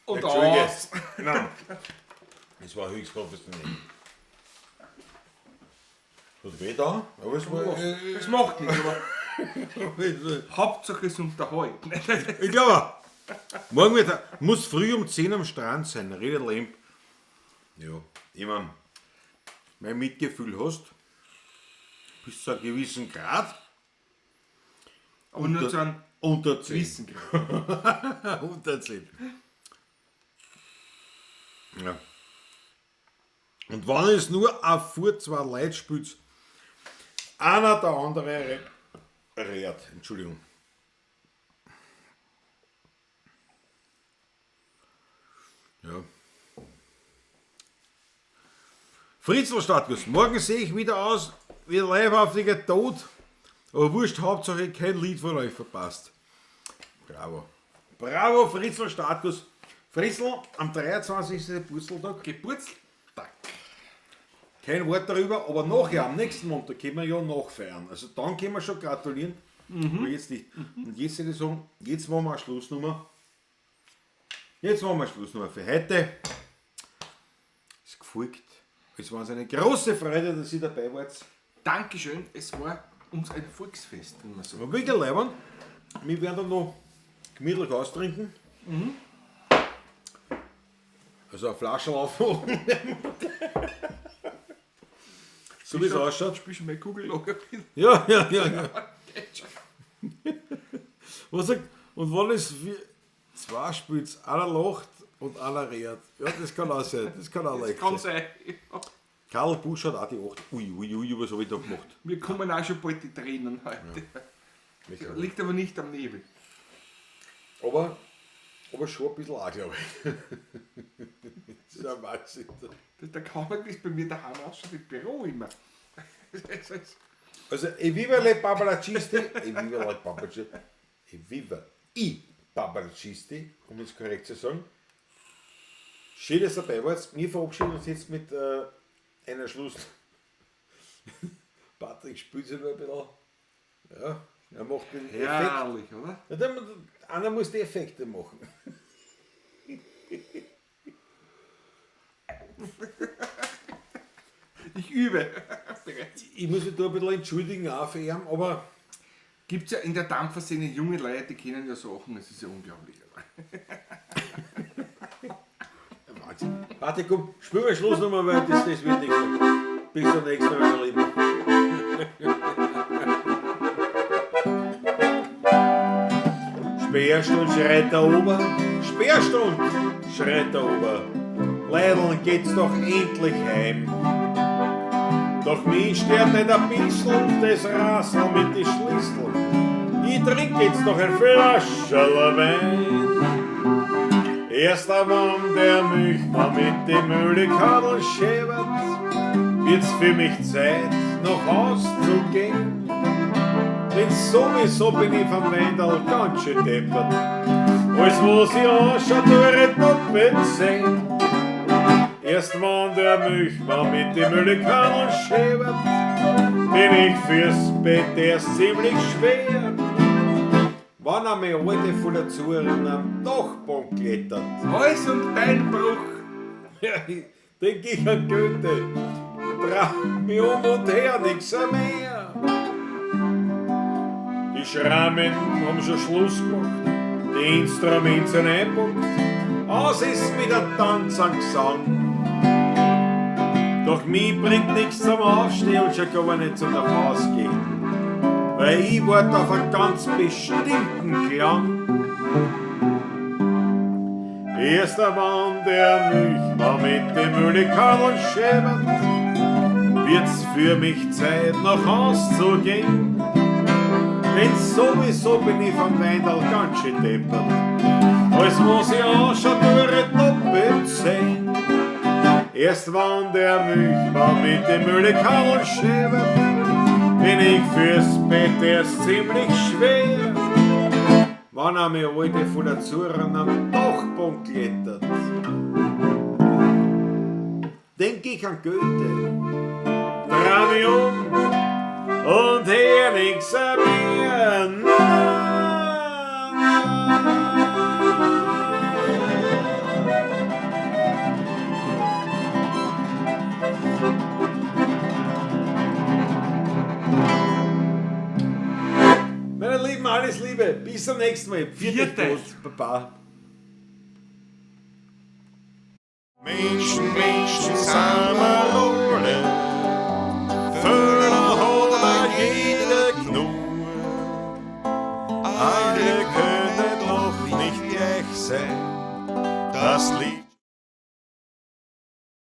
Und Entschuldige. aus. Nein. Das war höchst professionell. Tut weh da, aber es war. Das macht nichts, aber Hauptsache es unterhalten. Ich glaube, morgen muss früh um 10 am Strand sein, redet Lemp. Ja, ich mein, mein Mitgefühl hast, bis zu einem gewissen Grad. Aber nur zu einem Unter 10. Wissen. Unter 10. Ja. Und wenn es nur auf vor zwei Leute spielt, einer der andere rät. Entschuldigung. Ja. Fritzl-Status. Morgen sehe ich wieder aus wie ein leibhaftiger Tod. Aber wurscht, Hauptsache kein Lied von euch verpasst. Bravo. Bravo, Fritzl-Status. Fritzl, am 23. Geburtstag. Geburtstag. Kein Wort darüber, aber nachher, am nächsten Montag, können wir ja nachfeiern. Also dann können wir schon gratulieren, aber jetzt nicht. Und jetzt würde ich sagen, jetzt machen wir eine Schlussnummer. Jetzt machen wir eine Schlussnummer für heute. Ist gefolgt. Es war uns eine große Freude, dass ihr dabei wart. Dankeschön, es war uns ein Volksfest, wenn man so. War wirklich leibend. Wir werden dann noch gemütlich austrinken. Also eine Flasche aufmachen. So wie es ausschaut. Spielst du meine Kugellager mit? Ja. Was sagt, und wenn es wie zwei spielt, einer lacht und einer redet. Ja, das kann auch sein. Das kann auch Das leicht kann sein. sein. Ja. Karl Busch hat auch die 8. Ui, was habe ich da gemacht? Wir kommen auch schon bald die Tränen heute. Liegt aber nicht am Nebel. Aber schon ein bisschen auch, glaube ich. Das ist ein Wahnsinn. Der Kammer ist bei mir daheim ausschaut im Büro immer. Also, Eviva le Papalacisti, Eviva le Papalacisti, Eviva I Papalacisti, um es korrekt zu sagen. Schön, dass ihr dabei wart. Wir verabschieden uns jetzt mit einer Schluss. Patrick spielt sich noch ein bisschen. Ja, er macht den Effekt. Herrlich, oder? Ja, Einer muss die Effekte machen. Ich übe. Ich muss mich da ein bisschen entschuldigen auch für ihn, aber Gibt es ja in der Dampferszene junge Leute, die kennen ja Sachen, es ist ja unglaublich. Wahnsinn. Warte, komm, spiel mal Schlussnummer, weil das ist das Wichtigste. Bis zum nächsten Mal, meine Lieben. Sperrstunde schreit der Ober, Sperrstunde schreit der Ober. Leideln geht's doch endlich heim. Doch mich stört nicht ein bisschen das Rasseln mit den Schlüsseln. Ich trink jetzt noch ein Flascherl Wein. Erst einmal der mich mal mit dem Müllekadel schäbert, wird's für mich Zeit, nach Haus zu gehen. Denn sowieso bin ich vom Wendel ganz schön deppert. Alles was ich anschaue, tue ich doppelt sehen. Erst wenn der mich mal mit dem Müllekadel schäbert, bin ich fürs Bett erst ziemlich schwer. Wenn er mir alte von der Zuhörerin am Dachboden klettert, Hals- und Beinbruch. ja, denk ich an Goethe, trau mich um und her, nix mehr. Die Schrammen haben schon Schluss gemacht, die Instrumente sind einpackt, aus ist wieder Tanz und Gesang. Doch mich bringt nichts zum Aufstehen und schon gar nicht zum Rausgehen. Weil ich warte auf einen ganz bestimmten Klang. Erst der Mann, der mich mal mit dem Müllekadel schäbert, wird's für mich Zeit, nach Haus zu gehen. Denn sowieso bin ich vom Wendel ganz schön deppert. Alles was ich anschaue, tue ich doppelt sehen. Erst wenn der mich mal mit dem Müllekadel schäbert, bin ich fürs Bett erst ziemlich schwer. Wenn er mir alte von der Zuhörerin am Dachboden klettert, denk ich an Goethe, dreh mich um und her nix mehr. Meine Lieben, alles Liebe, bis zum nächsten Mal. Viertel. Baba. Menschen, Menschen, sind wir